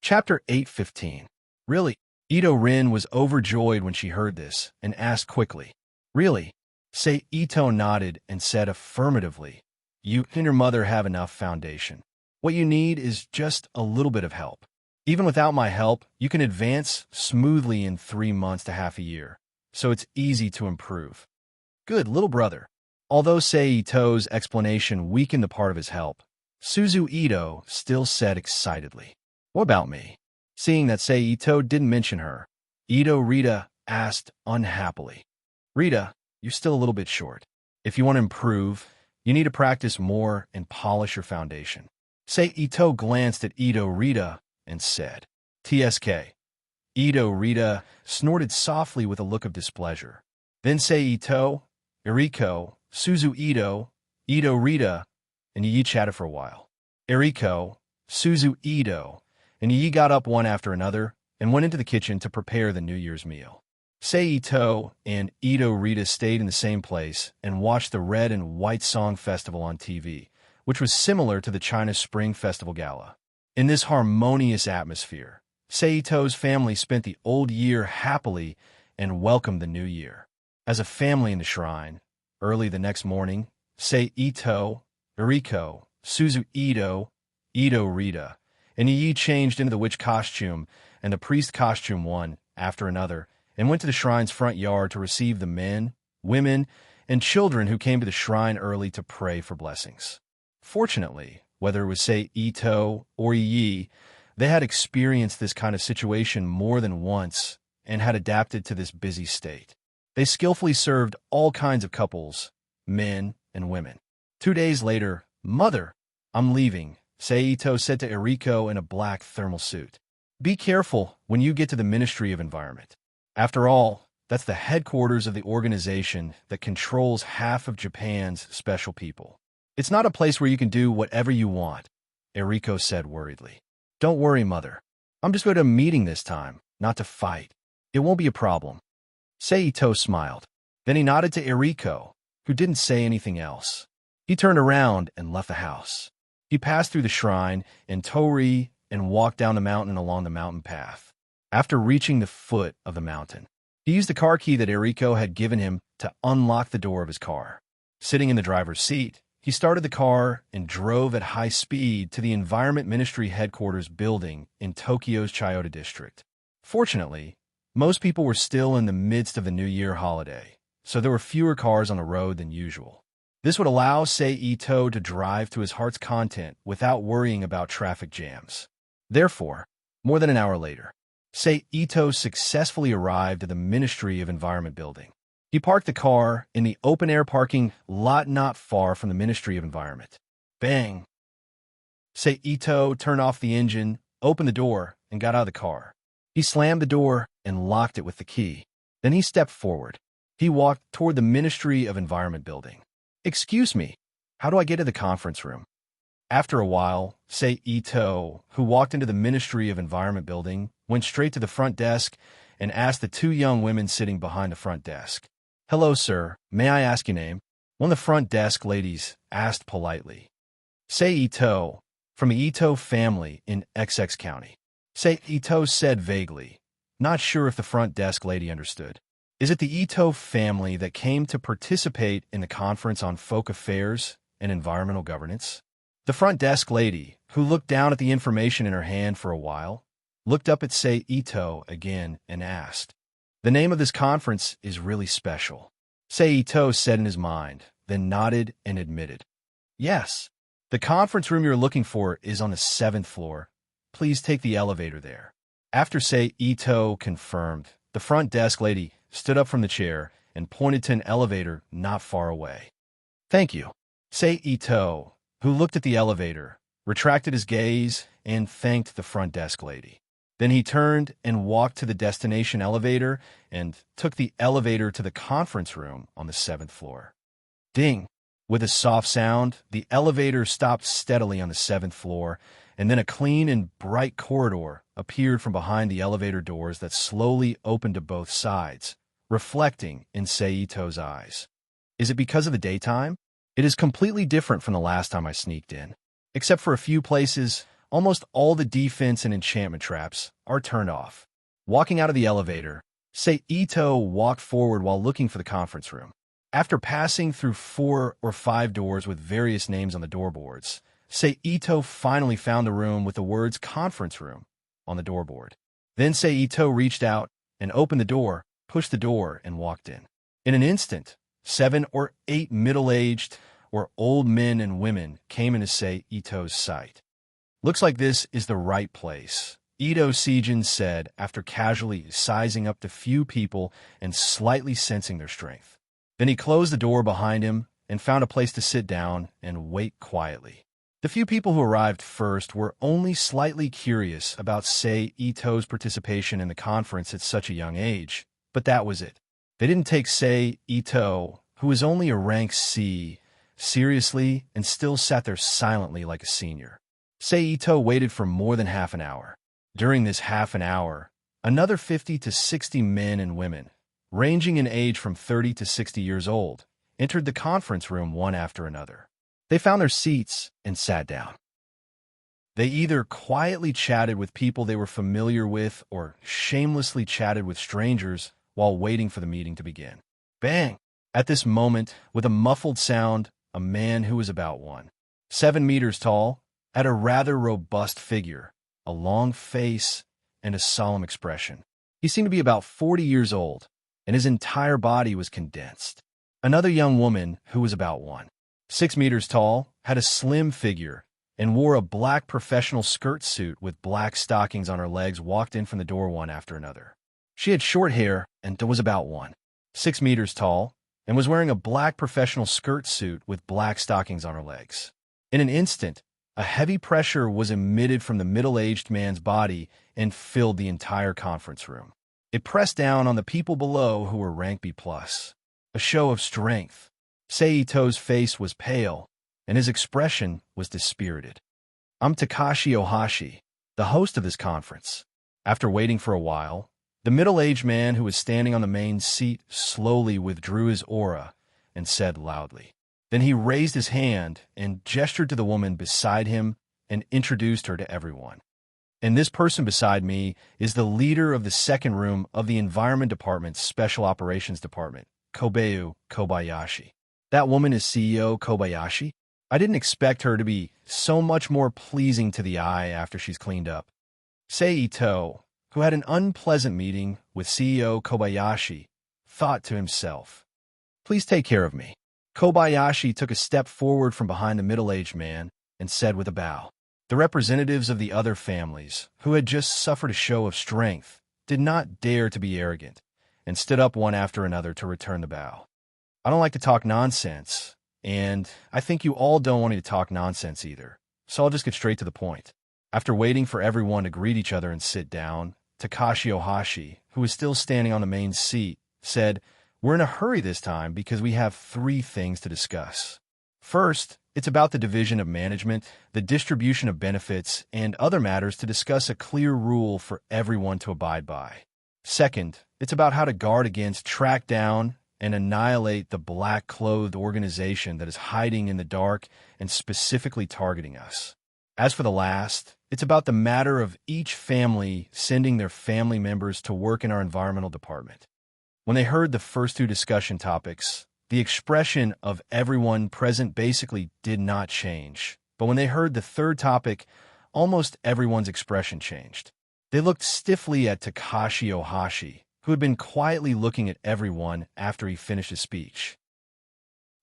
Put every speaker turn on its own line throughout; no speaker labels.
Chapter 8:15. Really? Ito Rin was overjoyed when she heard this and asked quickly. Really? Say Ito nodded and said affirmatively. You and your mother have enough foundation. What you need is just a little bit of help. Even without my help, you can advance smoothly in 3 months to half a year, so it's easy to improve. Good, little brother. Although Sei Ito's explanation weakened the part of his help, Suzu Ito still said excitedly, What about me? Seeing that Sei Ito didn't mention her, Ito Rita asked unhappily. Rita, you're still a little bit short. If you want to improve, you need to practice more and polish your foundation. Sei Ito glanced at Ito Rita and said, TSK. Ito Rita snorted softly with a look of displeasure. Then Sei Ito, Eriko, Suzu Ito, Ito Rita, and Yi chatted for a while. Eriko, Suzu Ito, and Yi got up one after another and went into the kitchen to prepare the New Year's meal. Sei Ito and Ito Rita stayed in the same place and watched the Red and White Song Festival on TV, which was similar to the China Spring Festival Gala. In this harmonious atmosphere, Sei Ito's family spent the old year happily and welcomed the new year. As a family in the shrine, early the next morning, Sei Ito, Eriko, Suzu Ito, Ito Rita, and Yi changed into the witch costume and the priest costume one after another and went to the shrine's front yard to receive the men, women, and children who came to the shrine early to pray for blessings. Fortunately, whether it was Sei Ito or Yi, they had experienced this kind of situation more than once and had adapted to this busy state. They skillfully served all kinds of couples, men and women. 2 days later, Mother, I'm leaving, Sei Ito said to Eriko in a black thermal suit. Be careful when you get to the Ministry of Environment. After all, that's the headquarters of the organization that controls half of Japan's special people. It's not a place where you can do whatever you want, Eriko said worriedly. Don't worry, Mother. I'm just going to a meeting this time, not to fight. It won't be a problem. Sei Ito smiled. Then he nodded to Eriko, who didn't say anything else. He turned around and left the house. He passed through the shrine and Tori and walked down the mountain along the mountain path. After reaching the foot of the mountain, he used the car key that Eriko had given him to unlock the door of his car. Sitting in the driver's seat, he started the car and drove at high speed to the Environment Ministry headquarters building in Tokyo's Chiyoda district. Fortunately, most people were still in the midst of the New Year holiday, so there were fewer cars on the road than usual. This would allow Sei Ito to drive to his heart's content without worrying about traffic jams. Therefore, more than an hour later, Sei Ito successfully arrived at the Ministry of Environment building. He parked the car in the open-air parking lot not far from the Ministry of Environment. Bang! Sei Ito turned off the engine, opened the door, and got out of the car. He slammed the door and locked it with the key. Then he stepped forward. He walked toward the Ministry of Environment building. Excuse me, how do I get to the conference room? After a while, Sei Ito, who walked into the Ministry of Environment building, went straight to the front desk and asked the 2 young women sitting behind the front desk. Hello, sir. May I ask your name? One of the front desk ladies asked politely. Sei Ito, from the Ito family in XX County. Sei Ito said vaguely, not sure if the front desk lady understood. Is it the Ito family that came to participate in the conference on folk affairs and environmental governance? The front desk lady, who looked down at the information in her hand for a while, looked up at Sei Ito again and asked, The name of this conference is really special. Sei Ito said in his mind, then nodded and admitted. Yes, the conference room you're looking for is on the 7th floor. Please take the elevator there. After Sei Ito confirmed, the front desk lady stood up from the chair and pointed to an elevator not far away. Thank you. Sei Ito, who looked at the elevator, retracted his gaze and thanked the front desk lady. Then he turned and walked to the destination elevator and took the elevator to the conference room on the 7th floor. Ding! With a soft sound, the elevator stopped steadily on the 7th floor, and then a clean and bright corridor appeared from behind the elevator doors that slowly opened to both sides, reflecting in Sei Ito's eyes. Is it because of the daytime? It is completely different from the last time I sneaked in. Except for a few places, almost all the defense and enchantment traps are turned off. Walking out of the elevator, Sei Ito walked forward while looking for the conference room. After passing through 4 or 5 doors with various names on the doorboards, Sei Ito finally found the room with the words "conference room" on the doorboard. Then Sei Ito reached out and opened the door, pushed the door, and walked in. In an instant, 7 or 8 middle-aged or old men and women came into Sei Ito's sight. "Looks like this is the right place," Ito Seijin said after casually sizing up the few people and slightly sensing their strength. Then he closed the door behind him and found a place to sit down and wait quietly. The few people who arrived first were only slightly curious about Sei Ito's participation in the conference at such a young age, but that was it. They didn't take Sei Ito, who was only a rank C, seriously and still sat there silently like a senior. Sei Ito waited for more than half an hour. During this half an hour, another 50 to 60 men and women, ranging in age from 30 to 60 years old, entered the conference room one after another. They found their seats and sat down. They either quietly chatted with people they were familiar with or shamelessly chatted with strangers while waiting for the meeting to begin. Bang! At this moment, with a muffled sound, a man who was about 7 meters tall, had a rather robust figure, a long face, and a solemn expression. He seemed to be about 40 years old, and his entire body was condensed. Another young woman who was about 6 meters tall, had a slim figure, and wore a black professional skirt suit with black stockings on her legs, walked in from the door one after another. She had short hair and was about 6 meters tall, and was wearing a black professional skirt suit with black stockings on her legs. In an instant, a heavy pressure was emitted from the middle-aged man's body and filled the entire conference room. It pressed down on the people below who were rank B+. A show of strength. Sei Ito's face was pale, and his expression was dispirited. "I'm Takashi Ohashi, the host of this conference." After waiting for a while, the middle-aged man who was standing on the main seat slowly withdrew his aura and said loudly. Then he raised his hand and gestured to the woman beside him and introduced her to everyone. "And this person beside me is the leader of the second room of the Environment Department's Special Operations Department, Kobayu Kobayashi. That woman is CEO Kobayashi. I didn't expect her to be so much more pleasing to the eye after she's cleaned up." Sei Ito, who had an unpleasant meeting with CEO Kobayashi, thought to himself, "Please take care of me." Kobayashi took a step forward from behind the middle-aged man and said with a bow. The representatives of the other families, who had just suffered a show of strength, did not dare to be arrogant, and stood up one after another to return the bow. "I don't like to talk nonsense, and I think you all don't want me to talk nonsense either, so I'll just get straight to the point." After waiting for everyone to greet each other and sit down, Takashi Ohashi, who was still standing on the main seat, said, "We're in a hurry this time because we have 3 things to discuss. First, it's about the division of management, the distribution of benefits, and other matters to discuss a clear rule for everyone to abide by. Second, it's about how to guard against, track down, and annihilate the black-clothed organization that is hiding in the dark and specifically targeting us. As for the last, it's about the matter of each family sending their family members to work in our environmental department." When they heard the first 2 discussion topics, the expression of everyone present basically did not change. But when they heard the third topic, almost everyone's expression changed. They looked stiffly at Takashi Ohashi, who had been quietly looking at everyone after he finished his speech.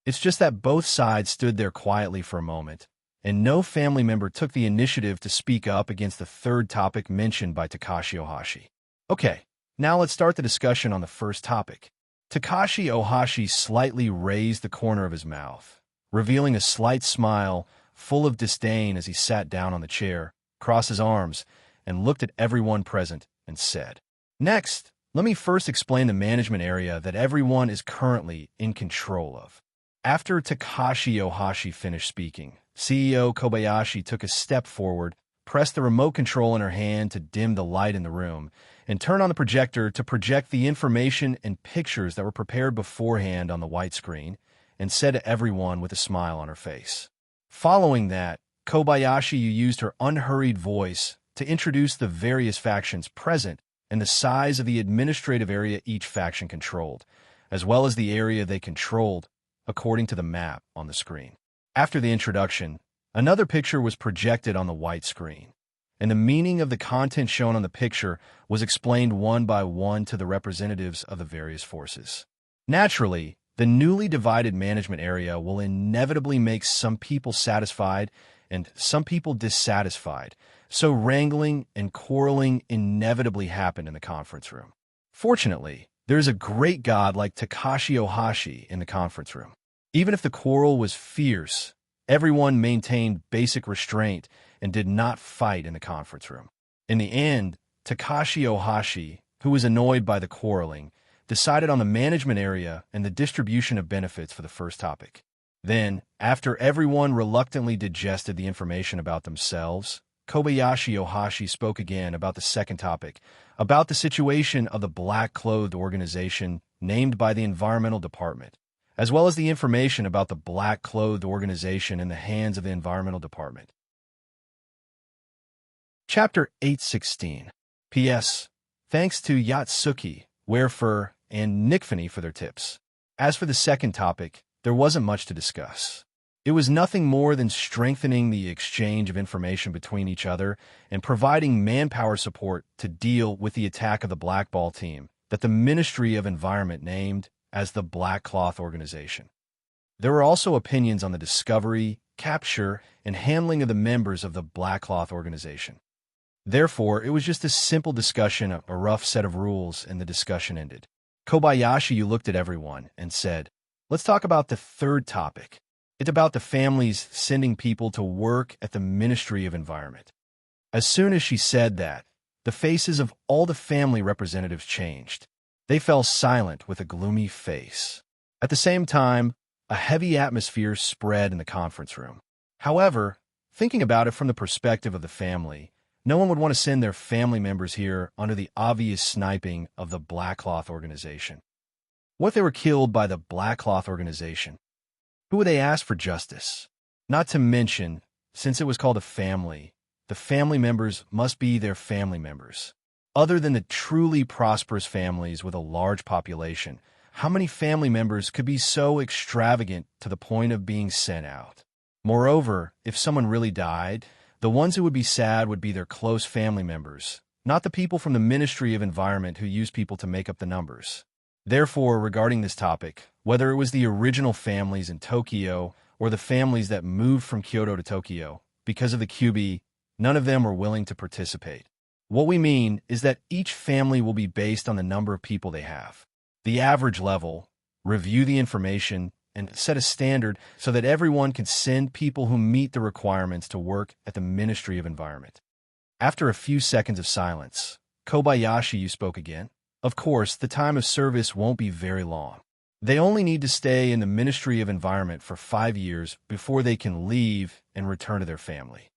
It's just that both sides stood there quietly for a moment, and no family member took the initiative to speak up against the third topic mentioned by Takashi Ohashi. Okay, now let's start the discussion on the first topic. Takashi Ohashi slightly raised the corner of his mouth, revealing a slight smile full of disdain as he sat down on the chair, crossed his arms, and looked at everyone present and said, "Next, let me first explain the management area that everyone is currently in control of." After Takashi Ohashi finished speaking, CEO Kobayashi took a step forward, pressed the remote control in her hand to dim the light in the room, and turned on the projector to project the information and pictures that were prepared beforehand on the white screen, and said to everyone with a smile on her face. Following that, Kobayashi used her unhurried voice to introduce the various factions present and the size of the administrative area each faction controlled, as well as the area they controlled, according to the map on the screen. After the introduction, another picture was projected on the white screen, and the meaning of the content shown on the picture was explained one by one to the representatives of the various forces. Naturally, the newly divided management area will inevitably make some people satisfied and some people dissatisfied, so wrangling and quarreling inevitably happened in the conference room. Fortunately, there is a great god like Takashi Ohashi in the conference room. Even if the quarrel was fierce, everyone maintained basic restraint and did not fight in the conference room. In the end, Takashi Ohashi, who was annoyed by the quarreling, decided on the management area and the distribution of benefits for the first topic. Then, after everyone reluctantly digested the information about themselves, Kobayashi Ohashi spoke again about the second topic, about the situation of the black-clothed organization named by the Environmental Department, as well as the information about the black-clothed organization in the hands of the Environmental Department. Chapter 816. P.S. Thanks to Yatsuki, Wearfur, and Nickfanny for their tips. As for the second topic, there wasn't much to discuss. It was nothing more than strengthening the exchange of information between each other and providing manpower support to deal with the attack of the Black Ball team that the Ministry of Environment named as the Black Cloth Organization. There were also opinions on the discovery, capture, and handling of the members of the Black Cloth Organization. Therefore, it was just a simple discussion, a rough set of rules, and the discussion ended. Kobayashi looked at everyone and said, "Let's talk about the third topic. It's about the families sending people to work at the Ministry of Environment." As soon as she said that, the faces of all the family representatives changed. They fell silent with a gloomy face. At the same time, a heavy atmosphere spread in the conference room. However, thinking about it from the perspective of the family, no one would want to send their family members here under the obvious sniping of the Black Cloth Organization. What if they were killed by the Black Cloth Organization? Who would they ask for justice? Not to mention, since it was called a family, the family members must be their family members. Other than the truly prosperous families with a large population, how many family members could be so extravagant to the point of being sent out? Moreover, if someone really died, the ones who would be sad would be their close family members, not the people from the Ministry of Environment who use people to make up the numbers. Therefore, regarding this topic, whether it was the original families in Tokyo or the families that moved from Kyoto to Tokyo, because of the QB, none of them were willing to participate. What we mean is that each family will be based on the number of people they have. The average level, review the information, and set a standard so that everyone can send people who meet the requirements to work at the Ministry of Environment. After a few seconds of silence, Kobayashi spoke again. Of course, the time of service won't be very long. They only need to stay in the Ministry of Environment for 5 years before they can leave and return to their family.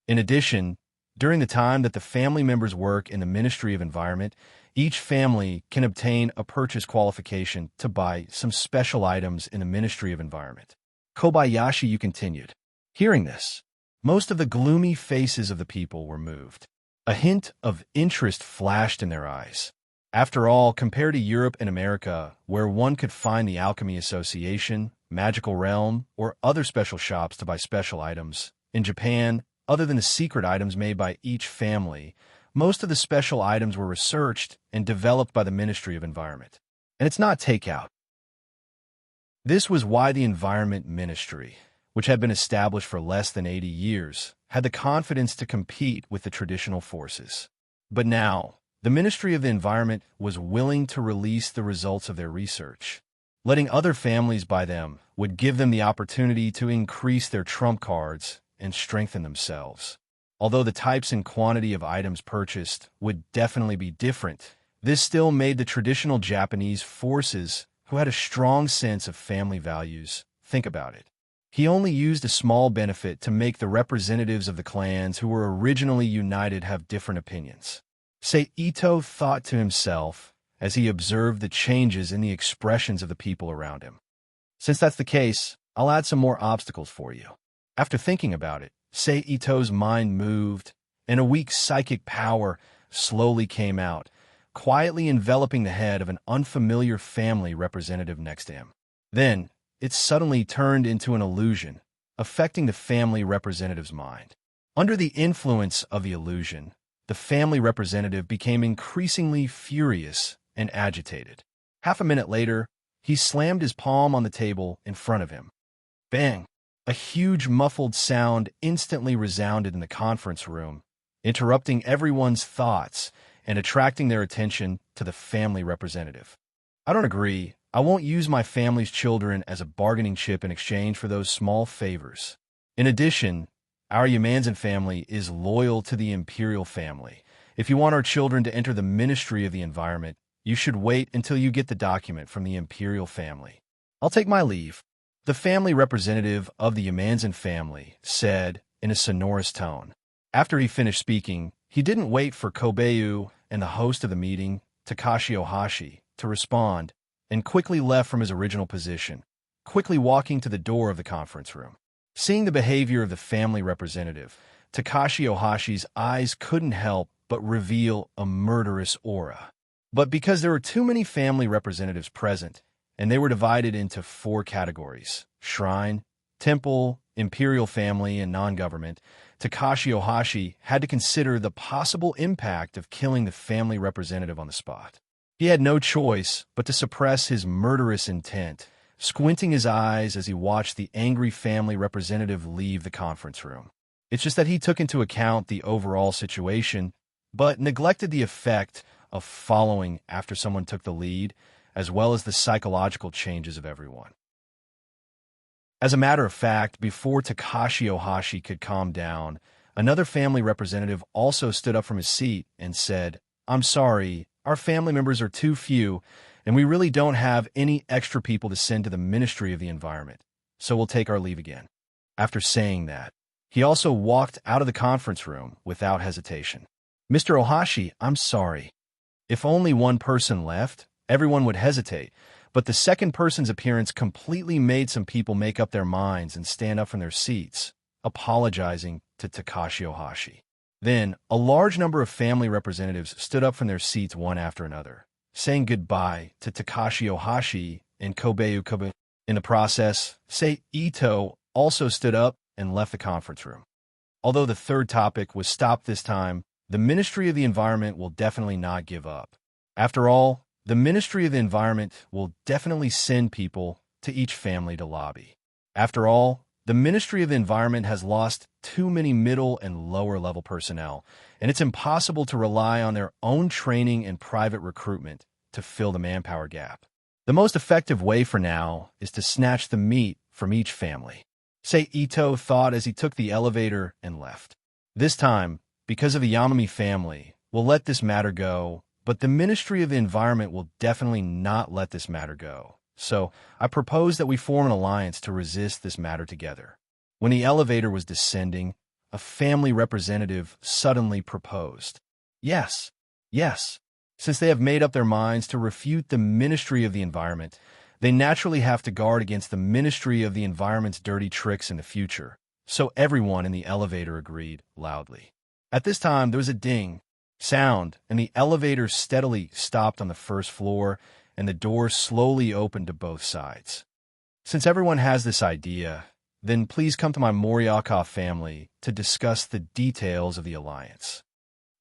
In addition, during the time that the family members work in the Ministry of Environment, each family can obtain a purchase qualification to buy some special items in the Ministry of Environment. Kobayashi continued. Hearing this, most of the gloomy faces of the people were moved. A hint of interest flashed in their eyes. After all, compared to Europe and America, where one could find the Alchemy Association, Magical Realm, or other special shops to buy special items, in Japan, other than the secret items made by each family, most of the special items were researched and developed by the Ministry of Environment. And it's not takeout. This was why the Environment Ministry, which had been established for less than 80 years, had the confidence to compete with the traditional forces. But now, the Ministry of the Environment was willing to release the results of their research. Letting other families buy them would give them the opportunity to increase their trump cards and strengthen themselves. Although the types and quantity of items purchased would definitely be different, this still made the traditional Japanese forces, who had a strong sense of family values, think about it. He only used a small benefit to make the representatives of the clans who were originally united have different opinions. Ito thought to himself as he observed the changes in the expressions of the people around him. Since that's the case, I'll add some more obstacles for you. After thinking about it, Ito's mind moved, and a weak psychic power slowly came out, quietly enveloping the head of an unfamiliar family representative next to him. Then, it suddenly turned into an illusion, affecting the family representative's mind. Under the influence of the illusion, the family representative became increasingly furious and agitated. Half a minute later, he slammed his palm on the table in front of him. Bang! A huge muffled sound instantly resounded in the conference room, interrupting everyone's thoughts and attracting their attention to the family representative. I don't agree. I won't use my family's children as a bargaining chip in exchange for those small favors. In addition, our Yamanzan family is loyal to the imperial family. If you want our children to enter the Ministry of the Environment, you should wait until you get the document from the imperial family. I'll take my leave. The family representative of the Yamanzan family said in a sonorous tone. After he finished speaking, he didn't wait for Kobayu and the host of the meeting, Takashi Ohashi, to respond, and quickly left from his original position, quickly walking to the door of the conference room. Seeing the behavior of the family representative, Takashi Ohashi's eyes couldn't help but reveal a murderous aura. But because there were too many family representatives present, and they were divided into 4 categories: shrine, temple, imperial family, and non-government, Takashi Ohashi had to consider the possible impact of killing the family representative on the spot. He had no choice but to suppress his murderous intent, squinting his eyes as he watched the angry family representative leave the conference room. It's just that he took into account the overall situation, but neglected the effect of following after someone took the lead, as well as the psychological changes of everyone. As a matter of fact, before Takashi Ohashi could calm down, another family representative also stood up from his seat and said, "I'm sorry, our family members are too few, and we really don't have any extra people to send to the Ministry of the Environment, so we'll take our leave again." After saying that, he also walked out of the conference room without hesitation. "Mr. Ohashi, I'm sorry. If only one person left, everyone would hesitate, but the second person's appearance completely made some people make up their minds and stand up from their seats, apologizing to Takashi Ohashi." Then, a large number of family representatives stood up from their seats one after another, saying goodbye to Takashi Ohashi and Kobayu. In the process, Ito also stood up and left the conference room. Although the third topic was stopped this time, the Ministry of the Environment will definitely not give up. After all, the Ministry of the Environment will definitely send people to each family to lobby. After all, the Ministry of the Environment has lost too many middle and lower level personnel, and it's impossible to rely on their own training and private recruitment to fill the manpower gap. The most effective way for now is to snatch the meat from each family. Ito thought as he took the elevator and left. This time, because of the Yamami family, we'll let this matter go, but the Ministry of the Environment will definitely not let this matter go. So, I propose that we form an alliance to resist this matter together. When the elevator was descending, a family representative suddenly proposed. Yes. Since they have made up their minds to refute the Ministry of the Environment, they naturally have to guard against the Ministry of the Environment's dirty tricks in the future. So everyone in the elevator agreed loudly. At this time, there was a ding sound, and the elevator steadily stopped on the first floor, and the door slowly opened to both sides. Since everyone has this idea, then please come to my Moriaka family to discuss the details of the alliance.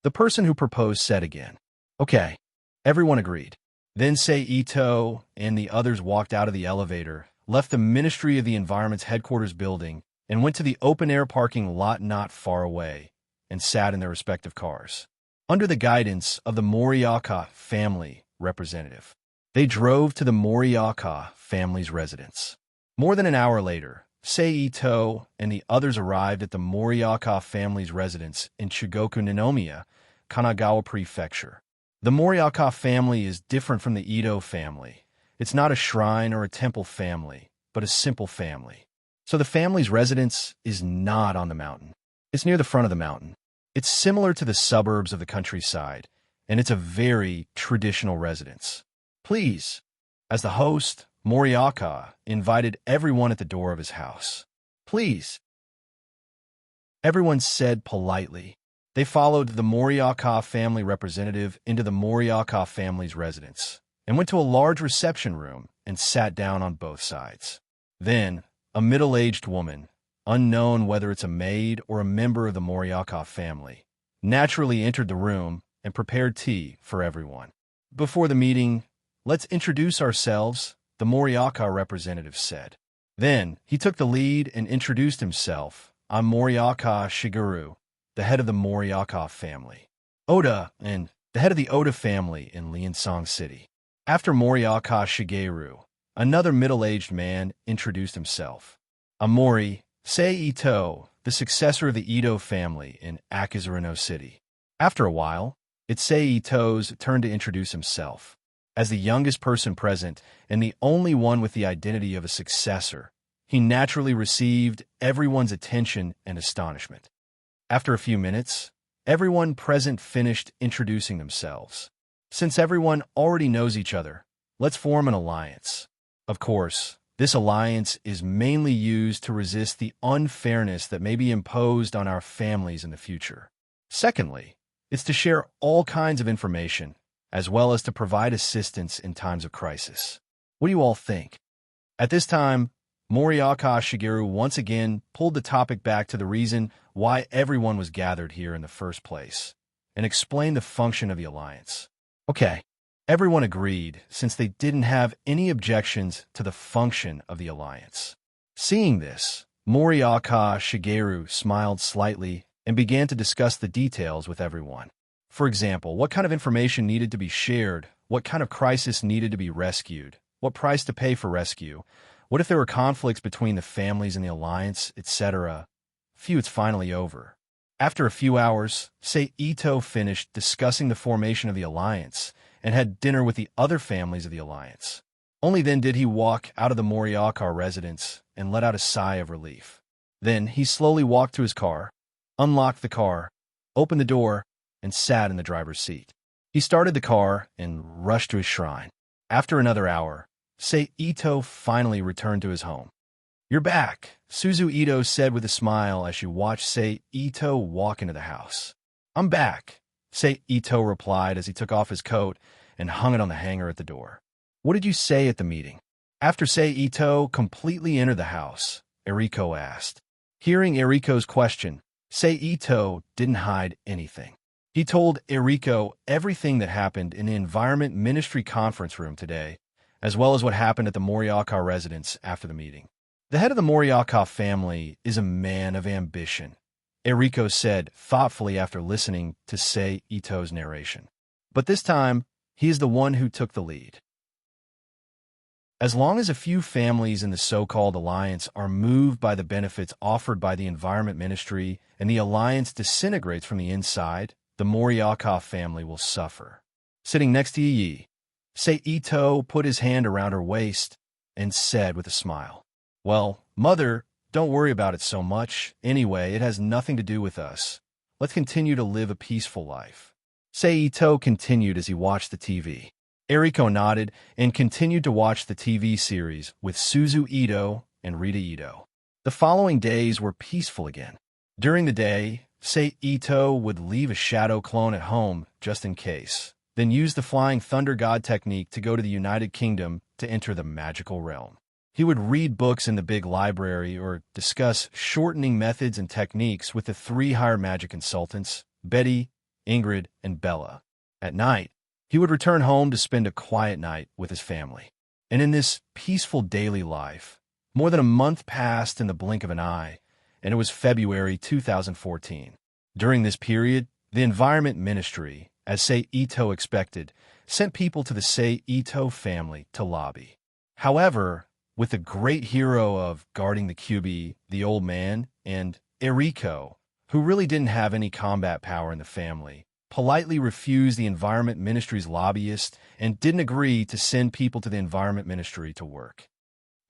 The person who proposed said again. Okay, everyone agreed. Then Ito and the others walked out of the elevator, left the Ministry of the Environment's headquarters building, and went to the open-air parking lot not far away, and sat in their respective cars. Under the guidance of the Moriaka family representative, they drove to the Moriaka family's residence. More than an hour later, Ito and the others arrived at the Moriaka family's residence in Chugoku Ninomiya, Kanagawa Prefecture. The Moriaka family is different from the Ito family. It's not a shrine or a temple family, but a simple family. So the family's residence is not on the mountain. It's near the front of the mountain. It's similar to the suburbs of the countryside, and it's a very traditional residence. Please, as the host, Moriaka invited everyone at the door of his house. Please. Everyone said politely. They followed the Moriakawa family representative into the Moriakawa family's residence and went to a large reception room and sat down on both sides. Then, a middle-aged woman, unknown whether it's a maid or a member of the Moriakawa family, naturally entered the room and prepared tea for everyone. Before the meeting, let's introduce ourselves, the Moriakawa representative said. Then, he took the lead and introduced himself. I'm Moriakawa Shigeru, the head of the Moriakawa family. Oda, and the head of the Oda family in Liansong City. After Moriakawa Shigeru, another middle-aged man introduced himself. I'm Mori Sei Ito, the successor of the Ito family in Akizurano City. After a while, it's Sei Ito's turn to introduce himself. As the youngest person present and the only one with the identity of a successor, he naturally received everyone's attention and astonishment. After a few minutes, everyone present finished introducing themselves. Since everyone already knows each other, let's form an alliance. Of course, this alliance is mainly used to resist the unfairness that may be imposed on our families in the future. Secondly, it's to share all kinds of information, as well as to provide assistance in times of crisis. What do you all think? At this time, Moriakawa Shigeru once again pulled the topic back to the reason why everyone was gathered here in the first place, and explained the function of the alliance. Okay, everyone agreed since they didn't have any objections to the function of the alliance. Seeing this, Moriakawa Shigeru smiled slightly and began to discuss the details with everyone. For example, what kind of information needed to be shared, what kind of crisis needed to be rescued, what price to pay for rescue, what if there were conflicts between the families in the alliance, etc. Phew, it's finally over. After a few hours, Sei Ito finished discussing the formation of the alliance and had dinner with the other families of the alliance. Only then did he walk out of the Moriakawa residence and let out a sigh of relief. Then he slowly walked to his car, unlocked the car, opened the door, and sat in the driver's seat. He started the car and rushed to his shrine. After another hour, Sei Ito finally returned to his home. "You're back," Suzu Ito said with a smile as she watched Sei Ito walk into the house. "I'm back," Sei Ito replied as he took off his coat and hung it on the hanger at the door. "What did you say at the meeting?" After Sei Ito completely entered the house, Eriko asked. Hearing Eriko's question, Sei Ito didn't hide anything. He told Eriko everything that happened in the Environment Ministry conference room today, as well as what happened at the Moriakawa residence after the meeting. The head of the Moriakawa family is a man of ambition, Eriko said thoughtfully after listening to Sei Ito's narration. But this time, he is the one who took the lead. As long as a few families in the so-called alliance are moved by the benefits offered by the Environment Ministry and the alliance disintegrates from the inside, the Moriakawa family will suffer. Sitting next to Yi, Sei Ito put his hand around her waist and said with a smile, "Well, Mother, don't worry about it so much. Anyway, it has nothing to do with us. Let's continue to live a peaceful life." Sei Ito continued as he watched the TV. Eriko nodded and continued to watch the TV series with Suzu Ito and Rita Ito. The following days were peaceful again. During the day, Sei Ito would leave a shadow clone at home just in case, then use the Flying Thunder God technique to go to the United Kingdom to enter the magical realm. He would read books in the big library or discuss shortening methods and techniques with the 3 higher magic consultants, Betty, Ingrid, and Bella. At night, he would return home to spend a quiet night with his family. And in this peaceful daily life, more than a month passed in the blink of an eye, and it was February 2014. During this period, the Environment Ministry, as Sei Ito expected, sent people to the Sei Ito family to lobby. However, with the great hero of guarding the QB, the old man, and Eriko, who really didn't have any combat power in the family, politely refused the Environment Ministry's lobbyist and didn't agree to send people to the Environment Ministry to work.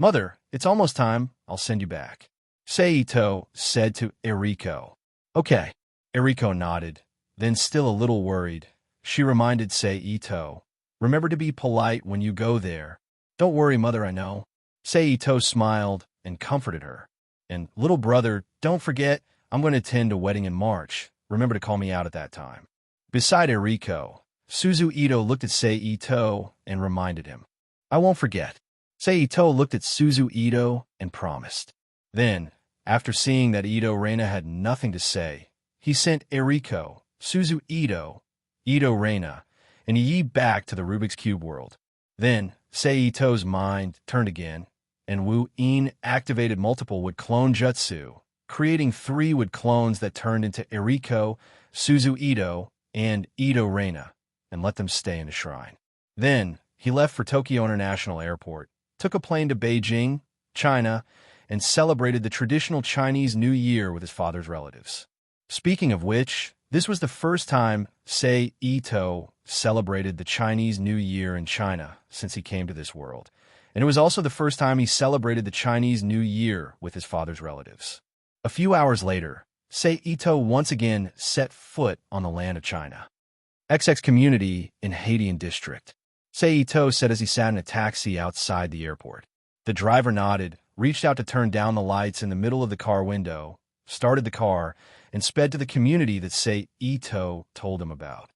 "Mother, it's almost time. I'll send you back," Sei Ito said to Eriko. "Okay." Eriko nodded, then still a little worried. She reminded Sei Ito, "Remember to be polite when you go there." "Don't worry, Mother, I know." Sei Ito smiled and comforted her. "And little brother, don't forget, I'm going to attend a wedding in March. Remember to call me out at that time. Beside Eriko, Suzu Ito looked at Sei Ito and reminded him. I won't forget. Sei Ito looked at Suzu Ito and promised. Then, after seeing that Ito Reina had nothing to say, he sent Eriko, Suzu Ito, Ito Reina, and Yi back to the Rubik's Cube world. Then, Sei Ito's mind turned again, and Wu In activated multiple wood clone jutsu, creating 3 wood clones that turned into Eriko, Suzu Ito, and Ito Reina, and let them stay in the shrine. Then, he left for Tokyo International Airport, took a plane to Beijing, China, and celebrated the traditional Chinese New Year with his father's relatives. Speaking of which, this was the first time Sei Ito celebrated the Chinese New Year in China since he came to this world, and it was also the first time he celebrated the Chinese New Year with his father's relatives. A few hours later, Sei Ito once again set foot on the land of China. XX community in Haitian district. Sei Ito said as he sat in a taxi outside the airport. The driver nodded, reached out to turn down the lights in the middle of the car window, started the car, and sped to the community that Sei Ito told him about.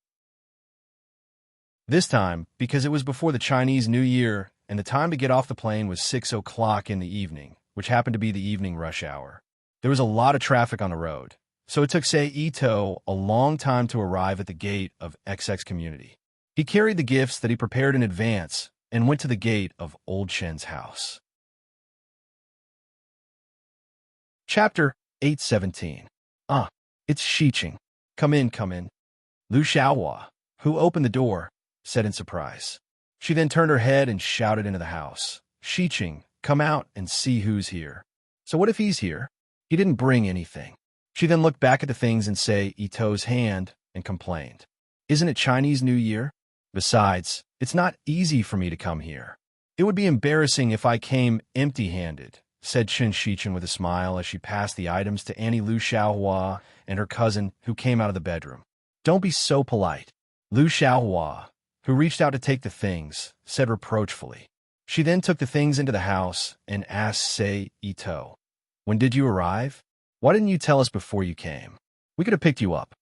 This time, because it was before the Chinese New Year, and the time to get off the plane was 6 o'clock in the evening, which happened to be the evening rush hour. There was a lot of traffic on the road, so it took Sei Ito a long time to arrive at the gate of XX community. He carried the gifts that he prepared in advance and went to the gate of Old Chen's house. Chapter 817. It's Shiqing. Come in, come in. Lu Xiaohua, who opened the door, said in surprise. She then turned her head and shouted into the house. Shiqing, come out and see who's here. So what if he's here? He didn't bring anything. She then looked back at the things in Sei Ito's hand and complained. Isn't it Chinese New Year? Besides, it's not easy for me to come here. It would be embarrassing if I came empty-handed, said Chen Shichen with a smile as she passed the items to Annie Lu Xiaohua and her cousin, who came out of the bedroom. Don't be so polite. Lu Xiaohua, who reached out to take the things, said reproachfully. She then took the things into the house and asked Sei Ito, when did you arrive? Why didn't you tell us before you came? We could have picked you up.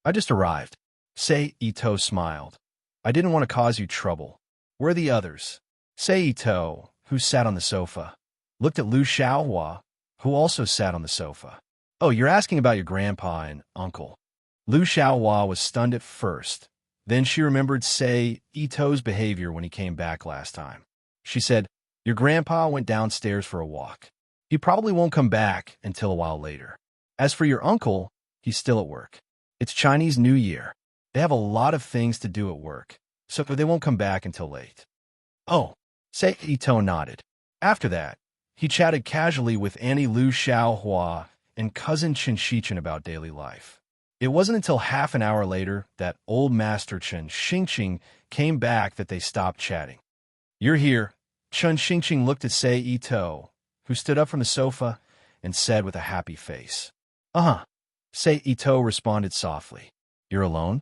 I just arrived. Sei Ito smiled. I didn't want to cause you trouble. Where are the others? Sei Ito, who sat on the sofa, looked at Lu Xiaohua, who also sat on the sofa. Oh, you're asking about your grandpa and uncle. Lu Xiaohua was stunned at first. Then she remembered Sei Ito's behavior when he came back last time. She said, your grandpa went downstairs for a walk. He probably won't come back until a while later. As for your uncle, he's still at work. It's Chinese New Year. They have a lot of things to do at work, so they won't come back until late. Oh, Sei Ito nodded. After that, he chatted casually with Annie Lu Xiaohua and cousin Chen Shichen about daily life. It wasn't until half an hour later that old Master Chen Xingqing came back that they stopped chatting. You're here. Chen Xingqing looked at Sei Ito, who stood up from the sofa and said with a happy face. Sei Ito responded softly. You're alone?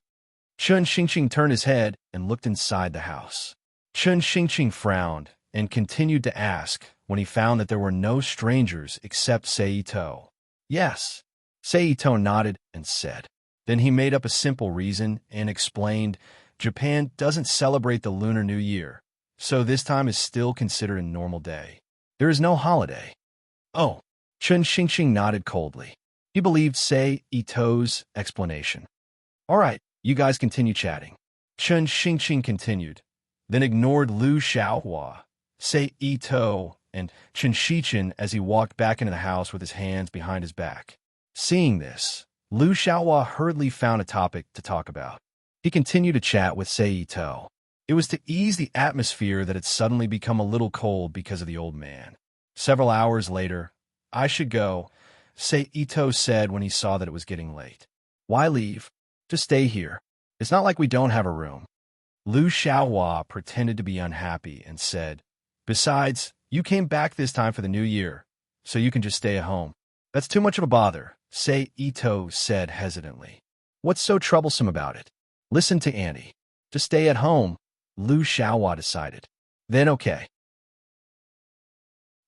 Chen Xingqing turned his head and looked inside the house. Chen Xingqing frowned and continued to ask when he found that there were no strangers except Sei Ito. Yes. Sei Ito nodded and said. Then he made up a simple reason and explained, Japan doesn't celebrate the Lunar New Year, so this time is still considered a normal day. There is no holiday. Oh, Chen Xingqing nodded coldly. He believed Sei Ito's explanation. All right, you guys continue chatting. Chen Xingqing continued, then ignored Lu Xiaohua, Sei Ito, and Chen Shichen as he walked back into the house with his hands behind his back. Seeing this, Lu Xiaohua hurriedly found a topic to talk about. He continued to chat with Sei Ito. It was to ease the atmosphere that had suddenly become a little cold because of the old man. Several hours later, I should go, Sei Ito said when he saw that it was getting late. Why leave? Just stay here. It's not like we don't have a room. Lu Xiaohua pretended to be unhappy and said, besides, you came back this time for the new year, so you can just stay at home. That's too much of a bother, Sei Ito said hesitantly. What's so troublesome about it? Listen to Annie. Just stay at home, Lu Xiaohua decided. Then okay.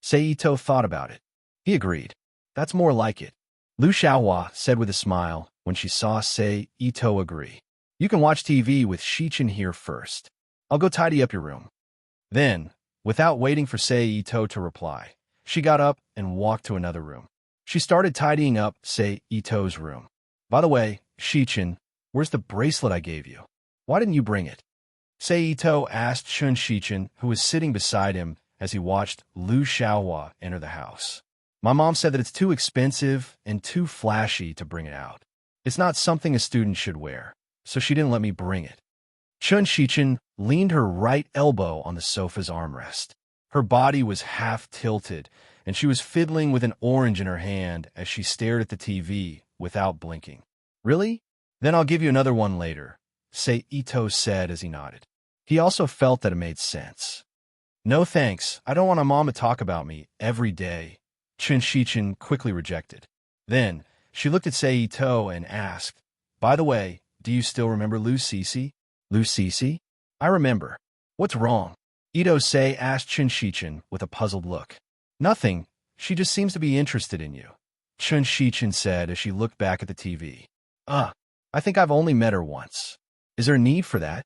Sei Ito thought about it. He agreed. That's more like it. Lu Xiaohua said with a smile when she saw Sei Ito agree. You can watch TV with Shichin here first. I'll go tidy up your room. Then, without waiting for Sei Ito to reply, she got up and walked to another room. She started tidying up Sei Ito's room. By the way, Shichin, where's the bracelet I gave you? Why didn't you bring it? Sei Ito asked Chun Shichin, who was sitting beside him as he watched Lu Xiaohua enter the house. My mom said that it's too expensive and too flashy to bring it out. It's not something a student should wear, so she didn't let me bring it. Chun Shichin leaned her right elbow on the sofa's armrest. Her body was half tilted, and she was fiddling with an orange in her hand as she stared at the TV without blinking. Really? Then I'll give you another one later, Sei Ito said as he nodded. He also felt that it made sense. No thanks, I don't want my mom to talk about me every day, Chun Shichin quickly rejected. Then, she looked at Sei Ito and asked, By the way, do you still remember Lu Cece? Lu Cece? I remember. What's wrong? Ito Sei asked Chun Shichin with a puzzled look. Nothing, she just seems to be interested in you, Chun Shichin said as she looked back at the TV. I think I've only met her once. Is there a need for that?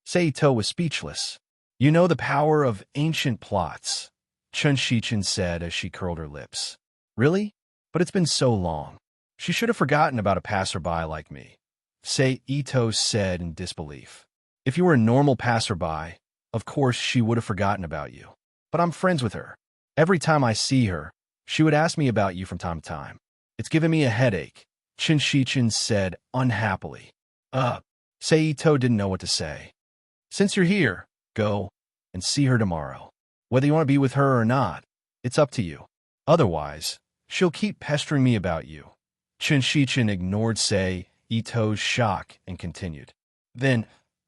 Sei Ito was speechless. You know the power of ancient plots, Chun Shichin said as she curled her lips. Really? But it's been so long. She should have forgotten about a passerby like me, Sei Ito said in disbelief. If you were a normal passerby, of course she would have forgotten about you. But I'm friends with her. Every time I see her, she would ask me about you from time to time. It's given me a headache, Chun Shichin said unhappily. Sei Ito didn't know what to say. Since you're here, go and see her tomorrow. Whether you want to be with her or not, it's up to you. Otherwise, she'll keep pestering me about you. Chun Shichin ignored Sei Ito's shock and continued. Then,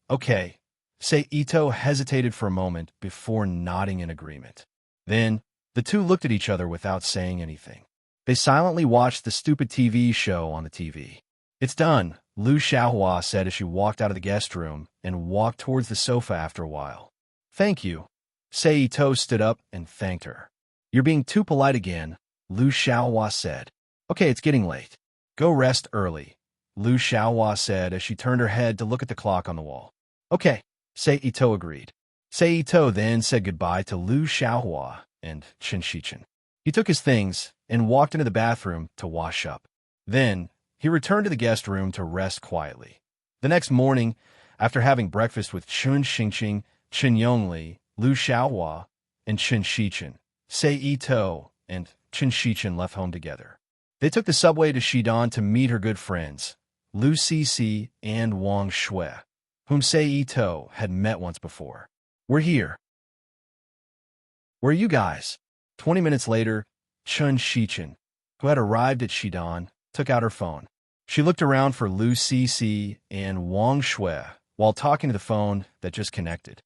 okay. Sei Ito hesitated for a moment before nodding in agreement. Then, the two looked at each other without saying anything. They silently watched the stupid TV show on the TV. It's done, Lu Xiaohua said as she walked out of the guest room and walked towards the sofa after a while. Thank you. Sei Ito stood up and thanked her. You're being too polite again, Lu Xiaohua said. Okay, it's getting late. Go rest early, Lu Xiaohua said as she turned her head to look at the clock on the wall. Okay, Sei Ito agreed. Sei Ito then said goodbye to Lu Xiaohua and Chun Shichin. He took his things and walked into the bathroom to wash up. Then, he returned to the guest room to rest quietly. The next morning, after having breakfast with Chun Xingqing, Chen Yongli, Lu Xiaohua, and Chun Shichin, Sei Ito and Chun Shichin left home together. They took the subway to Shidan to meet her good friends, Lu Cece and Wang Shui, whom Sei Ito had met once before. We're here. Where are you guys? 20 minutes later, Chun Shichin, who had arrived at Shidan, took out her phone. She looked around for Lu Cece and Wang Shui while talking to the phone that just connected.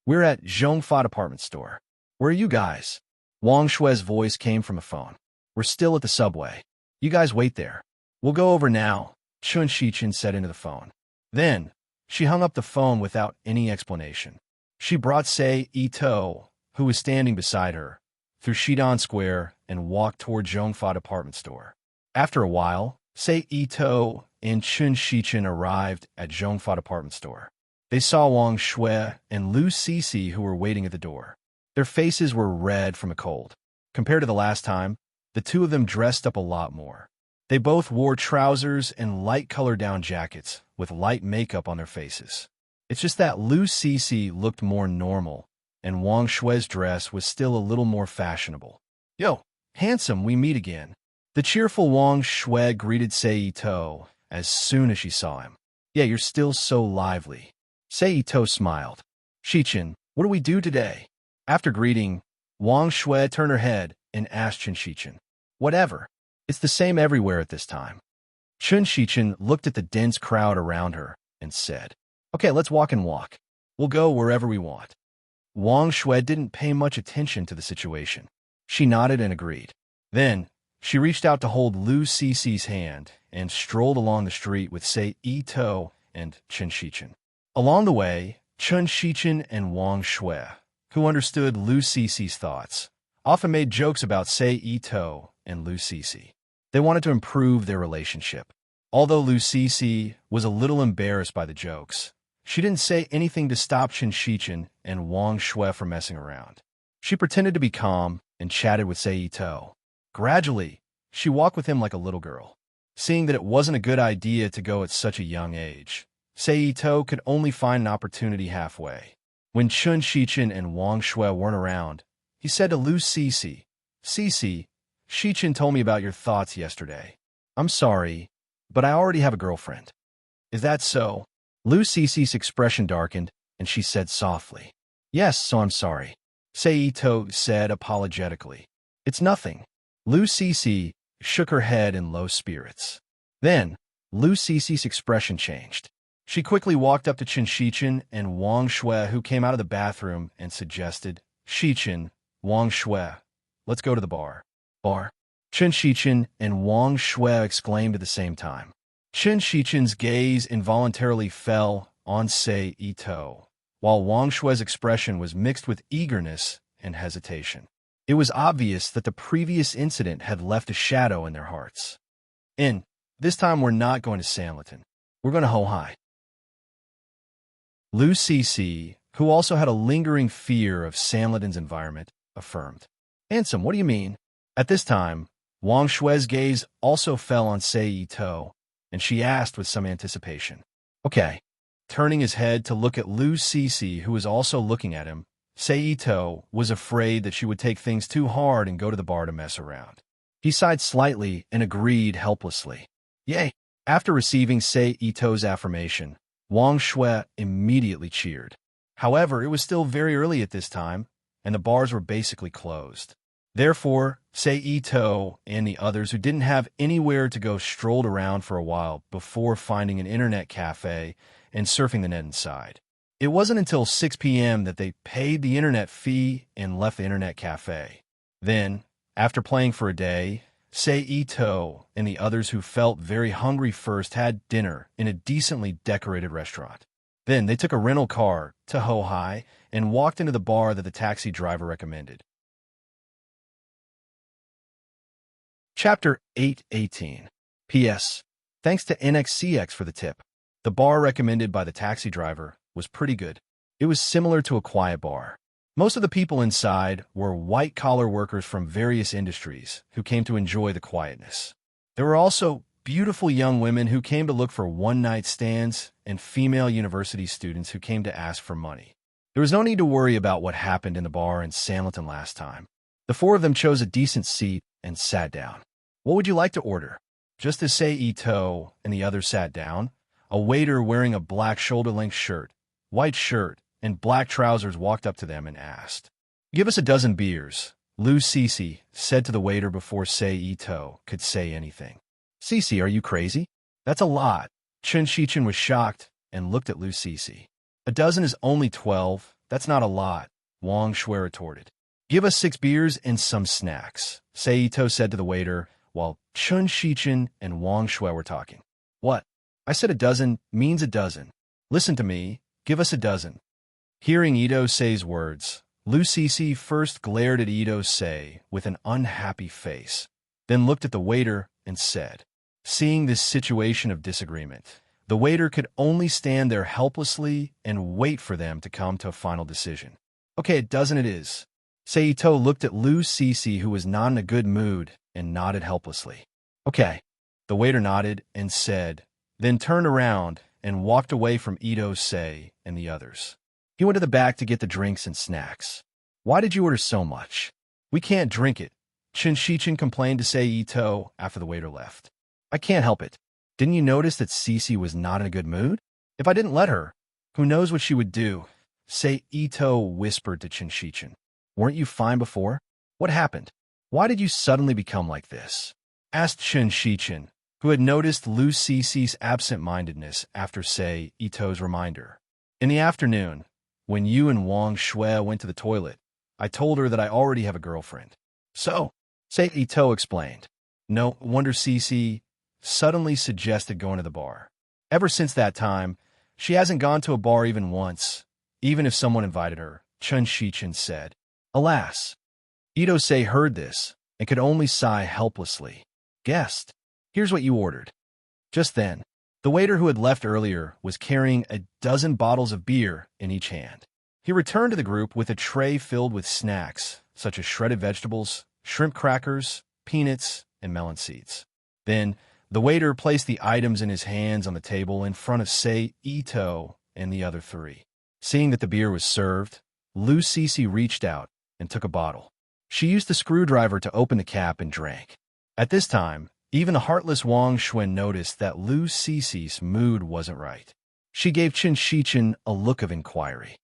We're at Zhongfa department store. Where are you guys? Wang Shui's voice came from a phone. We're still at the subway. You guys wait there. We'll go over now, Chun Shichin said into the phone. Then, she hung up the phone without any explanation. She brought Sei Ito, who was standing beside her, through Shidan Square and walked toward Zhongfa department store. After a while, Sei Ito and Chun Shichin arrived at Zhongfa department store. They saw Wang Shui and Lu Cece who were waiting at the door. Their faces were red from a cold. Compared to the last time, the two of them dressed up a lot more. They both wore trousers and light-colored down jackets with light makeup on their faces. It's just that Lu Cece looked more normal, and Wang Shui's dress was still a little more fashionable. Yo, handsome, we meet again. The cheerful Wang Shui greeted Sei Ito as soon as she saw him. Yeah, you're still so lively. Sei Ito smiled. Shichin, what do we do today? After greeting, Wang Shui turned her head and asked Chun Shichin. Whatever. It's the same everywhere at this time. Chun Shichin looked at the dense crowd around her and said, Okay, let's walk and walk. We'll go wherever we want. Wang Shui didn't pay much attention to the situation. She nodded and agreed. Then, she reached out to hold Lu Cece's hand and strolled along the street with Sei Ito and Chun Shichin. Along the way, Chun Shichin and Wang Shui, who understood Lu Cece's thoughts, often made jokes about Sei Ito and Lu Cece. They wanted to improve their relationship. Although Lu Cece was a little embarrassed by the jokes, she didn't say anything to stop Chen Shichen and Wang Shui from messing around. She pretended to be calm and chatted with Sei Ito. Gradually, she walked with him like a little girl. Seeing that it wasn't a good idea to go at such a young age, Sei Ito could only find an opportunity halfway. When Chen Shichen and Wang Shui weren't around, he said to Lu Cece, "Cece, Shichen told me about your thoughts yesterday. I'm sorry, but I already have a girlfriend." "Is that so?" Lu Cece's expression darkened, and she said softly, "Yes, so I'm sorry," Sei Ito said apologetically. "It's nothing." Lu Cece shook her head in low spirits. Then, Lu Cece's expression changed. She quickly walked up to Chen Shichen and Wang Shui, who came out of the bathroom, and suggested, "Shichen, Wang Shui, let's go to the bar." "Bar?" Chen Shichen and Wang Shui exclaimed at the same time. Chen Shichen's gaze involuntarily fell on Sei Ito, while Wang Shui's expression was mixed with eagerness and hesitation. It was obvious that the previous incident had left a shadow in their hearts. This time we're not going to Sanliton. We're going to Hohai." Lu Cece, who also had a lingering fear of Sanliton's environment, affirmed. "Handsome, what do you mean?" At this time, Wang Shui's gaze also fell on Sei Ito, and she asked with some anticipation. "Okay." Turning his head to look at Lu Cece, who was also looking at him, Sei Ito was afraid that she would take things too hard and go to the bar to mess around. He sighed slightly and agreed helplessly. "Yay!" After receiving Sei Ito's affirmation, Wang Shui immediately cheered. However, it was still very early at this time, and the bars were basically closed. Therefore, Sei Ito and the others who didn't have anywhere to go strolled around for a while before finding an internet cafe and surfing the net inside. It wasn't until 6 p.m. that they paid the internet fee and left the internet cafe. Then, after playing for a day, Sei Ito and the others who felt very hungry first had dinner in a decently decorated restaurant. Then they took a rental car to Hohai and walked into the bar that the taxi driver recommended. Chapter 8:18. P.S. Thanks to NXCX for the tip. The bar recommended by the taxi driver was pretty good. It was similar to a quiet bar. Most of the people inside were white-collar workers from various industries who came to enjoy the quietness. There were also beautiful young women who came to look for one-night stands and female university students who came to ask for money. There was no need to worry about what happened in the bar in Sanliton last time. The four of them chose a decent seat and sat down. "What would you like to order?" Just as Sei Ito and the others sat down, a waiter wearing a black shoulder-length shirt, white shirt, and black trousers walked up to them and asked, "Give us a dozen beers," Lu Cece said to the waiter before Sei Ito could say anything. "Cece, are you crazy? That's a lot." Chen Shichen was shocked and looked at Lu Cece. "A dozen is only 12. That's not a lot," Wang Shui retorted. "Give us 6 beers and some snacks," Sei Ito said to the waiter, while Chen Shichen and Wang Shui were talking. "What? I said a dozen means a dozen. Listen to me, give us a dozen." Hearing Ito say's words, Lu Cece first glared at Ito say with an unhappy face, then looked at the waiter and said. Seeing this situation of disagreement, the waiter could only stand there helplessly and wait for them to come to a final decision. "Okay, a dozen it is." Sei Ito looked at Lu Cece, who was not in a good mood, and nodded helplessly. "Okay." The waiter nodded and said, then turned around and walked away from Ito Sei and the others. He went to the back to get the drinks and snacks. "Why did you order so much?" "We can't drink it," Chen Shichen complained to Sei Ito after the waiter left. "I can't help it. Didn't you notice that Cece was not in a good mood? If I didn't let her, who knows what she would do?" Sei Ito whispered to Chen Shichen. "Weren't you fine before? What happened? Why did you suddenly become like this?" asked Chen Shichen, who had noticed Lu Cece's absent-mindedness after Sei Ito's reminder. "In the afternoon, when you and Wang Shui went to the toilet, I told her that I already have a girlfriend." "So?" Sei Ito explained. "No wonder Cece suddenly suggested going to the bar. Ever since that time, she hasn't gone to a bar even once, even if someone invited her," Chen Shichen said. Alas! Ito Sei heard this and could only sigh helplessly. Guest, here's what you ordered. Just then, the waiter who had left earlier was carrying a dozen bottles of beer in each hand. He returned to the group with a tray filled with snacks, such as shredded vegetables, shrimp crackers, peanuts, and melon seeds. Then, the waiter placed the items in his hands on the table in front of Sei Ito and the other three. Seeing that the beer was served, Lu Cece reached out and took a bottle. She used the screwdriver to open the cap and drank. At this time, even the heartless Wang Xuan noticed that Lu Cece's mood wasn't right. She gave Qin Shichen a look of inquiry.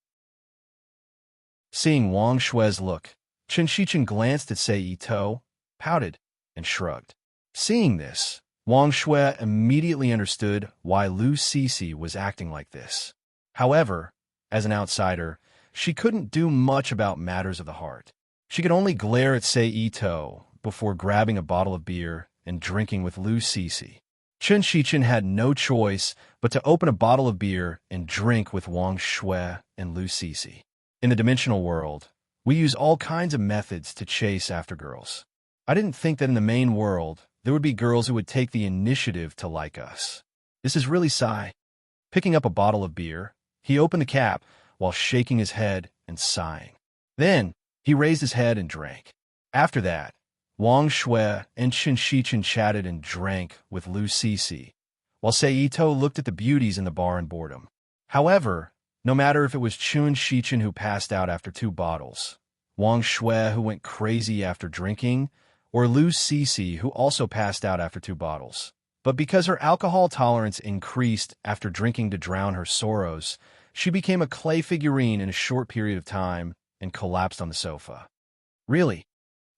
Seeing Wang Shue's look, Qin Shichen glanced at Sei Ito, pouted, and shrugged. Seeing this, Wang Shue immediately understood why Lu Cece was acting like this. However, as an outsider, she couldn't do much about matters of the heart. She could only glare at Sei Ito before grabbing a bottle of beer and drinking with Lu Cece. Qin Shichen had no choice but to open a bottle of beer and drink with Wang Shue and Lu Cece. In the dimensional world, we use all kinds of methods to chase after girls. I didn't think that in the main world, there would be girls who would take the initiative to like us. This is really sigh. Picking up a bottle of beer, he opened the cap while shaking his head and sighing. Then, he raised his head and drank. After that, Wang Shue and Qin Shichen chatted and drank with Lu Cece, while Sei Ito looked at the beauties in the bar in boredom. However, no matter if it was Qin Shichen who passed out after 2 bottles, Wang Shue who went crazy after drinking, or Lu Cece who also passed out after 2 bottles. But because her alcohol tolerance increased after drinking to drown her sorrows, she became a clay figurine in a short period of time and collapsed on the sofa. Really?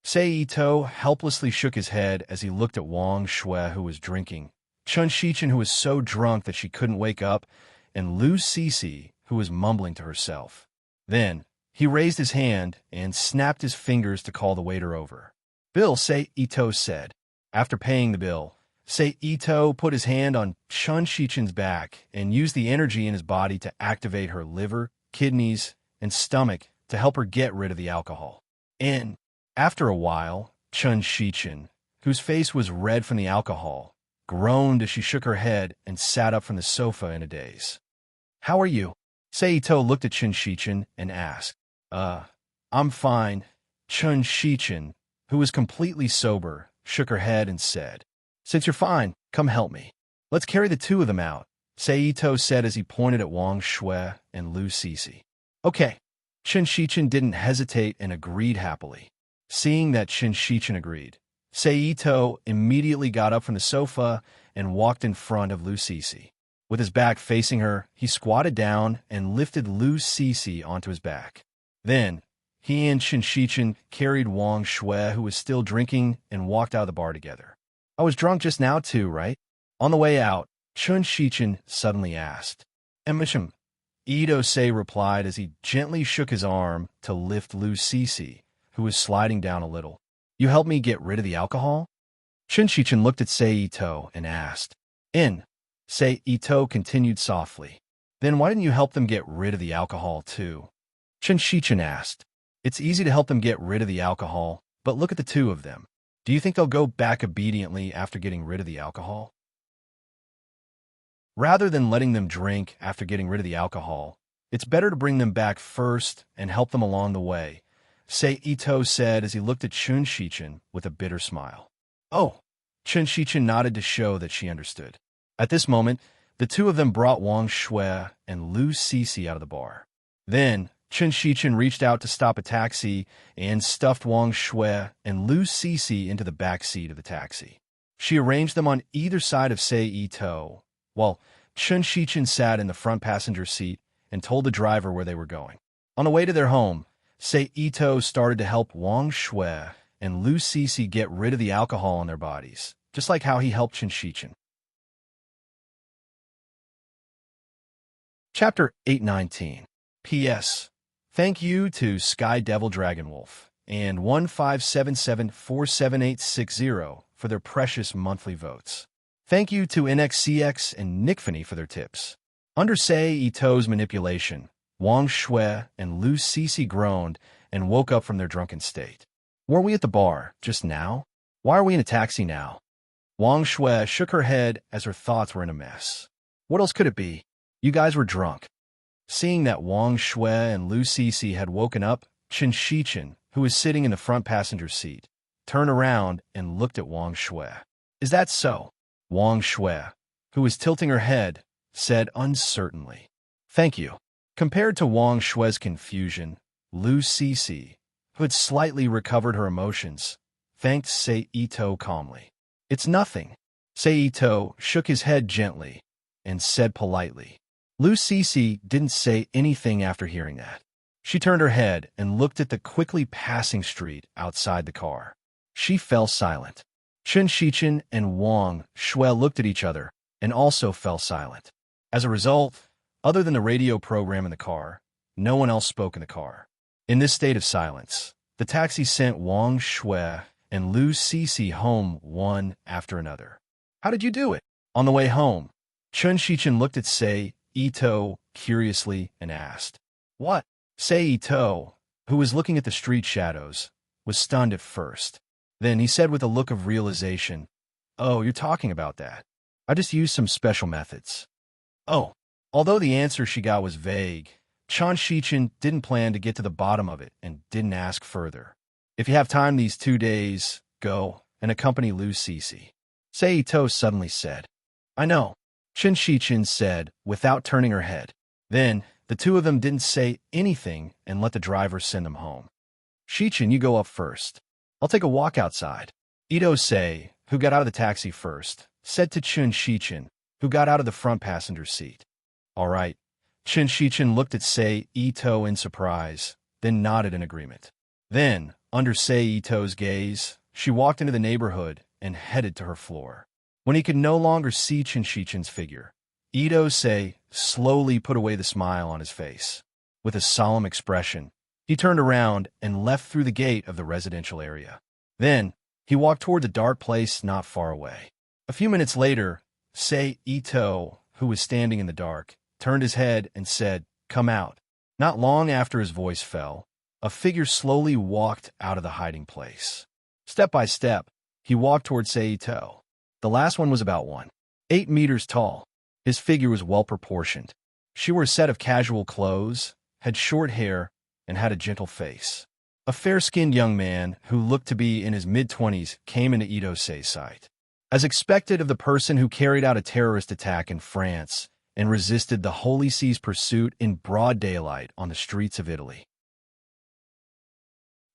Sei Ito helplessly shook his head as he looked at Wang Shue who was drinking, Qin Shichen who was so drunk that she couldn't wake up, and Lu Cece who was mumbling to herself. Then, he raised his hand and snapped his fingers to call the waiter over. "Bill," Sei Ito said. After paying the bill, Sei Ito put his hand on Qin Shichen's back and used the energy in his body to activate her liver, kidneys, and stomach to help her get rid of the alcohol. And after a while, Qin Shichen, whose face was red from the alcohol, groaned as she shook her head and sat up from the sofa in a daze. "How are you?" Sei Ito looked at Qin Shichen and asked. I'm fine." Qin Shichen, who was completely sober, shook her head and said, "Since you're fine, come help me. Let's carry the 2 of them out," Sei Ito said as he pointed at Wang Shue and Lu Cece. "Okay." Qin Shichen didn't hesitate and agreed happily. Seeing that Qin Shichen agreed, Sei Ito immediately got up from the sofa and walked in front of Lu Cece. With his back facing her, he squatted down and lifted Lu Cece onto his back. Then, he and Qin Shichen carried Wang Shue, who was still drinking, and walked out of the bar together. "I was drunk just now too, right?" On the way out, Qin Shichen suddenly asked. "Emishim," Ito Sei replied as he gently shook his arm to lift Lu Cece, who was sliding down a little. "You helped me get rid of the alcohol?" Qin Shichen looked at Sei Ito and asked. Sei Ito continued softly. "Then why didn't you help them get rid of the alcohol too?" Qin Shichen asked. "It's easy to help them get rid of the alcohol, but look at the 2 of them. Do you think they'll go back obediently after getting rid of the alcohol?" Rather than letting them drink after getting rid of the alcohol, it's better to bring them back first and help them along the way, Sei Ito said as he looked at Qin Shichen with a bitter smile. "Oh." Qin Shichen nodded to show that she understood. At this moment, the 2 of them brought Wang Shue and Lu Cece out of the bar. Then, Qin Shichen reached out to stop a taxi and stuffed Wang Shue and Lu Cece into the back seat of the taxi. She arranged them on either side of Sei Ito, while Qin Shichen sat in the front passenger seat and told the driver where they were going. On the way to their home, Sei Ito started to help Wang Shue and Lu Cece get rid of the alcohol in their bodies, just like how he helped Qin Shichen. Chapter 819. P.S. Thank you to Sky Devil Dragonwolf and 1577478860 for their precious monthly votes. Thank you to NXCX and Nickfany for their tips. Under Sei Ito's manipulation, Wang Shue and Lu Cece groaned and woke up from their drunken state. "Weren't we at the bar just now? Why are we in a taxi now?" Wang Shui shook her head as her thoughts were in a mess. What else could it be? You guys were drunk. Seeing that Wang Shui and Lu Cixi had woken up, Chen Shichen, who was sitting in the front passenger seat, turned around and looked at Wang Shui. Is that so? Wang Shui, who was tilting her head, said uncertainly. Thank you. Compared to Wang Shui's confusion, Lu Cixi, who had slightly recovered her emotions, thanked Sei Ito calmly. It's nothing. Sei Ito shook his head gently and said politely. Lu Cixi didn't say anything after hearing that. She turned her head and looked at the quickly passing street outside the car. She fell silent. Chen Shichen and Wang Shui looked at each other and also fell silent. As a result, other than the radio program in the car, no one else spoke in the car. In this state of silence, the taxi sent Wang Shui and Lu Cixi home one after another. How did you do it? On the way home, Chen Shichen looked at Sei Ito curiously and asked. What? Sei Ito, who was looking at the street shadows, was stunned at first. Then he said with a look of realization, Oh, you're talking about that. I just used some special methods. Oh. Although the answer she got was vague, Chen Shichen didn't plan to get to the bottom of it and didn't ask further. If you have time these 2 days, go and accompany Lu Cixi. Sei Ito suddenly said. I know, Chen Shichen said without turning her head. Then, the two of them didn't say anything and let the driver send them home. Shichen, you go up first. I'll take a walk outside. Ito Sei, who got out of the taxi first, said to Chen Shichen, who got out of the front passenger seat. All right. Chen Shichen looked at Sei Ito in surprise, then nodded in agreement. Then, under Sei Ito's gaze, she walked into the neighborhood and headed to her floor. When he could no longer see Chen Shichen's figure, Ito Sei slowly put away the smile on his face. With a solemn expression, he turned around and left through the gate of the residential area. Then, he walked toward the dark place not far away. A few minutes later, Sei Ito, who was standing in the dark, turned his head and said, Come out. Not long after his voice fell, a figure slowly walked out of the hiding place. Step by step, he walked toward Sei Ito. The last one was about 1.8 meters tall. His figure was well-proportioned. She wore a set of casual clothes, had short hair, and had a gentle face. A fair-skinned young man who looked to be in his mid-20s came into Ito Sei's sight. As expected of the person who carried out a terrorist attack in France and resisted the Holy See's pursuit in broad daylight on the streets of Italy.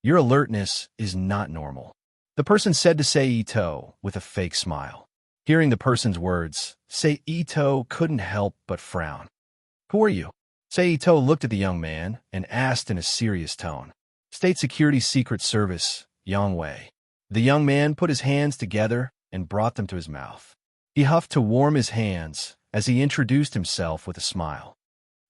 Your alertness is not normal, the person said to Sei Ito with a fake smile. Hearing the person's words, Sei Ito couldn't help but frown. Who are you? Sei Ito looked at the young man and asked in a serious tone. State Security Secret Service, Yang Wei. The young man put his hands together and brought them to his mouth. He huffed to warm his hands as he introduced himself with a smile.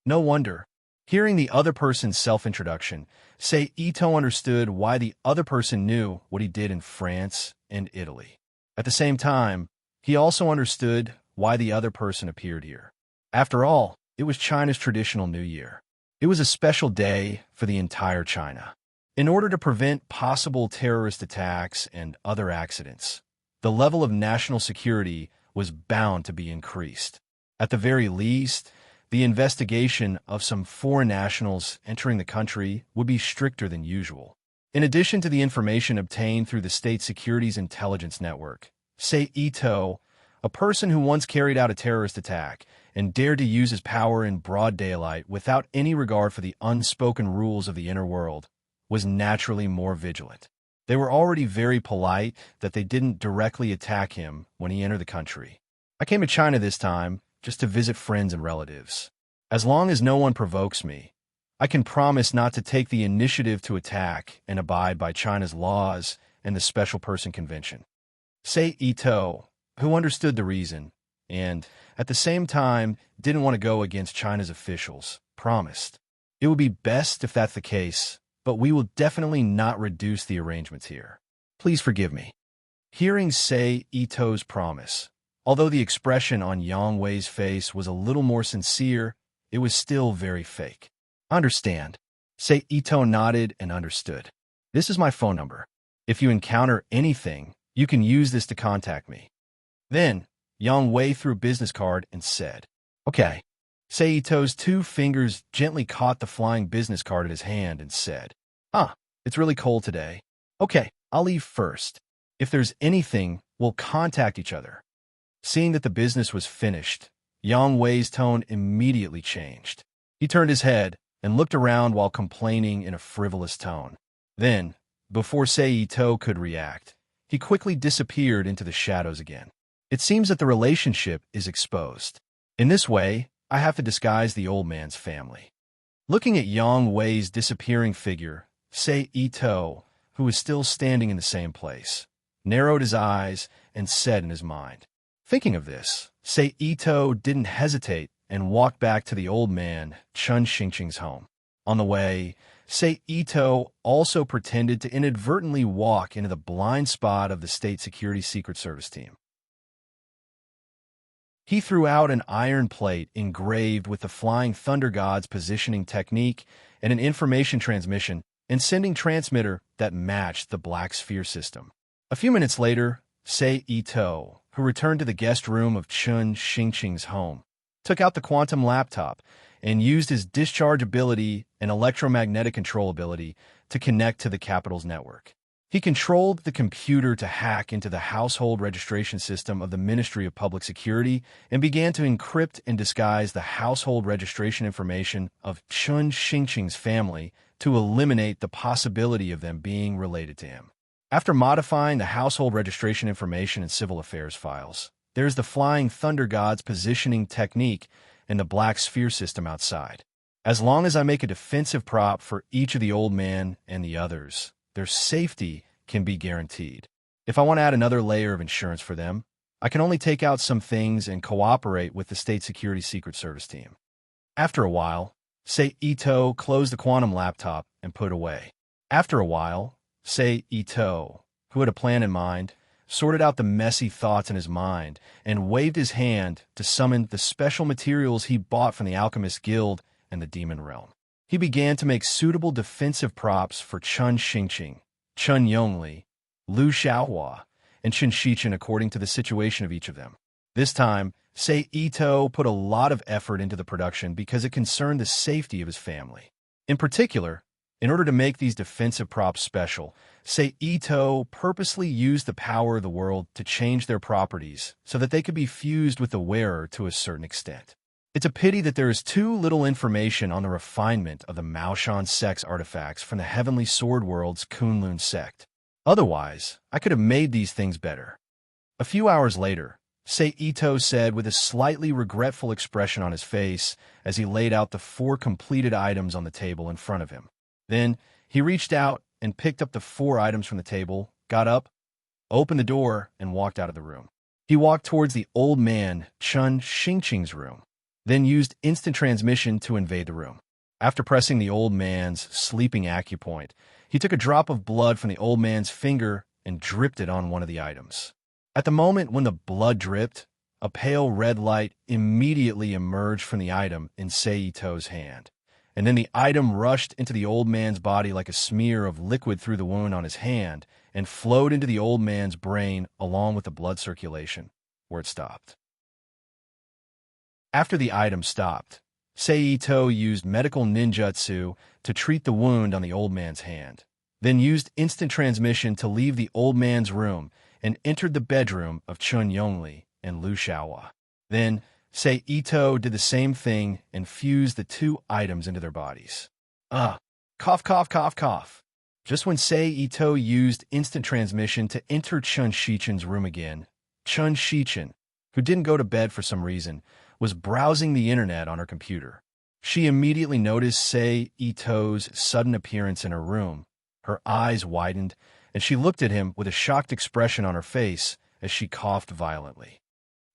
No wonder. Hearing the other person's self-introduction, Sei Ito understood why the other person knew what he did in France and Italy. At the same time, he also understood why the other person appeared here. After all, it was China's traditional New Year. It was a special day for the entire China. In order to prevent possible terrorist attacks and other accidents, the level of national security was bound to be increased. At the very least, the investigation of some foreign nationals entering the country would be stricter than usual. In addition to the information obtained through the State Security's Intelligence Network, Sei Ito, a person who once carried out a terrorist attack and dared to use his power in broad daylight without any regard for the unspoken rules of the inner world, was naturally more vigilant. They were already very polite that they didn't directly attack him when he entered the country. I came to China this time just to visit friends and relatives. As long as no one provokes me, I can promise not to take the initiative to attack and abide by China's laws and the Special Person Convention. Sei Ito, who understood the reason, and, at the same time, didn't want to go against China's officials, promised. It would be best if that's the case, but we will definitely not reduce the arrangements here. Please forgive me. Hearing Sei Ito's promise, although the expression on Yang Wei's face was a little more sincere, it was still very fake. Understand. Sei Ito nodded and understood. This is my phone number. If you encounter anything, you can use this to contact me. Then, Yang Wei threw a business card and said, "Okay." Seito's two fingers gently caught the flying business card in his hand and said, "Huh, it's really cold today. Okay, I'll leave first. If there's anything, we'll contact each other." Seeing that the business was finished, Yang Wei's tone immediately changed. He turned his head and looked around while complaining in a frivolous tone. Then, before Seito could react, he quickly disappeared into the shadows again. It seems that the relationship is exposed. In this way, I have to disguise the old man's family. Looking at Yang Wei's disappearing figure, Seito, who was still standing in the same place, narrowed his eyes and said in his mind, thinking of this, Seito didn't hesitate and walked back to the old man, Chun Xingqing's home. On the way, Seito also pretended to inadvertently walk into the blind spot of the State Security Secret Service team. He threw out an iron plate engraved with the Flying Thunder God's positioning technique and an information transmission and sending transmitter that matched the Black Sphere system. A few minutes later, Seito, who returned to the guest room of Chun Xingqing's home, took out the quantum laptop and used his discharge ability and electromagnetic control ability to connect to the capital's network. He controlled the computer to hack into the household registration system of the Ministry of Public Security and began to encrypt and disguise the household registration information of Chun Xingqing's family to eliminate the possibility of them being related to him. After modifying the household registration information in civil affairs files, there's the Flying Thunder God's positioning technique and the Black Sphere system outside. As long as I make a defensive prop for each of the old man and the others, their safety can be guaranteed. If I want to add another layer of insurance for them, I can only take out some things and cooperate with the State Security Secret Service team. After a while, Seito closed the quantum laptop and put it away. After a while, Seito, who had a plan in mind, sorted out the messy thoughts in his mind and waved his hand to summon the special materials he bought from the Alchemist Guild and the Demon Realm. He began to make suitable defensive props for Chun Xingqing, Chun Yongli, Lu Xiaohua, and Chun Shichen according to the situation of each of them. This time, Seito put a lot of effort into the production because it concerned the safety of his family. In particular, in order to make these defensive props special, Seito purposely used the power of the world to change their properties so that they could be fused with the wearer to a certain extent. It's a pity that there is too little information on the refinement of the Maoshan sex artifacts from the Heavenly Sword World's Kunlun sect. Otherwise, I could have made these things better. A few hours later, Seito said with a slightly regretful expression on his face as he laid out the 4 completed items on the table in front of him. Then, he reached out and picked up the 4 items from the table, got up, opened the door, and walked out of the room. He walked towards the old man, Chun Xingqing's room, then used instant transmission to invade the room. After pressing the old man's sleeping acupoint, he took a drop of blood from the old man's finger and dripped it on one of the items. At the moment when the blood dripped, a pale red light immediately emerged from the item in Seito's hand, and then the item rushed into the old man's body like a smear of liquid through the wound on his hand and flowed into the old man's brain along with the blood circulation, where it stopped. After the item stopped, Seito used medical ninjutsu to treat the wound on the old man's hand, then used instant transmission to leave the old man's room and entered the bedroom of Chun Yongli and Lu Xiaohua. Then, Seito did the same thing and fused the 2 items into their bodies. Cough, cough, cough, cough. Just when Seito used instant transmission to enter Chun Shichen's room again, Chun Shichen, who didn't go to bed for some reason, was browsing the internet on her computer. She immediately noticed Seito's sudden appearance in her room. Her eyes widened, and she looked at him with a shocked expression on her face as she coughed violently.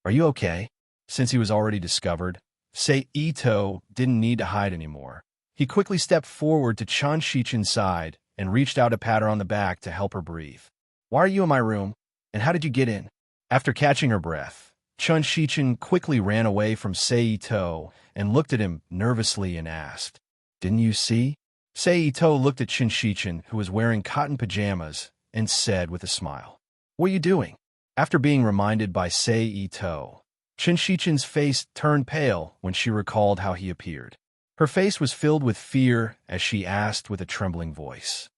"Are you okay?" Since he was already discovered, Seito didn't need to hide anymore. He quickly stepped forward to Chun Shichen's side and reached out to pat her on the back to help her breathe. "Why are you in my room? And how did you get in?" After catching her breath, Chun Shichen quickly ran away from Seito and looked at him nervously and asked, "Didn't you see?" Seito looked at Chun Shichen, who was wearing cotton pajamas, and said with a smile, "What are you doing?" After being reminded by Sei Ito, Shin-Shichin's face turned pale when she recalled how he appeared. Her face was filled with fear as she asked with a trembling voice,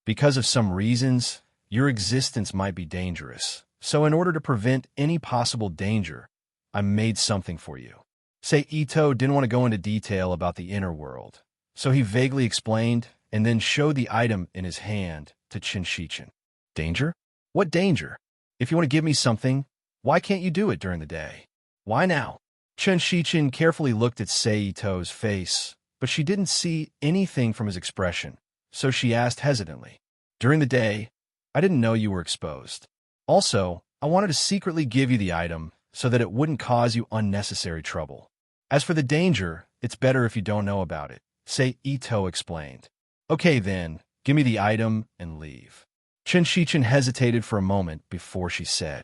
"Because of some reasons, your existence might be dangerous. So in order to prevent any possible danger, I made something for you." Sei Ito didn't want to go into detail about the inner world, so he vaguely explained and then showed the item in his hand to Shin-Shichin. "Danger? What danger? If you want to give me something, why can't you do it during the day? Why now?" Shin-Shichin carefully looked at Sei Ito's face, but she didn't see anything from his expression, so she asked hesitantly, "During the day, I didn't know you were exposed. Also, I wanted to secretly give you the item so that it wouldn't cause you unnecessary trouble. As for the danger, it's better if you don't know about it," Sei Ito explained. "Okay then, give me the item and leave." Shin-Shichin hesitated for a moment before she said.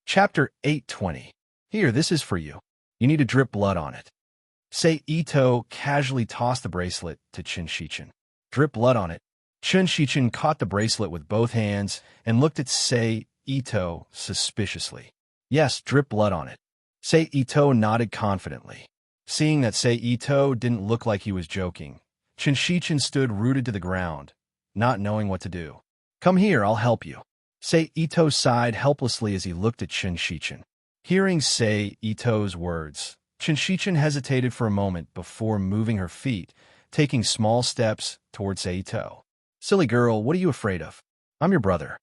Chapter 820. "Here, this is for you. You need to drip blood on it." Sei Ito casually tossed the bracelet to Shin-Shichin. "Drip blood on it?" Shin-Shichin caught the bracelet with both hands and looked at Sei Ito suspiciously. "Yes, drip blood on it." Sei Ito nodded confidently. Seeing that Sei Ito didn't look like he was joking, Shin-Shichin stood rooted to the ground, not knowing what to do. "Come here, I'll help you." Sei Ito sighed helplessly as he looked at Shin-Shichin. Hearing Sei Ito's words, Shin-Shichin hesitated for a moment before moving her feet, taking small steps towards Sei Ito. "Silly girl, what are you afraid of? I'm your brother."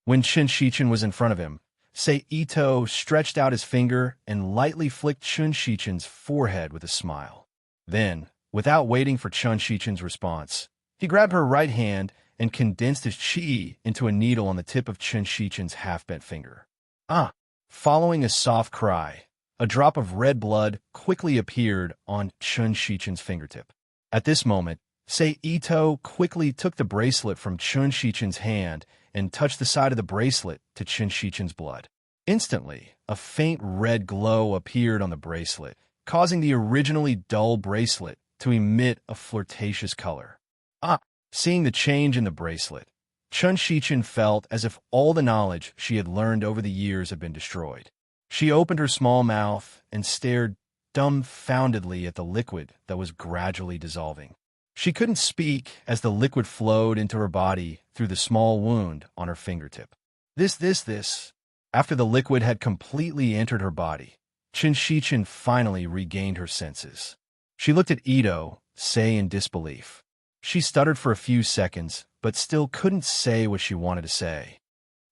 When Shin-Shichin was in front of him, Sei Ito stretched out his finger and lightly flicked Shin-Shichin's forehead with a smile. Then, without waiting for Shin-Shichin's response, he grabbed her right hand and condensed his chi into a needle on the tip of Shin-Shichin's half-bent finger. "Ah!" Following a soft cry, a drop of red blood quickly appeared on Shin-Shichin's fingertip. At this moment, Sei Ito quickly took the bracelet from Shin-Shichin's hand and touched the side of the bracelet to Shin-Shichin's blood. Instantly, a faint red glow appeared on the bracelet, causing the originally dull bracelet to emit a flirtatious color. "Ah!" Seeing the change in the bracelet, Shin-Shichin felt as if all the knowledge she had learned over the years had been destroyed. She opened her small mouth and stared dumbfoundedly at the liquid that was gradually dissolving. She couldn't speak as the liquid flowed into her body through the small wound on her fingertip. This. After the liquid had completely entered her body, Shin-Shichin finally regained her senses. She looked at Ito, Sei in disbelief. She stuttered for a few seconds, but still couldn't say what she wanted to say.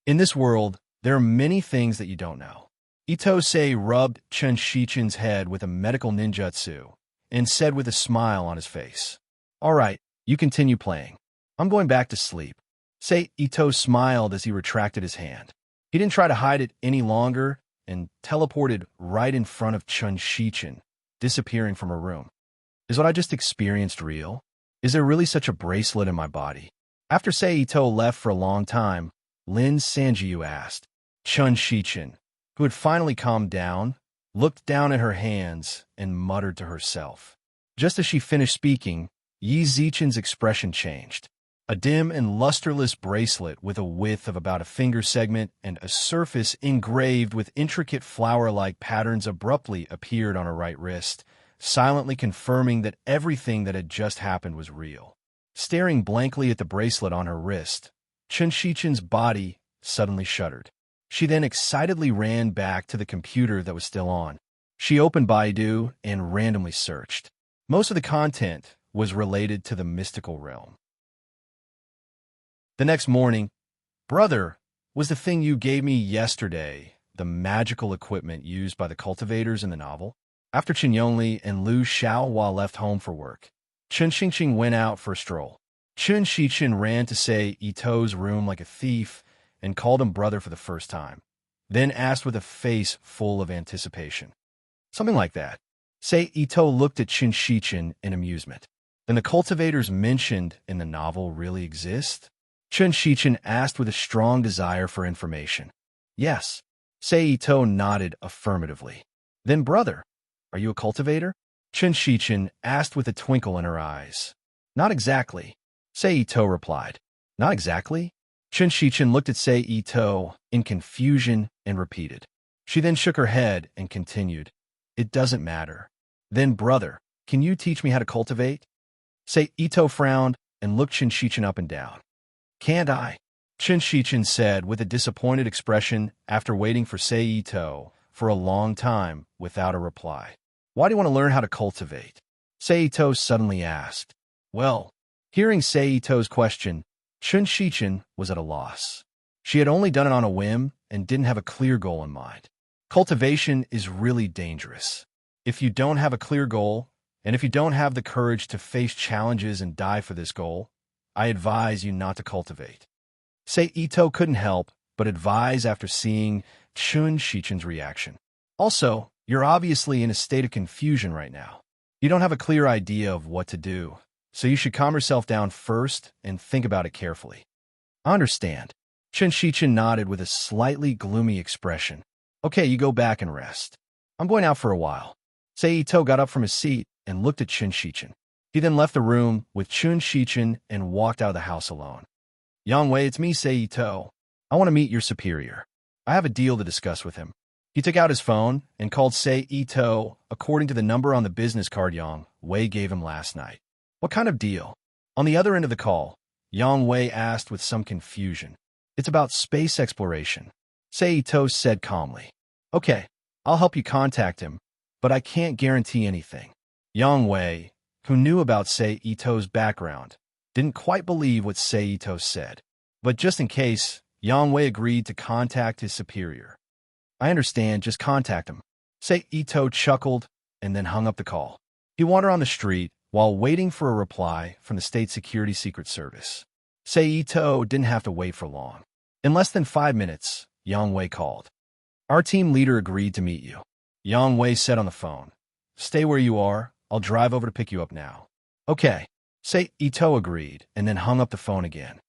"In this world, there are many things that you don't know." Ito Sei rubbed Shin-Shichin's head with a medical ninjutsu and said with a smile on his face, "All right, you continue playing. I'm going back to sleep." Sei Ito smiled as he retracted his hand. He didn't try to hide it any longer and teleported right in front of Shin-Shichin, disappearing from her room. "Is what I just experienced real? Is there really such a bracelet in my body?" After Sei Ito left for a long time, Lin Sanjiu asked. Shin-Shichin, who had finally calmed down, looked down at her hands and muttered to herself. Just as she finished speaking, Yi Zichin's expression changed. A dim and lusterless bracelet with a width of about a finger segment and a surface engraved with intricate flower-like patterns abruptly appeared on her right wrist, silently confirming that everything that had just happened was real. Staring blankly at the bracelet on her wrist, Shin-Shichin's body suddenly shuddered. She then excitedly ran back to the computer that was still on. She opened Baidu and randomly searched. Most of the content was related to the mystical realm. The next morning, "Brother, was the thing you gave me yesterday the magical equipment used by the cultivators in the novel?" After Chen Yongli and Lu Xiaohua left home for work, Chen Xingqing went out for a stroll. Shin-Shichin ran to Sei Ito's room like a thief and called him brother for the first time, then asked with a face full of anticipation. "Something like that." Sei Ito looked at Shin-Shichin in amusement. "Then the cultivators mentioned in the novel really exist?" Shin-Shichin asked with a strong desire for information. "Yes." Sei Ito nodded affirmatively. "Then brother, are you a cultivator?" Shin-Shichin asked with a twinkle in her eyes. "Not exactly," Sei Ito replied. "Not exactly?" Chun Shichin looked at Sei Ito in confusion and repeated. She then shook her head and continued. It doesn't matter. Then, brother, can you teach me how to cultivate? Sei Ito frowned and looked Chun Shichin up and down. Can't I? Chun Shichin said with a disappointed expression after waiting for Sei Ito for a long time without a reply. Why do you want to learn how to cultivate? Sei Ito suddenly asked. Well, hearing Sei Ito's question, Chun Shichin was at a loss. She had only done it on a whim and didn't have a clear goal in mind. Cultivation is really dangerous. If you don't have a clear goal, and if you don't have the courage to face challenges and die for this goal, I advise you not to cultivate. Sei Ito couldn't help but advise after seeing Chun Shichin's reaction. Also, you're obviously in a state of confusion right now. You don't have a clear idea of what to do, so you should calm yourself down first and think about it carefully. I understand. Chun Shichin nodded with a slightly gloomy expression. Okay, you go back and rest. I'm going out for a while. Sei Ito got up from his seat and looked at Chun Shichin. He then left the room with Chun Shichin and walked out of the house alone. Yangwei, it's me, Sei Ito. I want to meet your superior. I have a deal to discuss with him. He took out his phone and called Sei Ito according to the number on the business card Yang Wei gave him last night. What kind of deal? On the other end of the call, Yang Wei asked with some confusion. It's about space exploration. Sei Ito said calmly. Okay, I'll help you contact him, but I can't guarantee anything. Yang Wei, who knew about Sei Ito's background, didn't quite believe what Sei Ito said. But just in case, Yang Wei agreed to contact his superior. I understand, just contact him. Sei Ito chuckled and then hung up the call. He wandered on the street while waiting for a reply from the State Security Secret Service. Sei Ito didn't have to wait for long. In less than 5 minutes, Yang Wei called. Our team leader agreed to meet you. Yang Wei said on the phone. Stay where you are. I'll drive over to pick you up now. Okay. Sei Ito agreed and then hung up the phone again.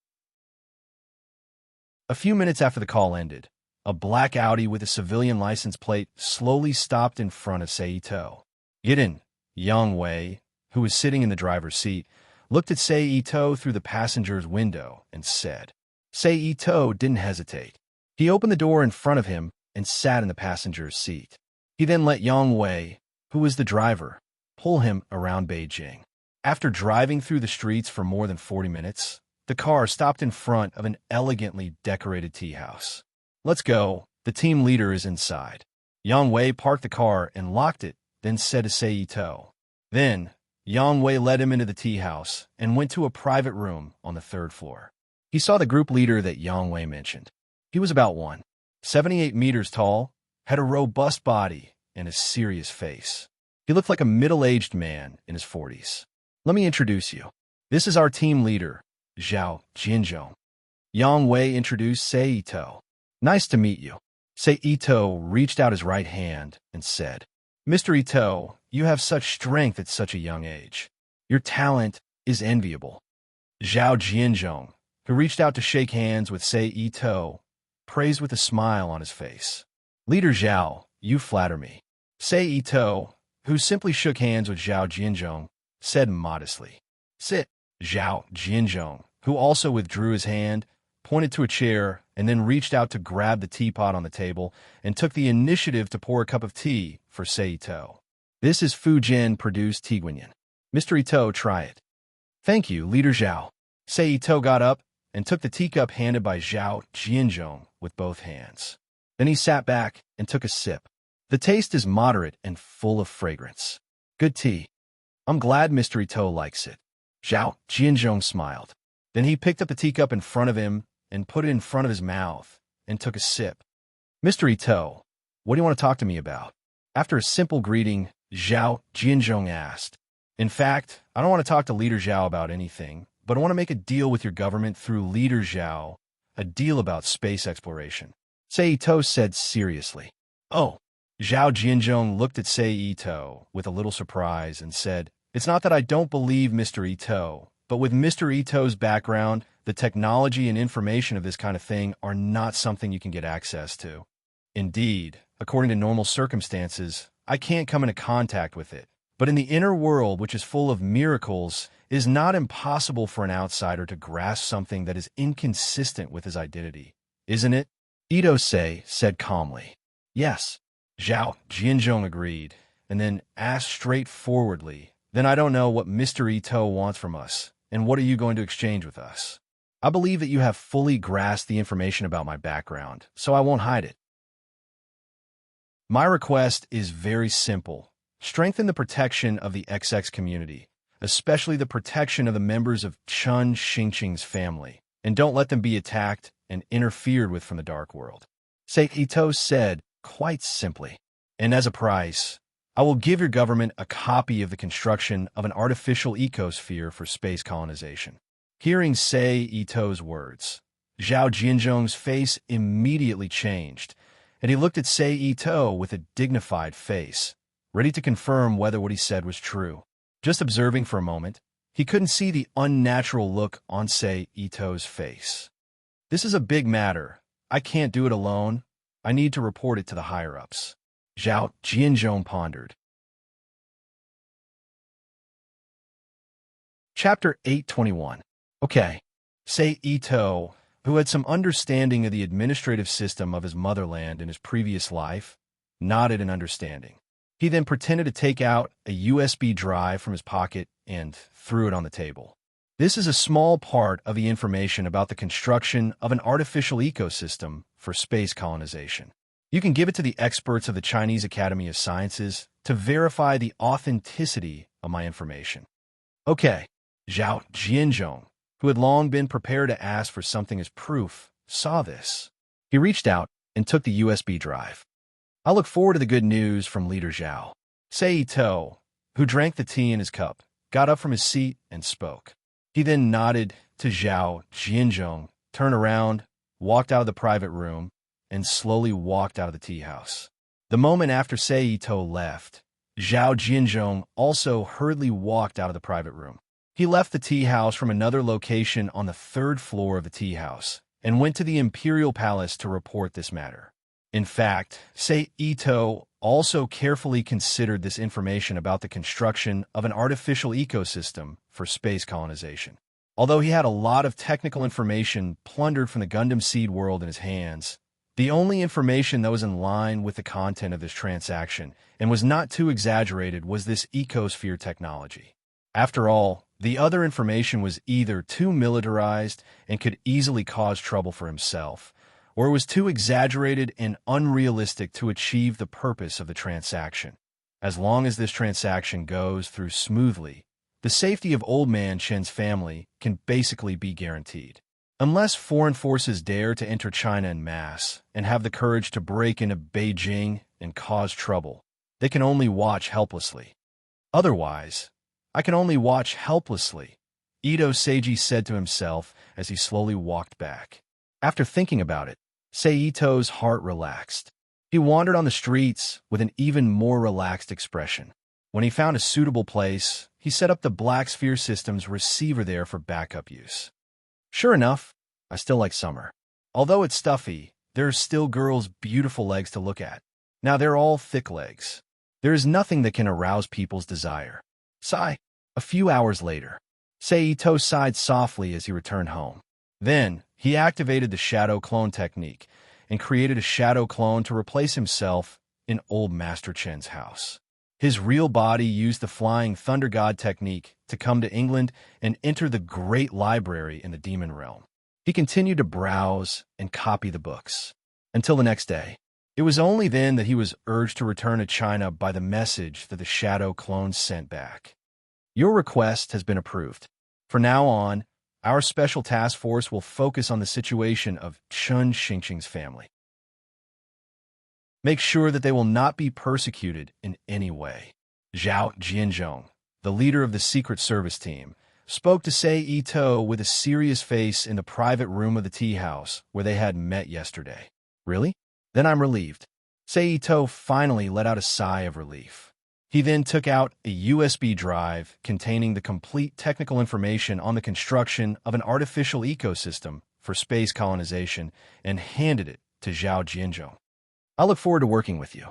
A few minutes after the call ended, a black Audi with a civilian license plate slowly stopped in front of Sei Ito. Get in. Yang Wei, who was sitting in the driver's seat, looked at Sei Ito through the passenger's window and said. Sei Ito didn't hesitate. He opened the door in front of him and sat in the passenger's seat. He then let Yang Wei, who was the driver, pull him around Beijing. After driving through the streets for more than 40 minutes, the car stopped in front of an elegantly decorated tea house. Let's go. The team leader is inside. Yang Wei parked the car and locked it, then said to Sei Ito. Then, Yang Wei led him into the tea house and went to a private room on the 3rd floor. He saw the group leader that Yang Wei mentioned. He was about 1.78 meters tall, had a robust body, and a serious face. He looked like a middle-aged man in his 40s. Let me introduce you. This is our team leader, Zhao Jinzhong. Yang Wei introduced Sei Ito. Nice to meet you. Sei Ito reached out his right hand and said, Mr. Ito, you have such strength at such a young age. Your talent is enviable. Zhao Jinzhong, who reached out to shake hands with Sei Ito, praised with a smile on his face. Leader Zhao, you flatter me. Sei Ito, who simply shook hands with Zhao Jinzhong, said modestly. Sit. Zhao Jinzhong, who also withdrew his hand, pointed to a chair, and then reached out to grab the teapot on the table and took the initiative to pour a cup of tea for Sei Ito. This is Fujian-produced tea guanyin. Mr. Ito, try it. Thank you, Leader Zhao. Sei Ito got up and took the teacup handed by Zhao Jinzhong with both hands. Then he sat back and took a sip. The taste is moderate and full of fragrance. Good tea. I'm glad Mr. Ito likes it. Zhao Jinzhong smiled. Then he picked up the teacup in front of him and put it in front of his mouth and took a sip. Mr. Ito, what do you want to talk to me about? After a simple greeting, Zhao Jinzhong asked. In fact, I don't want to talk to Leader Zhao about anything, but I want to make a deal with your government through Leader Zhao, a deal about space exploration. Sei Ito said seriously. Oh. Zhao Jinzhong looked at Sei Ito with a little surprise and said, It's not that I don't believe Mr. Ito, but with Mr. Ito's background, the technology and information of this kind of thing are not something you can get access to. Indeed, according to normal circumstances, I can't come into contact with it, But in the inner world, which is full of miracles, it is not impossible for an outsider to grasp something that is inconsistent with his identity, isn't it? Ito-sei said calmly. Yes. Zhao Jianzhong agreed, and then asked straightforwardly, then I don't know what Mr. Ito wants from us, and what are you going to exchange with us? I believe that you have fully grasped the information about my background, so I won't hide it. My request is very simple. Strengthen the protection of the XX community, especially the protection of the members of Chun Xingqing's family, and don't let them be attacked and interfered with from the dark world. Ito said, quite simply. And as a price, I will give your government a copy of the construction of an artificial ecosphere for space colonization. Hearing Ito's words, Zhao Jianzhong's face immediately changed, and he looked at Ito with a dignified face, ready to confirm whether what he said was true. Just observing for a moment, he couldn't see the unnatural look on Ito's face. This is a big matter. I can't do it alone. I need to report it to the higher-ups. Zhao Jianzhong pondered. Chapter 821. Okay. Ito, who had some understanding of the administrative system of his motherland in his previous life, nodded in understanding. He then pretended to take out a USB drive from his pocket and threw it on the table. This is a small part of the information about the construction of an artificial ecosystem for space colonization. You can give it to the experts of the Chinese Academy of Sciences to verify the authenticity of my information. Okay, Zhao Jianzhong, who had long been prepared to ask for something as proof, saw this. He reached out and took the USB drive. I look forward to the good news from Leader Zhao. Ito, who drank the tea in his cup, got up from his seat and spoke. He then nodded to Zhao Jianzhong, turned around, walked out of the private room, and slowly walked out of the tea house. The moment after Ito left, Zhao Jianzhong also hurriedly walked out of the private room. He left the tea house from another location on the third floor of the tea house and went to the Imperial Palace to report this matter. In fact, Ito also carefully considered this information about the construction of an artificial ecosystem for space colonization. Although he had a lot of technical information plundered from the Gundam Seed world in his hands, the only information that was in line with the content of this transaction and was not too exaggerated was this ecosphere technology. After all, the other information was either too militarized and could easily cause trouble for himself, or it was too exaggerated and unrealistic to achieve the purpose of the transaction. As long as this transaction goes through smoothly, the safety of Old Man Chen's family can basically be guaranteed. Unless foreign forces dare to enter China en masse and have the courage to break into Beijing and cause trouble, they can only watch helplessly. Otherwise, I can only watch helplessly, Ito Seiji said to himself as he slowly walked back. After thinking about it, Ito's heart relaxed. He wandered on the streets with an even more relaxed expression. When he found a suitable place, he set up the Black Sphere System's receiver there for backup use. Sure enough, I still like summer. Although it's stuffy, there are still girls' beautiful legs to look at. Now they're all thick legs. There is nothing that can arouse people's desire. Sigh. A few hours later, Ito sighed softly as he returned home. Then, he activated the shadow clone technique and created a shadow clone to replace himself in Old Master Chen's house. His real body used the Flying Thunder God technique to come to England and enter the great library in the Demon Realm. He continued to browse and copy the books. Until the next day. It was only then that he was urged to return to China by the message that the shadow clone sent back. Your request has been approved. From now on, our special task force will focus on the situation of Chun Xingqing's family. Make sure that they will not be persecuted in any way. Zhao Jianzhong, the leader of the Secret Service team, spoke to Ito with a serious face in the private room of the tea house where they had met yesterday. Really? Then I'm relieved. Ito finally let out a sigh of relief. He then took out a USB drive containing the complete technical information on the construction of an artificial ecosystem for space colonization and handed it to Zhao Jianzhong. I look forward to working with you.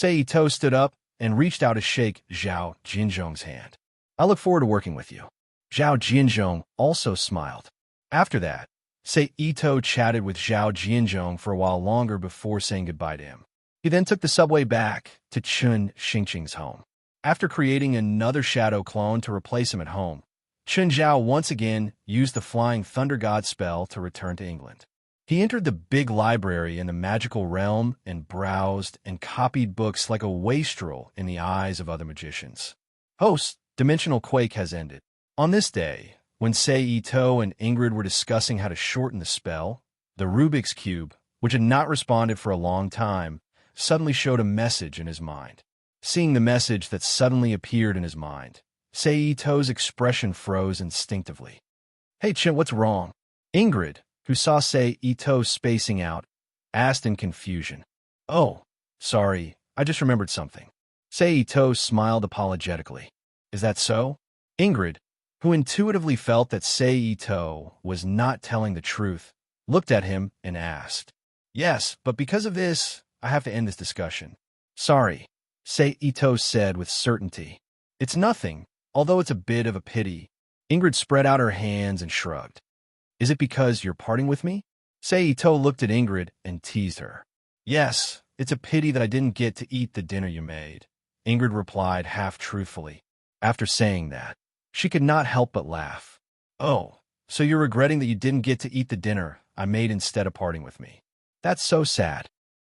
Ito stood up and reached out to shake Zhao Jinzhong's hand. "I look forward to working with you." Zhao Jinzhong also smiled. After that, Sei Ito chatted with Zhao Jinzhong for a while longer before saying goodbye to him. He then took the subway back to Chun Xingqing's home. After creating another shadow clone to replace him at home, Chun Zhao once again used the Flying Thunder God spell to return to England. He entered the big library in the magical realm and browsed and copied books like a wastrel in the eyes of other magicians. Dimensional quake has ended. On this day, when Sei Ito and Ingrid were discussing how to shorten the spell, the Rubik's Cube, which had not responded for a long time, suddenly showed a message in his mind. Seeing the message that suddenly appeared in his mind, Sei Ito's expression froze instinctively. "Hey, Chin, what's wrong?" Ingrid, who saw Sei Ito spacing out, asked in confusion. "Oh, sorry, I just remembered something." Sei Ito smiled apologetically. "Is that so?" Ingrid, who intuitively felt that Sei Ito was not telling the truth, looked at him and asked, "Yes, but because of this, I have to end this discussion." "Sorry," Sei Ito said with certainty. "It's nothing, although it's a bit of a pity." Ingrid spread out her hands and shrugged. "Is it because you're parting with me?" Sei Ito looked at Ingrid and teased her. "Yes, it's a pity that I didn't get to eat the dinner you made," Ingrid replied half-truthfully. After saying that, she could not help but laugh. "Oh, so you're regretting that you didn't get to eat the dinner I made instead of parting with me. That's so sad."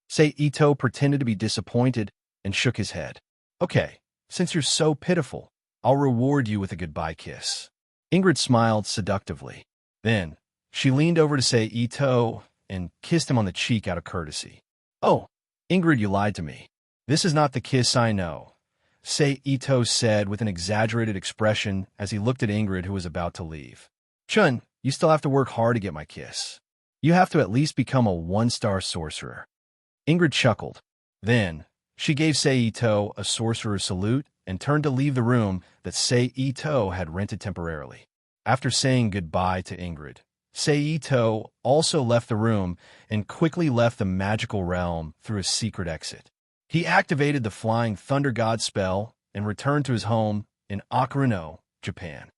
Sei Ito pretended to be disappointed and shook his head. "Okay, since you're so pitiful, I'll reward you with a goodbye kiss." Ingrid smiled seductively. Then, she leaned over to Sei Ito and kissed him on the cheek out of courtesy. "Oh, Ingrid, you lied to me. This is not the kiss I know," Sei Ito said with an exaggerated expression as he looked at Ingrid, who was about to leave. "Chun, you still have to work hard to get my kiss. You have to at least become a one-star sorcerer." Ingrid chuckled. Then, she gave Sei Ito a sorcerer's salute and turned to leave the room that Sei Ito had rented temporarily. After saying goodbye to Ingrid, Sei Ito also left the room and quickly left the magical realm through a secret exit. He activated the Flying Thunder God spell and returned to his home in Akarino, Japan.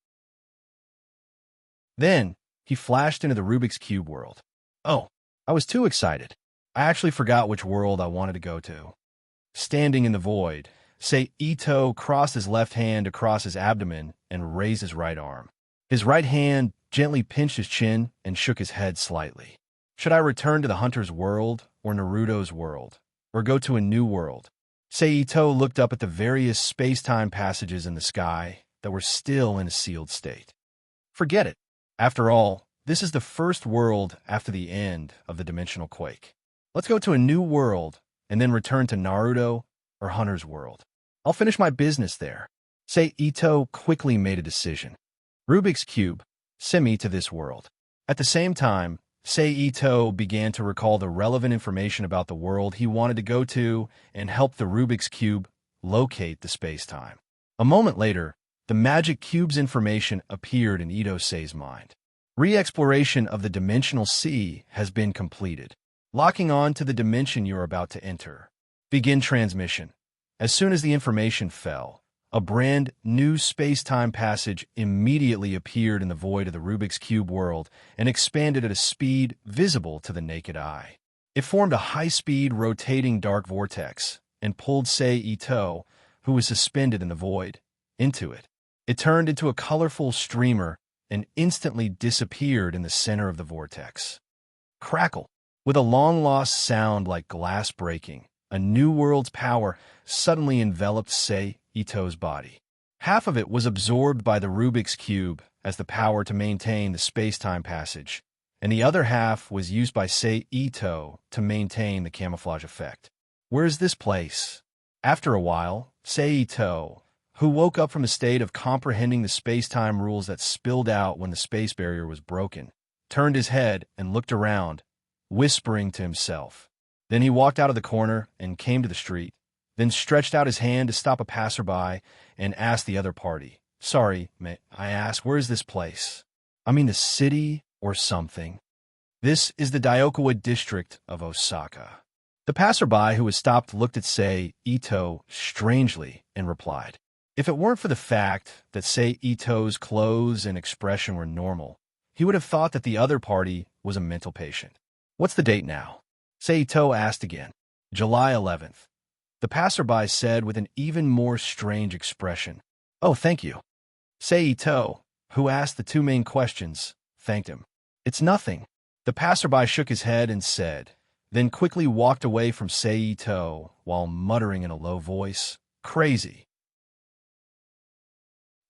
Then, he flashed into the Rubik's Cube world. Oh, I was too excited. I actually forgot which world I wanted to go to. Standing in the void, Sei Ito crossed his left hand across his abdomen and raised his right arm. His right hand gently pinched his chin and shook his head slightly. Should I return to the hunter's world or Naruto's world, or go to a new world? Sei Ito looked up at the various space-time passages in the sky that were still in a sealed state. Forget it. After all, this is the first world after the end of the dimensional quake. Let's go to a new world and then return to Naruto or Hunter's world. I'll finish my business there. Sei Ito quickly made a decision. Rubik's Cube, send me to this world. At the same time, Sei Ito began to recall the relevant information about the world he wanted to go to and help the Rubik's Cube locate the space-time. A moment later, the Magic Cube's information appeared in Ito-Sei's mind. Re-exploration of the Dimensional Sea has been completed. Locking on to the dimension you're about to enter. Begin transmission. As soon as the information fell, a brand new space-time passage immediately appeared in the void of the Rubik's Cube world and expanded at a speed visible to the naked eye. It formed a high-speed rotating dark vortex and pulled Sei Ito, who was suspended in the void, into it. It turned into a colorful streamer and instantly disappeared in the center of the vortex. Crackle! With a long-lost sound like glass breaking, a new world's power suddenly enveloped Sei Ito's body. Half of it was absorbed by the Rubik's Cube as the power to maintain the space-time passage, and the other half was used by Sei Ito to maintain the camouflage effect. Where is this place? After a while, Sei Ito, who woke up from a state of comprehending the space-time rules that spilled out when the space barrier was broken, turned his head and looked around, whispering to himself. Then he walked out of the corner and came to the street, then stretched out his hand to stop a passerby and asked the other party, "Sorry, may I ask, where is this place? I mean the city or something?" "This is the Dyokawa district of Osaka." The passerby who was stopped looked at Sei Ito strangely and replied, if it weren't for the fact that Sei Ito's clothes and expression were normal, he would have thought that the other party was a mental patient. What's the date now? Sei Ito asked again. July 11th. The passerby said with an even more strange expression. Oh, thank you. Sei Ito, who asked the two main questions, thanked him. It's nothing. The passerby shook his head and said, then quickly walked away from Sei Ito while muttering in a low voice, crazy.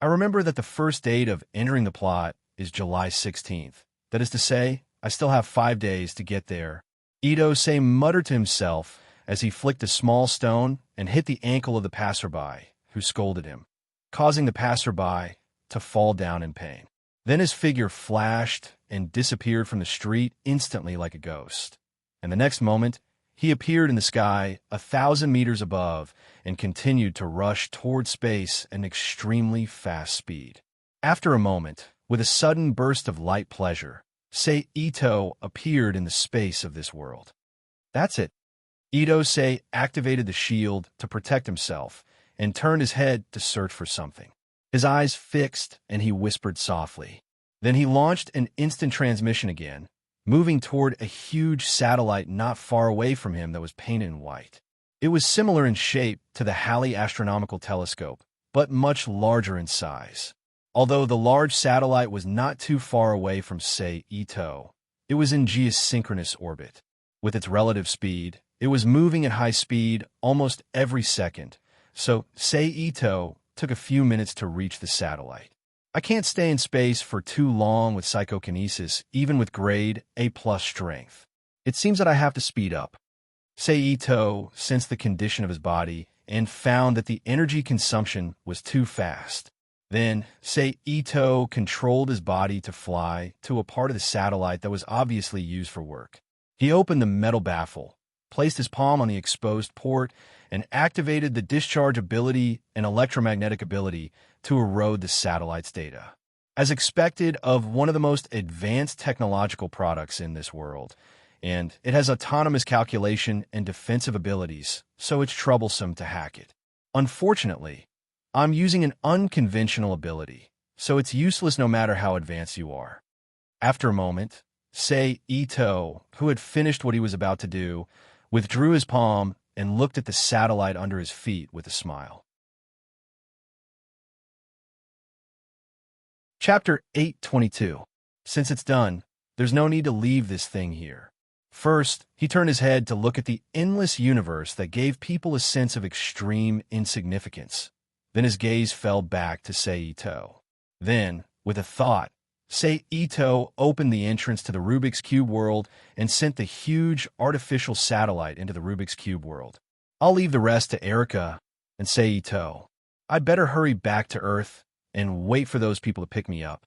I remember that the first date of entering the plot is July 16th. That is to say, I still have 5 days to get there. Ito-sei muttered to himself as he flicked a small stone and hit the ankle of the passerby, who scolded him, causing the passerby to fall down in pain. Then his figure flashed and disappeared from the street instantly like a ghost. And the next moment, he appeared in the sky 1,000 meters above and continued to rush toward space at an extremely fast speed. After a moment, with a sudden burst of light pleasure, Sei Ito appeared in the space of this world. That's it. Ito-sei activated the shield to protect himself and turned his head to search for something. His eyes fixed and he whispered softly. Then he launched an instant transmission again, moving toward a huge satellite not far away from him that was painted in white. It was similar in shape to the Halley Astronomical Telescope, but much larger in size. Although the large satellite was not too far away from Sei Ito, it was in geosynchronous orbit. With its relative speed, it was moving at high speed almost every second, so Sei Ito took a few minutes to reach the satellite. I can't stay in space for too long with psychokinesis, even with grade A+ strength. It seems that I have to speed up. Sei Ito sensed the condition of his body and found that the energy consumption was too fast. Then, Sei Ito controlled his body to fly to a part of the satellite that was obviously used for work. He opened the metal baffle, placed his palm on the exposed port, and activated the discharge ability and electromagnetic ability to erode the satellite's data. As expected of one of the most advanced technological products in this world, and it has autonomous calculation and defensive abilities, so it's troublesome to hack it. Unfortunately, I'm using an unconventional ability, so it's useless no matter how advanced you are. After a moment, Sei Ito, who had finished what he was about to do, withdrew his palm and looked at the satellite under his feet with a smile. Chapter 822. Since it's done, there's no need to leave this thing here. First, he turned his head to look at the endless universe that gave people a sense of extreme insignificance. Then his gaze fell back to Sei Ito. Then, with a thought, Sei Ito opened the entrance to the Rubik's Cube world and sent the huge artificial satellite into the Rubik's Cube world. I'll leave the rest to Erica and Sei Ito. I'd better hurry back to Earth and wait for those people to pick me up.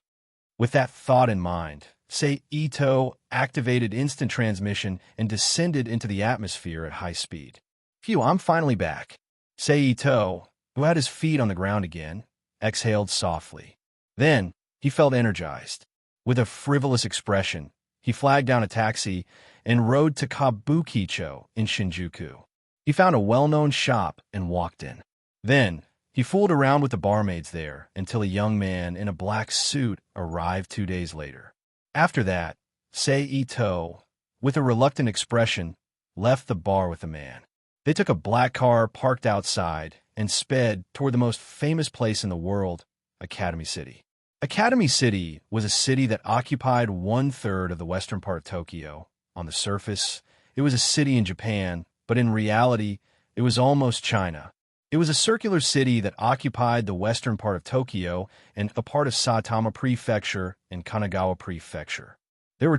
With that thought in mind, Sei Ito activated instant transmission and descended into the atmosphere at high speed. Phew, I'm finally back. Sei Ito, who had his feet on the ground again, exhaled softly. Then, he felt energized. With a frivolous expression, he flagged down a taxi and rode to Kabukicho in Shinjuku. He found a well-known shop and walked in. Then, he fooled around with the barmaids there until a young man in a black suit arrived 2 days later. After that, Sei Ito, with a reluctant expression, left the bar with the man. They took a black car parked outside and sped toward the most famous place in the world, Academy City. Academy City was a city that occupied 1/3 of the western part of Tokyo. On the surface, it was a city in Japan, but in reality, it was almost China. It was a circular city that occupied the western part of Tokyo and a part of Saitama Prefecture and Kanagawa Prefecture. There were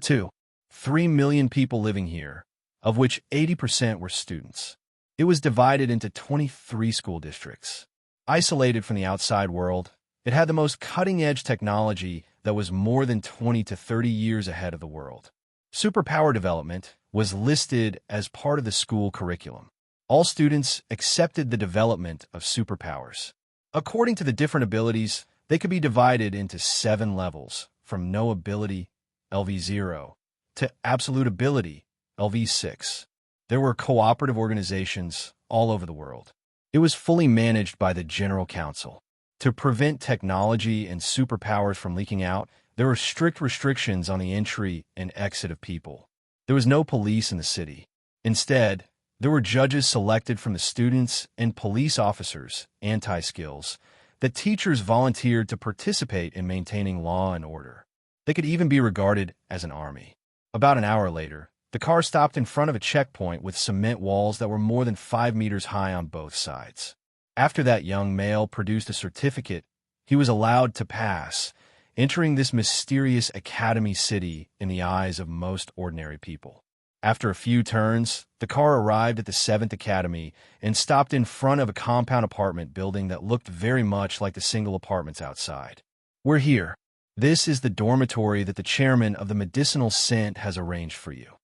3 million people living here, of which 80% were students. It was divided into 23 school districts. Isolated from the outside world, it had the most cutting-edge technology that was more than 20 to 30 years ahead of the world. Superpower development was listed as part of the school curriculum. All students accepted the development of superpowers. According to the different abilities, they could be divided into 7 levels, from no ability, LV0, to absolute ability, LV6. There were cooperative organizations all over the world. It was fully managed by the General Council. To prevent technology and superpowers from leaking out, there were strict restrictions on the entry and exit of people. There was no police in the city. Instead, there were judges selected from the students and police officers, anti-skills, that teachers volunteered to participate in maintaining law and order. They could even be regarded as an army. About an hour later, the car stopped in front of a checkpoint with cement walls that were more than 5 meters high on both sides. After that young male produced a certificate, he was allowed to pass, entering this mysterious academy city in the eyes of most ordinary people. After a few turns, the car arrived at the 7th Academy and stopped in front of a compound apartment building that looked very much like the single apartments outside. "We're here. This is the dormitory that the chairman of the medicinal scent has arranged for you."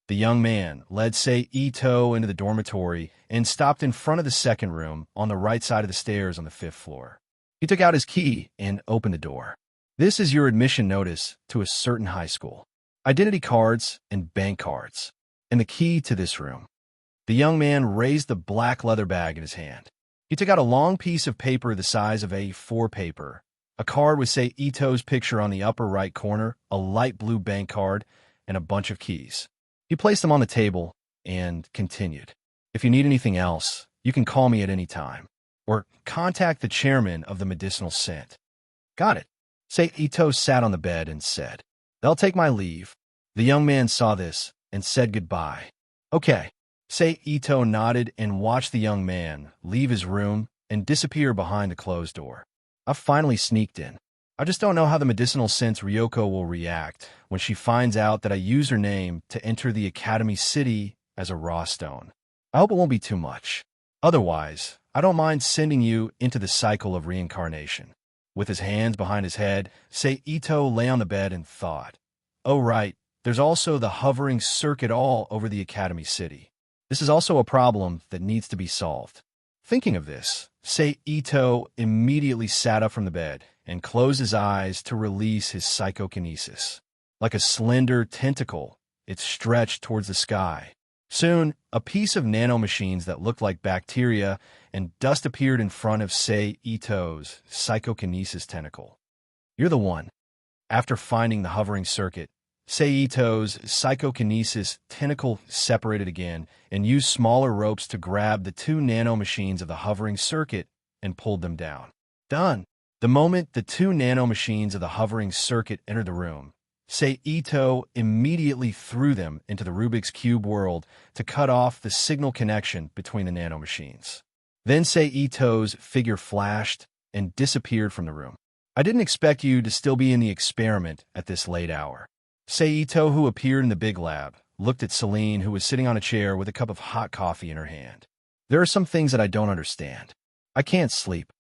The young man led Ito into the dormitory and stopped in front of the second room on the right side of the stairs on the 5th floor. He took out his key and opened the door. "This is your admission notice to a certain high school. Identity cards and bank cards, and the key to this room." The young man raised the black leather bag in his hand. He took out a long piece of paper the size of A4 paper, a card with Ito's picture on the upper right corner, a light blue bank card, and a bunch of keys. He placed them on the table and continued. "If you need anything else, you can call me at any time, or contact the chairman of the medicinal scent." "Got it." Ito sat on the bed and said, "They'll take my leave." The young man saw this and said goodbye. "Okay." Ito nodded and watched the young man leave his room and disappear behind the closed door. "I've finally sneaked in. I just don't know how the medicinal scent's Ryoko will react when she finds out that I use her name to enter the Academy City as a raw stone. I hope it won't be too much. Otherwise, I don't mind sending you into the cycle of reincarnation." With his hands behind his head, Ito lay on the bed and thought, "Oh right, there's also the hovering circuit all over the Academy City. This is also a problem that needs to be solved." Thinking of this, Ito immediately sat up from the bed and closed his eyes to release his psychokinesis. Like a slender tentacle, it stretched towards the sky. Soon, a piece of nanomachines that looked like bacteria and dust appeared in front of Ito's psychokinesis tentacle. "You're the one." After finding the hovering circuit, Ito's psychokinesis tentacle separated again and used smaller ropes to grab the 2 nanomachines of the hovering circuit and pulled them down. Done. The moment the 2 nanomachines of the hovering circuit entered the room, Ito immediately threw them into the Rubik's Cube world to cut off the signal connection between the nanomachines. Then Ito's figure flashed and disappeared from the room. "I didn't expect you to still be in the experiment at this late hour." Ito, who appeared in the big lab, looked at Serene, who was sitting on a chair with a cup of hot coffee in her hand. "There are some things that I don't understand. I can't sleep."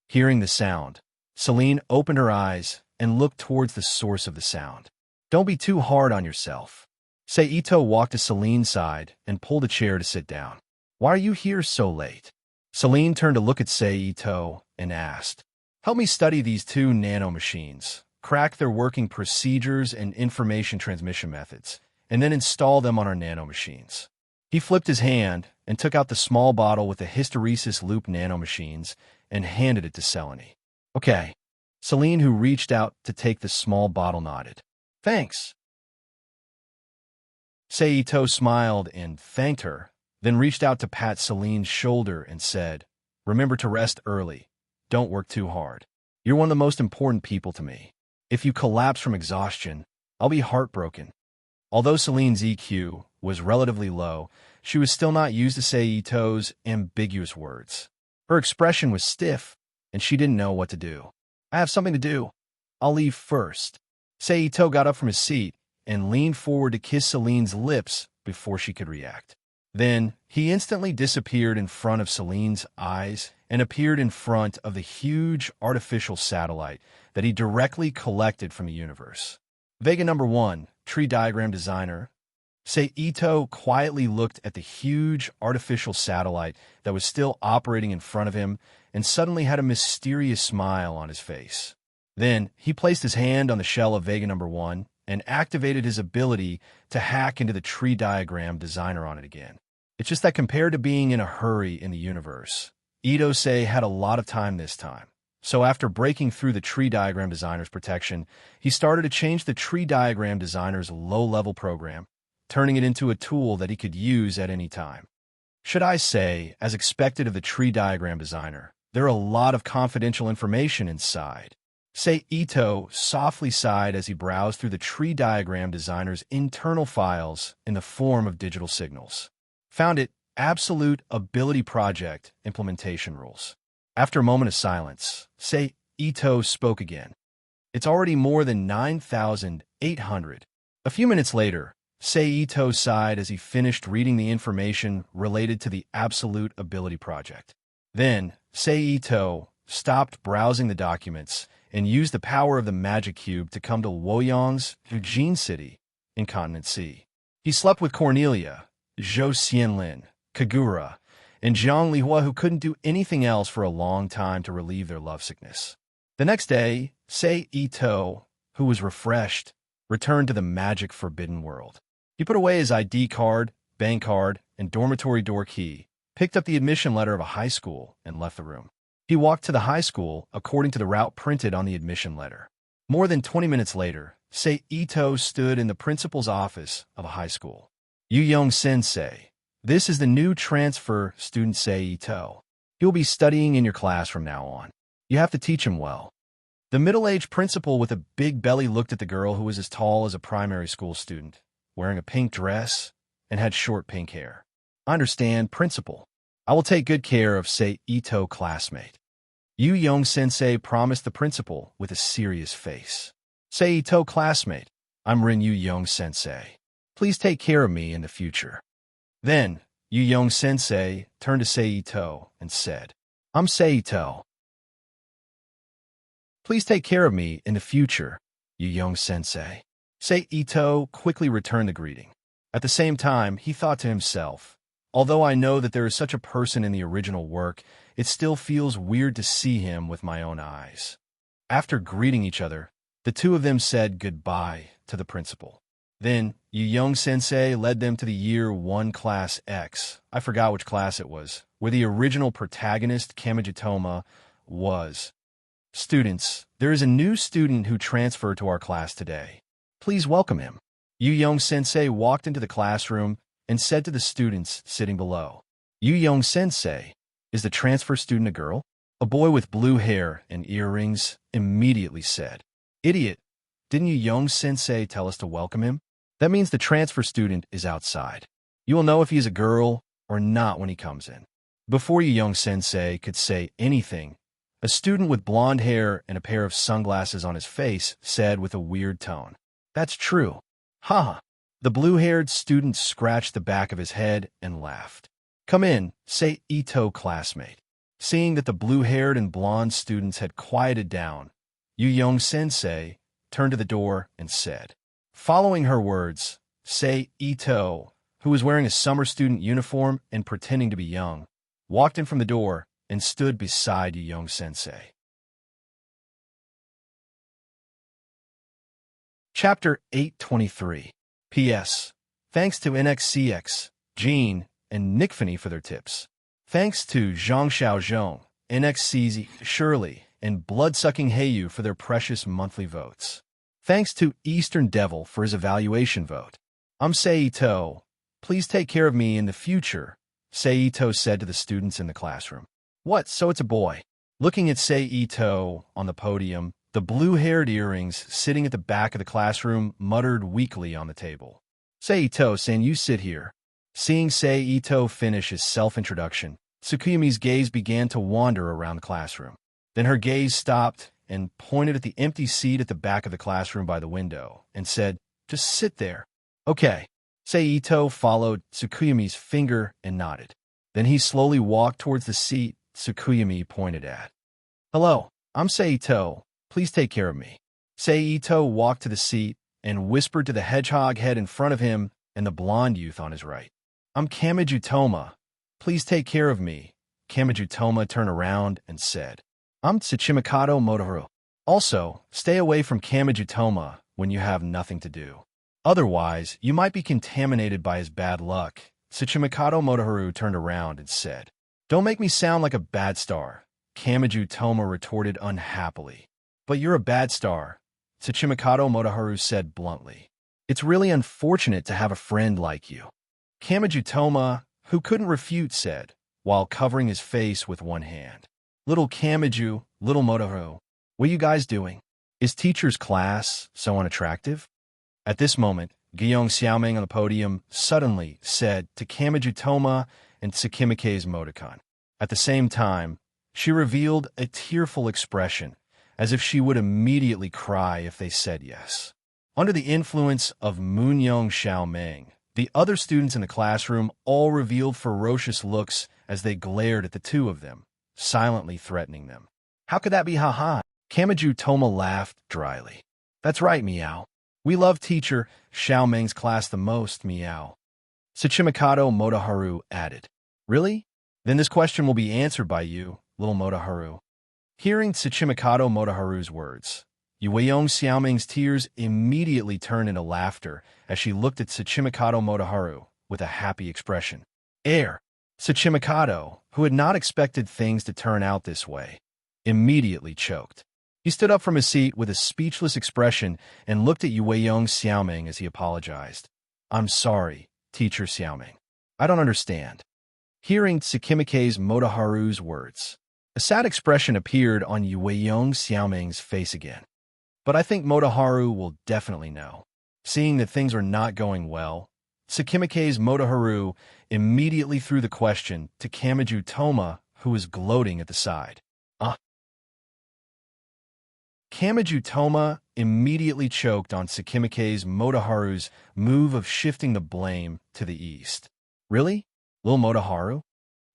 Hearing the sound, Serene opened her eyes and looked towards the source of the sound. "Don't be too hard on yourself." Ito walked to Selene's side and pulled a chair to sit down. "Why are you here so late?" Selene turned to look at Ito and asked, "Help me study these 2 nanomachines, crack their working procedures and information transmission methods, and then install them on our nanomachines." He flipped his hand and took out the small bottle with the hysteresis loop nanomachines and handed it to Selene. "Okay." Selene, who reached out to take the small bottle, nodded. "Thanks." Ito smiled and thanked her, then reached out to pat Selene's shoulder and said, "Remember to rest early. Don't work too hard. You're one of the most important people to me. If you collapse from exhaustion, I'll be heartbroken." Although Selene's EQ was relatively low, she was still not used to Ito's ambiguous words. Her expression was stiff, and she didn't know what to do. "I have something to do. I'll leave first." Ito got up from his seat and leaned forward to kiss Selene's lips before she could react. Then he instantly disappeared in front of Selene's eyes and appeared in front of the huge artificial satellite that he directly collected from the universe. Vega number 1, tree diagram designer. Ito quietly looked at the huge artificial satellite that was still operating in front of him and suddenly had a mysterious smile on his face. Then he placed his hand on the shell of Vega number 1 and activated his ability to hack into the tree diagram designer on it again. It's just that compared to being in a hurry in the universe, Ito-sei had a lot of time this time. So after breaking through the tree diagram designer's protection, he started to change the tree diagram designer's low-level program, turning it into a tool that he could use at any time. Should I say, as expected of the tree diagram designer, there are a lot of confidential information inside. Say Ito softly sighed as he browsed through the tree diagram designer's internal files in the form of digital signals. Found it Absolute Ability Project Implementation Rules. After a moment of silence, Say Ito spoke again. It's already more than 9,800. A few minutes later, Say Ito sighed as he finished reading the information related to the Absolute Ability Project. Then, Say Ito stopped browsing the documents and used the power of the magic cube to come to Woyong's Eugene City in Continent C. He slept with Cornelia, Zhou Xianlin, Kagura, and Zhang Lihua, who couldn't do anything else for a long time to relieve their lovesickness. The next day, Sei Ito, who was refreshed, returned to the magic forbidden world. He put away his ID card, bank card, and dormitory door key, picked up the admission letter of a high school, and left the room. He walked to the high school according to the route printed on the admission letter. More than 20 minutes later, Sei Ito stood in the principal's office of a high school. Yu Young Sensei, this is the new transfer student Sei Ito. He will be studying in your class from now on. You have to teach him well. The middle-aged principal with a big belly looked at the girl who was as tall as a primary school student, wearing a pink dress and had short pink hair. I understand, principal. I will take good care of Sei Ito, classmate. Yu Young Sensei promised the principal with a serious face. Sei Ito, classmate, I'm Rin Yu Young Sensei. Please take care of me in the future. Then, Yu Young Sensei turned to Sei Ito and said, I'm Sei Ito. Please take care of me in the future, Yu Young Sensei. Sei Ito quickly returned the greeting. At the same time, he thought to himself, although I know that there is such a person in the original work, it still feels weird to see him with my own eyes. After greeting each other, the two of them said goodbye to the principal. Then, Yu Young Sensei led them to the Year 1 Class X, I forgot which class it was, where the original protagonist, Kamijitoma, was. Students, there is a new student who transferred to our class today. Please welcome him. Yu Young Sensei walked into the classroom and said to the students sitting below, Yu Young Sensei, is the transfer student a girl? A boy with blue hair and earrings immediately said, Idiot, didn't Yu Young Sensei tell us to welcome him? That means the transfer student is outside. You will know if he is a girl or not when he comes in. Before Yu Young Sensei could say anything, a student with blonde hair and a pair of sunglasses on his face said with a weird tone, That's true. Ha! The blue-haired student scratched the back of his head and laughed. Come in, Sei Ito, classmate. Seeing that the blue-haired and blonde students had quieted down, Yu Young Sensei turned to the door and said. Following her words, Sei Ito, who was wearing a summer student uniform and pretending to be young, walked in from the door and stood beside Yu Young Sensei. Chapter 823. P.S. Thanks to NXCX, Jean, and Nickfanny for their tips. Thanks to Zhang Xiaozhong, NXCZ, Shirley, and Bloodsucking Heiyu for their precious monthly votes. Thanks to Eastern Devil for his evaluation vote. I'm Sei Ito. Please take care of me in the future, Sei Ito said to the students in the classroom. What, so it's a boy? Looking at Sei Ito on the podium, the blue-haired earrings sitting at the back of the classroom muttered weakly on the table. Sei Ito-san, you sit here. Seeing Sei Ito finish his self-introduction, Tsukuyami's gaze began to wander around the classroom. Then her gaze stopped and pointed at the empty seat at the back of the classroom by the window and said, Just sit there. Okay. Sei Ito followed Tsukuyami's finger and nodded. Then he slowly walked towards the seat Tsukuyami pointed at. Hello, I'm Sei Ito. Please take care of me. Sei Ito walked to the seat and whispered to the hedgehog head in front of him and the blonde youth on his right. I'm Kamijitoma. Please take care of me. Kamijitoma turned around and said, I'm Tsuchimikado Motoharu. Also, stay away from Kamijitoma when you have nothing to do. Otherwise, you might be contaminated by his bad luck. Tsuchimikado Motoharu turned around and said, "Don't make me sound like a bad star," Kamiju Toma retorted unhappily. "But you're a bad star," Tsuchimikado Motoharu said bluntly. "It's really unfortunate to have a friend like you," Kamiju Toma, who couldn't refute, said, while covering his face with one hand. "Little Kamiju, little Motoharu, what are you guys doing? Is teacher's class so unattractive?" At this moment, Gyong Xiaoming on the podium suddenly said to Kamiju Toma and Tsukimike's Motokan. At the same time, she revealed a tearful expression, as if she would immediately cry if they said yes. Under the influence of Moonyong Xiaoming, the other students in the classroom all revealed ferocious looks as they glared at the two of them, silently threatening them. "How could that be, haha?" Kamiju Toma laughed dryly. "That's right, Meow. We love teacher Xiaoming's class the most, Meow." Tsuchimikado Motoharu added, "Really? Then this question will be answered by you, little Motoharu." Hearing Tsuchimikado Motoharu's words, Yueyong Xiaoming's tears immediately turned into laughter as she looked at Tsuchimikado Motoharu with a happy expression. Tsuchimikado, who had not expected things to turn out this way, immediately choked. He stood up from his seat with a speechless expression and looked at Yueyong Xiaoming as he apologized. "I'm sorry, teacher Xiaoming. I don't understand." Hearing Tsukimike's Motoharu's words, a sad expression appeared on Yueyong Xiaoming's face again. "But I think Motoharu will definitely know." Seeing that things are not going well, Tsukimike's Motoharu immediately threw the question to Kamiju Toma, who was gloating at the side. Kamiju Toma immediately choked on Tsukimike's Motoharu's move of shifting the blame to the east. "Really? Lil Motoharu?"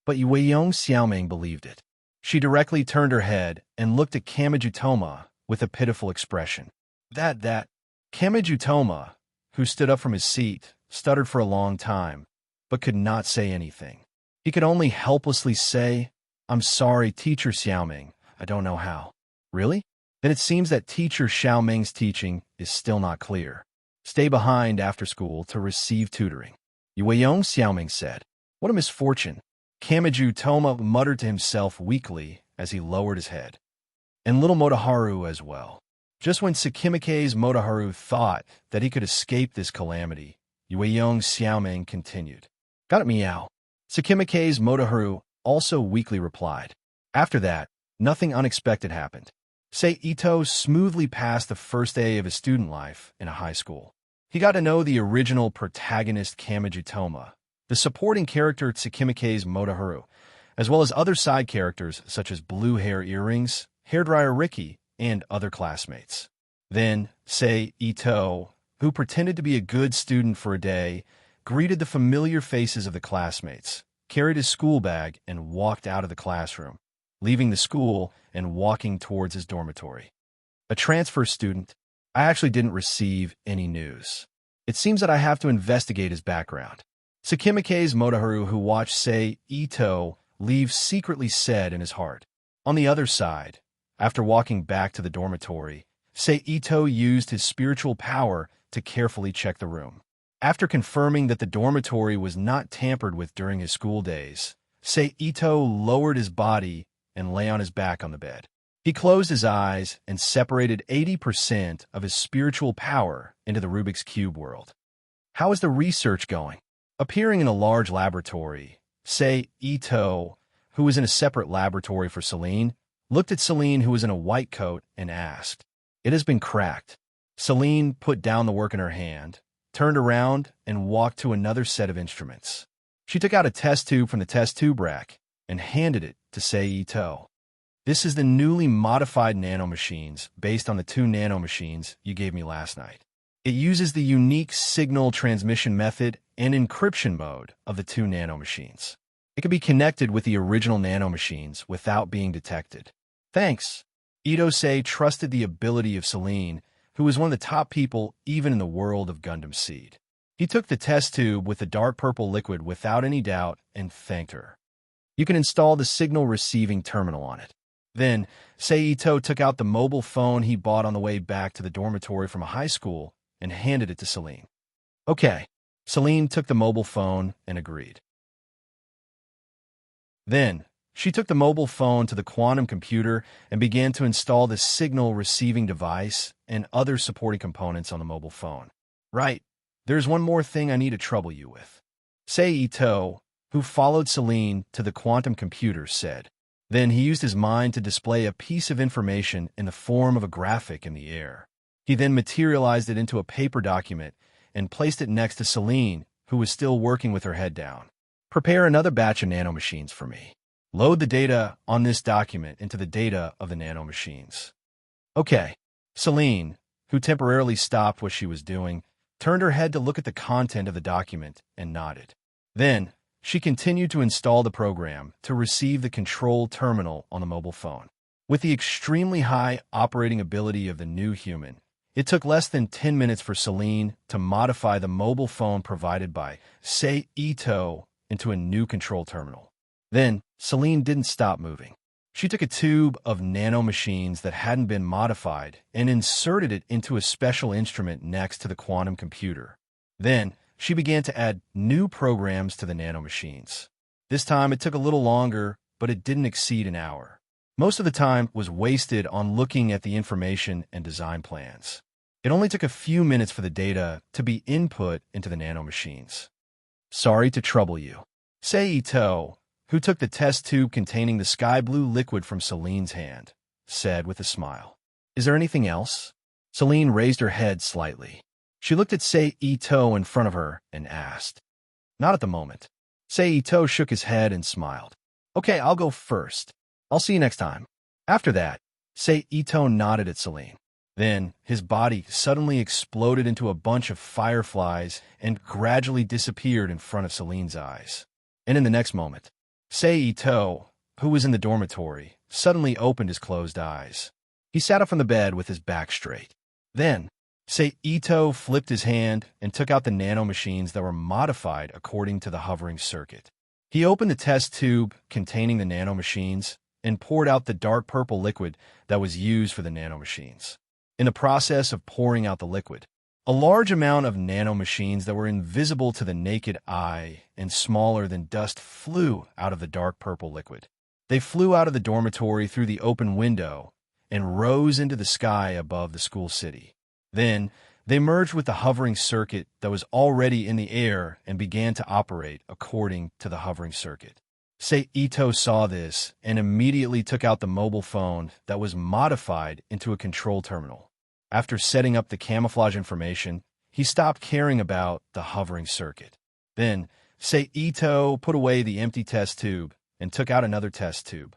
But Yueyong Xiaoming believed it. She directly turned her head and looked at Kamiju Toma with a pitiful expression. Kamiju Toma, who stood up from his seat, stuttered for a long time, but could not say anything. He could only helplessly say, "I'm sorry, teacher Xiaoming. I don't know how." "Really? Then it seems that teacher Xiaoming's teaching is still not clear. Stay behind after school to receive tutoring," Yueyong Xiaoming said. "What a misfortune," Kamiju Toma muttered to himself weakly as he lowered his head. "And little Motoharu as well." Just when Tsukimike's Motoharu thought that he could escape this calamity, Yueyong Xiaoming continued. "Got it, Meow." Tsukimike's Motoharu also weakly replied. After that, nothing unexpected happened. Sei Ito smoothly passed the first day of his student life in a high school. He got to know the original protagonist Kamiju Toma, the supporting character Tsukimike's Motoharu, as well as other side characters such as Blue Hair Earrings, Hairdryer Ricky, and other classmates. Then, Sei Ito, who pretended to be a good student for a day, greeted the familiar faces of the classmates, carried his school bag, and walked out of the classroom, leaving the school and walking towards his dormitory. A transfer student, I actually didn't receive any news. It seems that I have to investigate his background. Tsukimike's Motoharu, who watched Sei Ito leave, secretly said in his heart. On the other side, after walking back to the dormitory, Sei Ito used his spiritual power to carefully check the room. After confirming that the dormitory was not tampered with during his school days, Sei Ito lowered his body and lay on his back on the bed. He closed his eyes and separated 80% of his spiritual power into the Rubik's Cube world. How is the research going? Appearing in a large laboratory, Sei Ito, who was in a separate laboratory for Celine, looked at Celine, who was in a white coat, and asked, "It has been cracked." Celine put down the work in her hand, turned around, and walked to another set of instruments. She took out a test tube from the test tube rack and handed it to Sei Ito. "This is the newly modified nanomachines based on the 2 nanomachines you gave me last night. It uses the unique signal transmission method and encryption mode of the 2 nanomachines. It can be connected with the original nanomachines without being detected." "Thanks." Ito-sei trusted the ability of Celine, who was one of the top people even in the world of Gundam Seed. He took the test tube with the dark purple liquid without any doubt and thanked her. "You can install the signal receiving terminal on it." Then, Seito took out the mobile phone he bought on the way back to the dormitory from a high school and handed it to Celine. Okay. Celine took the mobile phone and agreed. Then, she took the mobile phone to the quantum computer and began to install the signal receiving device and other supporting components on the mobile phone. Right. There's one more thing I need to trouble you with. Seito, who followed Celine to the quantum computer, said. Then he used his mind to display a piece of information in the form of a graphic in the air. He then materialized it into a paper document and placed it next to Celine, who was still working with her head down. Prepare another batch of nanomachines for me. Load the data on this document into the data of the nanomachines. Okay. Celine, who temporarily stopped what she was doing, turned her head to look at the content of the document and nodded. Then, she continued to install the program to receive the control terminal on the mobile phone. With the extremely high operating ability of the new human, it took less than 10 minutes for Celine to modify the mobile phone provided by Seito into a new control terminal. Then, Celine didn't stop moving. She took a tube of nanomachines that hadn't been modified and inserted it into a special instrument next to the quantum computer. Then, she began to add new programs to the nanomachines. This time, it took a little longer, but it didn't exceed an hour. Most of the time was wasted on looking at the information and design plans. It only took a few minutes for the data to be input into the nanomachines. Sorry to trouble you. Seito, who took the test tube containing the sky blue liquid from Celine's hand, said with a smile. Is there anything else? Celine raised her head slightly. She looked at Seito in front of her and asked. Not at the moment. Seito shook his head and smiled. Okay, I'll go first. I'll see you next time. After that, Seito nodded at Celine. Then, his body suddenly exploded into a bunch of fireflies and gradually disappeared in front of Celine's eyes. And in the next moment, Seito, who was in the dormitory, suddenly opened his closed eyes. He sat up from the bed with his back straight. Then, Seito flipped his hand and took out the nanomachines that were modified according to the hovering circuit. He opened the test tube containing the nanomachines and poured out the dark purple liquid that was used for the nanomachines. In the process of pouring out the liquid, a large amount of nanomachines that were invisible to the naked eye and smaller than dust flew out of the dark purple liquid. They flew out of the dormitory through the open window and rose into the sky above the school city. Then, they merged with the hovering circuit that was already in the air and began to operate according to the hovering circuit. Seito saw this and immediately took out the mobile phone that was modified into a control terminal. After setting up the camouflage information, he stopped caring about the hovering circuit. Then, Seito put away the empty test tube and took out another test tube.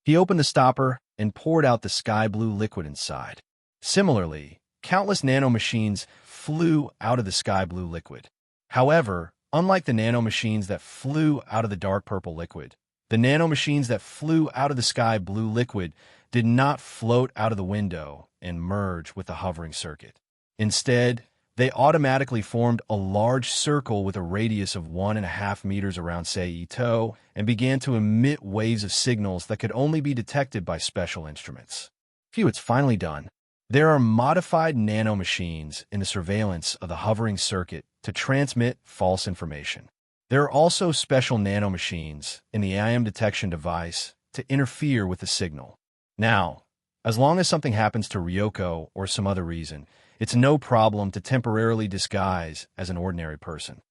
He opened the stopper and poured out the sky blue liquid inside. Similarly, countless nanomachines flew out of the sky blue liquid. However, unlike the nanomachines that flew out of the dark purple liquid, the nanomachines that flew out of the sky blue liquid did not float out of the window and merge with the hovering circuit. Instead, they automatically formed a large circle with a radius of 1.5 meters around Seito and began to emit waves of signals that could only be detected by special instruments. Phew, it's finally done. There are modified nanomachines in the surveillance of the hovering circuit to transmit false information. There are also special nanomachines in the IM detection device to interfere with the signal. Now, as long as something happens to Ryoko or some other reason, it's no problem to temporarily disguise as an ordinary person.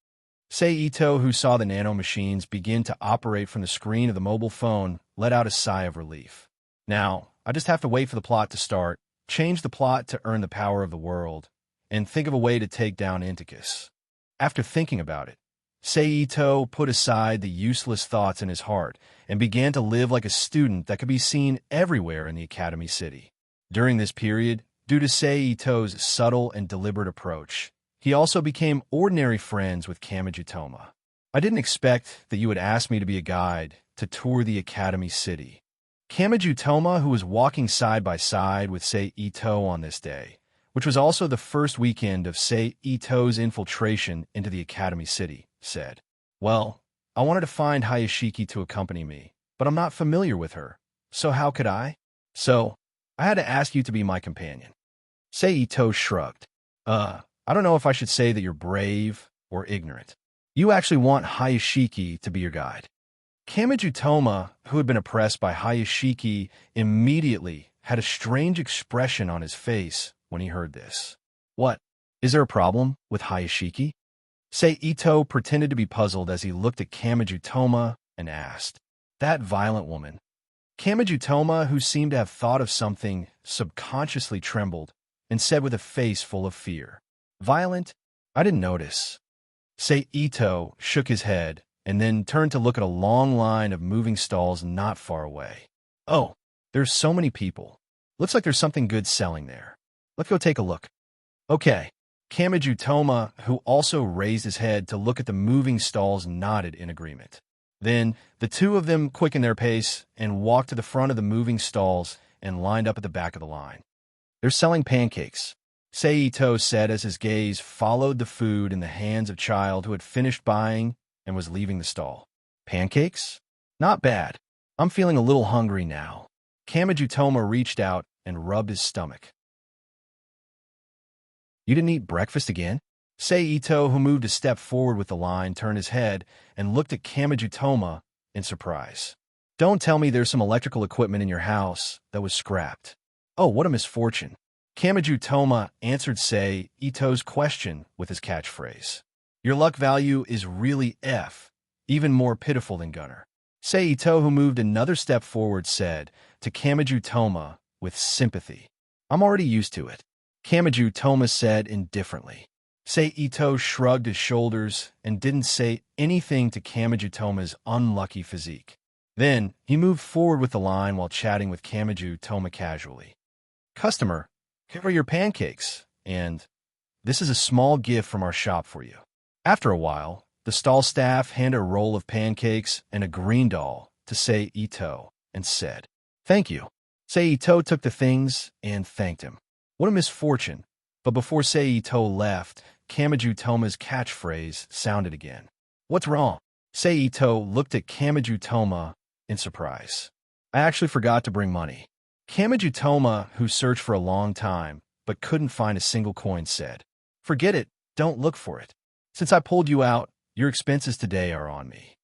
Seito, who saw the nanomachines begin to operate from the screen of the mobile phone, let out a sigh of relief. Now, I just have to wait for the plot to start, change the plot to earn the power of the world, and think of a way to take down Inticus. After thinking about it, Seito put aside the useless thoughts in his heart and began to live like a student that could be seen everywhere in the Academy City. During this period, due to Seito's subtle and deliberate approach, he also became ordinary friends with Kamijutoma. I didn't expect that you would ask me to be a guide to tour the Academy City. Kamijutoma, who was walking side by side with Seito on this day, which was also the first weekend of Seito's infiltration into the Academy City, said, Well, I wanted to find Hayashiki to accompany me, but I'm not familiar with her. So how could I? So, I had to ask you to be my companion. Seito shrugged. I don't know if I should say that you're brave or ignorant. You actually want Hayashiki to be your guide. Kamiju Toma, who had been oppressed by Hayashiki, immediately had a strange expression on his face when he heard this. What? Is there a problem with Hayashiki? Seito pretended to be puzzled as he looked at Kamiju Toma and asked, That violent woman. Kamiju Toma, who seemed to have thought of something, subconsciously trembled and said with a face full of fear, Violent? I didn't notice. Seito shook his head and then turned to look at a long line of moving stalls not far away. Oh, there's so many people. Looks like there's something good selling there. Let's go take a look. Okay. Kamiju Toma, who also raised his head to look at the moving stalls, nodded in agreement. Then the two of them quickened their pace and walked to the front of the moving stalls and lined up at the back of the line. They're selling pancakes, Seito said as his gaze followed the food in the hands of a child who had finished buying and was leaving the stall. Pancakes? Not bad. I'm feeling a little hungry now. Kamiju Toma reached out and rubbed his stomach. You didn't eat breakfast again? Seito, who moved a step forward with the line, turned his head and looked at Kamiju Toma in surprise. Don't tell me there's some electrical equipment in your house that was scrapped. Oh, what a misfortune. Kamiju Toma answered Seito's question with his catchphrase. Your luck value is really F, even more pitiful than Gunner. Seito, who moved another step forward, said to Kamiju Toma with sympathy. I'm already used to it. Kamiju Toma said indifferently. Seito shrugged his shoulders and didn't say anything to Kamiju Toma's unlucky physique. Then he moved forward with the line while chatting with Kamiju Toma casually. Customer, here are your pancakes, and this is a small gift from our shop for you. After a while, the stall staff handed a roll of pancakes and a green doll to Seito and said, Thank you. Seito took the things and thanked him. What a misfortune. But before Seito left, Kamiju Toma's catchphrase sounded again. What's wrong? Seito looked at Kamiju Toma in surprise. I actually forgot to bring money. Kamiju Toma, who searched for a long time but couldn't find a single coin, said, Forget it, don't look for it. Since I pulled you out, your expenses today are on me.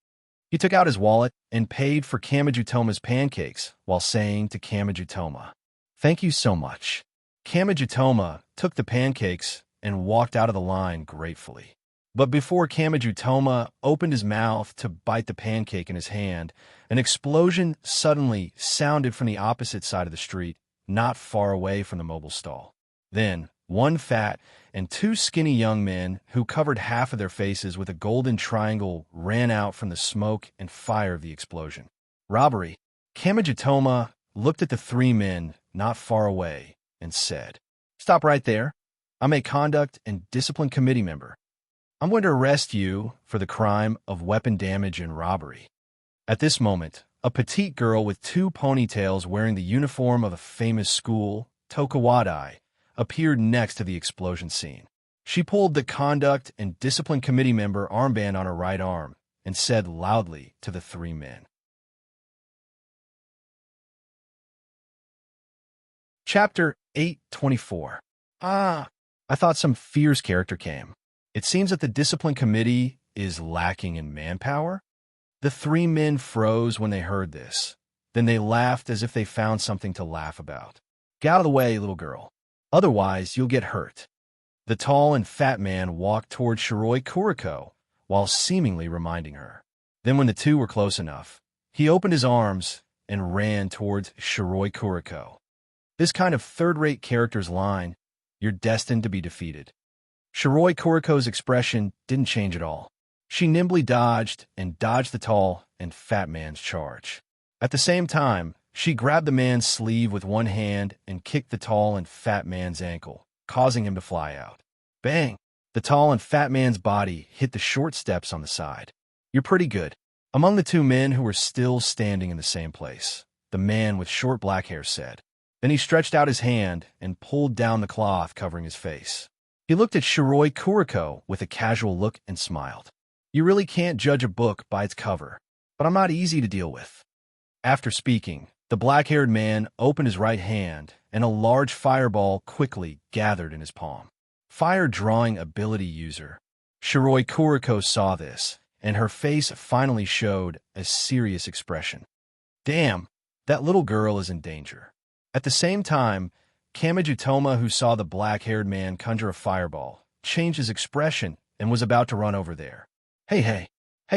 He took out his wallet and paid for Kamiju Toma's pancakes while saying to Kamiju Toma, Thank you so much. Kamiju Toma took the pancakes and walked out of the line gratefully. But before Kamiju Toma opened his mouth to bite the pancake in his hand, an explosion suddenly sounded from the opposite side of the street, not far away from the mobile stall. Then, one fat and two skinny young men who covered half of their faces with a golden triangle ran out from the smoke and fire of the explosion. Robbery. Kamiju Toma looked at the three men not far away and said, Stop right there. I'm a conduct and discipline committee member. I'm going to arrest you for the crime of weapon damage and robbery. At this moment, a petite girl with two ponytails wearing the uniform of a famous school, Tokawadai, appeared next to the explosion scene. She pulled the conduct and discipline committee member armband on her right arm and said loudly to the three men. Chapter 824. I thought some fierce character came. It seems that the discipline committee is lacking in manpower. The three men froze when they heard this. Then they laughed as if they found something to laugh about. Get out of the way, little girl. Otherwise, you'll get hurt. The tall and fat man walked toward Shiroi Kuriko while seemingly reminding her. Then when the two were close enough, he opened his arms and ran towards Shiroi Kuriko. This kind of third-rate character's line, You're destined to be defeated. Shiroi Kuriko's expression didn't change at all. She nimbly dodged the tall and fat man's charge. At the same time, she grabbed the man's sleeve with one hand and kicked the tall and fat man's ankle, causing him to fly out. Bang! The tall and fat man's body hit the short steps on the side. You're pretty good. Among the two men who were still standing in the same place, the man with short black hair said. Then he stretched out his hand and pulled down the cloth covering his face. He looked at Shiroi Kuriko with a casual look and smiled. You really can't judge a book by its cover, but I'm not easy to deal with. After speaking, the black-haired man opened his right hand, and a large fireball quickly gathered in his palm. Fire drawing ability user. Shiroi Kuriko saw this, and her face finally showed a serious expression. Damn, that little girl is in danger. At the same time, Kamiju Toma, who saw the black-haired man conjure a fireball, changed his expression and was about to run over there. Hey,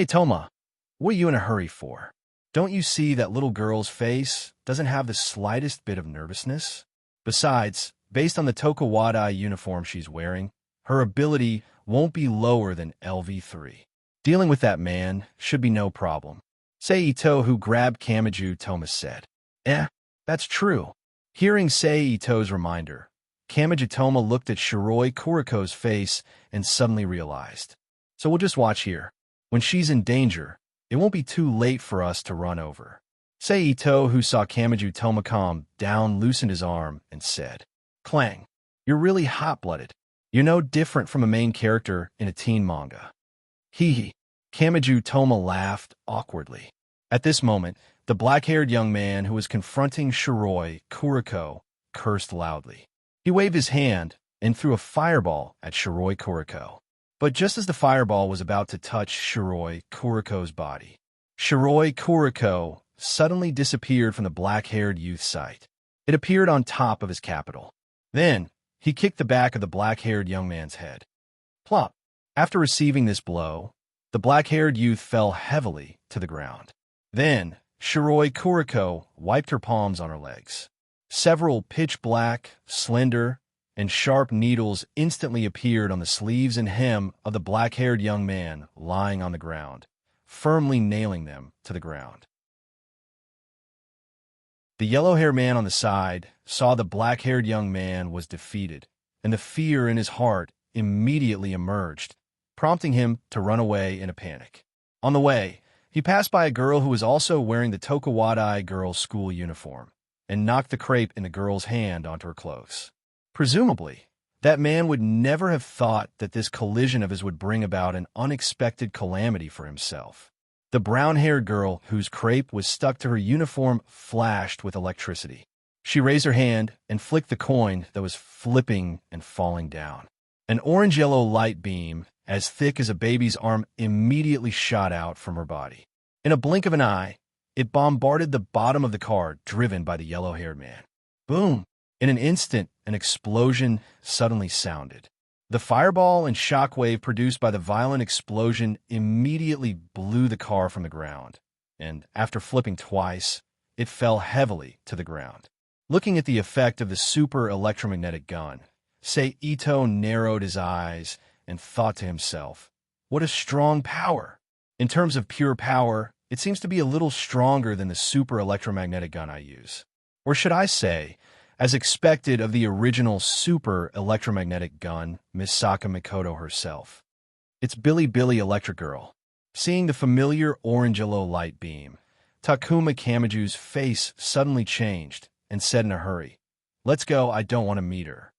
Toma, what are you in a hurry for? Don't you see that little girl's face doesn't have the slightest bit of nervousness? Besides, based on the Tokuwadai uniform she's wearing, her ability won't be lower than LV3. Dealing with that man should be no problem. Seito, who grabbed Kamiju Toma, said. That's true. Hearing Seito's reminder, Kamiju Toma looked at Shiroi Kuriko's face and suddenly realized. So we'll just watch here. When she's in danger, it won't be too late for us to run over. Seito, who saw Kamiju Toma calm down, loosened his arm and said, Clang, you're really hot-blooded. You're no different from a main character in a teen manga. Hee. Kamiju Toma laughed awkwardly. At this moment, the black-haired young man who was confronting Shiroi Kuriko cursed loudly. He waved his hand and threw a fireball at Shiroi Kuriko. But just as the fireball was about to touch Shiroi Kuriko's body, Shiroi Kuriko suddenly disappeared from the black-haired youth's sight. It appeared on top of his capital. Then, he kicked the back of the black-haired young man's head. Plop! After receiving this blow, the black-haired youth fell heavily to the ground. Then, Shiroi Kuriko wiped her palms on her legs. Several pitch-black, slender, and sharp needles instantly appeared on the sleeves and hem of the black-haired young man lying on the ground, firmly nailing them to the ground. The yellow-haired man on the side saw the black-haired young man was defeated, and the fear in his heart immediately emerged, prompting him to run away in a panic. On the way, he passed by a girl who was also wearing the Tokuwadai girls' school uniform, and knocked the crepe in the girl's hand onto her clothes. Presumably, that man would never have thought that this collision of his would bring about an unexpected calamity for himself. The brown-haired girl, whose crepe was stuck to her uniform, flashed with electricity. She raised her hand and flicked the coin that was flipping and falling down. An orange-yellow light beam, as thick as a baby's arm, immediately shot out from her body. In a blink of an eye, it bombarded the bottom of the car driven by the yellow-haired man. Boom! In an instant, an explosion suddenly sounded. The fireball and shockwave produced by the violent explosion immediately blew the car from the ground, and after flipping twice, it fell heavily to the ground. Looking at the effect of the super electromagnetic gun, Seito narrowed his eyes and thought to himself, what a strong power! In terms of pure power, it seems to be a little stronger than the super electromagnetic gun I use. Or should I say, as expected of the original super electromagnetic gun, Misaka Mikoto herself. It's Billy Electric Girl. Seeing the familiar orange-yellow light beam, Takuma Kamiju's face suddenly changed and said in a hurry, Let's go, I don't want to meet her.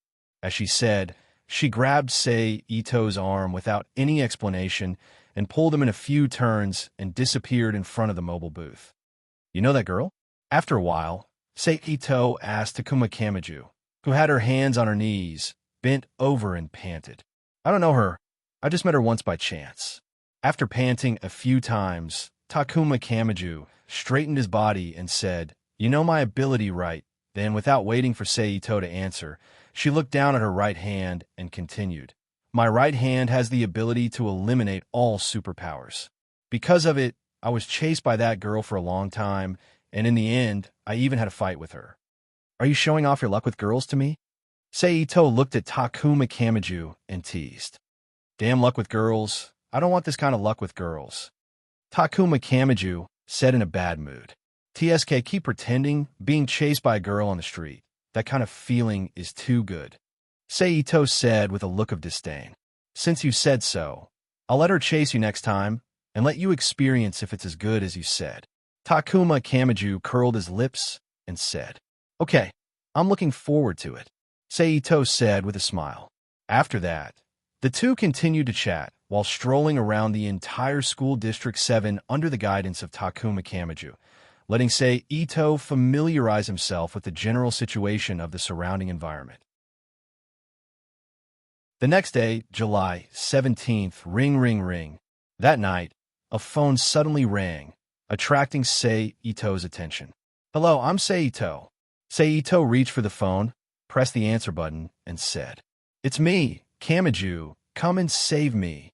As she said, she grabbed Ito's arm without any explanation and pulled him in a few turns and disappeared in front of the mobile booth. You know that girl? After a while, Ito asked Takuma Kamiju, who had her hands on her knees, bent over and panted. I don't know her. I just met her once by chance. After panting a few times, Takuma Kamiju straightened his body and said, You know my ability, right? Then, without waiting for Seito to answer, she looked down at her right hand and continued, My right hand has the ability to eliminate all superpowers. Because of it, I was chased by that girl for a long time, and in the end, I even had a fight with her. Are you showing off your luck with girls to me? Seito looked at Takuma Kamiju and teased. Damn luck with girls. I don't want this kind of luck with girls. Takuma Kamiju said in a bad mood. TSK, keep pretending being chased by a girl on the street. That kind of feeling is too good. Seito said with a look of disdain. Since you said so, I'll let her chase you next time and let you experience if it's as good as you said. Takuma Kamiju curled his lips and said, Okay, I'm looking forward to it, Seito said with a smile. After that, the two continued to chat while strolling around the entire school District 7 under the guidance of Takuma Kamiju, letting Sei Ito familiarize himself with the general situation of the surrounding environment. The next day, July 17th, ring, ring, ring. That night, a phone suddenly rang, attracting Sei Ito's attention. "Hello, I'm Sei Ito." Sei Ito reached for the phone, pressed the answer button, and said, "It's me, Kamiju. Come and save me."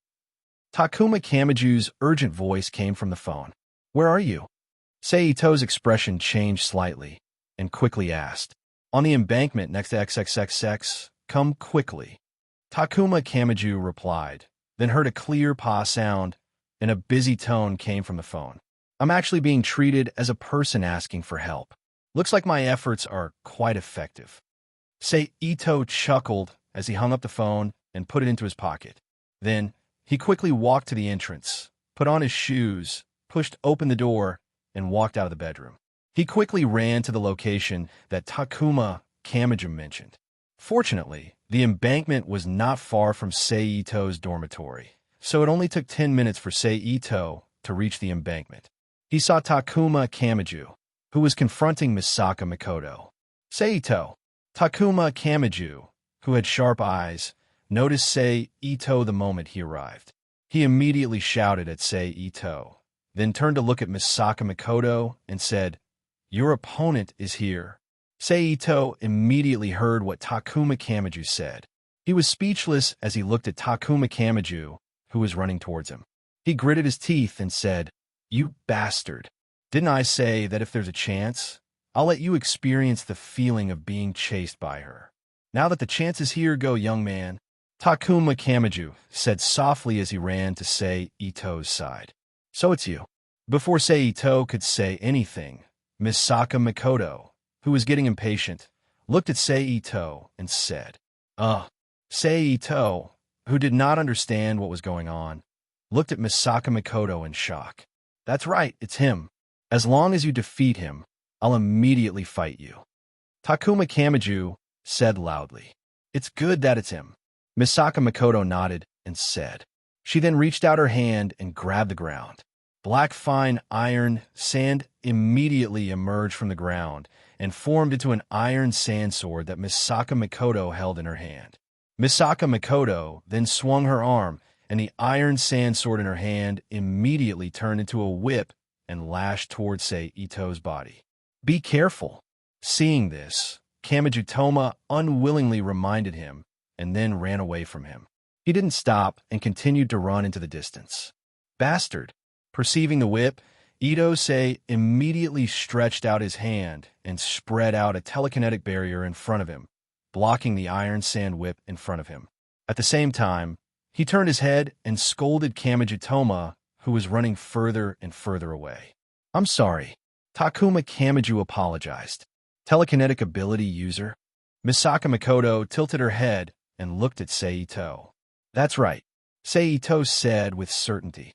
Takuma Kamiju's urgent voice came from the phone. "Where are you?" Sei Ito's expression changed slightly, and quickly asked, "On the embankment next to XXXX. Come quickly." Takuma Kamiju replied, then heard a clear pa sound, and a busy tone came from the phone. "I'm actually being treated as a person asking for help. Looks like my efforts are quite effective." Sei Ito chuckled as he hung up the phone and put it into his pocket. Then, he quickly walked to the entrance, put on his shoes, pushed open the door, and walked out of the bedroom. He quickly ran to the location that Takuma Kamiju mentioned. Fortunately, the embankment was not far from Sei Ito's dormitory, so it only took 10 minutes for Sei Ito to reach the embankment. He saw Takuma Kamiju, who was confronting Misaka Makoto. "Sei Ito." Takuma Kamiju, who had sharp eyes, noticed Sei Ito the moment he arrived. He immediately shouted at Sei Ito, then turned to look at Misaka Makoto and said, "Your opponent is here." Sei Ito immediately heard what Takuma Kamiju said. He was speechless as he looked at Takuma Kamiju, who was running towards him. He gritted his teeth and said, "You bastard. Didn't I say that if there's a chance, I'll let you experience the feeling of being chased by her? Now that the chance is here, go, young man." Takuma Kamiju said softly as he ran to Sei Ito's side. "So it's you." Before Sei Ito could say anything, Misaka Makoto, who was getting impatient, looked at Sei Ito and said, Sei Ito, who did not understand what was going on, looked at Misaka Makoto in shock. "That's right, it's him. As long as you defeat him, I'll immediately fight you." Takuma Kamiju said loudly, "It's good that it's him." Misaka Makoto nodded and said. She then reached out her hand and grabbed the ground. Black fine iron sand immediately emerged from the ground and formed into an iron sand sword that Misaka Makoto held in her hand. Misaka Makoto then swung her arm, and the iron sand sword in her hand immediately turned into a whip and lashed towards Sei Ito's body. "Be careful." Seeing this, Kamiju Toma unwillingly reminded him and then ran away from him. He didn't stop and continued to run into the distance. "Bastard." Perceiving the whip, Ito Sei immediately stretched out his hand and spread out a telekinetic barrier in front of him, blocking the iron sand whip in front of him. At the same time, he turned his head and scolded Kamiju Toma, who was running further and further away. "I'm sorry." Takuma Kamiju apologized. "Telekinetic ability user?" Misaka Makoto tilted her head and looked at Sei Ito. "That's right," Sei Ito said with certainty.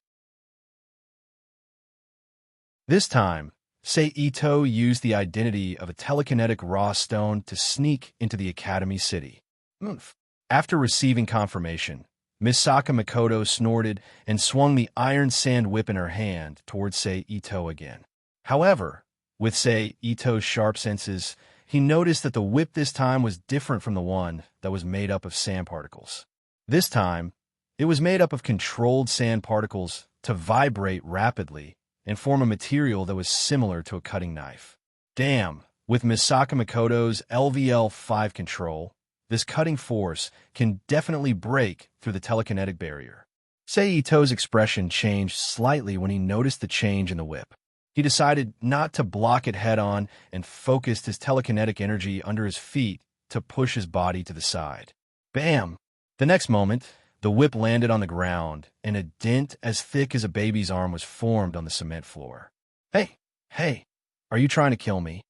This time, Sei Ito used the identity of a telekinetic raw stone to sneak into the Academy City. Oomph. After receiving confirmation, Misaka Makoto snorted and swung the iron sand whip in her hand towards Sei Ito again. However, with Sei Ito's sharp senses, he noticed that the whip this time was different from the one that was made up of sand particles. This time, it was made up of controlled sand particles to vibrate rapidly and form a material that was similar to a cutting knife. Damn, with Misaka Makoto's LVL5 control, this cutting force can definitely break through the telekinetic barrier. Sei Ito's expression changed slightly when he noticed the change in the whip. He decided not to block it head-on and focused his telekinetic energy under his feet to push his body to the side. Bam! The next moment, the whip landed on the ground, and a dent as thick as a baby's arm was formed on the cement floor. Hey, are you trying to kill me?"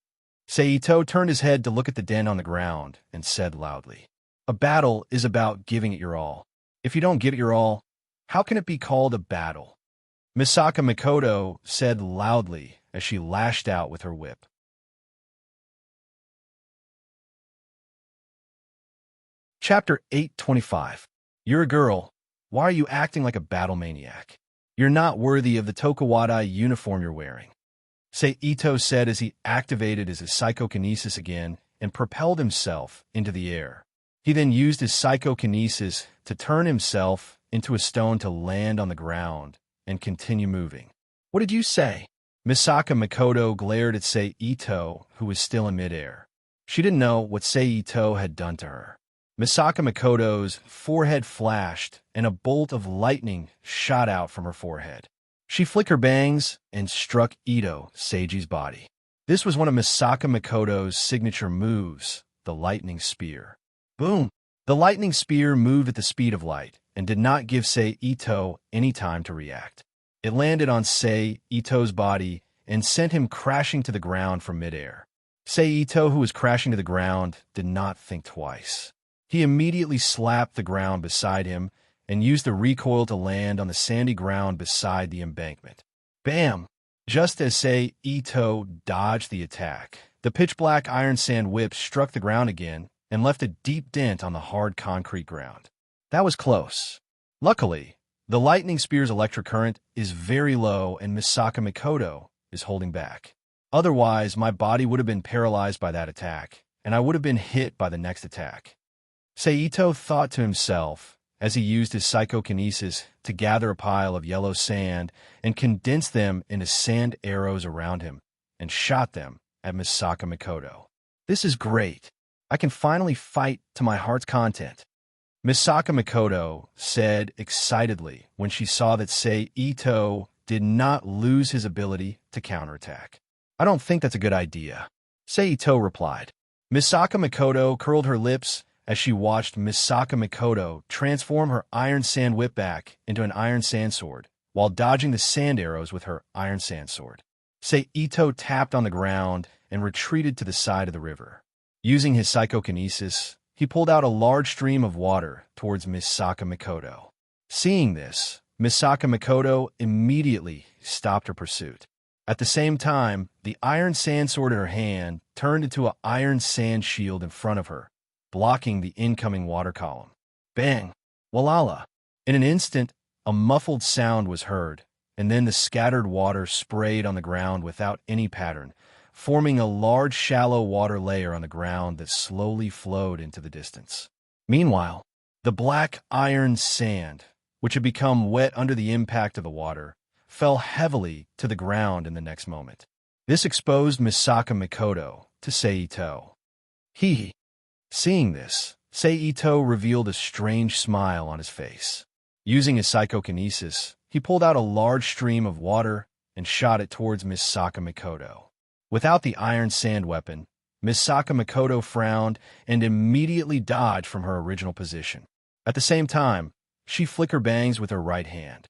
Sei Ito turned his head to look at the dent on the ground and said loudly, "A battle is about giving it your all. If you don't give it your all, how can it be called a battle?" Misaka Makoto said loudly as she lashed out with her whip. Chapter 825. You're a girl. Why are you acting like a battle maniac? You're not worthy of the Tokawada uniform you're wearing. Say Ito said as he activated his psychokinesis again and propelled himself into the air. He then used his psychokinesis to turn himself into a stone to land on the ground and continue moving. What did you say? Misaka Makoto glared at Sei Ito, who was still in midair. She didn't know what Sei Ito had done to her. Misaka Makoto's forehead flashed, and a bolt of lightning shot out from her forehead. She flicked her bangs and struck Ito, Seiji's body. This was one of Misaka Makoto's signature moves, the lightning spear. Boom! The lightning spear moved at the speed of light and did not give Sei Ito any time to react. It landed on Sei Ito's body and sent him crashing to the ground from midair. Sei Ito, who was crashing to the ground, did not think twice. He immediately slapped the ground beside him and used the recoil to land on the sandy ground beside the embankment. Bam! Just as Sei Ito dodged the attack, the pitch-black iron sand whip struck the ground again and left a deep dent on the hard concrete ground. That was close. Luckily, the lightning spear's electric current is very low and Misaka Makoto is holding back. Otherwise, my body would have been paralyzed by that attack, and I would have been hit by the next attack. Sei Ito thought to himself as he used his psychokinesis to gather a pile of yellow sand and condense them into sand arrows around him and shot them at Misaka Makoto. This is great. I can finally fight to my heart's content. Misaka Makoto said excitedly when she saw that Sei Ito did not lose his ability to counterattack. I don't think that's a good idea, Sei Ito replied. Misaka Makoto curled her lips as she watched Misaka Makoto transform her iron sand whip back into an iron sand sword while dodging the sand arrows with her iron sand sword. Sei Ito tapped on the ground and retreated to the side of the river. Using his psychokinesis, he pulled out a large stream of water towards Misaka Makoto. Seeing this, Misaka Makoto immediately stopped her pursuit. At the same time, the iron sand sword in her hand turned into an iron sand shield in front of her, blocking the incoming water column. Bang! Walala! In an instant, a muffled sound was heard, and then the scattered water sprayed on the ground without any pattern, forming a large shallow water layer on the ground that slowly flowed into the distance. Meanwhile, the black iron sand, which had become wet under the impact of the water, fell heavily to the ground in the next moment. This exposed Misaka Makoto to Sei Ito. Seeing this, Sei Ito revealed a strange smile on his face. Using his psychokinesis, he pulled out a large stream of water and shot it towards Misaka Makoto. Without the iron sand weapon, Misaka Makoto frowned and immediately dodged from her original position. At the same time, she flicked her bangs with her right hand.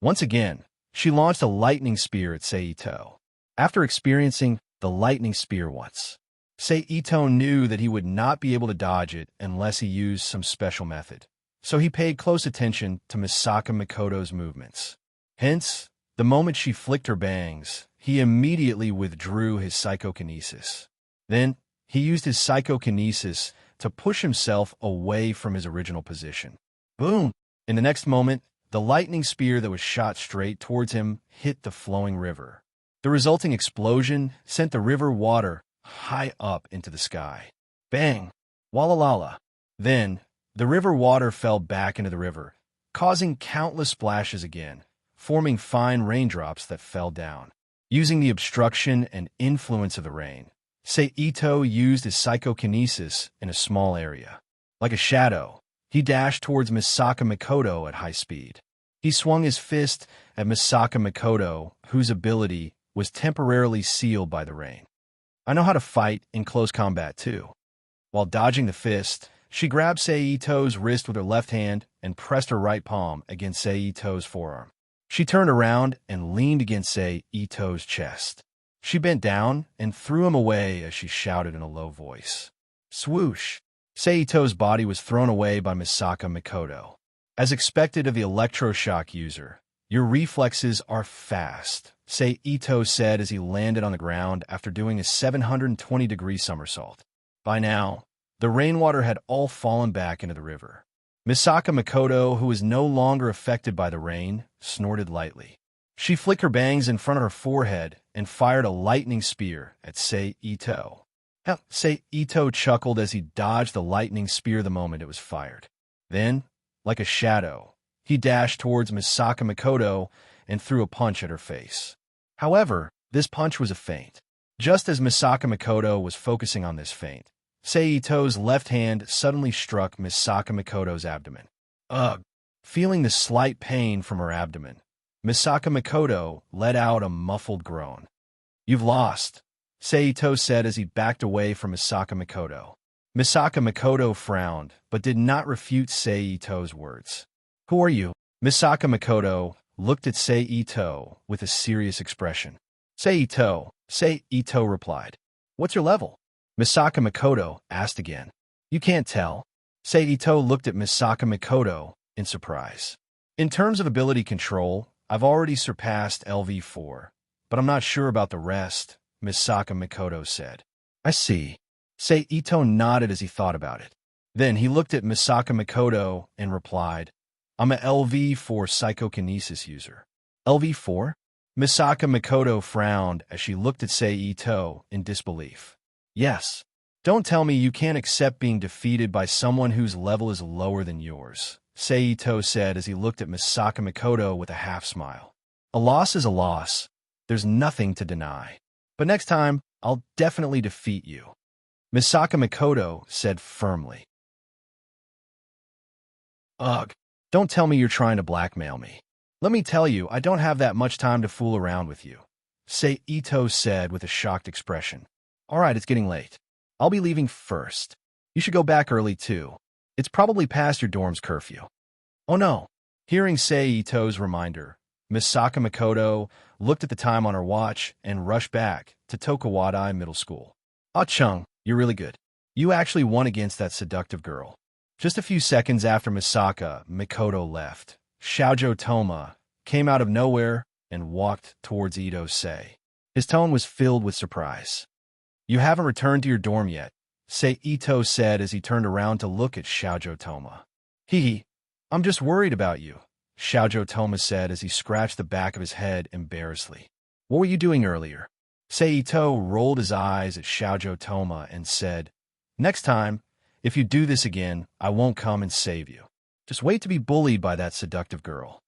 Once again, she launched a lightning spear at Sei Ito. After experiencing the lightning spear once, Sei Ito knew that he would not be able to dodge it unless he used some special method, so he paid close attention to Misaka Makoto's movements. Hence, the moment she flicked her bangs, he immediately withdrew his psychokinesis. Then, he used his psychokinesis to push himself away from his original position. Boom! In the next moment, the lightning spear that was shot straight towards him hit the flowing river. The resulting explosion sent the river water high up into the sky. Bang! Wallalala! Then, the river water fell back into the river, causing countless splashes again, forming fine raindrops that fell down. Using the obstruction and influence of the rain, Sei Ito used his psychokinesis in a small area. Like a shadow, he dashed towards Misaka Makoto at high speed. He swung his fist at Misaka Makoto, whose ability was temporarily sealed by the rain. I know how to fight in close combat too. While dodging the fist, she grabbed Sei Ito's wrist with her left hand and pressed her right palm against Sei Ito's forearm. She turned around and leaned against Sei Ito's chest. She bent down and threw him away as she shouted in a low voice. Swoosh! Sei Ito's body was thrown away by Misaka Makoto. As expected of the electroshock user, your reflexes are fast, Sei Ito said as he landed on the ground after doing a 720-degree somersault. By now, the rainwater had all fallen back into the river. Misaka Makoto, who was no longer affected by the rain, snorted lightly. She flicked her bangs in front of her forehead and fired a lightning spear at Sei Ito. Sei Ito chuckled as he dodged the lightning spear the moment it was fired. Then, like a shadow, he dashed towards Misaka Makoto and threw a punch at her face. However, this punch was a feint. Just as Misaka Makoto was focusing on this feint, Sei Ito's left hand suddenly struck Misaka Makoto's abdomen. Ugh! Feeling the slight pain from her abdomen, Misaka Makoto let out a muffled groan. "You've lost," Sei Ito said as he backed away from Misaka Makoto. Misaka Makoto frowned, but did not refute Sei Ito's words. "Who are you?" Misaka Makoto looked at Sei Ito with a serious expression. Sei Ito replied. "What's your level?" Misaka Makoto asked again. "You can't tell." Sei Ito looked at Misaka Makoto in surprise. "In terms of ability control, I've already surpassed LV4, but I'm not sure about the rest," Misaka Makoto said. "I see." Sei Ito nodded as he thought about it. Then he looked at Misaka Makoto and replied, "I'm a LV4 psychokinesis user." "LV4? Misaka Makoto frowned as she looked at Sei Ito in disbelief. "Yes. Don't tell me you can't accept being defeated by someone whose level is lower than yours," Sei Ito said as he looked at Misaka Makoto with a half-smile. "A loss is a loss. There's nothing to deny. But next time, I'll definitely defeat you," Misaka Makoto said firmly. "Ugh, don't tell me you're trying to blackmail me. Let me tell you, I don't have that much time to fool around with you," Sei Ito said with a shocked expression. "All right, it's getting late. I'll be leaving first. You should go back early, too. It's probably past your dorm's curfew." "Oh no." Hearing Sei Ito's reminder, Misaka Makoto looked at the time on her watch and rushed back to Tokuwadai Middle School. "Ah Chung, you're really good. You actually won against that seductive girl." Just a few seconds after Misaka Makoto left, Shoujo Toma came out of nowhere and walked towards Ito Sei. His tone was filled with surprise. "You haven't returned to your dorm yet," Sei Ito said as he turned around to look at Shoujo Toma. "Hee, I'm just worried about you," Shoujo Toma said as he scratched the back of his head embarrassedly. "What were you doing earlier?" Sei Ito rolled his eyes at Shoujo Toma and said, "Next time, if you do this again, I won't come and save you. Just wait to be bullied by that seductive girl."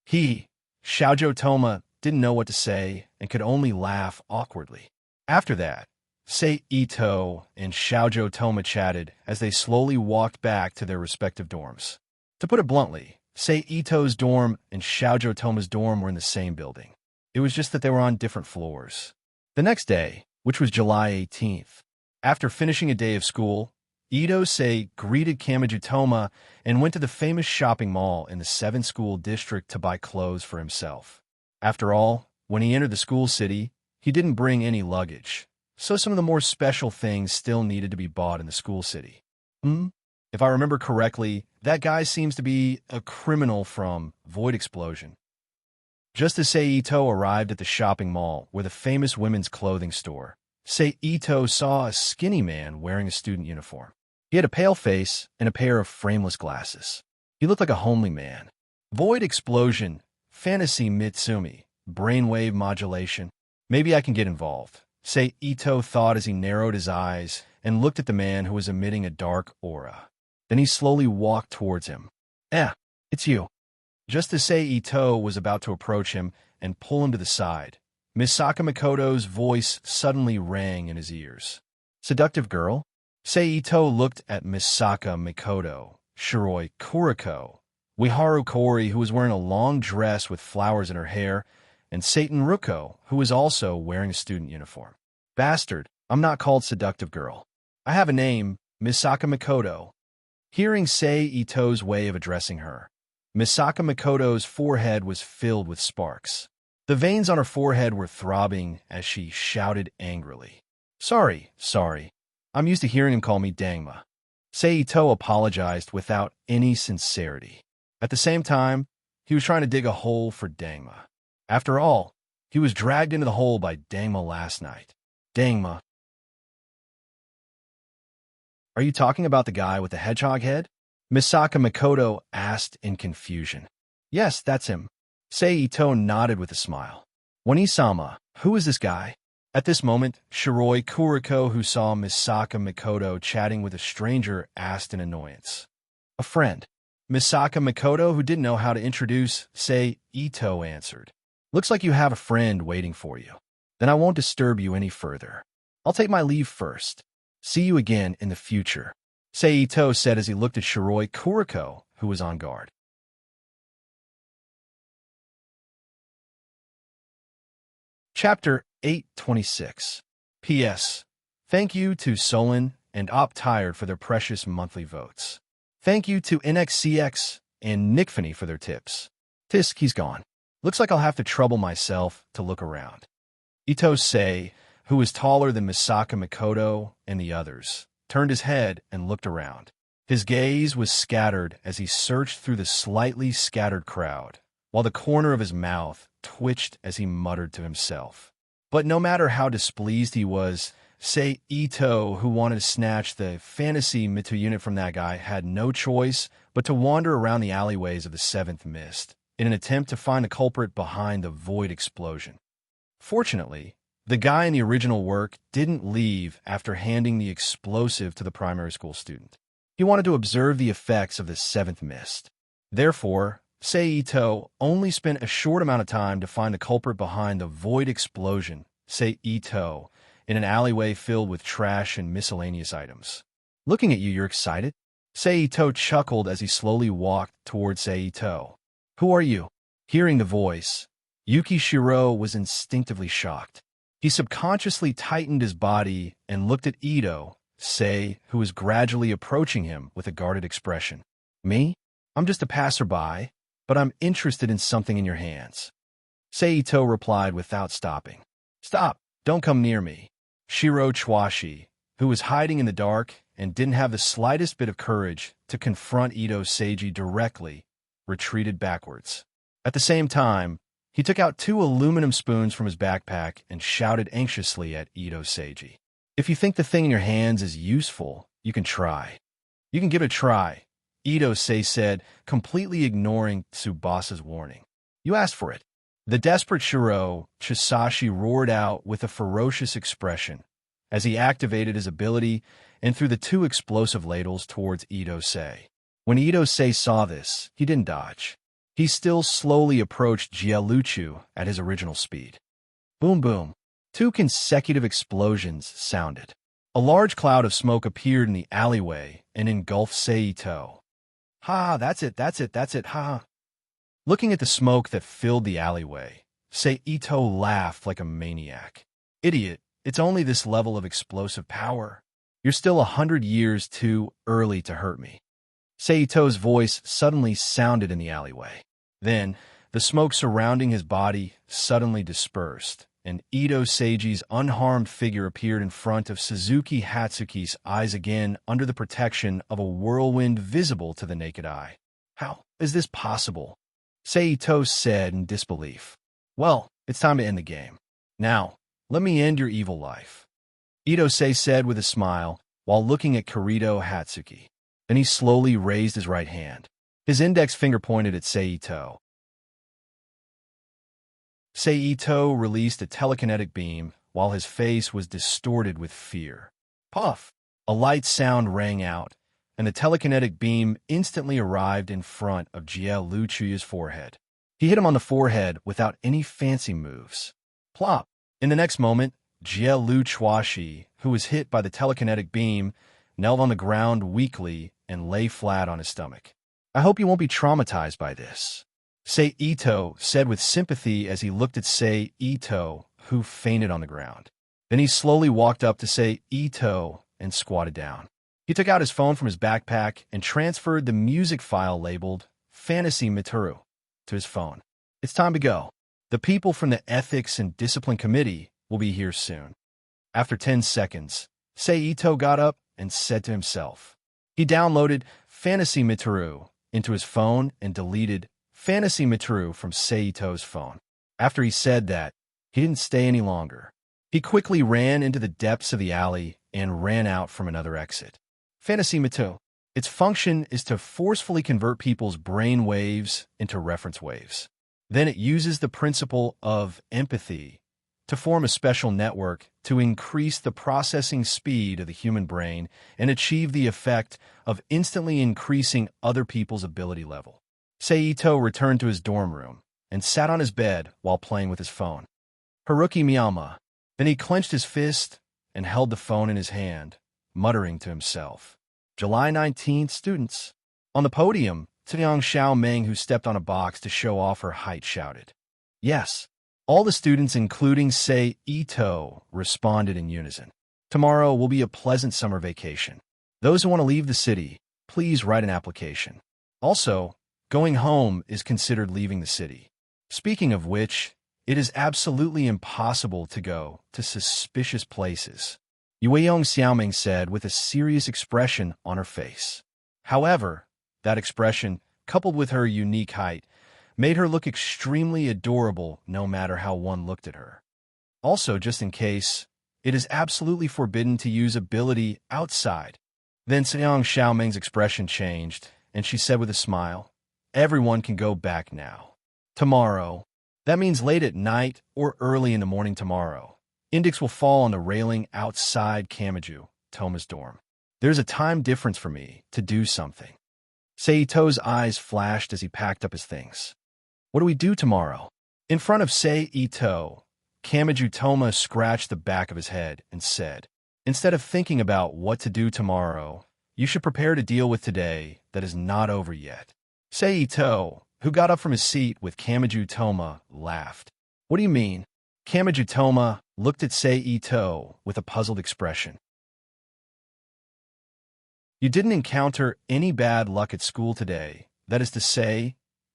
Shoujo Toma didn't know what to say and could only laugh awkwardly. After that, Sei Ito and Shoujo Toma chatted as they slowly walked back to their respective dorms. To put it bluntly, Sei Ito's dorm and Shoujo Toma's dorm were in the same building. It was just that they were on different floors. The next day, which was July 18th, after finishing a day of school, Ito Sei greeted Kamiju Toma and went to the famous shopping mall in the 7th School District to buy clothes for himself. After all, when he entered the school city, he didn't bring any luggage, so some of the more special things still needed to be bought in the school city. If I remember correctly, that guy seems to be a criminal from Void Explosion. Just as Sei Ito arrived at the shopping mall where the famous women's clothing store, Sei Ito saw a skinny man wearing a student uniform. He had a pale face and a pair of frameless glasses. He looked like a homely man. Void Explosion, Fantasy Mitsumi, brainwave modulation. Maybe I can get involved, Sei Ito thought as he narrowed his eyes and looked at the man who was emitting a dark aura. Then he slowly walked towards him. It's you." Just as Sei Ito was about to approach him and pull him to the side, Misaka Makoto's voice suddenly rang in his ears. "Seductive girl?" Sei Ito looked at Misaka Makoto, Shiroi Kuriko, Wiharu Kori, who was wearing a long dress with flowers in her hair, and Satan Ruko, who was also wearing a student uniform. "Bastard, I'm not called seductive girl. I have a name, Misaka Makoto." Hearing Sei Ito's way of addressing her, Misaka Makoto's forehead was filled with sparks. The veins on her forehead were throbbing as she shouted angrily. Sorry. I'm used to hearing him call me Dangma." Sei Ito apologized without any sincerity. At the same time, he was trying to dig a hole for Dangma. After all, he was dragged into the hole by Dangma last night. Dangma. "Are you talking about the guy with the hedgehog head?" Misaka Makoto asked in confusion. "Yes, that's him." Ito nodded with a smile. Wanisama, who is this guy? At this moment, Shiroi Kuriko, who saw Misaka Mikoto chatting with a stranger, asked in annoyance. A friend. Misaka Mikoto, who didn't know how to introduce Ito, answered. Looks like you have a friend waiting for you. Then I won't disturb you any further. I'll take my leave first. See you again in the future, Ito said as he looked at Shiroi Kuriko, who was on guard. Chapter 826. P.S. Thank you to Solon and Tired for their precious monthly votes. Thank you to NXCX and Nickfany for their tips. Tisk, he's gone. Looks like I'll have to trouble myself to look around. Ito who was taller than Misaka Mikoto and the others, turned his head and looked around. His gaze was scattered as he searched through the slightly scattered crowd, while the corner of his mouth twitched as he muttered to himself. But no matter how displeased he was, Ito, who wanted to snatch the fantasy Mitu unit from that guy, had no choice but to wander around the alleyways of the Seventh Mist in an attempt to find the culprit behind the void explosion. Fortunately, the guy in the original work didn't leave after handing the explosive to the primary school student. He wanted to observe the effects of the Seventh Mist. Therefore, Ito only spent a short amount of time to find the culprit behind the void explosion, Ito, in an alleyway filled with trash and miscellaneous items. Looking at you, you're excited? Ito chuckled as he slowly walked towards Ito. Who are you? Hearing the voice, Yukishiro was instinctively shocked. He subconsciously tightened his body and looked at Ito, who was gradually approaching him with a guarded expression. Me? I'm just a passerby, but I'm interested in something in your hands. Ito replied without stopping. Stop, don't come near me. Shiro Chwashi, who was hiding in the dark and didn't have the slightest bit of courage to confront Ito Seiji directly, retreated backwards. At the same time, he took out 2 aluminum spoons from his backpack and shouted anxiously at Ito Seiji. If you think the thing in your hands is useful, you can try. You can give it a try, Ito said, completely ignoring Tsubasa's warning. You asked for it. The desperate Shiro Chisashi roared out with a ferocious expression as he activated his ability and threw the 2 explosive ladles towards Ito Sei. When Ito Sei saw this, he didn't dodge. He still slowly approached Jieluchu at his original speed. Boom boom. 2 consecutive explosions sounded. A large cloud of smoke appeared in the alleyway and engulfed Ito. Ha, that's it, ha. Looking at the smoke that filled the alleyway, Ito laughed like a maniac. Idiot, it's only this level of explosive power. You're still 100 years too early to hurt me. Ito's voice suddenly sounded in the alleyway. Then, the smoke surrounding his body suddenly dispersed, and Ito Seiji's unharmed figure appeared in front of Suzuki Hatsuki's eyes again under the protection of a whirlwind visible to the naked eye. How is this possible? Ito said in disbelief. Well, it's time to end the game. Now, let me end your evil life. Ito said with a smile while looking at Kirito Hatsuki. Then he slowly raised his right hand. His index finger pointed at Ito. Ito released a telekinetic beam while his face was distorted with fear. Puff! A light sound rang out, and the telekinetic beam instantly arrived in front of Jieluchu's forehead. He hit him on the forehead without any fancy moves. Plop! In the next moment, Jieluchuashi, who was hit by the telekinetic beam, knelt on the ground weakly and lay flat on his stomach. I hope you won't be traumatized by this, Ito said with sympathy as he looked at Ito, who fainted on the ground. Then he slowly walked up to Ito and squatted down. He took out his phone from his backpack and transferred the music file labeled Fantasy Mitsuru to his phone. It's time to go. The people from the Ethics and Discipline Committee will be here soon. After 10 seconds, Ito got up and said to himself. He downloaded Fantasy Mitsuru into his phone and deleted Fantasy Mitsuru from Ito's phone. After he said that, he didn't stay any longer. He quickly ran into the depths of the alley and ran out from another exit. Fantasy Mitsuru. Its function is to forcefully convert people's brain waves into reference waves. Then it uses the principle of empathy to form a special network to increase the processing speed of the human brain and achieve the effect of instantly increasing other people's ability level. Seito returned to his dorm room and sat on his bed while playing with his phone. Haruki Miyama. Then he clenched his fist and held the phone in his hand, muttering to himself. July 19th, students. On the podium, Tsunyang Xiao Meng, who stepped on a box to show off her height, shouted. Yes. All the students, including Sei Ito, responded in unison. Tomorrow will be a pleasant summer vacation. Those who want to leave the city, please write an application. Also, going home is considered leaving the city. Speaking of which, it is absolutely impossible to go to suspicious places, Yueyong Xiaoming said with a serious expression on her face. However, that expression, coupled with her unique height, made her look extremely adorable no matter how one looked at her. Also, just in case, it is absolutely forbidden to use ability outside. Then Tsunyang Xiaoming's expression changed, and she said with a smile, everyone can go back now. Tomorrow. That means late at night or early in the morning tomorrow. Index will fall on the railing outside Kamiju, Toma's dorm. There's a time difference for me to do something. Seito's eyes flashed as he packed up his things. What do we do tomorrow? In front of Seito, Kamiju Toma scratched the back of his head and said, instead of thinking about what to do tomorrow, you should prepare to deal with today that is not over yet. Seito, who got up from his seat with Kamiju Toma, laughed. What do you mean? Kamiju Toma looked at Seito with a puzzled expression. You didn't encounter any bad luck at school today. That is to say,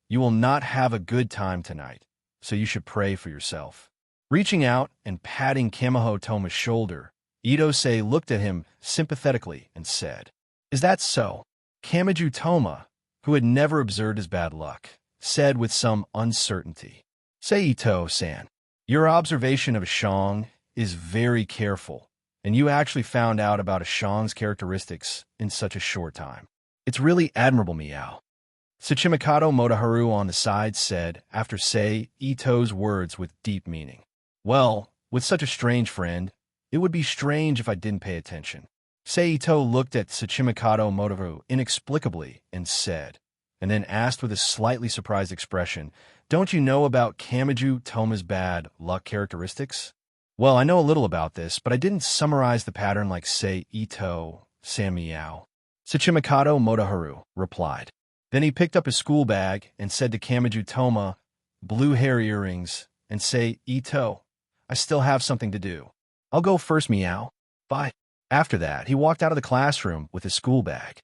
you will not have a good time tonight, so you should pray for yourself. Reaching out and patting Kamiho Toma's shoulder, Ito-sei looked at him sympathetically and said, is that so? Kamiju Toma, who had never observed his bad luck, said with some uncertainty. Seito-san, your observation of a Shang is very careful, and you actually found out about a Shang's characteristics in such a short time. It's really admirable, Miao. Tsuchimikado Motoharu on the side said after Ito's words with deep meaning. Well, with such a strange friend, it would be strange if I didn't pay attention. Ito looked at Tsuchimikado Motoharu inexplicably and said, and then asked with a slightly surprised expression, don't you know about Kamiju Toma's bad luck characteristics? Well, I know a little about this, but I didn't summarize the pattern like Ito, Miao. Tsuchimikado Motoharu replied. Then he picked up his school bag and said to Kamiju Toma, blue hair earrings, and Ito, I still have something to do. I'll go first, Miao. Bye. After that, he walked out of the classroom with his school bag.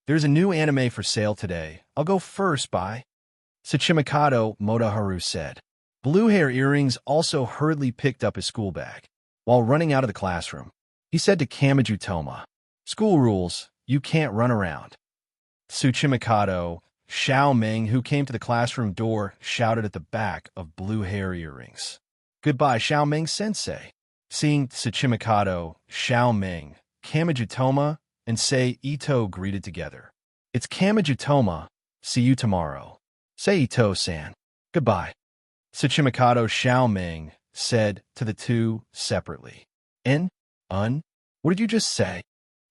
There's a new anime for sale today. I'll go first, bye. Tsuchimikado Motoharu said. Blue hair earrings also hurriedly picked up his school bag. While running out of the classroom, he said to Kamiju Toma, school rules, you can't run around. Tsuchimikado Xiaoming, who came to the classroom door, shouted at the back of blue hair earrings. Goodbye, Xiaoming-sensei. Seeing Tsuchimikado, Xiaoming, Kamiju Toma, and Ito greeted together. It's Kamiju Toma. See you tomorrow. Ito-san. Goodbye. Tsuchimikado Xiaoming said to the two separately. What did you just say?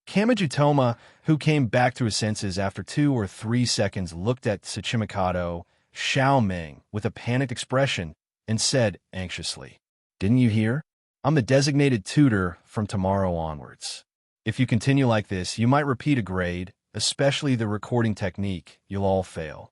Kamiju Toma, who came back to his senses after 2 or 3 seconds, looked at Tsuchimikado Xiaoming with a panicked expression and said anxiously, didn't you hear? I'm the designated tutor from tomorrow onwards. If you continue like this, you might repeat a grade, especially the recording technique. You'll all fail.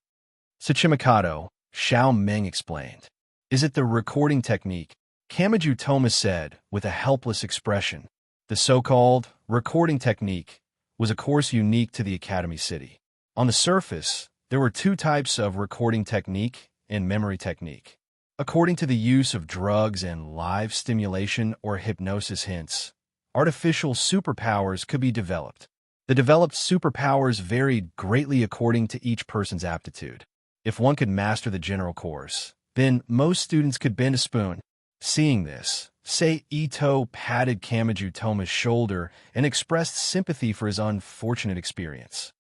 Tsuchimikado Xiaoming explained. Is it the recording technique? Kamiju Toma said with a helpless expression. The so-called recording technique was a course unique to the Academy City. On the surface, there were 2 types of recording technique and memory technique. According to the use of drugs and live stimulation or hypnosis hints, artificial superpowers could be developed. The developed superpowers varied greatly according to each person's aptitude. If one could master the general course, then most students could bend a spoon. Seeing this, Ito patted Kamiju Toma's shoulder and expressed sympathy for his unfortunate experience.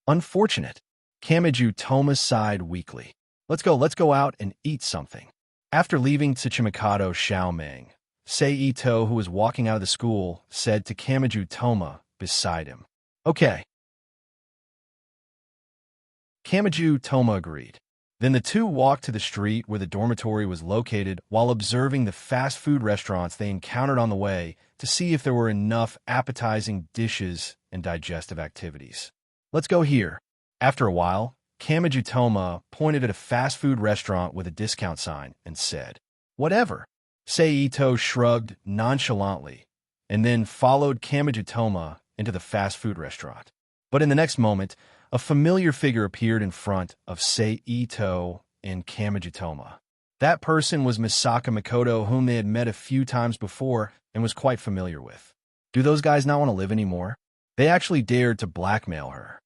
Unfortunate? Kamiju Toma sighed weakly. Let's go out and eat something. After leaving Tsuchimikado Xiaoming, Sei Ito, who was walking out of the school, said to Kamiju Toma beside him. Okay. Kamiju Toma agreed. Then the two walked to the street where the dormitory was located while observing the fast food restaurants they encountered on the way to see if there were enough appetizing dishes and digestive activities. Let's go here. After a while, Kamiju Toma pointed at a fast food restaurant with a discount sign and said, "Whatever." Sei Ito shrugged nonchalantly and then followed Kamiju Toma into the fast food restaurant. But in the next moment, a familiar figure appeared in front of Sei Ito and Kamiju Toma. That person was Misaka Makoto, whom they had met a few times before and was quite familiar with. Do those guys not want to live anymore? They actually dared to blackmail her.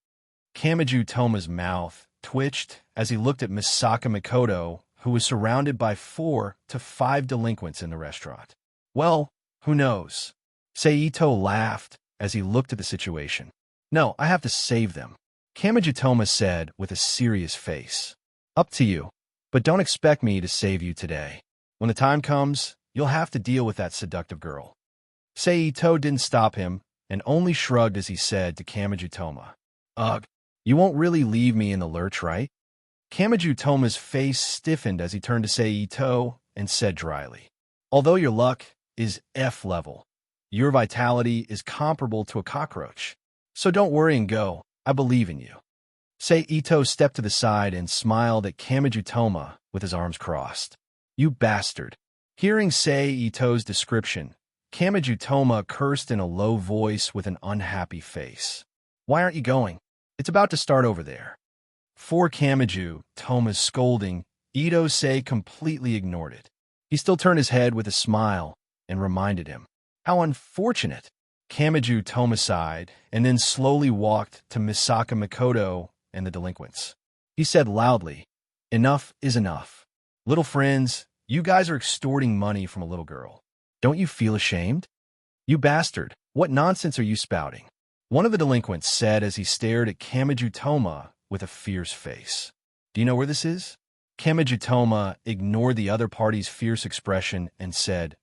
Kamiju Toma's mouth twitched as he looked at Misaka Makoto, who was surrounded by 4 to 5 delinquents in the restaurant. Well, who knows? Sei Ito laughed as he looked at the situation. No, I have to save them. Kamiju Toma said with a serious face. Up to you, but don't expect me to save you today. When the time comes, you'll have to deal with that seductive girl. Sei Ito didn't stop him and only shrugged as he said to Kamiju Toma, Ugh, you won't really leave me in the lurch, right? Kamiju Toma's face stiffened as he turned to Sei Ito and said dryly, Although your luck is F level, your vitality is comparable to a cockroach. So don't worry and go. I believe in you. Sei Ito stepped to the side and smiled at Kamiju Toma with his arms crossed. You bastard. Hearing Sei Ito's description, Kamiju Toma cursed in a low voice with an unhappy face. Why aren't you going? It's about to start over there. For Kamiju Toma's scolding, Ito Sei completely ignored it. He still turned his head with a smile and reminded him. How unfortunate. Kamiju Toma sighed and then slowly walked to Misaka Makoto and the delinquents. He said loudly, Enough is enough. Little friends, you guys are extorting money from a little girl. Don't you feel ashamed? You bastard, what nonsense are you spouting? One of the delinquents said as he stared at Kamiju Toma with a fierce face. Do you know where this is? Kamiju Toma ignored the other party's fierce expression and said,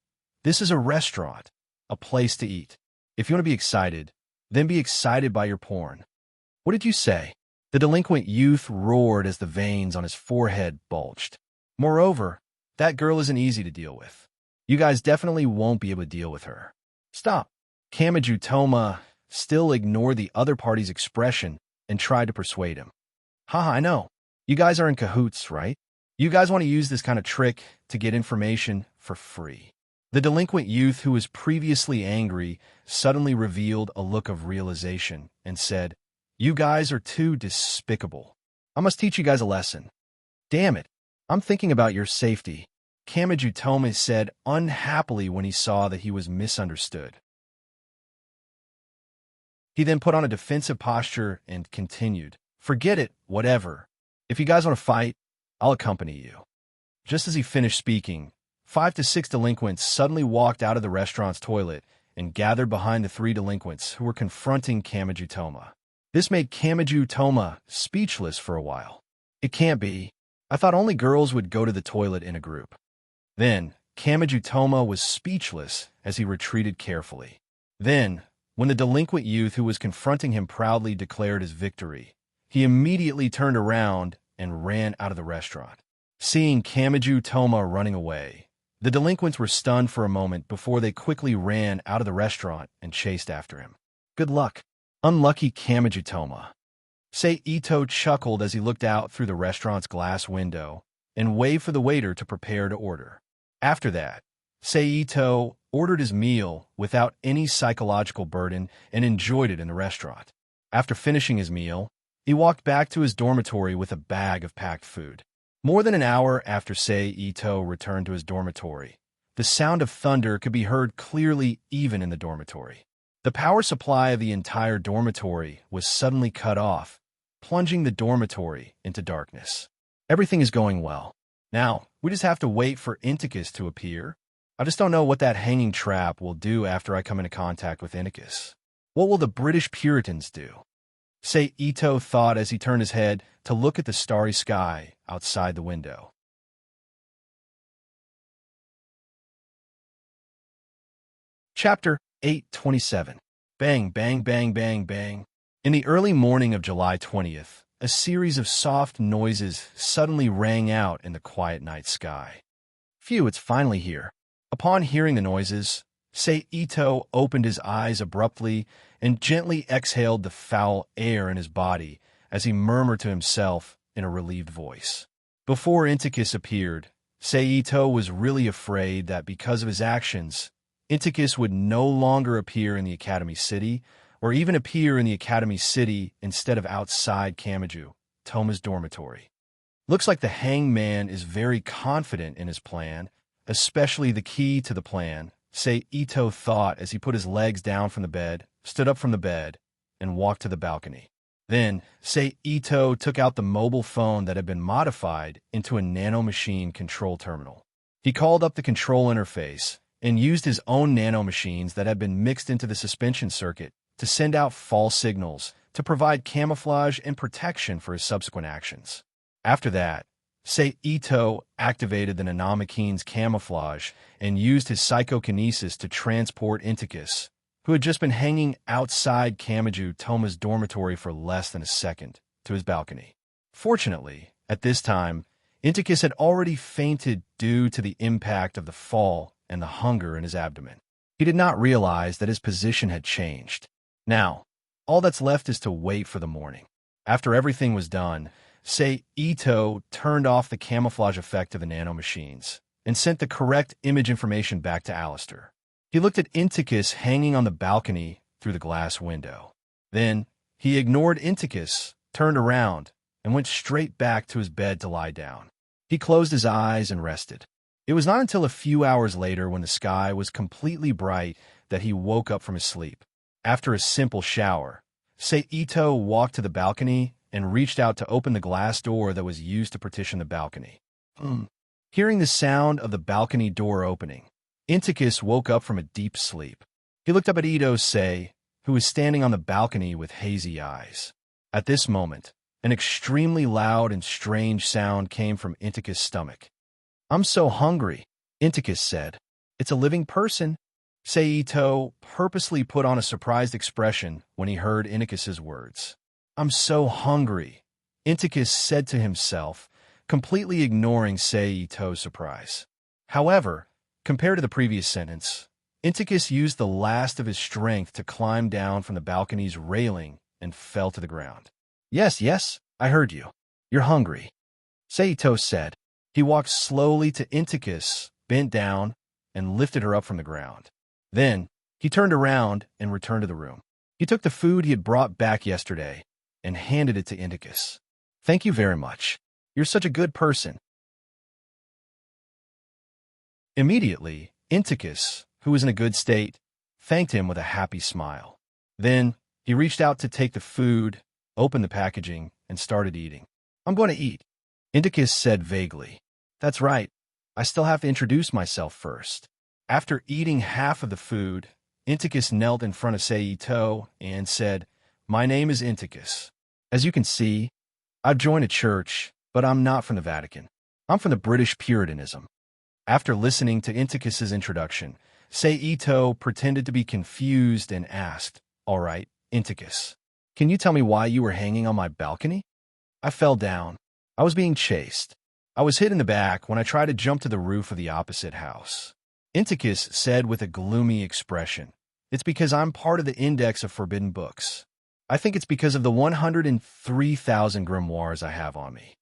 This is a restaurant, a place to eat. If you want to be excited, then be excited by your porn. What did you say? The delinquent youth roared as the veins on his forehead bulged. Moreover, that girl isn't easy to deal with. You guys definitely won't be able to deal with her. Stop. Kamiju Toma still ignored the other party's expression and tried to persuade him. Haha, I know. You guys are in cahoots, right? You guys want to use this kind of trick to get information for free. The delinquent youth, who was previously angry, suddenly revealed a look of realization and said, You guys are too despicable. I must teach you guys a lesson. Damn it, I'm thinking about your safety, Kamiju Toma said unhappily when he saw that he was misunderstood. He then put on a defensive posture and continued, Forget it, whatever. If you guys want to fight, I'll accompany you. Just as he finished speaking, 5 to 6 delinquents suddenly walked out of the restaurant's toilet and gathered behind the 3 delinquents who were confronting Kamiju Toma. This made Kamiju Toma speechless for a while. It can't be. I thought only girls would go to the toilet in a group. Then, Kamiju Toma was speechless as he retreated carefully. Then, when the delinquent youth who was confronting him proudly declared his victory, he immediately turned around and ran out of the restaurant. Seeing Kamiju Toma running away, the delinquents were stunned for a moment before they quickly ran out of the restaurant and chased after him. Good luck. Unlucky Kamiju Toma. Sei Ito chuckled as he looked out through the restaurant's glass window and waved for the waiter to prepare to order. After that, Sei Ito ordered his meal without any psychological burden and enjoyed it in the restaurant. After finishing his meal, he walked back to his dormitory with a bag of packed food. More than an hour after Sei Ito returned to his dormitory, the sound of thunder could be heard clearly even in the dormitory. The power supply of the entire dormitory was suddenly cut off, plunging the dormitory into darkness. Everything is going well. Now, we just have to wait for Inticus to appear. I just don't know what that hanging trap will do after I come into contact with Inticus. What will the British Puritans do? Say Ito thought as he turned his head to look at the starry sky outside the window. Chapter 827. Bang, bang, bang, bang, bang. In the early morning of July 20th, a series of soft noises suddenly rang out in the quiet night sky. Phew, it's finally here. Upon hearing the noises, Sei Ito opened his eyes abruptly and gently exhaled the foul air in his body as he murmured to himself in a relieved voice. Before Inticus appeared, Sei Ito was really afraid that because of his actions, Inticus would no longer appear in the Academy City, or even appear in the Academy City instead of outside Kamiju, Toma's dormitory. Looks like the hangman is very confident in his plan, especially the key to the plan, Sei Ito thought as he put his legs down from the bed, stood up from the bed, and walked to the balcony. Then, Sei Ito took out the mobile phone that had been modified into a nanomachine control terminal. He called up the control interface and used his own nanomachines that had been mixed into the suspension circuit to send out false signals to provide camouflage and protection for his subsequent actions. After that, Sei Ito activated the Nanamakine's camouflage and used his psychokinesis to transport Inticus, who had just been hanging outside Kamiju Toma's dormitory for less than a second, to his balcony. Fortunately, at this time, Inticus had already fainted due to the impact of the fall and the hunger in his abdomen. He did not realize that his position had changed. Now, all that's left is to wait for the morning. After everything was done, Sei Ito turned off the camouflage effect of the nanomachines and sent the correct image information back to Alistair. He looked at Inticus hanging on the balcony through the glass window. Then, he ignored Inticus, turned around, and went straight back to his bed to lie down. He closed his eyes and rested. It was not until a few hours later, when the sky was completely bright, that he woke up from his sleep. After a simple shower, Sei Ito walked to the balcony and reached out to open the glass door that was used to partition the balcony. Hearing the sound of the balcony door opening, Inticus woke up from a deep sleep. He looked up at Sei, who was standing on the balcony with hazy eyes. At this moment, an extremely loud and strange sound came from Inticus' stomach. "I'm so hungry," Inticus said. "It's a living person." Sei Ito purposely put on a surprised expression when he heard Inticus's words. "I'm so hungry," Inticus said to himself, completely ignoring Sei Ito's surprise. However, compared to the previous sentence, Inticus used the last of his strength to climb down from the balcony's railing and fell to the ground. Yes, I heard you. You're hungry," Sei Ito said. He walked slowly to Inticus, bent down, and lifted her up from the ground. Then, he turned around and returned to the room. He took the food he had brought back yesterday and handed it to Inticus. "Thank you very much. You're such a good person." Immediately, Inticus, who was in a good state, thanked him with a happy smile. Then, he reached out to take the food, opened the packaging, and started eating. "I'm going to eat," Inticus said vaguely. "That's right. I still have to introduce myself first." After eating half of the food, Inticus knelt in front of Sei Ito and said, "My name is Inticus. As you can see, I've joined a church, but I'm not from the Vatican. I'm from the British Puritanism." After listening to Inticus's introduction, Sei Ito pretended to be confused and asked, "All right, Inticus, can you tell me why you were hanging on my balcony?" "I fell down. I was being chased. I was hit in the back when I tried to jump to the roof of the opposite house," Inticus said with a gloomy expression. "It's because I'm part of the Index of Forbidden Books. I think it's because of the 103,000 grimoires I have on me."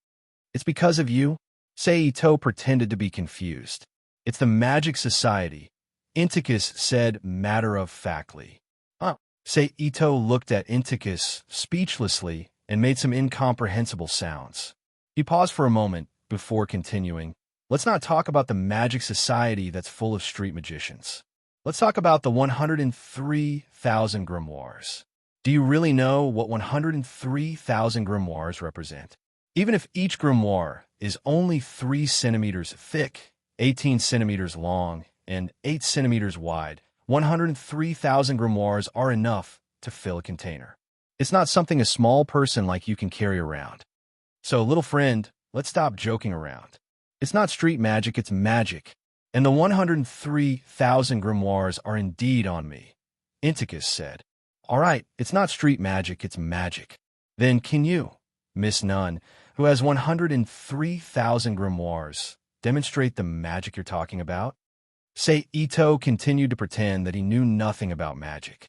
"It's because of you?" Sei Ito pretended to be confused. "It's the Magic Society," Inticus said matter-of-factly. "Oh." Sei Ito looked at Inticus speechlessly and made some incomprehensible sounds. He paused for a moment before continuing. "Let's not talk about the Magic Society that's full of street magicians. Let's talk about the 103,000 grimoires. Do you really know what 103,000 grimoires represent? Even if each grimoire is only 3 centimeters thick, 18 centimeters long, and 8 centimeters wide, 103,000 grimoires are enough to fill a container. It's not something a small person like you can carry around. So, little friend, let's stop joking around. It's not street magic, it's magic. And the 103,000 grimoires are indeed on me, Inticus said. All right, it's not street magic, it's magic. Then can you, Miss Nun, who has 103,000 grimoires, demonstrate the magic you're talking about? Say Ito continued to pretend that he knew nothing about magic.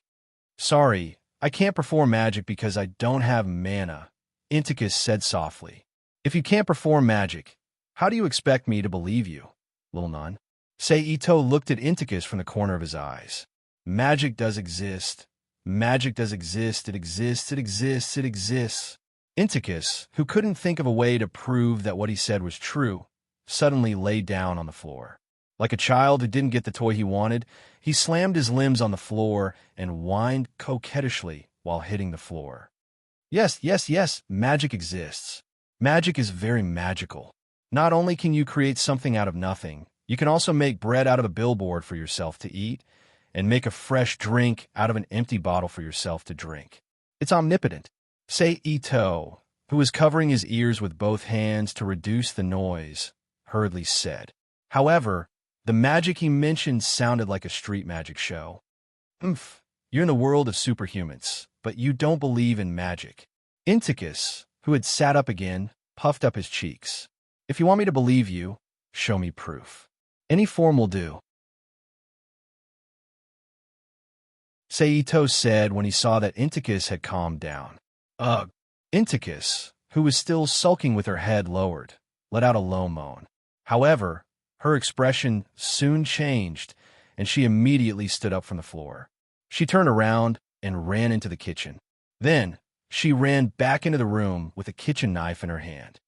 Sorry, I can't perform magic because I don't have mana, Inticus said softly. If you can't perform magic, how do you expect me to believe you, little nun? Say Ito looked at Inticus from the corner of his eyes. Magic does exist. Magic does exist. It exists. It exists. It exists. Inticus, who couldn't think of a way to prove that what he said was true, suddenly lay down on the floor. Like a child who didn't get the toy he wanted, he slammed his limbs on the floor and whined coquettishly while hitting the floor. Yes, yes, yes, magic exists. Magic is very magical. Not only can you create something out of nothing, you can also make bread out of a billboard for yourself to eat, and make a fresh drink out of an empty bottle for yourself to drink. It's omnipotent. Say Ito, who was covering his ears with both hands to reduce the noise, hurriedly said. However, the magic he mentioned sounded like a street magic show. You're in the world of superhumans, but you don't believe in magic. Inticus, who had sat up again, puffed up his cheeks. If you want me to believe you, show me proof. Any form will do. Seito said when he saw that Inticus had calmed down. Ugh. Inticus, who was still sulking with her head lowered, let out a low moan. However, her expression soon changed, and she immediately stood up from the floor. She turned around and ran into the kitchen. Then, she ran back into the room with a kitchen knife in her hand.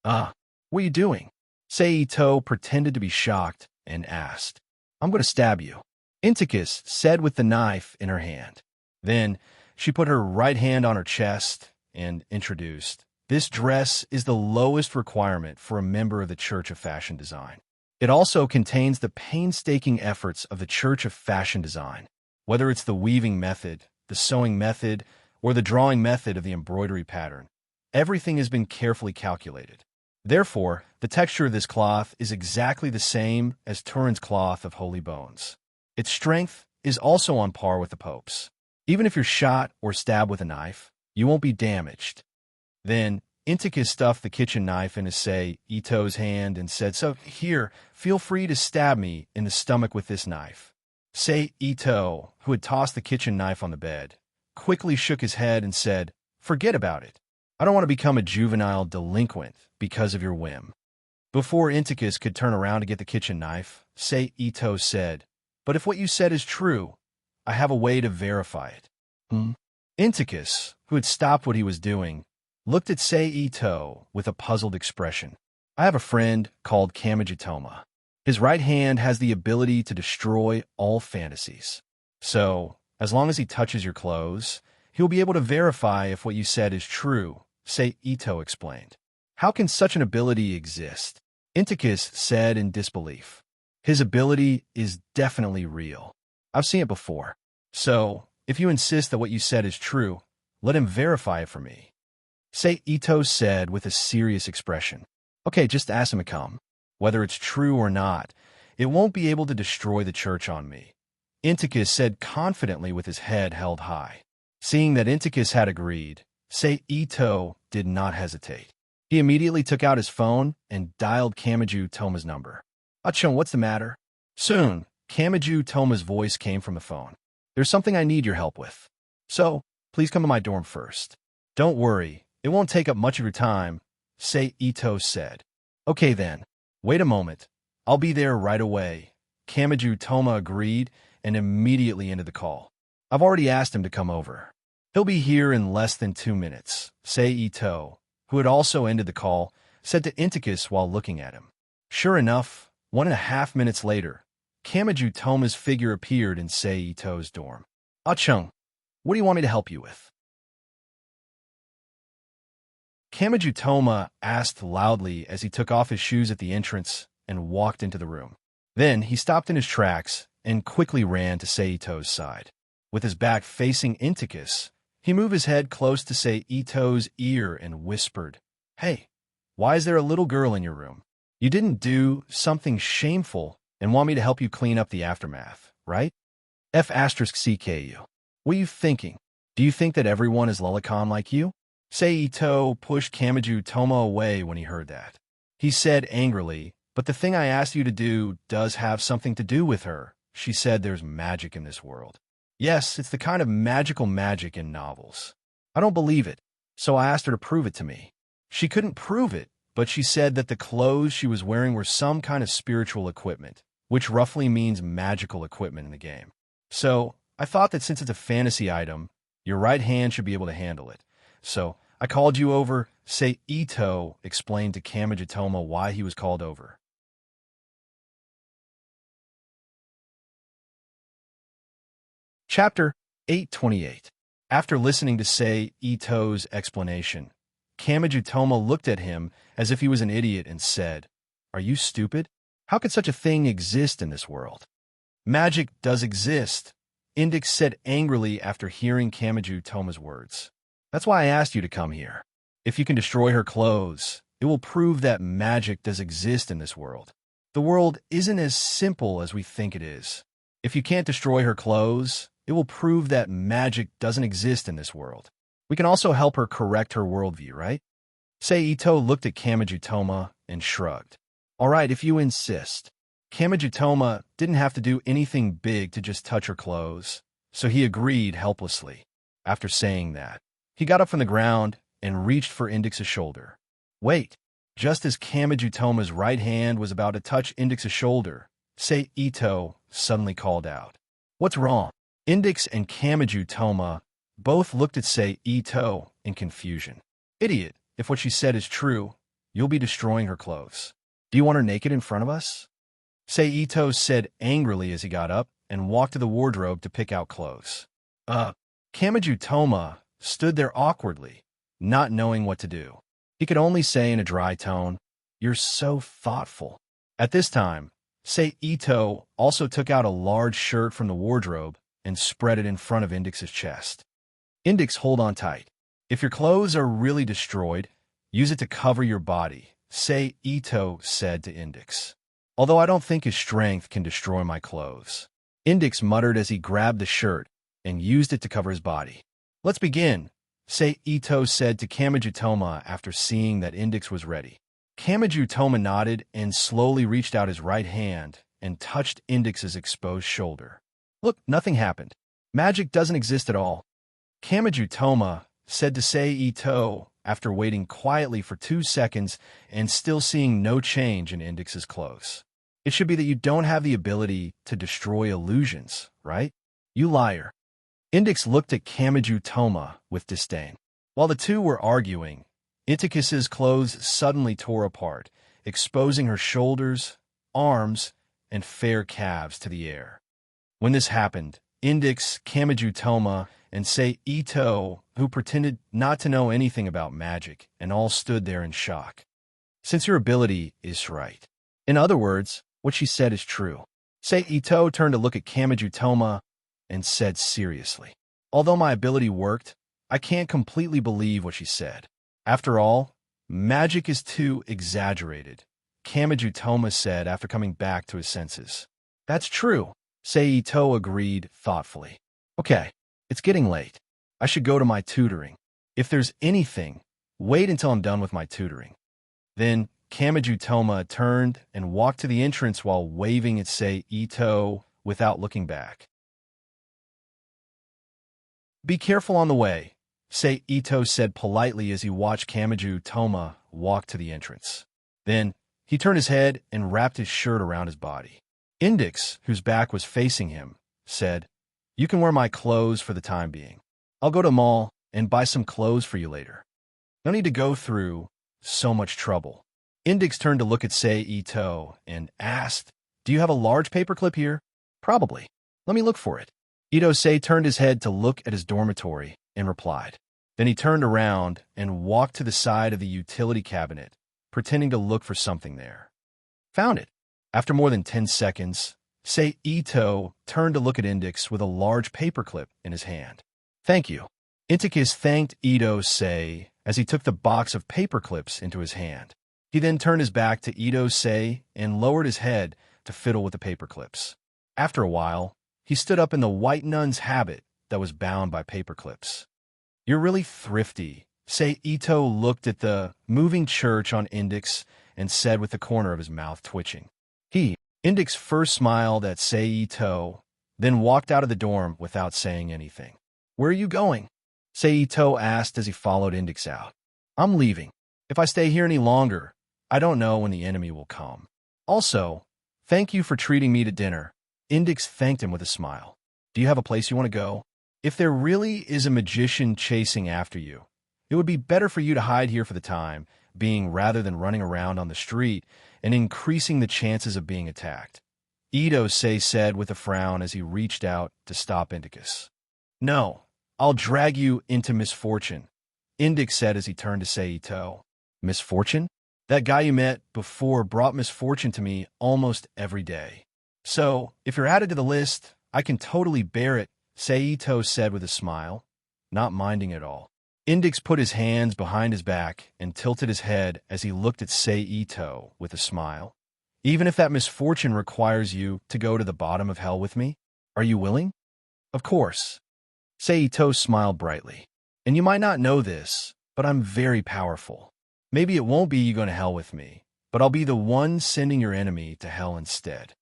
What are you doing? Seito pretended to be shocked and asked. I'm going to stab you, Inticus said with the knife in her hand. Then, she put her right hand on her chest and introduced, This dress is the lowest requirement for a member of the Church of Fashion Design. It also contains the painstaking efforts of the Church of Fashion Design, whether it's the weaving method, the sewing method, or the drawing method of the embroidery pattern. Everything has been carefully calculated. Therefore, the texture of this cloth is exactly the same as Turin's cloth of holy bones. Its strength is also on par with the Pope's. Even if you're shot or stabbed with a knife, you won't be damaged. Then, Inticus stuffed the kitchen knife into Ito's hand and said, So, here, feel free to stab me in the stomach with this knife. Ito, who had tossed the kitchen knife on the bed, quickly shook his head and said, Forget about it. I don't want to become a juvenile delinquent because of your whim. Before Inticus could turn around to get the kitchen knife, Ito said, But if what you said is true, I have a way to verify it. Inticus, who had stopped what he was doing, looked at Ito with a puzzled expression. I have a friend called Kamijitoma. His right hand has the ability to destroy all fantasies. So, as long as he touches your clothes, he'll be able to verify if what you said is true, Ito explained. How can such an ability exist? Inticus said in disbelief. His ability is definitely real. I've seen it before. So, if you insist that what you said is true, let him verify it for me. Ito said with a serious expression. Okay, just ask him to come. Whether it's true or not, it won't be able to destroy the church on me. Inticus said confidently with his head held high. Seeing that Inticus had agreed, Ito did not hesitate. He immediately took out his phone and dialed Kamiju Toma's number. Achung, what's the matter? Soon, Kamiju Toma's voice came from the phone. There's something I need your help with. So, please come to my dorm first. Don't worry, it won't take up much of your time, Ito said. Okay then, wait a moment. I'll be there right away. Kamiju Toma agreed and immediately ended the call. I've already asked him to come over. He'll be here in less than 2 minutes, Ito, who had also ended the call, said to Inticus while looking at him. Sure enough, 1.5 minutes later, Kamiju Toma's figure appeared in Ito's dorm. Achung, what do you want me to help you with? Kamiju Toma asked loudly as he took off his shoes at the entrance and walked into the room. Then he stopped in his tracks and quickly ran to Ito's side. With his back facing Inticus, He moved his head close to Sei Ito's ear and whispered, "Hey, why is there a little girl in your room? You didn't do something shameful and want me to help you clean up the aftermath, right?" F*CKU. What are you thinking? Do you think that everyone is lolicon like you? Sei Ito pushed Kamiju Toma away when he heard that. He said angrily, "But the thing I asked you to do does have something to do with her." She said, "There's magic in this world." "Yes, it's the kind of magical magic in novels." "I don't believe it, so I asked her to prove it to me." She couldn't prove it, but she said that the clothes she was wearing were some kind of spiritual equipment, which roughly means magical equipment in the game. "So, I thought that since it's a fantasy item, your right hand should be able to handle it. So, I called you over." Sei Ito explained to Kamijitoma why he was called over. Chapter 828. After listening to Sei Ito's explanation, Kamijitoma looked at him as if he was an idiot and said, "Are you stupid? How could such a thing exist in this world?" "Magic does exist," Index said angrily after hearing Kamiju Toma's words. "That's why I asked you to come here. If you can destroy her clothes, it will prove that magic does exist in this world. The world isn't as simple as we think it is. If you can't destroy her clothes, it will prove that magic doesn't exist in this world. We can also help her correct her worldview, right?" Sei Ito looked at Kamiju Toma and shrugged. "All right, if you insist." Kamiju Toma didn't have to do anything big to just touch her clothes, so he agreed helplessly. After saying that, he got up from the ground and reached for Index's shoulder. "Wait!" Just as Kamiju Toma's right hand was about to touch Index's shoulder, Sei Ito suddenly called out, "What's wrong?" Index and Kamiju Toma both looked at Sei Ito in confusion. "Idiot, if what she said is true, you'll be destroying her clothes. Do you want her naked in front of us?" Sei Ito said angrily as he got up and walked to the wardrobe to pick out clothes. Kamiju Toma stood there awkwardly, not knowing what to do. He could only say in a dry tone, "You're so thoughtful." At this time, Sei Ito also took out a large shirt from the wardrobe and spread it in front of Index's chest. "Index, hold on tight. If your clothes are really destroyed, use it to cover your body," Sei Ito said to Index. "Although I don't think his strength can destroy my clothes." Index muttered as he grabbed the shirt and used it to cover his body. "Let's begin," Sei Ito said to Kamiju Toma after seeing that Index was ready. Kamiju Toma nodded and slowly reached out his right hand and touched Index's exposed shoulder. "Look, nothing happened. Magic doesn't exist at all," Kamiju Toma said to Sei Ito after waiting quietly for 2 seconds and still seeing no change in Index's clothes. "It should be that you don't have the ability to destroy illusions, right? You liar." Index looked at Kamiju Toma with disdain. While the two were arguing, Iticus's clothes suddenly tore apart, exposing her shoulders, arms, and fair calves to the air. When this happened, Index, Kamiju Toma, and Sei Ito, who pretended not to know anything about magic, and all stood there in shock. "Since your ability is right. In other words, what she said is true." Sei Ito turned to look at Kamiju Toma and said seriously, "Although my ability worked, I can't completely believe what she said. After all, magic is too exaggerated," Kamiju Toma said after coming back to his senses. "That's true," Sei Ito agreed thoughtfully. "Okay, it's getting late. I should go to my tutoring. If there's anything, wait until I'm done with my tutoring." Then Kamiju Toma turned and walked to the entrance while waving at Sei Ito without looking back. "Be careful on the way," Sei Ito said politely as he watched Kamiju Toma walk to the entrance. Then he turned his head and wrapped his shirt around his body. Index, whose back was facing him, said, "You can wear my clothes for the time being. I'll go to the mall and buy some clothes for you later. No need to go through so much trouble." Index turned to look at Sei Ito and asked, "Do you have a large paperclip here?" "Probably. Let me look for it." Ito Sei turned his head to look at his dormitory and replied. Then he turned around and walked to the side of the utility cabinet, pretending to look for something there. Found it. After more than 10 seconds, Sei Ito turned to look at Index with a large paperclip in his hand. "Thank you." Inticus thanked Ito Sei as he took the box of paper clips into his hand. He then turned his back to Ito Sei and lowered his head to fiddle with the paper clips. After a while, he stood up in the white nun's habit that was bound by paper clips. "You're really thrifty," Sei Ito looked at the moving church on Indix and said with the corner of his mouth twitching. Indix first smiled at Sei Ito, then walked out of the dorm without saying anything. "Where are you going?" Sei Ito asked as he followed Indix out. "I'm leaving. If I stay here any longer, I don't know when the enemy will come. Also, thank you for treating me to dinner." Indix thanked him with a smile. "Do you have a place you want to go? If there really is a magician chasing after you, it would be better for you to hide here for the time being rather than running around on the street and increasing the chances of being attacked," Ito Sei said with a frown as he reached out to stop Indicus. "No, I'll drag you into misfortune," Indix said as he turned to Sei Ito. "Misfortune? That guy you met before brought misfortune to me almost every day. So, if you're added to the list, I can totally bear it," Sei Ito said with a smile, not minding at all. Indix put his hands behind his back and tilted his head as he looked at Sei Ito with a smile. "Even if that misfortune requires you to go to the bottom of hell with me, are you willing?" "Of course." Sei Ito smiled brightly. "And you might not know this, but I'm very powerful. Maybe it won't be you going to hell with me, but I'll be the one sending your enemy to hell instead."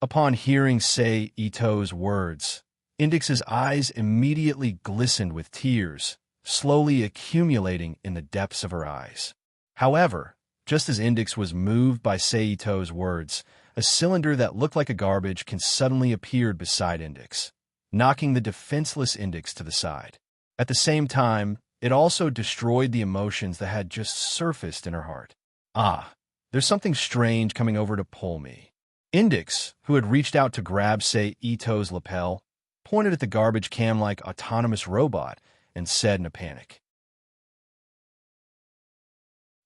Upon hearing Sei Ito's words, Indix's eyes immediately glistened with tears, slowly accumulating in the depths of her eyes. However, just as Indix was moved by Sei Ito's words, a cylinder that looked like a garbage can suddenly appeared beside Indix, knocking the defenseless Indix to the side. At the same time, it also destroyed the emotions that had just surfaced in her heart. There's something strange coming over to pull me. Indix, who had reached out to grab Sei Ito's lapel, pointed at the garbage can-like autonomous robot and said in a panic,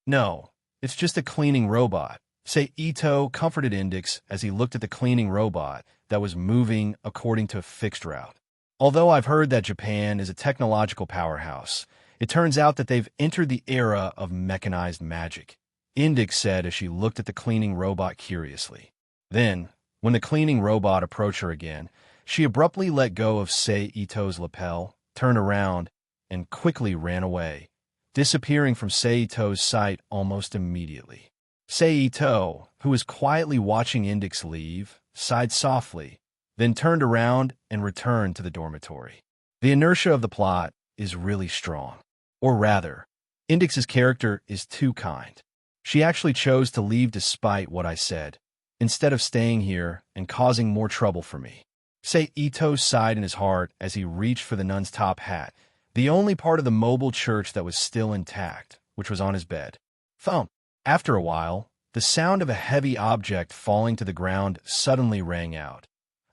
"No, it's just a cleaning robot." Sei Ito comforted Indix as he looked at the cleaning robot that was moving according to a fixed route. "Although I've heard that Japan is a technological powerhouse, it turns out that they've entered the era of mechanized magic," Indix said as she looked at the cleaning robot curiously. Then, when the cleaning robot approached her again, she abruptly let go of Sei Ito's lapel, turned around, and quickly ran away, disappearing from Sei Ito's sight almost immediately. Sei Ito, who was quietly watching Indix leave, sighed softly, then turned around and returned to the dormitory. The inertia of the plot is really strong. Or rather, Indix's character is too kind. She actually chose to leave despite what I said, instead of staying here and causing more trouble for me. Sei Ito sighed in his heart as he reached for the nun's top hat, the only part of the mobile church that was still intact, which was on his bed. Thump! After a while, the sound of a heavy object falling to the ground suddenly rang out,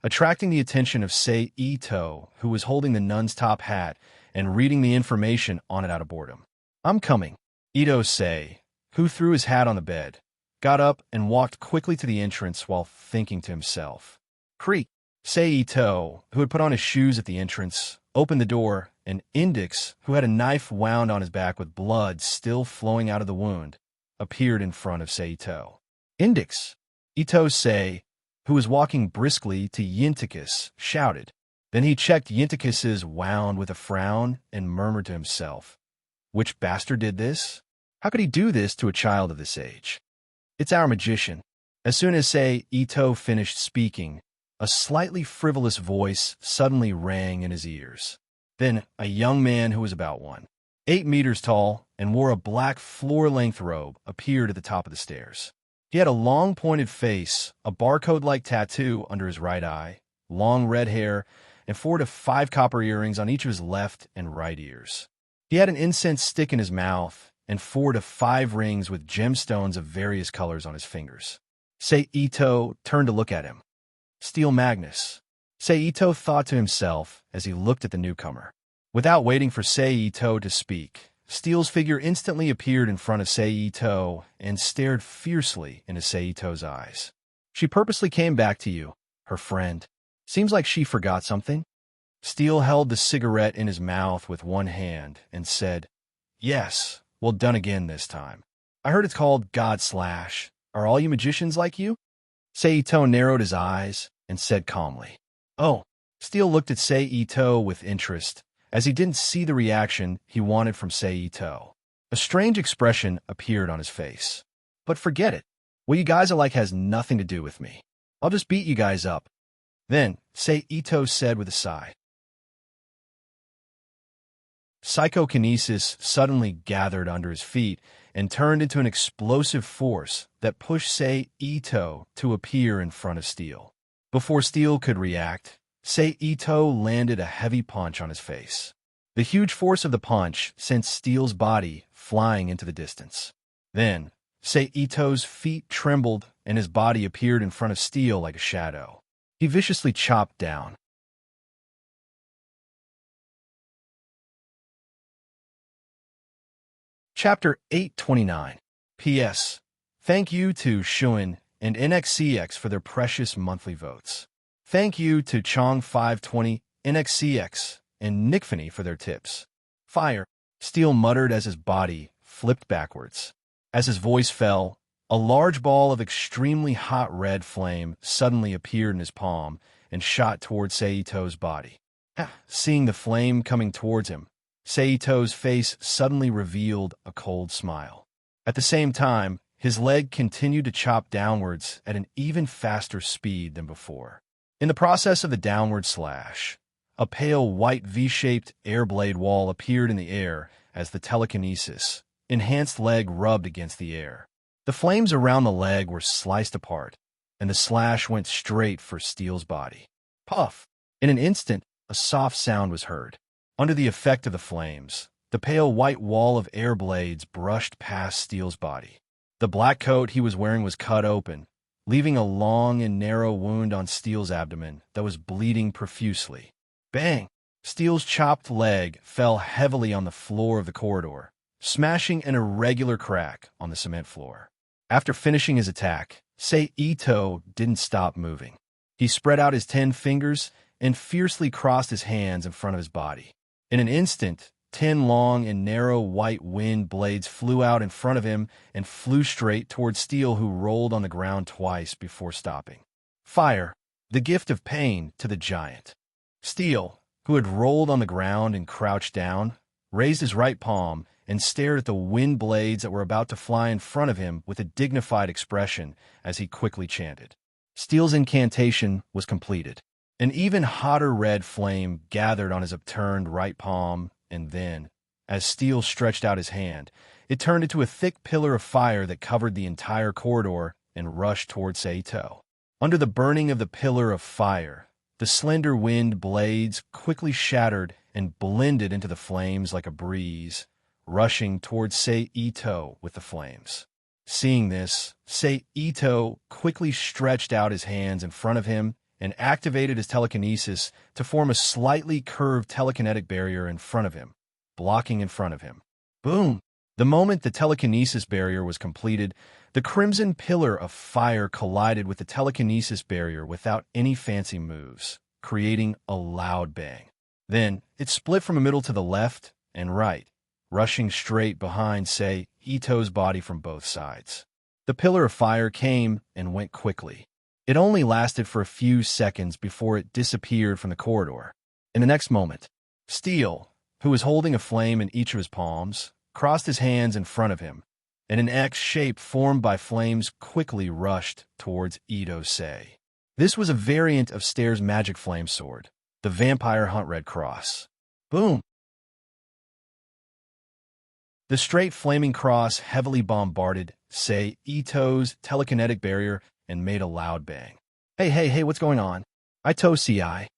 attracting the attention of Sei Ito, who was holding the nun's top hat and reading the information on it out of boredom. "I'm coming." Ito Sei, who threw his hat on the bed, got up and walked quickly to the entrance while thinking to himself. Creak! Sei Ito, who had put on his shoes at the entrance, opened the door, and Indix, who had a knife wound on his back with blood still flowing out of the wound, appeared in front of Sei Ito. "Indix!" Ito Sei, who was walking briskly to Yinticus, shouted. Then he checked Yinticus's wound with a frown and murmured to himself, "Which bastard did this? How could he do this to a child of this age?" "It's our magician." As soon as Sei Ito finished speaking, a slightly frivolous voice suddenly rang in his ears. Then a young man who was about 8 meters tall and wore a black floor-length robe appeared at the top of the stairs. He had a long pointed face, a barcode-like tattoo under his right eye, long red hair, and 4 to 5 copper earrings on each of his left and right ears. He had an incense stick in his mouth and 4 to 5 rings with gemstones of various colors on his fingers. Sei Ito turned to look at him. "Steel Magnus," Sei Ito thought to himself as he looked at the newcomer. Without waiting for Sei Ito to speak, Steel's figure instantly appeared in front of Sei Ito and stared fiercely into Sei Ito's eyes. "She purposely came back to you, her friend. Seems like she forgot something." Steel held the cigarette in his mouth with one hand and said, "Yes, well done again this time. I heard it's called God Slash. Are all you magicians like you?" Seito narrowed his eyes and said calmly, "Oh." Steel looked at Seito with interest, as he didn't see the reaction he wanted from Seito. A strange expression appeared on his face. "But forget it. What you guys are like has nothing to do with me. I'll just beat you guys up." Then, Seito said with a sigh. Psychokinesis suddenly gathered under his feet and turned into an explosive force that pushed Seito to appear in front of Steel. Before Steel could react, Seito landed a heavy punch on his face. The huge force of the punch sent Steel's body flying into the distance. Then, Seito's feet trembled and his body appeared in front of Steel like a shadow. He viciously chopped down. Chapter 829. P.S. Thank you to Shuin and NXCX for their precious monthly votes. Thank you to Chong520, NXCX, and Nickfinney for their tips. Fire, Steel muttered as his body flipped backwards. As his voice fell, a large ball of extremely hot red flame suddenly appeared in his palm and shot towards Seito's body. Seeing the flame coming towards him, Seito's face suddenly revealed a cold smile. At the same time, his leg continued to chop downwards at an even faster speed than before. In the process of the downward slash, a pale white V-shaped air blade wall appeared in the air as the telekinesis enhanced leg rubbed against the air. The flames around the leg were sliced apart, and the slash went straight for Steel's body. Puff! In an instant, a soft sound was heard. Under the effect of the flames, the pale white wall of air blades brushed past Steel's body. The black coat he was wearing was cut open, leaving a long and narrow wound on Steel's abdomen that was bleeding profusely. Bang! Steel's chopped leg fell heavily on the floor of the corridor, smashing an irregular crack on the cement floor. After finishing his attack, Seito didn't stop moving. He spread out his 10 fingers and fiercely crossed his hands in front of his body. In an instant, 10 long and narrow white wind blades flew out in front of him and flew straight toward Steel, who rolled on the ground twice before stopping. Fire, the gift of pain to the giant. Steel, who had rolled on the ground and crouched down, raised his right palm and stared at the wind blades that were about to fly in front of him with a dignified expression as he quickly chanted. Steel's incantation was completed. An even hotter red flame gathered on his upturned right palm, and then, as Steel stretched out his hand, it turned into a thick pillar of fire that covered the entire corridor and rushed toward Seito. Under the burning of the pillar of fire, the slender wind blades quickly shattered and blended into the flames like a breeze, rushing toward Seito with the flames. Seeing this, Seito quickly stretched out his hands in front of him and activated his telekinesis to form a slightly curved telekinetic barrier in front of him, blocking in front of him. Boom! The moment the telekinesis barrier was completed, the crimson pillar of fire collided with the telekinesis barrier without any fancy moves, creating a loud bang. Then, it split from the middle to the left and right, rushing straight behind Seito's body from both sides. The pillar of fire came and went quickly. It only lasted for a few seconds before it disappeared from the corridor. In the next moment, Steel, who was holding a flame in each of his palms, crossed his hands in front of him, and an X shape formed by flames quickly rushed towards Ito-sei. This was a variant of Stair's magic flame sword, the Vampire Hunt Red Cross. Boom! The straight flaming cross heavily bombarded Seito's telekinetic barrier and made a loud bang. Hey, what's going on? Ito-sei.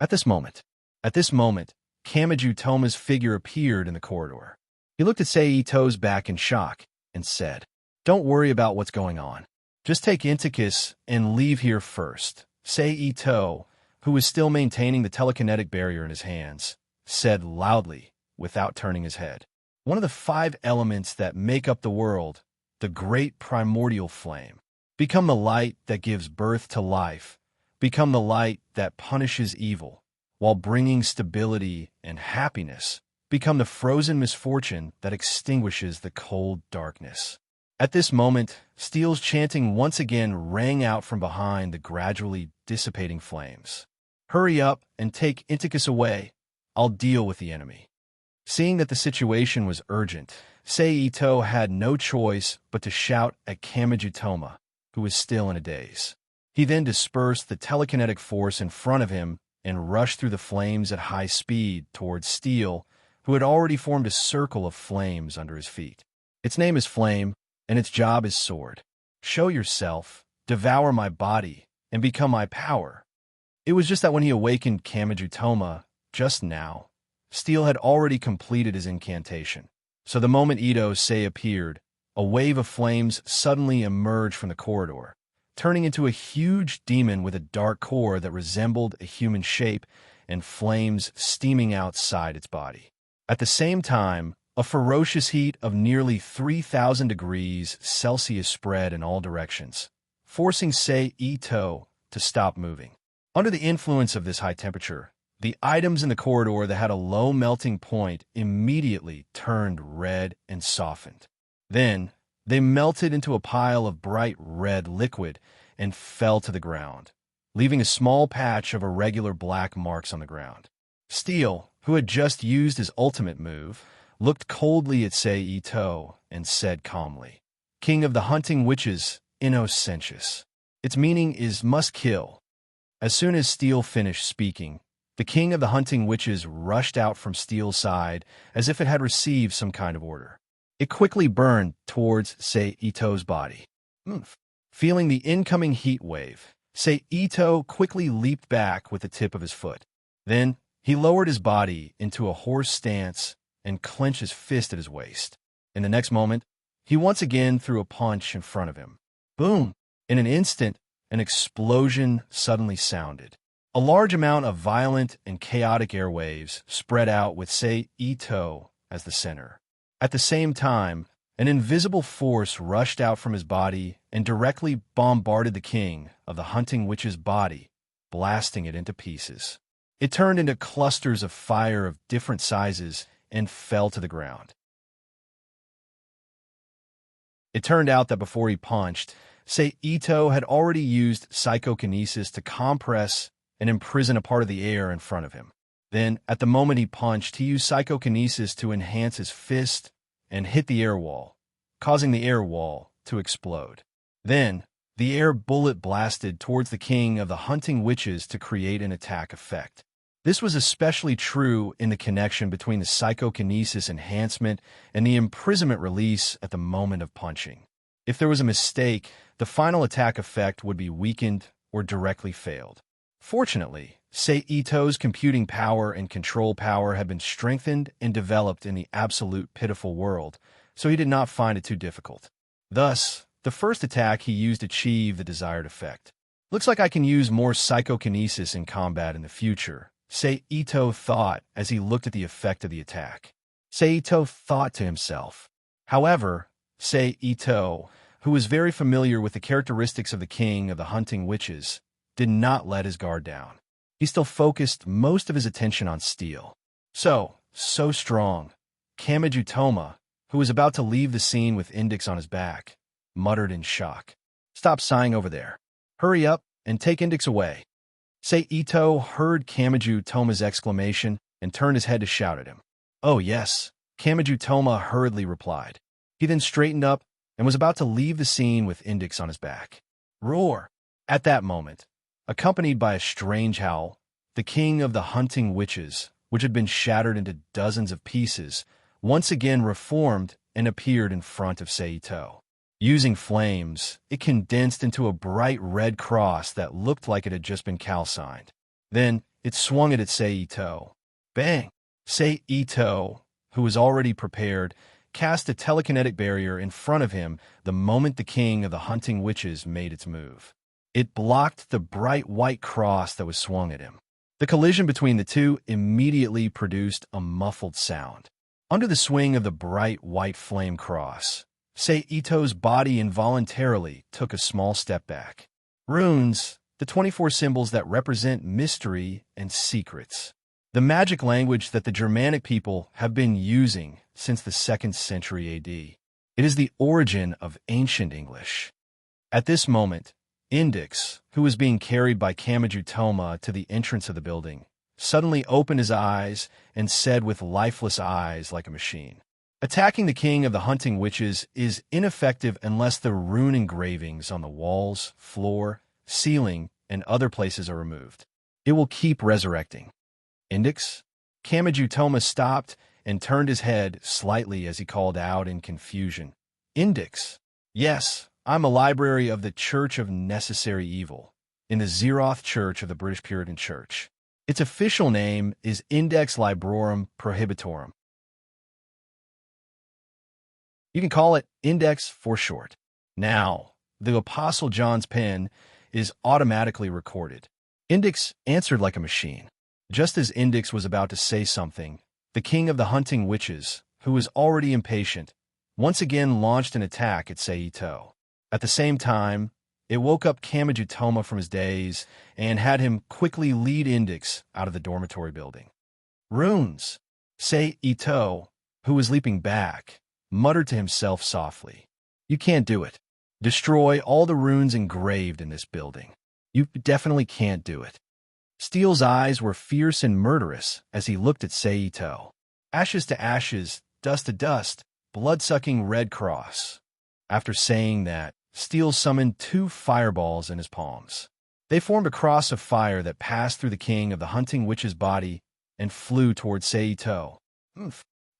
At this moment, Kamiju Toma's figure appeared in the corridor. He looked at Seito's back in shock and said, "Don't worry about what's going on. Just take Inticus and leave here first." Seito, who was still maintaining the telekinetic barrier in his hands, said loudly without turning his head. One of the 5 elements that make up the world, the great primordial flame. Become the light that gives birth to life. Become the light that punishes evil. while bringing stability and happiness, become the frozen misfortune that extinguishes the cold darkness. At this moment, Steel's chanting once again rang out from behind the gradually dissipating flames. "Hurry up and take Inticus away. I'll deal with the enemy." Seeing that the situation was urgent, Seito had no choice but to shout at Kamijutoma, who was still in a daze. He then dispersed the telekinetic force in front of him and rushed through the flames at high speed towards Steel, who had already formed a circle of flames under his feet. Its name is Flame, and its job is sword. Show yourself, devour my body, and become my power. It was just that when he awakened Kamijutoma, just now, Steel had already completed his incantation. So the moment Ito-sei appeared, a wave of flames suddenly emerged from the corridor, turning into a huge demon with a dark core that resembled a human shape and flames steaming outside its body. At the same time, a ferocious heat of nearly 3,000 degrees Celsius spread in all directions, forcing Seito to stop moving. Under the influence of this high temperature, the items in the corridor that had a low melting point immediately turned red and softened. Then, they melted into a pile of bright red liquid and fell to the ground, leaving a small patch of irregular black marks on the ground. Steel, who had just used his ultimate move, looked coldly at Seito and said calmly, "King of the Hunting Witches, Innocentius." Its meaning is must kill. As soon as Steel finished speaking, the King of the Hunting Witches rushed out from Steel's side as if it had received some kind of order. It quickly burned towards Seito's body. Feeling the incoming heat wave, Seito quickly leaped back with the tip of his foot. Then, he lowered his body into a horse stance and clenched his fist at his waist. In the next moment, he once again threw a punch in front of him. Boom! In an instant, an explosion suddenly sounded. A large amount of violent and chaotic airwaves spread out with Seito as the center. At the same time, an invisible force rushed out from his body and directly bombarded the King of the Hunting Witch's body, blasting it into pieces. It turned into clusters of fire of different sizes and fell to the ground. It turned out that before he punched, Seito had already used psychokinesis to compress and imprison a part of the air in front of him. Then, at the moment he punched, he used psychokinesis to enhance his fist and hit the air wall, causing the air wall to explode. Then, the air bullet blasted towards the King of the Hunting Witches to create an attack effect. This was especially true in the connection between the psychokinesis enhancement and the imprisonment release at the moment of punching. If there was a mistake, the final attack effect would be weakened or directly failed. Fortunately, Seito's computing power and control power had been strengthened and developed in the absolute pitiful world, so he did not find it too difficult. Thus, the first attack he used achieved the desired effect. Looks like I can use more psychokinesis in combat in the future, Seito thought as he looked at the effect of the attack. Seito thought to himself. However, Seito, who was very familiar with the characteristics of the King of the Hunting Witches, did not let his guard down. He still focused most of his attention on Steel. So strong. Kamijutoma, who was about to leave the scene with Index on his back, muttered in shock. "Stop sighing over there. Hurry up and take Index away." Seito heard Kamijutoma's exclamation and turned his head to shout at him. "Oh yes," Kamijutoma hurriedly replied. He then straightened up and was about to leave the scene with Index on his back. Roar! At that moment, accompanied by a strange howl, the King of the Hunting Witches, which had been shattered into dozens of pieces, once again reformed and appeared in front of Seito. Using flames, it condensed into a bright red cross that looked like it had just been calcined. Then, it swung it at Seito. Bang! Seito, who was already prepared, cast a telekinetic barrier in front of him the moment the King of the Hunting Witches made its move. It blocked the bright white cross that was swung at him. The collision between the two immediately produced a muffled sound. Under the swing of the bright white flame cross, Seito's body involuntarily took a small step back. Runes, the 24 symbols that represent mystery and secrets. The magic language that the Germanic people have been using since the 2nd century AD. It is the origin of ancient English. At this moment, Index, who was being carried by Kamajutoma to the entrance of the building, suddenly opened his eyes and said with lifeless eyes like a machine, "Attacking the king of the hunting witches is ineffective unless the rune engravings on the walls, floor, ceiling, and other places are removed. It will keep resurrecting." Index? Kamajutoma stopped and turned his head slightly as he called out in confusion, "Index? Yes, I'm a library of the Church of Necessary Evil, in the Zeroth Church of the British Puritan Church. Its official name is Index Librorum Prohibitorum. You can call it Index for short. Now, the Apostle John's pen is automatically recorded." Index answered like a machine. Just as Index was about to say something, the king of the hunting witches, who was already impatient, once again launched an attack at Seito. At the same time, it woke up Kamajutoma from his daze and had him quickly lead Index out of the dormitory building. "Runes!" Seito, who was leaping back, muttered to himself softly. "You can't do it. Destroy all the runes engraved in this building. You definitely can't do it." Steele's eyes were fierce and murderous as he looked at Seito. Ashes to ashes, dust to dust, blood-sucking red cross. After saying that, Steele summoned 2 fireballs in his palms. They formed a cross of fire that passed through the king of the hunting witch's body and flew toward Seito.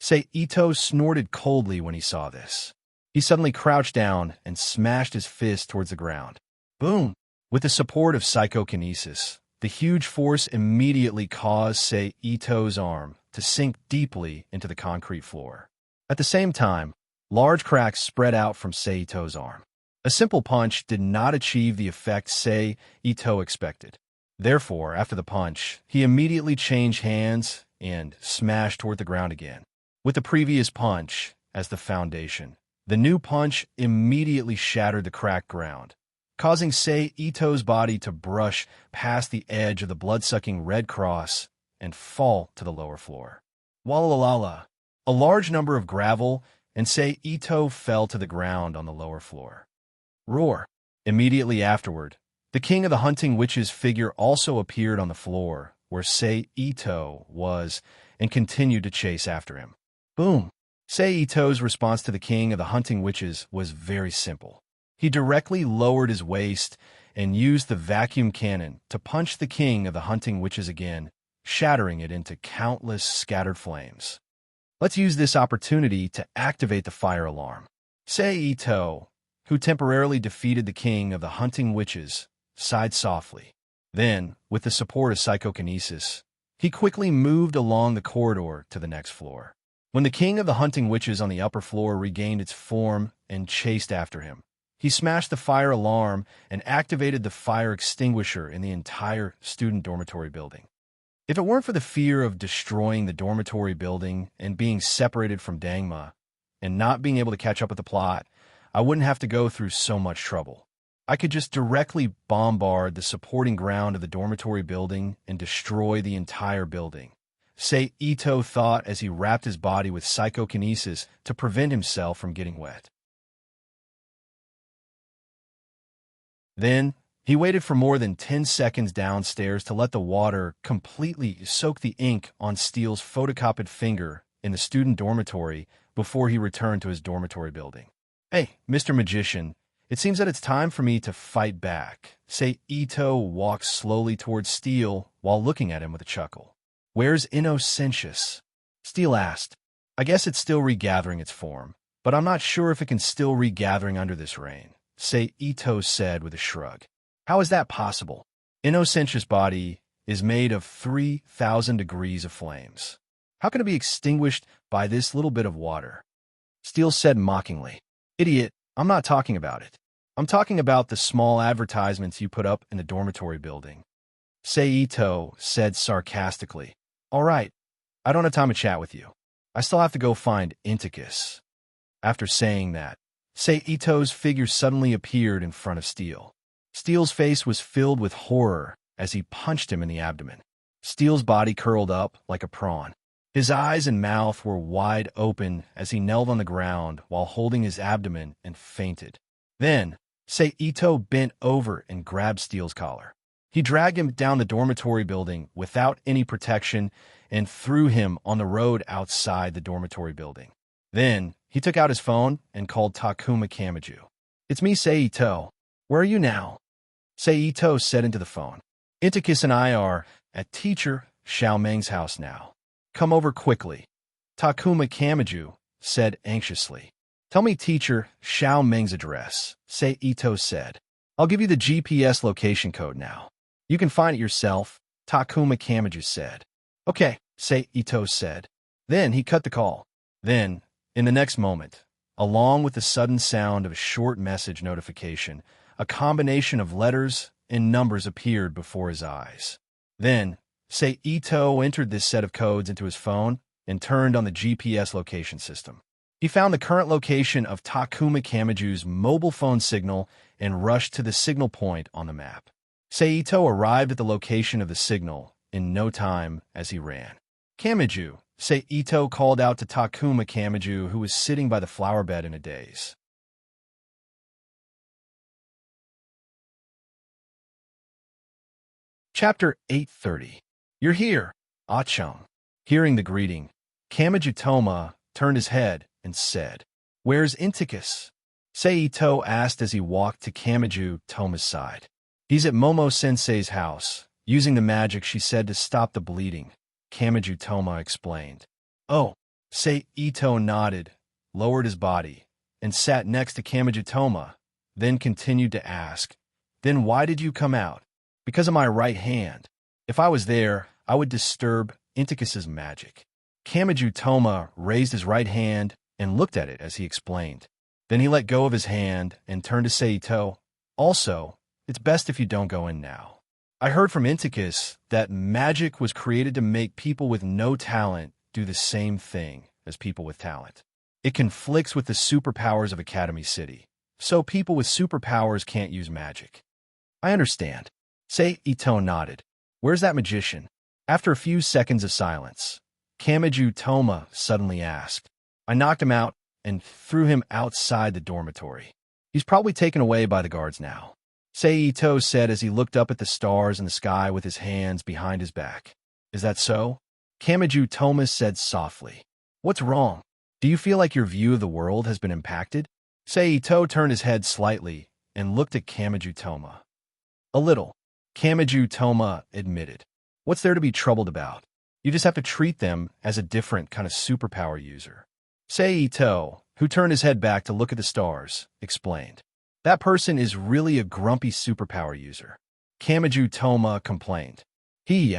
Seito snorted coldly when he saw this. He suddenly crouched down and smashed his fist towards the ground. Boom! With the support of psychokinesis, the huge force immediately caused Seito's arm to sink deeply into the concrete floor. At the same time, large cracks spread out from Seito's arm. A simple punch did not achieve the effect Seito expected. Therefore, after the punch, he immediately changed hands and smashed toward the ground again. With the previous punch as the foundation, the new punch immediately shattered the cracked ground, causing Seito's body to brush past the edge of the blood-sucking red cross and fall to the lower floor. Walla-la-la! A large number of gravel and Seito fell to the ground on the lower floor. Roar! Immediately afterward, the king of the hunting witch's figure also appeared on the floor where Seito was and continued to chase after him. Boom! Seito's response to the king of the hunting witches was very simple. He directly lowered his waist and used the vacuum cannon to punch the king of the hunting witches again, shattering it into countless scattered flames. Let's use this opportunity to activate the fire alarm. Seito, who temporarily defeated the king of the hunting witches, sighed softly. Then, with the support of psychokinesis, he quickly moved along the corridor to the next floor. When the king of the hunting witches on the upper floor regained its form and chased after him, he smashed the fire alarm and activated the fire extinguisher in the entire student dormitory building. If it weren't for the fear of destroying the dormitory building and being separated from Dangma and not being able to catch up with the plot, I wouldn't have to go through so much trouble. I could just directly bombard the supporting ground of the dormitory building and destroy the entire building, Seito thought as he wrapped his body with psychokinesis to prevent himself from getting wet. Then, he waited for more than 10 seconds downstairs to let the water completely soak the ink on Steele's photocopied finger in the student dormitory before he returned to his dormitory building. "Hey, Mr. Magician, it seems that it's time for me to fight back." Seito walked slowly towards Steele while looking at him with a chuckle. "Where's Innocentius?" Steele asked. "I guess it's still regathering its form, but I'm not sure if it can still regathering under this rain," Seito said with a shrug. "How is that possible? Innocentius' body is made of 3,000 degrees of flames. How can it be extinguished by this little bit of water?" Steele said mockingly. "Idiot, I'm not talking about it. I'm talking about the small advertisements you put up in the dormitory building." Seito said sarcastically. "All right, I don't have time to chat with you. I still have to go find Inticus." After saying that, Seito's figure suddenly appeared in front of Steele. Steele's face was filled with horror as he punched him in the abdomen. Steele's body curled up like a prawn. His eyes and mouth were wide open as he knelt on the ground while holding his abdomen and fainted. Then, Seito bent over and grabbed Steele's collar. He dragged him down the dormitory building without any protection and threw him on the road outside the dormitory building. Then, he took out his phone and called Takuma Kamiju. "It's me, Seito. Where are you now?" Seito said into the phone. "Intikis and I are at teacher Xiao Meng's house now. Come over quickly." Takuma Kamiju said anxiously. "Tell me teacher Xiao Meng's address," Seito said. "I'll give you the GPS location code now. You can find it yourself," Takuma Kamiju said. "Okay," Seito said. Then he cut the call. Then, in the next moment, along with the sudden sound of a short message notification, a combination of letters and numbers appeared before his eyes. Then, Seito entered this set of codes into his phone and turned on the GPS location system. He found the current location of Takuma Kamiju's mobile phone signal and rushed to the signal point on the map. Seito arrived at the location of the signal in no time as he ran. "Kamiju," Seito called out to Takuma Kamiju, who was sitting by the flower bed in a daze. Chapter 830. "You're here, Achung." Hearing the greeting, Kamiju Toma turned his head and said, "Where's Intikis?" Seito asked as he walked to Kamiju Toma's side. "He's at Momo-sensei's house, using the magic she said to stop the bleeding," Kamiju Toma explained. "Oh," Seito nodded, lowered his body, and sat next to Kamiju Toma, then continued to ask, "Then why did you come out?" "Because of my right hand. If I was there, I would disturb Intikis's magic." Kamiju Toma raised his right hand and looked at it as he explained. Then he let go of his hand and turned to Seito. "Also, it's best if you don't go in now. I heard from Intikis that magic was created to make people with no talent do the same thing as people with talent. It conflicts with the superpowers of Academy City, so people with superpowers can't use magic." "I understand." Seito nodded. "Where's that magician?" After a few seconds of silence, Kamiju Toma suddenly asked. "I knocked him out and threw him outside the dormitory. He's probably taken away by the guards now," Seito said as he looked up at the stars in the sky with his hands behind his back. "Is that so?" Kamiju Toma said softly. "What's wrong? Do you feel like your view of the world has been impacted?" Seito turned his head slightly and looked at Kamiju Toma. "A little," Kamiju Toma admitted. "What's there to be troubled about? You just have to treat them as a different kind of superpower user." Seito, who turned his head back to look at the stars, explained. "That person is really a grumpy superpower user," Kamiju Toma complained. He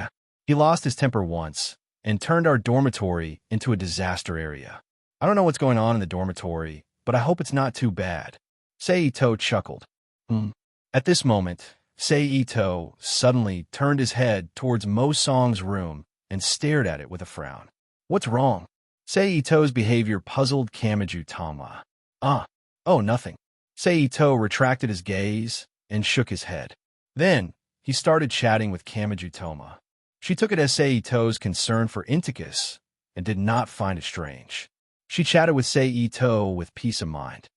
lost his temper once and turned our dormitory into a disaster area. I don't know what's going on in the dormitory, but I hope it's not too bad." Seito chuckled. At this moment, Seito suddenly turned his head towards Mo Song's room and stared at it with a frown. "What's wrong?" Seito's behavior puzzled Kamiju Toma. Oh, nothing." Seito retracted his gaze and shook his head. Then, he started chatting with Kamiju Toma. She took it as Seito's concern for Intikis and did not find it strange. She chatted with Seito with peace of mind.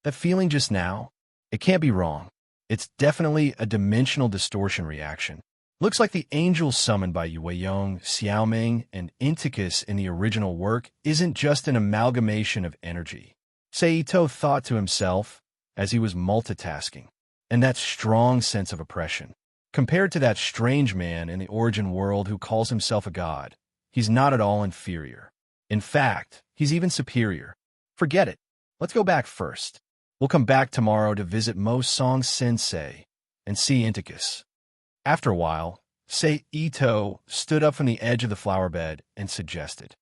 "That feeling just now? It can't be wrong. It's definitely a dimensional distortion reaction. Looks like the angel summoned by Yueyong, Xiaoming, and Intikis in the original work isn't just an amalgamation of energy," Seito thought to himself as he was multitasking. "And that strong sense of oppression. Compared to that strange man in the origin world who calls himself a god, he's not at all inferior. In fact, he's even superior. Forget it. Let's go back first. We'll come back tomorrow to visit Mo Song Sensei and see Intikis." After a while, Seito stood up from the edge of the flower bed and suggested.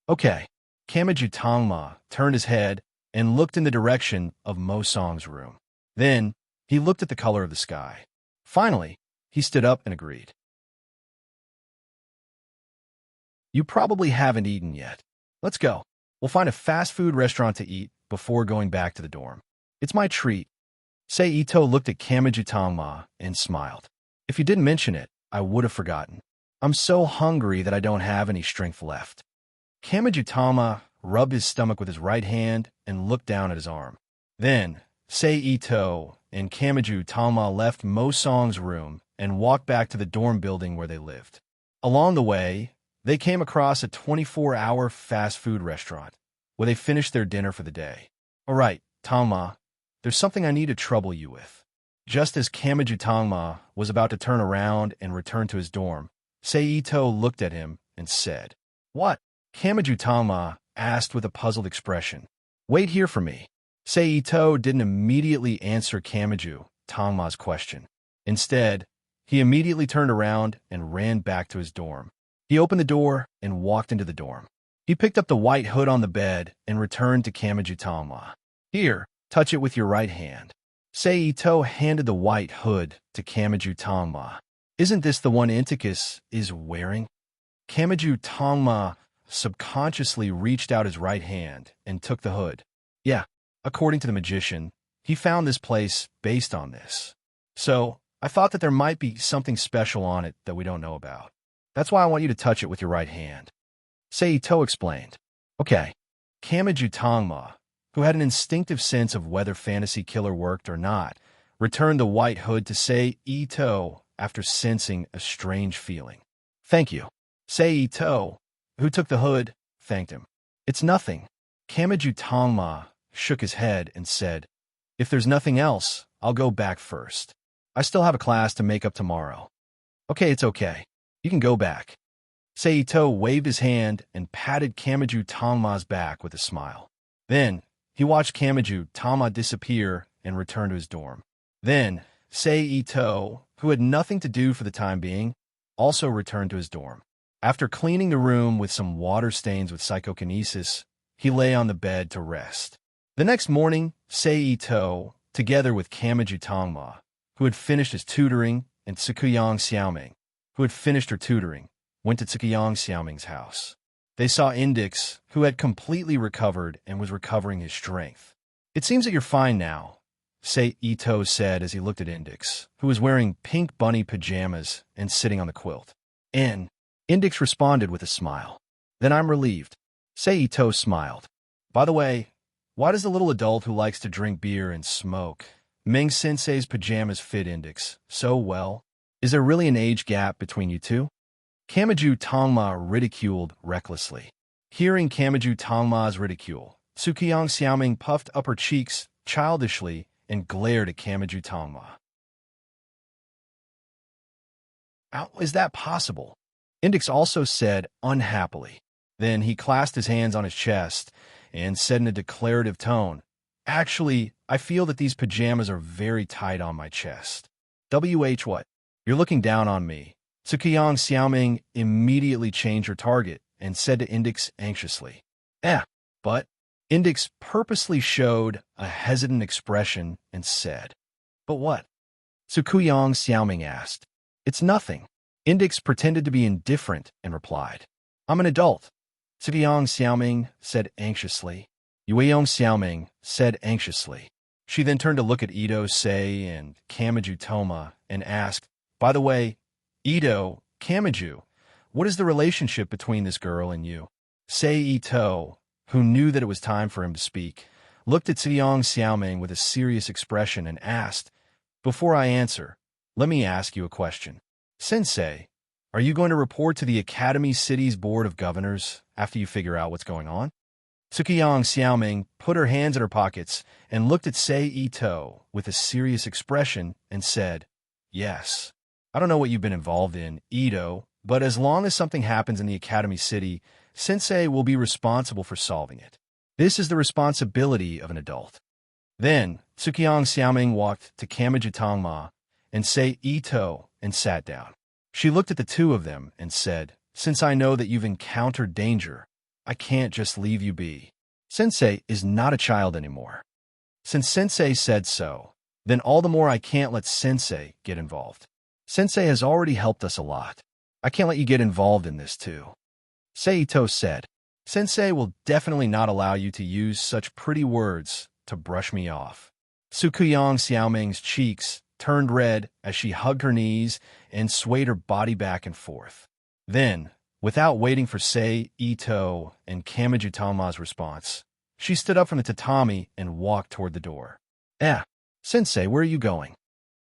"Okay." Kamiju Tongma turned his head and looked in the direction of Mo Song's room. Then, he looked at the color of the sky. Finally, he stood up and agreed. "You probably haven't eaten yet. Let's go. We'll find a fast food restaurant to eat before going back to the dorm. It's my treat." Ito looked at Kamiju Tangma and smiled. If you didn't mention it, I would have forgotten. I'm so hungry that I don't have any strength left. Kamiju Tangma rubbed his stomach with his right hand and looked down at his arm. Then, Ito and Kamiju Tangma left Mo Song's room and walked back to the dorm building where they lived. Along the way, they came across a 24-hour fast food restaurant where they finished their dinner for the day. All right, Tangma, there's something I need to trouble you with. Just as Kamiju Tangma was about to turn around and return to his dorm, Ito looked at him and said, "What?" Kamiju Tangma asked with a puzzled expression. "Wait here for me." Ito didn't immediately answer Kamiju Tangma's question. Instead, he immediately turned around and ran back to his dorm. He opened the door and walked into the dorm. He picked up the white hood on the bed and returned to Kamiju Tangma. "Here, touch it with your right hand." Ito handed the white hood to Kamiju Tangma. "Isn't this the one Inticus is wearing?" Kamiju Tangma subconsciously reached out his right hand and took the hood. Yeah, according to the magician, he found this place based on this. So, I thought that there might be something special on it that we don't know about. That's why I want you to touch it with your right hand. Ito explained. Okay. Kamiju Tangma, who had an instinctive sense of whether Fantasy Killer worked or not, returned the white hood to Ito after sensing a strange feeling. "Thank you." Ito, who took the hood, thanked him. "It's nothing." Kamiju Tangma shook his head and said, "If there's nothing else, I'll go back first. I still have a class to make up tomorrow." "Okay, it's okay. You can go back." Ito waved his hand and patted Kamiju Tangma's back with a smile. Then, he watched Kamiju Tangma disappear and return to his dorm. Then, Ito, who had nothing to do for the time being, also returned to his dorm. After cleaning the room with some water stains with psychokinesis, he lay on the bed to rest. The next morning, Ito, together with Kamiju Tangma, who had finished his tutoring, and Tsukuyang Xiaoming, who had finished her tutoring, went to Tsukuyang Xiaoming's house. They saw Indix, who had completely recovered and was recovering his strength. "It seems that you're fine now," Ito said as he looked at Indix, who was wearing pink bunny pajamas and sitting on the quilt. "And," Indix responded with a smile. "Then I'm relieved." Ito smiled. "By the way, why does the little adult who likes to drink beer and smoke Ming-sensei's pajamas fit Indix so well? Is there really an age gap between you two?" Kamiju Tangma ridiculed recklessly. Hearing Kamiju Tangma's ridicule, Tsukuyang Xiaoming puffed up her cheeks childishly and glared at Kamiju Tangma. "How is that possible?" Indix also said unhappily. Then he clasped his hands on his chest and said in a declarative tone, "Actually, I feel that these pajamas are very tight on my chest." What? You're looking down on me." Tsukuyang Xiaoming immediately changed her target and said to Indix anxiously. But Indix purposely showed a hesitant expression and said, "But what?" Tsukuyang Xiaoming asked. "It's nothing." Indix pretended to be indifferent and replied, "I'm an adult." Tsukuyang Xiaoming said anxiously. Yueyong Xiaoming said anxiously. She then turned to look at Ito Sei and Kamiju Toma and asked, "By the way, Ito, Kamiju, what is the relationship between this girl and you?" Ito, who knew that it was time for him to speak, looked at Tsukuyang Xiaoming with a serious expression and asked, "Before I answer, let me ask you a question. Sensei, are you going to report to the Academy City's Board of Governors after you figure out what's going on?" Tsukuyang Xiaoming put her hands in her pockets and looked at Ito with a serious expression and said, "Yes. I don't know what you've been involved in, Ito, but as long as something happens in the Academy City, Sensei will be responsible for solving it. This is the responsibility of an adult." Then, Tsukuyang Xiaoming walked to Kamiju Tangma and Ito and sat down. She looked at the two of them and said, "Since I know that you've encountered danger, I can't just leave you be. Sensei is not a child anymore. Since Sensei said so, then all the more I can't let Sensei get involved. Sensei has already helped us a lot. I can't let you get involved in this too." Ito said, "Sensei will definitely not allow you to use such pretty words to brush me off." Sukuyang Xiaoming's cheeks turned red as she hugged her knees and swayed her body back and forth. Then, without waiting for Sei Ito and Kamiju Tama's response, she stood up from the tatami and walked toward the door. Sensei, where are you going?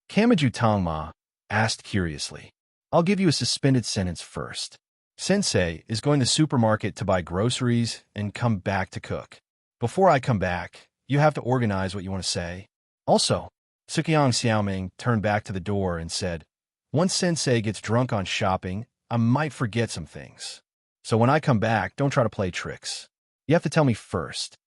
Kamiju Tama asked curiously. I'll give you a suspended sentence first. Sensei is going to the supermarket to buy groceries and come back to cook. Before I come back, you have to organize what you want to say. Also, Sukuyang Xiaoming turned back to the door and said, once Sensei gets drunk on shopping, I might forget some things. So when I come back, don't try to play tricks. You have to tell me first.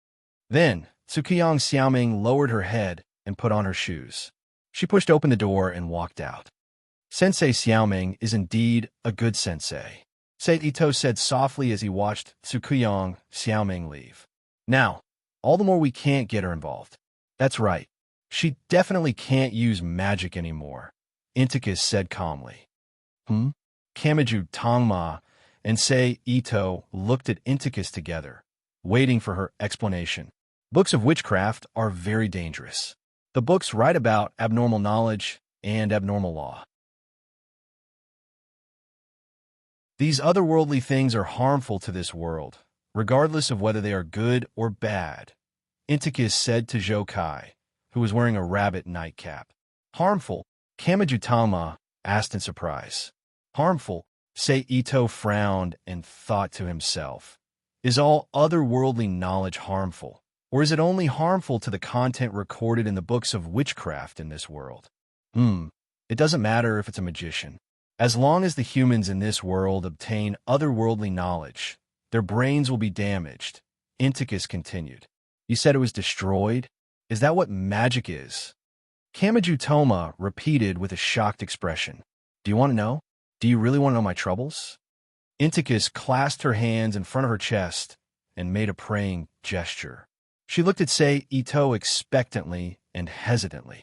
Then, Sukuyang Xiaoming lowered her head and put on her shoes. She pushed open the door and walked out. Sensei Xiaoming is indeed a good sensei, Sei Ito said softly as he watched Sukuyang Xiaoming leave. Now, all the more we can't get her involved. That's right. She definitely can't use magic anymore, Inticus said calmly. Kamiju Tangma and Sei Ito looked at Inticus together, waiting for her explanation. Books of witchcraft are very dangerous. The books write about abnormal knowledge and abnormal law. These otherworldly things are harmful to this world, regardless of whether they are good or bad, Inticus said to Jokai, who was wearing a rabbit nightcap. Harmful? Kamiju Tama asked in surprise. Harmful? Sei Ito frowned and thought to himself. Is all otherworldly knowledge harmful? Or is it only harmful to the content recorded in the books of witchcraft in this world? It doesn't matter if it's a magician. As long as the humans in this world obtain otherworldly knowledge, their brains will be damaged, Inticus continued. You said it was destroyed? Is that what magic is? Kamiju Toma repeated with a shocked expression. Do you want to know? Do you really want to know my troubles? Inticus clasped her hands in front of her chest and made a praying gesture. She looked at Sei Ito expectantly and hesitantly.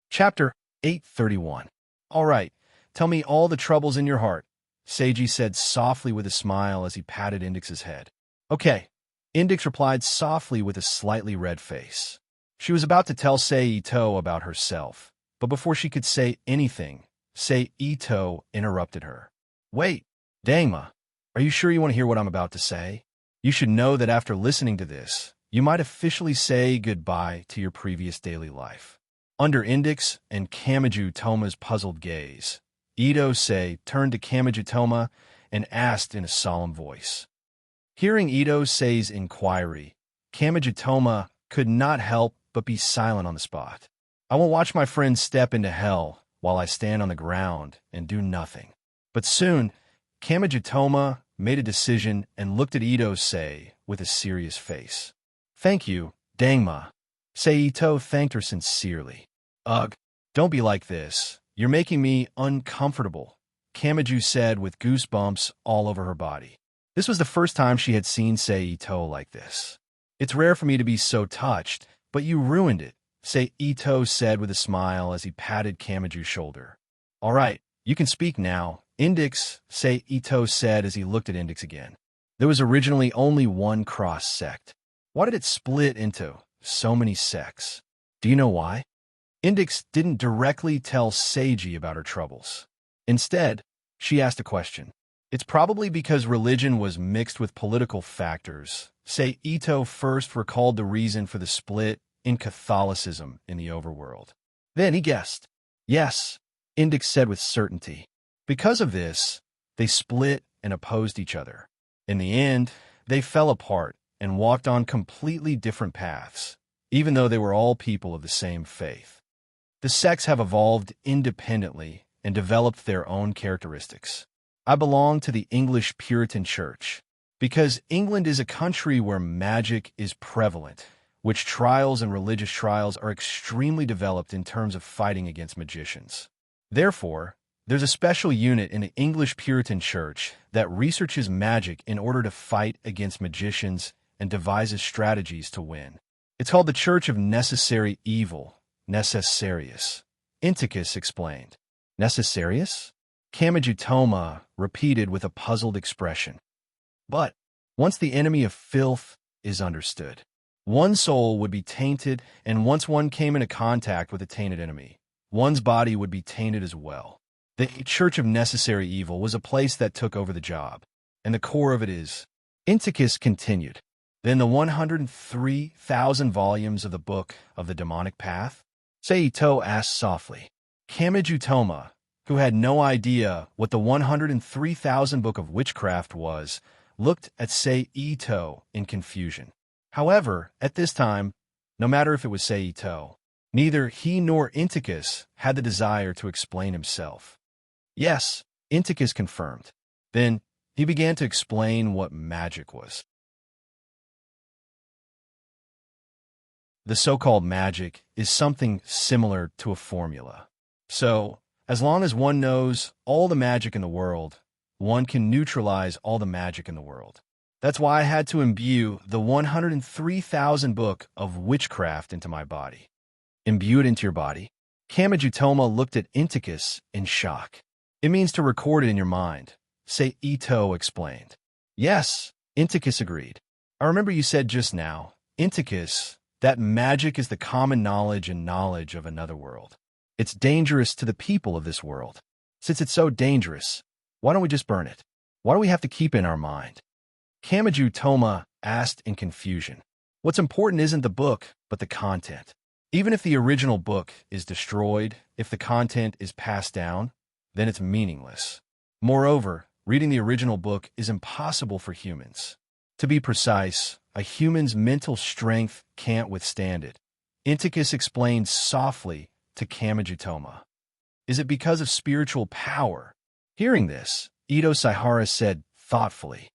Chapter 831. All right, tell me all the troubles in your heart, Seiji said softly with a smile as he patted Indix's head. Okay, Indix replied softly with a slightly red face. She was about to tell Sei Ito about herself, but before she could say anything, Sei Ito interrupted her. Wait, Dangma, are you sure you want to hear what I'm about to say? You should know that after listening to this, you might officially say goodbye to your previous daily life. Under Indix and Kamiju Toma's puzzled gaze, Ito Sei turned to Kamiju Toma and asked in a solemn voice. Hearing Ito Sei's inquiry, Kamiju Toma could not help but be silent on the spot. I will watch my friend step into hell while I stand on the ground and do nothing. But soon, Kamiju Toma made a decision and looked at Ito Sei with a serious face. Thank you, Dangma. Sei Ito thanked her sincerely. Ugh, don't be like this. You're making me uncomfortable, Kamiju said with goosebumps all over her body. This was the first time she had seen Sei Ito like this. It's rare for me to be so touched, but you ruined it, Sei Ito said with a smile as he patted Kamiju's shoulder. All right, you can speak now, Indix, Sei Ito said as he looked at Indix again. There was originally only one cross sect. Why did it split into so many sects? Do you know why? Indix didn't directly tell Seiji about her troubles. Instead, she asked a question. It's probably because religion was mixed with political factors. Sei Ito first recalled the reason for the split in Catholicism in the overworld. Then he guessed. Yes, Indix said with certainty. Because of this, they split and opposed each other. In the end, they fell apart and walked on completely different paths, even though they were all people of the same faith. The sects have evolved independently and developed their own characteristics. I belong to the English Puritan Church. Because England is a country where magic is prevalent, witch trials and religious trials are extremely developed in terms of fighting against magicians. Therefore, there's a special unit in the English Puritan Church that researches magic in order to fight against magicians and devises strategies to win. It's called the Church of Necessary Evil, Necessarius. Inticus explained. Necessarius? Kamiju Toma repeated with a puzzled expression. But, Once the enemy of filth is understood, one soul would be tainted, and once one came into contact with a tainted enemy, one's body would be tainted as well. The Church of Necessary Evil was a place that took over the job, and the core of it is. Inticus continued. Then the 103,000 volumes of the Book of the Demonic Path? Seito asked softly. Kamijutoma, who had no idea what the 103,000 Book of Witchcraft was, looked at Seito in confusion. However, at this time, no matter if it was Seito, neither he nor Inticus had the desire to explain himself. Yes, Inticus confirmed. Then he began to explain what magic was. The so-called magic is something similar to a formula. So, as long as one knows all the magic in the world, one can neutralize all the magic in the world. That's why I had to imbue the 103,000 Book of Witchcraft into my body. Imbue it into your body? Kamijutoma looked at Inticus in shock. It means to record it in your mind, Seito explained. Yes, Inticus agreed. I remember you said just now, Inticus, that magic is the common knowledge and knowledge of another world. It's dangerous to the people of this world. Since it's so dangerous, why don't we just burn it? Why do we have to keep it in our mind? Kamijutoma asked in confusion. What's important isn't the book, but the content. Even if the original book is destroyed, if the content is passed down, then it's meaningless. Moreover, reading the original book is impossible for humans. To be precise, a human's mental strength can't withstand it. Inticus explained softly to Kamijutoma. Is it because of spiritual power? Hearing this, Ito Saihara said thoughtfully.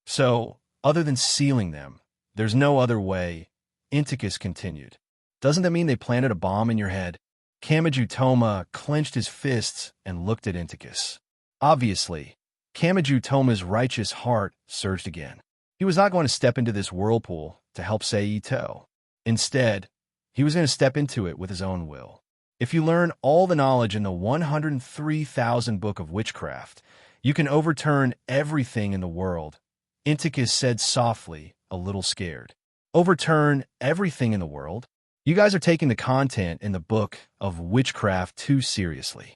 So, other than sealing them, there's no other way, Inticus continued. Doesn't that mean they planted a bomb in your head? Kamijutoma clenched his fists and looked at Inticus. Obviously, Kamijutoma's righteous heart surged again. He was not going to step into this whirlpool to help Seito. Instead, he was going to step into it with his own will. If you learn all the knowledge in the 103,000 Book of Witchcraft, you can overturn everything in the world, Inticus said softly, a little scared. Overturn everything in the world? You guys are taking the content in the Book of Witchcraft too seriously.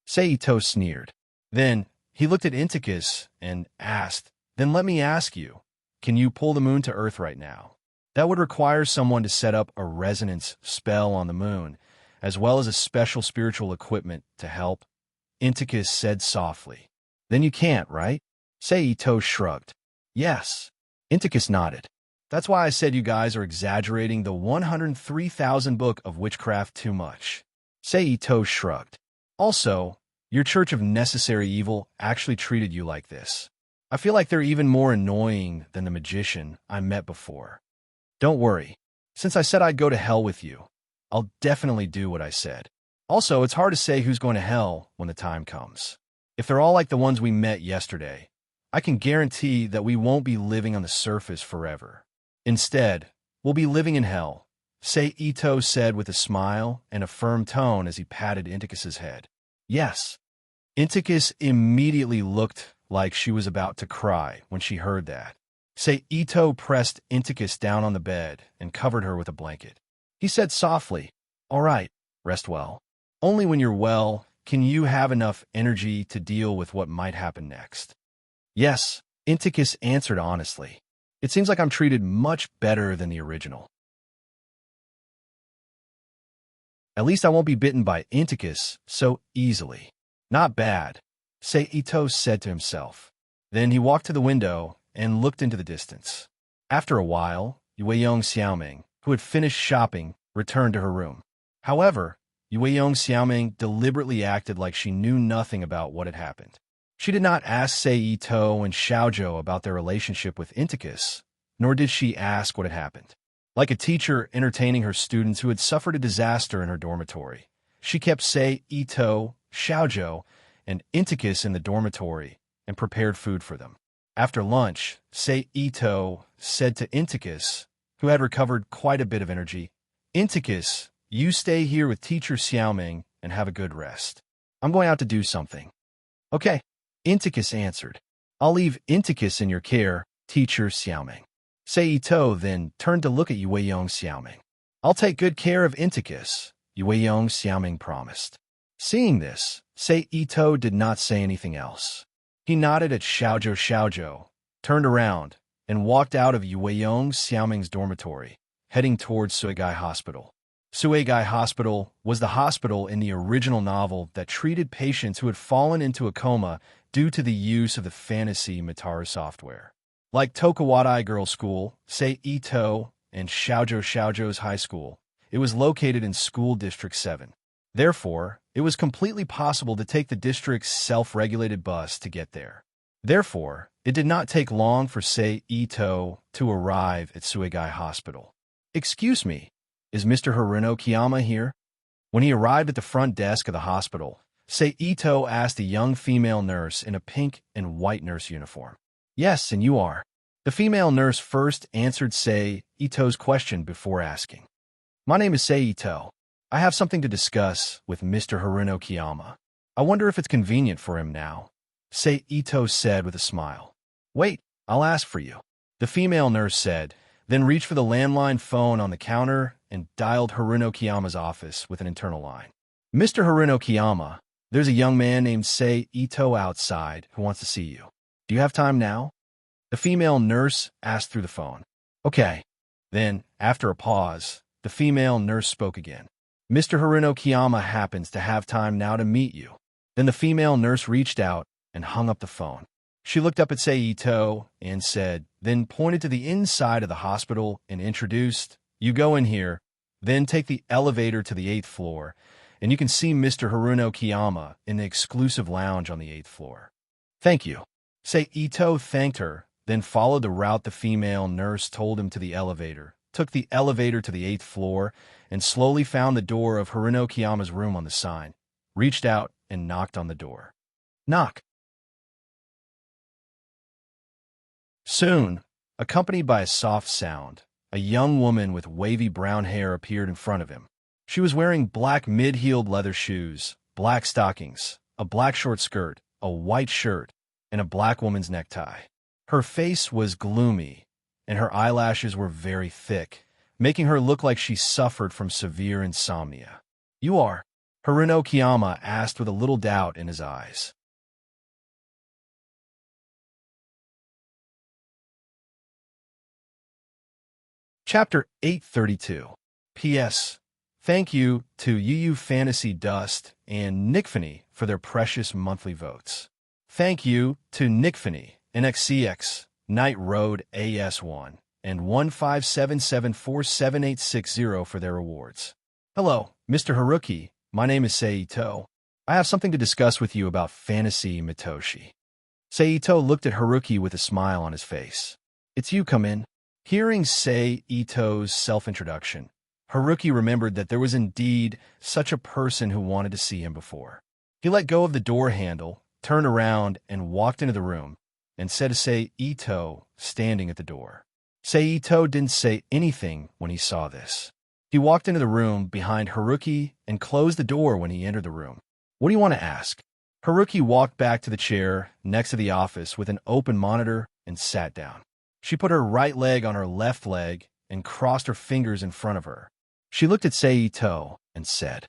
Seito sneered. Then he looked at Inticus and asked, Then let me ask you, can you pull the moon to Earth right now? That would require someone to set up a resonance spell on the moon, as well as a special spiritual equipment to help. Inticus said softly. Then you can't, right? Seito shrugged. Yes. Inticus nodded. That's why I said you guys are exaggerating the 103,000 Book of Witchcraft too much. Seito shrugged. Also, your Church of Necessary Evil actually treated you like this. I feel like they're even more annoying than the magician I met before. Don't worry. Since I said I'd go to hell with you, I'll definitely do what I said. Also, it's hard to say who's going to hell when the time comes. If they're all like the ones we met yesterday, I can guarantee that we won't be living on the surface forever. Instead, we'll be living in hell, Seito said with a smile and a firm tone as he patted Inticus's head. Yes. Inticus immediately looked like she was about to cry when she heard that. Seito pressed Inticus down on the bed and covered her with a blanket. He said softly, All right, rest well. Only when you're well can you have enough energy to deal with what might happen next. Yes, Inticus answered honestly. It seems like I'm treated much better than the original. At least I won't be bitten by Inticus so easily. Not bad, Seito said to himself. Then he walked to the window and looked into the distance. After a while, Yueyong Xiaoming, who had finished shopping, returned to her room. However, Yueyong Xiaoming deliberately acted like she knew nothing about what had happened. She did not ask Seito and Xiaozhou about their relationship with Inticus, nor did she ask what had happened. Like a teacher entertaining her students who had suffered a disaster in her dormitory, she kept Seito, Xiaozhou, and Inticus in the dormitory and prepared food for them. After lunch, Seito said to Inticus, who had recovered quite a bit of energy, Inticus, you stay here with teacher Xiaoming and have a good rest. I'm going out to do something. Okay, Inticus answered. I'll leave Inticus in your care. teacher Xiaoming. Ito then turned to look at Yueyong Xiaoming. I'll take good care of Inticus, Yueyong Xiaoming promised. Seeing this, Ito did not say anything else. He nodded at Xiaozhou, turned around, and walked out of Yueyong Xiaoming's dormitory, heading towards Suigai Hospital. Suigai Hospital was the hospital in the original novel that treated patients who had fallen into a coma due to the use of the fantasy Mataru software. Like Tokawadai Girls' School, Ito, and Xiaozhou's high school, it was located in School District 7. Therefore, it was completely possible to take the district's self-regulated bus to get there. Therefore, it did not take long for Ito to arrive at Suigai Hospital. Excuse me, is Mr. Haruno Kiyama here? When he arrived at the front desk of the hospital, Ito asked a young female nurse in a pink and white nurse uniform. Yes, and you are. The female nurse first answered Ito's question before asking. My name is Ito. I have something to discuss with Mr. Haruno Kiyama. I wonder if it's convenient for him now. Ito said with a smile. Wait, I'll ask for you. The female nurse said, then reached for the landline phone on the counter and dialed Haruno Kiyama's office with an internal line. Mr. Haruno Kiyama, there's a young man named Ito outside who wants to see you. Do you have time now? The female nurse asked through the phone. Okay. Then, after a pause, the female nurse spoke again. Mr. Haruno Kiyama happens to have time now to meet you. Then the female nurse reached out and hung up the phone. She looked up at Ito and said, then pointed to the inside of the hospital and introduced, you go in here, then take the elevator to the 8th floor, and you can see Mr. Haruno Kiyama in the exclusive lounge on the 8th floor. Thank you. Ito thanked her, then followed the route the female nurse told him to the elevator, took the elevator to the 8th floor, and slowly found the door of Haruno Kiyama's room on the sign, reached out and knocked on the door. Knock. Soon, accompanied by a soft sound, a young woman with wavy brown hair appeared in front of him. She was wearing black mid-heeled leather shoes, black stockings, a black short skirt, a white shirt, and a black woman's necktie. Her face was gloomy, and her eyelashes were very thick, making her look like she suffered from severe insomnia. You are? Haruno Kiyama asked with a little doubt in his eyes. Chapter 832. P.S. Thank you to UU Fantasy Dust and Nickfany for their precious monthly votes. Thank you to Nickfany, NXCX, Night Road AS1, and 157747860 for their awards. Hello, Mr. Haruki. My name is Ito. I have something to discuss with you about Fantasy Mitoshi. Ito looked at Haruki with a smile on his face. It's you, come in. Hearing Ito's self-introduction, Haruki remembered that there was indeed such a person who wanted to see him before. He let go of the door handle, turned around, and walked into the room, and said to Ito, standing at the door. Ito didn't say anything when he saw this. He walked into the room behind Haruki and closed the door when he entered the room. What do you want to ask? Haruki walked back to the chair next to the office with an open monitor and sat down. She put her right leg on her left leg and crossed her fingers in front of her. She looked at Ito and said.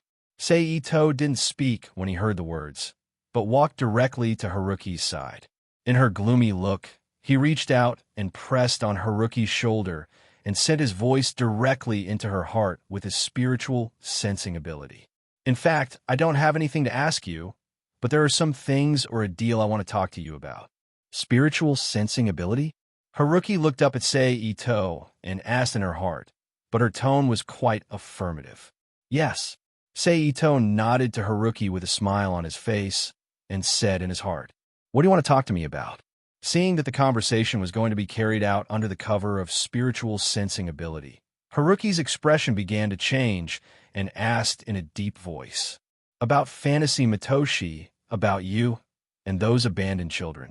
Ito didn't speak when he heard the words, but walked directly to Haruki's side. In her gloomy look, he reached out and pressed on Haruki's shoulder and sent his voice directly into her heart with his spiritual sensing ability. In fact, I don't have anything to ask you, but there are some things or a deal I want to talk to you about. Spiritual sensing ability? Haruki looked up at Ito and asked in her heart, but her tone was quite affirmative. Yes. Ito nodded to Haruki with a smile on his face and said in his heart, what do you want to talk to me about? Seeing that the conversation was going to be carried out under the cover of spiritual sensing ability, Haruki's expression began to change and asked in a deep voice, about Fantasy Mitoshi, about you, and those abandoned children.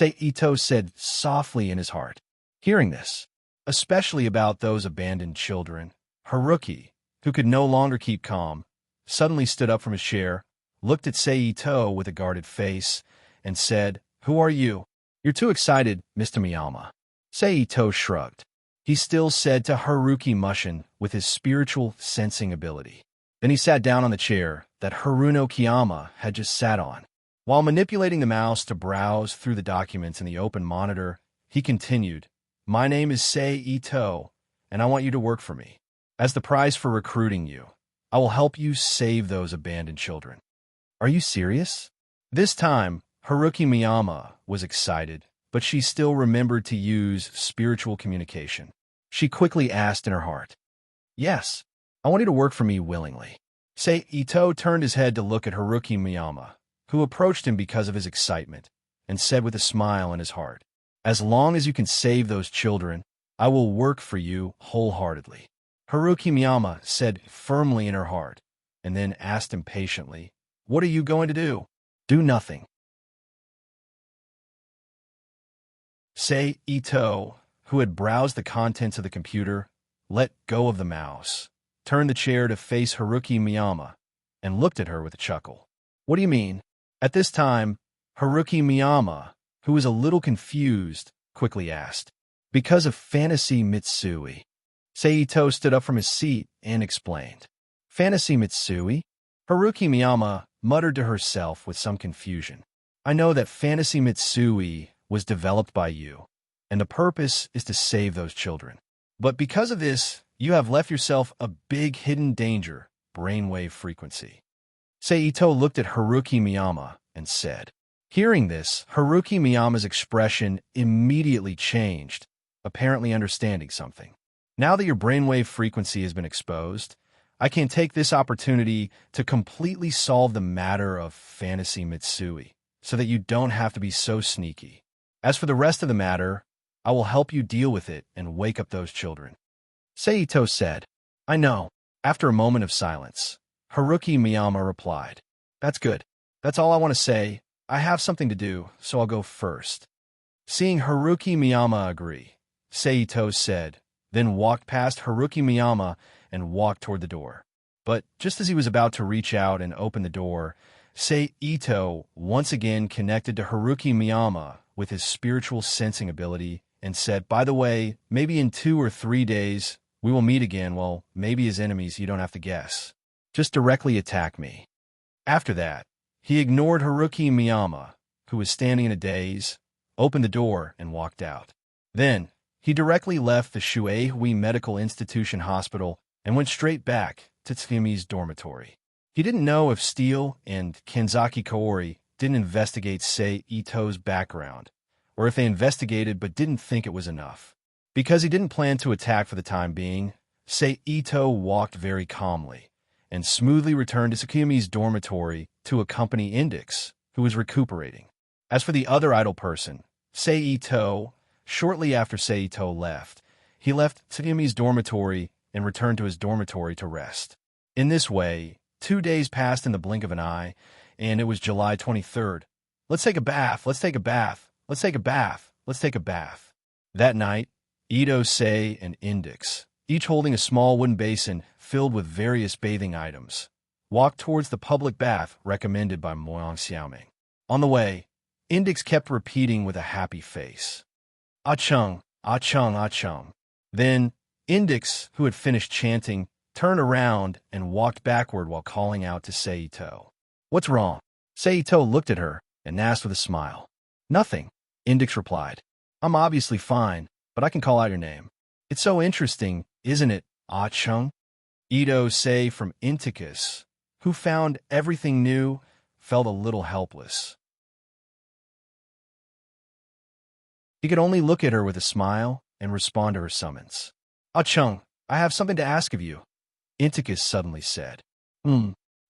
Ito said softly in his heart. Hearing this, especially about those abandoned children, Haruki, who could no longer keep calm, suddenly stood up from his chair, looked at Ito with a guarded face, and said, who are you? You're too excited, Mr. Miyama. Seito shrugged. He still said to Haruki Mushin with his spiritual sensing ability. Then he sat down on the chair that Haruno Kiyama had just sat on. While manipulating the mouse to browse through the documents in the open monitor, he continued, "My name is Seito, and I want you to work for me. As the prize for recruiting you, I will help you save those abandoned children." "Are you serious?" This time, Haruki Miyama was excited, but she still remembered to use spiritual communication. She quickly asked in her heart, "Yes, I want you to work for me willingly." Seito turned his head to look at Haruki Miyama, who approached him because of his excitement, and said with a smile in his heart, "As long as you can save those children, I will work for you wholeheartedly." Haruki Miyama said firmly in her heart, and then asked impatiently, "What are you going to do?" "Do nothing." Seito, who had browsed the contents of the computer, let go of the mouse, turned the chair to face Haruki Miyama, and looked at her with a chuckle. "What do you mean?" At this time, Haruki Miyama, who was a little confused, quickly asked, "Because of Fantasy Mitsui." Seito stood up from his seat and explained. "Fantasy Mitsui?" Haruki Miyama muttered to herself with some confusion. "I know that Fantasy Mitsui was developed by you, and the purpose is to save those children. But because of this, you have left yourself a big hidden danger, brainwave frequency." Seito looked at Haruki Miyama and said. Hearing this, Haruki Miyama's expression immediately changed, apparently understanding something. "Now that your brainwave frequency has been exposed, I can take this opportunity to completely solve the matter of Fantasy Mitsui, so that you don't have to be so sneaky. As for the rest of the matter, I will help you deal with it and wake up those children." Seito said. "I know." After a moment of silence, Haruki Miyama replied, "That's good. That's all I want to say. I have something to do, so I'll go first." Seeing Haruki Miyama agree, Seito said, then walked past Haruki Miyama and walked toward the door. But just as he was about to reach out and open the door, Seito once again connected to Haruki Miyama with his spiritual sensing ability and said, "By the way, maybe in 2 or 3 days, we will meet again. Well, maybe as enemies, you don't have to guess. Just directly attack me." After that, he ignored Haruki Miyama, who was standing in a daze, opened the door, and walked out. Then, he directly left the Shuehui Medical Institution Hospital and went straight back to Tsukimi's dormitory. He didn't know if Steele and Kenzaki Kaori didn't investigate Seito's background, or if they investigated but didn't think it was enough. Because he didn't plan to attack for the time being, Seito walked very calmly and smoothly returned to Tsukimi's dormitory to accompany Index, who was recuperating. As for the other idle person, Seito, shortly after Seito left, he left Tsukimi's dormitory and returned to his dormitory to rest. In this way, 2 days passed in the blink of an eye, and it was July 23rd. "Let's take a bath, let's take a bath, let's take a bath, let's take a bath." That night, Ito, Sei, and Index, each holding a small wooden basin filled with various bathing items, walked towards the public bath recommended by Moyang Xiaoming. On the way, Index kept repeating with a happy face, "Ah-chung, ah-chung, ah-chung." Then, Index, who had finished chanting, turned around and walked backward while calling out to Seito. "What's wrong?" Seito looked at her and asked with a smile. "Nothing," Index replied. "I'm obviously fine, but I can call out your name. It's so interesting, isn't it, Ah-chung?" Ito Sei from Inticus, who found everything new, felt a little helpless. He could only look at her with a smile and respond to her summons. "Ah-chung, I have something to ask of you," Inticus suddenly said.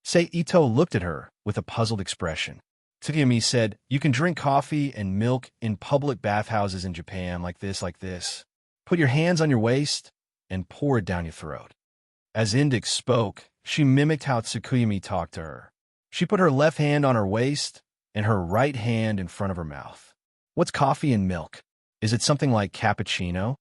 Seito looked at her with a puzzled expression. Tsukimi said, "You can drink coffee and milk in public bathhouses in Japan like this. Put your hands on your waist and pour it down your throat." As Index spoke, she mimicked how Tsukimi talked to her. She put her left hand on her waist and her right hand in front of her mouth. "What's coffee and milk? Is it something like cappuccino?"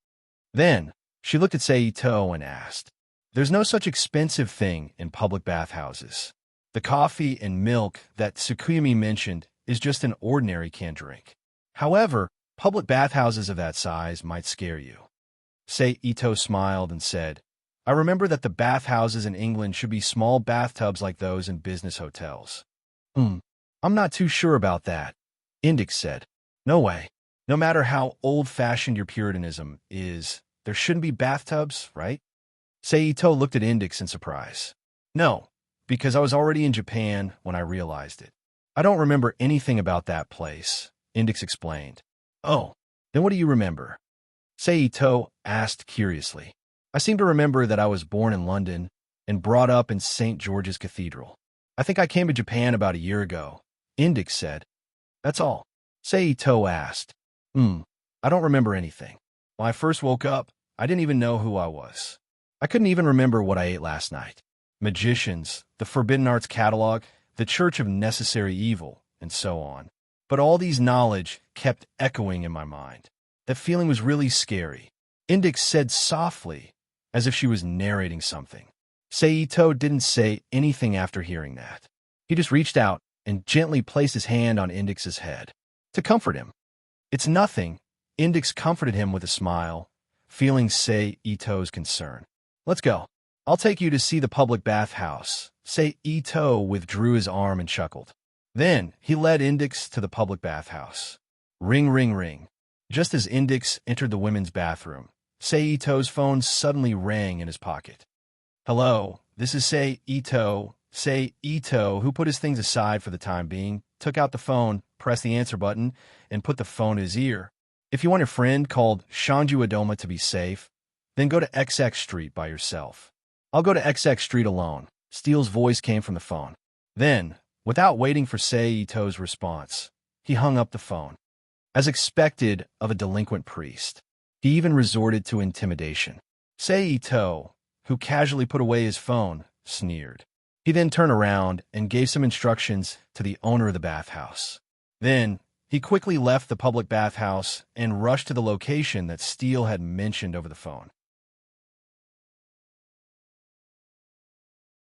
Then, she looked at Seito and asked, "There's no such expensive thing in public bathhouses. The coffee and milk that Tsukimi mentioned is just an ordinary canned drink. However, Public bathhouses of that size might scare you. Ito smiled and said, I remember that the bathhouses in England should be small bathtubs like those in business hotels. I'm not too sure about that, Index said. No way. No matter how old-fashioned your Puritanism is, there shouldn't be bathtubs, right? Ito looked at Index in surprise. No, because I was already in Japan when I realized it. I don't remember anything about that place, Index explained. Oh, then what do you remember? Ito asked curiously. I seem to remember that I was born in London and brought up in St. George's Cathedral. I think I came to Japan about a year ago, Index said. That's all. Ito asked. I don't remember anything. When I first woke up, I didn't even know who I was. I couldn't even remember what I ate last night. Magicians, the Forbidden Arts Catalog, the Church of Necessary Evil, and so on. But all these knowledge kept echoing in my mind. That feeling was really scary. Index said softly, as if she was narrating something. Ito didn't say anything after hearing that. He just reached out and gently placed his hand on Index's head to comfort him. It's nothing, Index comforted him with a smile, feeling Ito's concern. Let's go. I'll take you to see the public bathhouse. Ito withdrew his arm and chuckled. Then he led Index to the public bathhouse. Ring, ring, ring. Just as Index entered the women's bathroom, Ito's phone suddenly rang in his pocket. Hello, this is Ito. Ito, who put his things aside for the time being, took out the phone, pressed the answer button, and put the phone to his ear. If you want your friend called Shanju Adoma to be safe, then go to XX Street by yourself. I'll go to XX Street alone. Steele's voice came from the phone. Then, without waiting for Ito's response, he hung up the phone. As expected of a delinquent priest, he even resorted to intimidation. Ito, who casually put away his phone, sneered. He then turned around and gave some instructions to the owner of the bathhouse. Then, he quickly left the public bathhouse and rushed to the location that Steele had mentioned over the phone.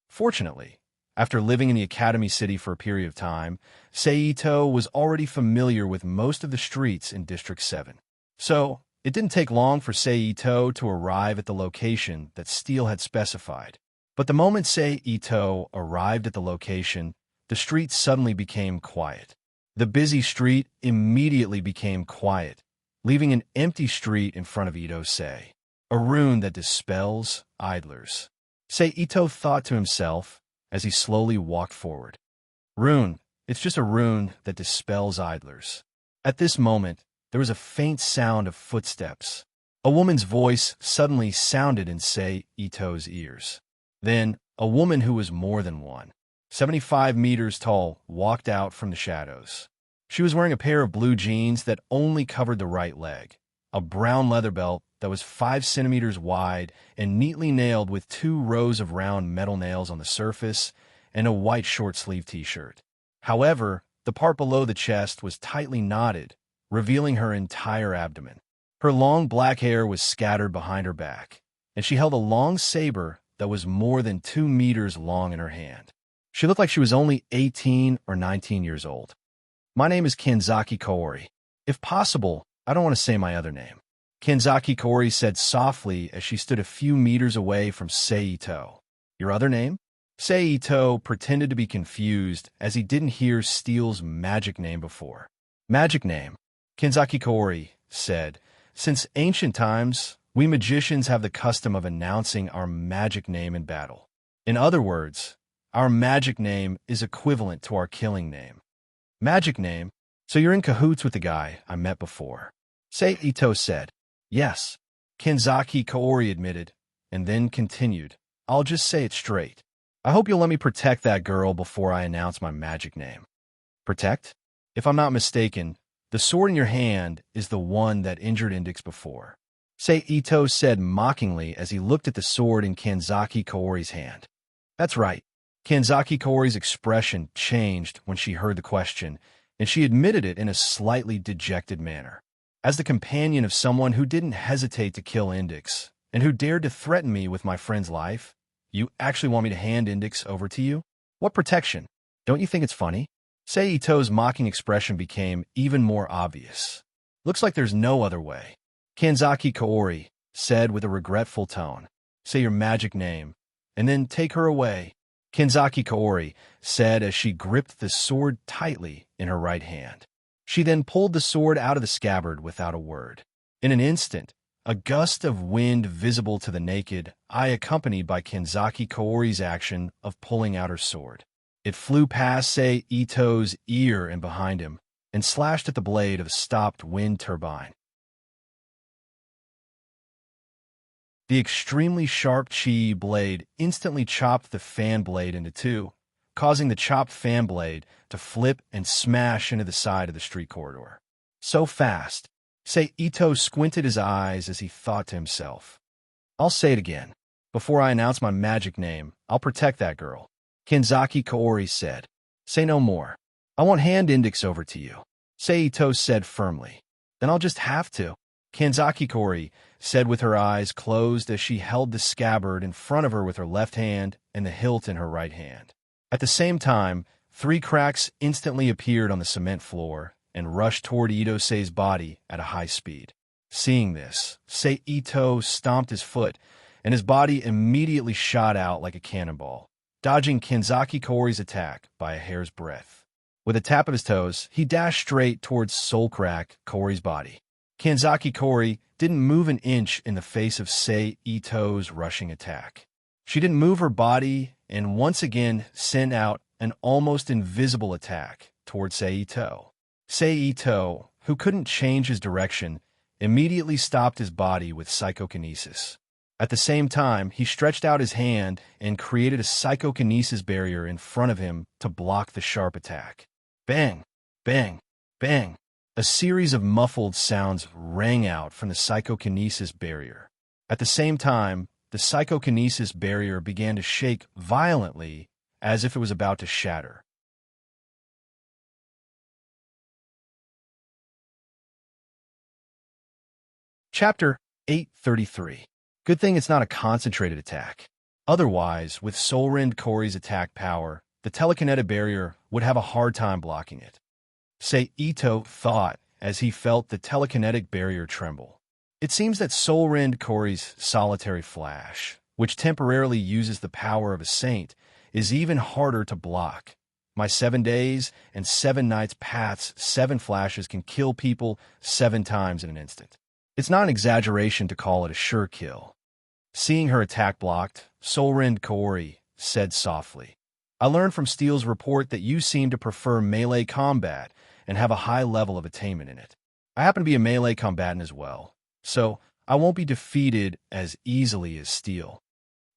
Fortunately, after living in the Academy City for a period of time, Ito was already familiar with most of the streets in District 7. So, it didn't take long for Ito to arrive at the location that Steele had specified. But the moment Ito arrived at the location, the street suddenly became quiet. The busy street immediately became quiet, leaving an empty street in front of Ito's a rune that dispels idlers. Ito thought to himself as he slowly walked forward. Rune, it's just a rune that dispels idlers. At this moment, there was a faint sound of footsteps. A woman's voice suddenly sounded in Ito's ears. Then, a woman who was more than one, 75 meters tall, walked out from the shadows. She was wearing a pair of blue jeans that only covered the right leg, a brown leather belt that was 5 centimeters wide and neatly nailed with 2 rows of round metal nails on the surface, and a white short-sleeved t-shirt. However, the part below the chest was tightly knotted, revealing her entire abdomen. Her long black hair was scattered behind her back, and she held a long saber that was more than 2 meters long in her hand. She looked like she was only 18 or 19 years old. My name is Kanzaki Kaori. If possible, I don't want to say my other name. Kanzaki Kaori said softly as she stood a few meters away from Ito. Your other name? Ito pretended to be confused as he didn't hear Steele's magic name before. Magic name, Kanzaki Kaori said. Since ancient times, we magicians have the custom of announcing our magic name in battle. In other words, our magic name is equivalent to our killing name. Magic name? So you're in cahoots with the guy I met before. Ito said. Yes, Kanzaki Kaori admitted, and then continued. I'll just say it straight. I hope you'll let me protect that girl before I announce my magic name. Protect? If I'm not mistaken, the sword in your hand is the one that injured Index before. Ito said mockingly as he looked at the sword in Kanzaki Kaori's hand. That's right. Kanzaki Kaori's expression changed when she heard the question, and she admitted it in a slightly dejected manner. As the companion of someone who didn't hesitate to kill Index, and who dared to threaten me with my friend's life, you actually want me to hand Index over to you? What protection? Don't you think it's funny? Ito's mocking expression became even more obvious. Looks like there's no other way. Kanzaki Kaori said with a regretful tone. Say your magic name, and then take her away. Kanzaki Kaori said as she gripped the sword tightly in her right hand. She then pulled the sword out of the scabbard without a word. In an instant, a gust of wind visible to the naked eye accompanied by Kanzaki Kaori's action of pulling out her sword. It flew past Sei Ito's ear and behind him, and slashed at the blade of a stopped wind turbine. The extremely sharp chi blade instantly chopped the fan blade into two, causing the chopped fan blade to flip and smash into the side of the street corridor. So fast, Sei Ito squinted his eyes as he thought to himself. I'll say it again. Before I announce my magic name, I'll protect that girl. Kanzaki Kaori said. Say no more. I won't hand index over to you. Sei Ito said firmly. Then I'll just have to. Kanzaki Kaori said with her eyes closed as she held the scabbard in front of her with her left hand and the hilt in her right hand. At the same time, 3 cracks instantly appeared on the cement floor and rushed toward Ito-sei's body at a high speed. Seeing this, Sei Ito stomped his foot, and his body immediately shot out like a cannonball, dodging Kanzaki Kaori's attack by a hair's breadth. With a tap of his toes, he dashed straight towards Soul Crack Kaori's body. Kanzaki Kaori didn't move an inch in the face of Sei Ito's rushing attack. She didn't move her body and once again sent out an almost invisible attack towards Sei Ito. Sei Ito, who couldn't change his direction, immediately stopped his body with psychokinesis. At the same time, he stretched out his hand and created a psychokinesis barrier in front of him to block the sharp attack. Bang! Bang! Bang! A series of muffled sounds rang out from the psychokinesis barrier. At the same time, the psychokinesis barrier began to shake violently as if it was about to shatter. Chapter 833. Good thing it's not a concentrated attack. Otherwise, with Soulrend Kaori's attack power, the telekinetic barrier would have a hard time blocking it. Sei Ito thought as he felt the telekinetic barrier tremble. It seems that Soulrend Kaori's solitary flash, which temporarily uses the power of a saint, is even harder to block. My 7 days and 7 nights path's 7 flashes can kill people 7 times in an instant. It's not an exaggeration to call it a sure kill. Seeing her attack blocked, Soulrend Kaori said softly, I learned from Steele's report that you seem to prefer melee combat and have a high level of attainment in it. I happen to be a melee combatant as well, so I won't be defeated as easily as Steele.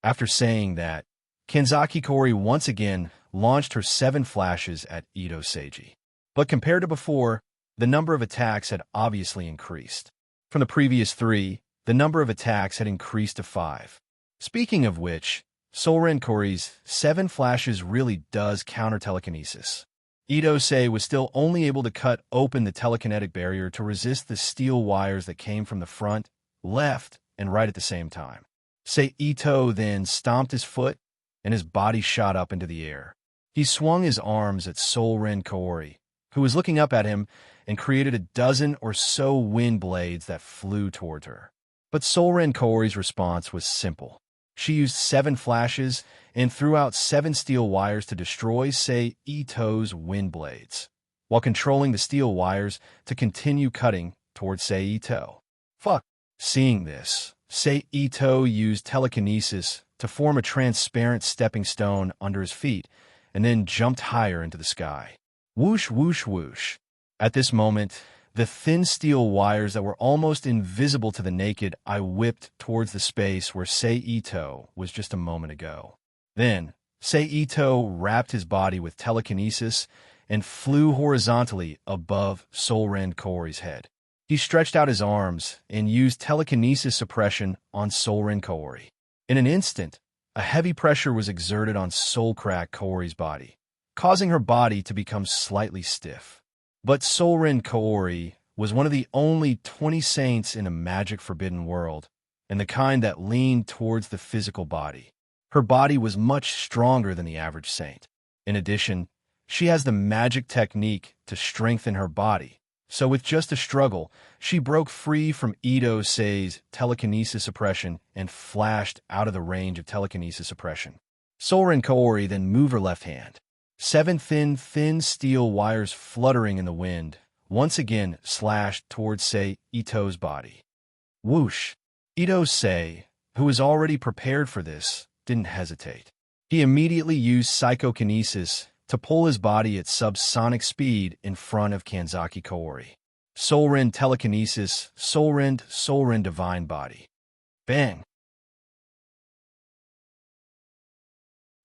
After saying that, Kanzaki Kaori once again launched her 7 flashes at Ito Seiji. But compared to before, the number of attacks had obviously increased. From the previous 3, the number of attacks had increased to 5. Speaking of which, Soulrend Kaori's 7 flashes really does counter telekinesis. Ito-sei was still only able to cut open the telekinetic barrier to resist the steel wires that came from the front, left, and right at the same time. Sei Ito then stomped his foot, and his body shot up into the air. He swung his arms at Soulrend Kaori, who was looking up at him, and created a dozen or so wind blades that flew towards her. But Soulrend Kaori's response was simple. She used 7 flashes and threw out 7 steel wires to destroy Sei Ito's wind blades, while controlling the steel wires to continue cutting towards Sei Ito. Fuck. Seeing this, Sei Ito used telekinesis to form a transparent stepping stone under his feet and then jumped higher into the sky. Whoosh, whoosh, whoosh. At this moment, the thin steel wires that were almost invisible to the naked eye whipped towards the space where Sei Ito was just a moment ago. Then, Sei Ito wrapped his body with telekinesis and flew horizontally above Soulrend Kaori's head. He stretched out his arms and used telekinesis suppression on Soulrend Kaori. In an instant, a heavy pressure was exerted on Soul Crack Kaori's body, causing her body to become slightly stiff. But Soulrend Kaori was one of the only 20 saints in a magic forbidden world, and the kind that leaned towards the physical body. Her body was much stronger than the average saint. In addition, she has the magic technique to strengthen her body, So with just a struggle, she broke free from Ito-Sei's telekinesis suppression and flashed out of the range of telekinesis suppression. Soren Kaori then moved her left hand. 7 thin steel wires fluttering in the wind once again slashed towards Sei Ito's body. Whoosh! Ito-Sei, who was already prepared for this, didn't hesitate. He immediately used psychokinesis to pull his body at subsonic speed in front of Kanzaki Kaori. Soulrend telekinesis, Soulrend divine body. Bang!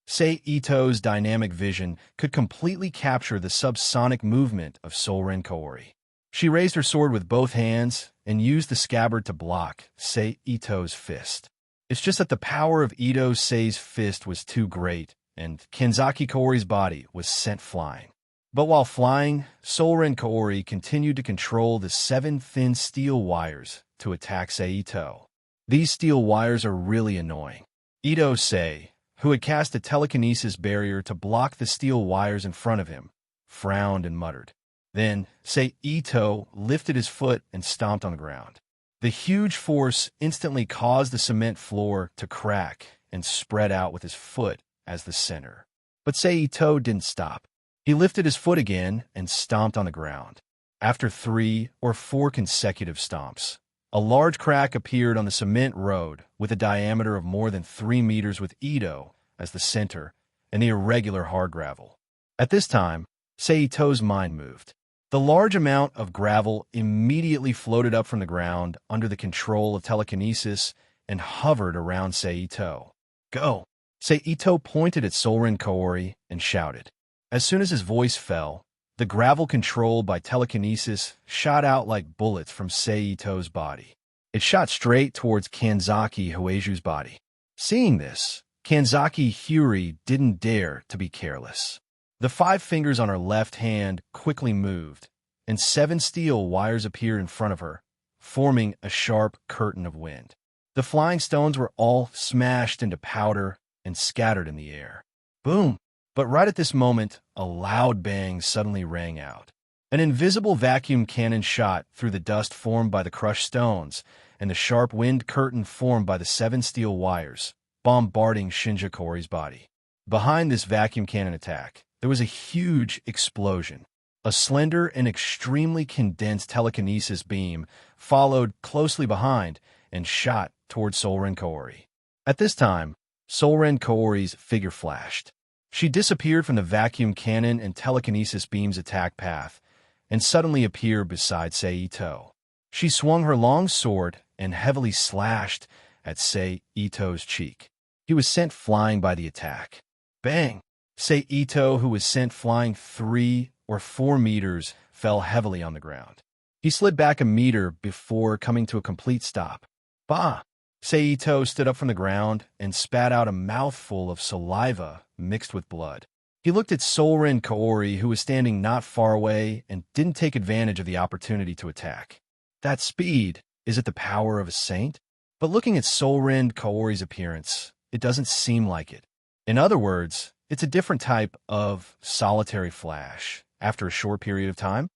Sei Ito's dynamic vision could completely capture the subsonic movement of Soulrend Kaori. She raised her sword with both hands and used the scabbard to block Sei Ito's fist. It's just that the power of Ito-Sei's fist was too great, and Kanzaki Kaori's body was sent flying. But while flying, Soulrend Kaori continued to control the 7 thin steel wires to attack Sei Ito. These steel wires are really annoying. Ito-Sei, who had cast a telekinesis barrier to block the steel wires in front of him, frowned and muttered. Then, Sei Ito lifted his foot and stomped on the ground. The huge force instantly caused the cement floor to crack and spread out with his foot as the center. But Sei Ito didn't stop. He lifted his foot again and stomped on the ground. After 3 or 4 consecutive stomps, a large crack appeared on the cement road with a diameter of more than 3 meters with Ito as the center and the irregular hard gravel. At this time, Sei Ito's mind moved. The large amount of gravel immediately floated up from the ground under the control of telekinesis and hovered around Sei Ito. Go! Sei Ito pointed at Soulrend Kaori and shouted. As soon as his voice fell, the gravel controlled by telekinesis shot out like bullets from Sei Ito's body. It shot straight towards Kanzaki Hoeiju's body. Seeing this, Kanzaki Hyuri didn't dare to be careless. The 5 fingers on her left hand quickly moved, and 7 steel wires appeared in front of her, forming a sharp curtain of wind. The flying stones were all smashed into powder and scattered in the air. Boom! But right at this moment, a loud bang suddenly rang out. An invisible vacuum cannon shot through the dust formed by the crushed stones and the sharp wind curtain formed by the 7 steel wires, bombarding Shinja Kaori's body. Behind this vacuum cannon attack, there was a huge explosion. A slender and extremely condensed telekinesis beam followed closely behind and shot toward Soulrend Kaori. At this time, Soulrend Kaori's figure flashed. She disappeared from the vacuum cannon and telekinesis beam's attack path and suddenly appeared beside Sei Ito. She swung her long sword and heavily slashed at Sei Ito's cheek. He was sent flying by the attack. Bang! Sei Ito, who was sent flying 3 or 4 meters, fell heavily on the ground. He slid back a meter before coming to a complete stop. Bah! Sei Ito stood up from the ground and spat out a mouthful of saliva mixed with blood. He looked at Soulrend Kaori, who was standing not far away and didn't take advantage of the opportunity to attack. That speed, is it the power of a saint? But looking at Soulrend Kaori's appearance, it doesn't seem like it. In other words, it's a different type of solitary flash after a short period of time.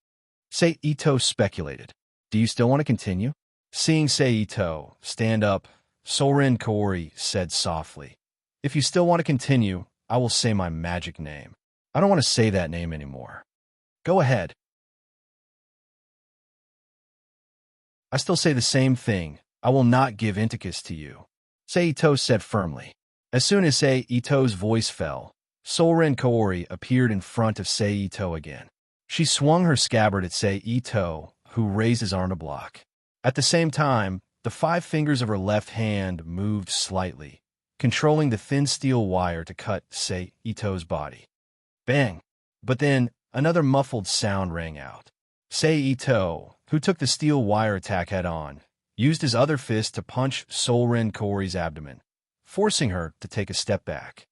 Sei Ito speculated. Do you still want to continue? Seeing Sei Ito stand up, Soulrend Kaori said softly, if you still want to continue, I will say my magic name. I don't want to say that name anymore. Go ahead. I still say the same thing. I will not give Inticus to you. Sei Ito said firmly. As soon as Sei Ito's voice fell, Soulrend Kaori appeared in front of Sei Ito again. She swung her scabbard at Sei Ito, who raised his arm to block. At the same time, the 5 fingers of her left hand moved slightly, controlling the thin steel wire to cut Sei Ito's body. Bang! But then, another muffled sound rang out. Sei Ito, who took the steel wire attack head-on, used his other fist to punch Soulrend Kaori's abdomen, forcing her to take a step back.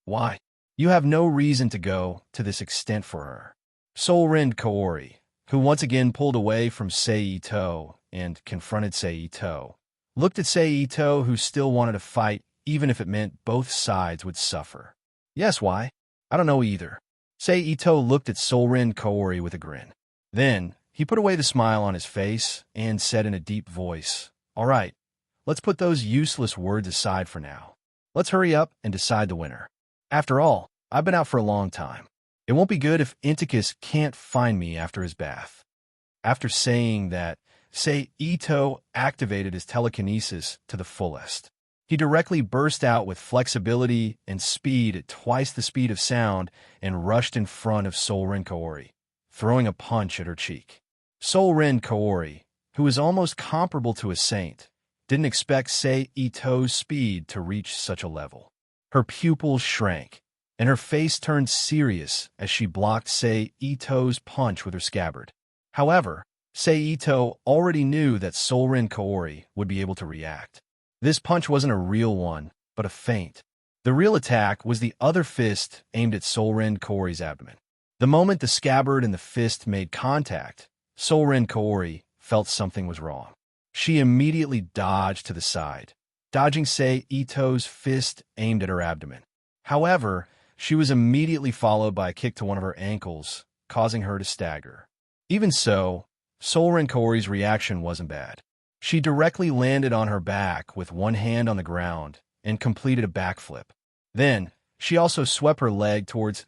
Why? You have no reason to go to this extent for her. Soulrend Kaori, who once again pulled away from Sei Ito and confronted Sei Ito, looked at Sei Ito, who still wanted to fight even if it meant both sides would suffer. Yes, why? I don't know either. Sei Ito looked at Soulrend Kaori with a grin. Then, He put away the smile on his face and said in a deep voice, "All right, let's put those useless words aside for now. Let's hurry up and decide the winner. After all, I've been out for a long time. It won't be good if Inticus can't find me after his bath." After saying that, Ito activated his telekinesis to the fullest. He directly burst out with flexibility and speed at twice the speed of sound and rushed in front of Solrin Kaori, throwing a punch at her cheek. Solrin Kaori, who was almost comparable to a saint, didn't expect Ito's speed to reach such a level. Her pupils shrank, and her face turned serious as she blocked Ito's punch with her scabbard. However, Ito already knew that Solrin Kaori would be able to react. This punch wasn't a real one, but a feint. The real attack was the other fist aimed at Solrin Kaori's abdomen. The moment the scabbard and the fist made contact, Solrin Kaori felt something was wrong. She immediately dodged to the side, dodging Ito's fist aimed at her abdomen. However, she was immediately followed by a kick to one of her ankles, causing her to stagger. Even so, Solrin Kaori's reaction wasn't bad. She directly landed on her back with one hand on the ground and completed a backflip. Then, she also swept her leg towards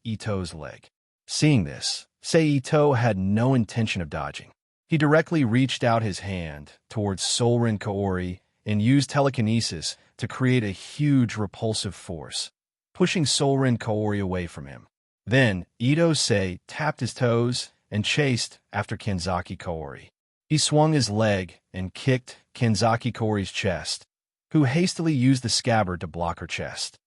Ito's leg. Seeing this, Ito had no intention of dodging. He directly reached out his hand towards Solrin Kaori and used telekinesis to create a huge repulsive force, pushing Solrin Kaori away from him. Then, Ito tapped his toes and chased after Kanzaki Kaori. He swung his leg and kicked Kanzaki Kaori's chest, who hastily used the scabbard to block her chest.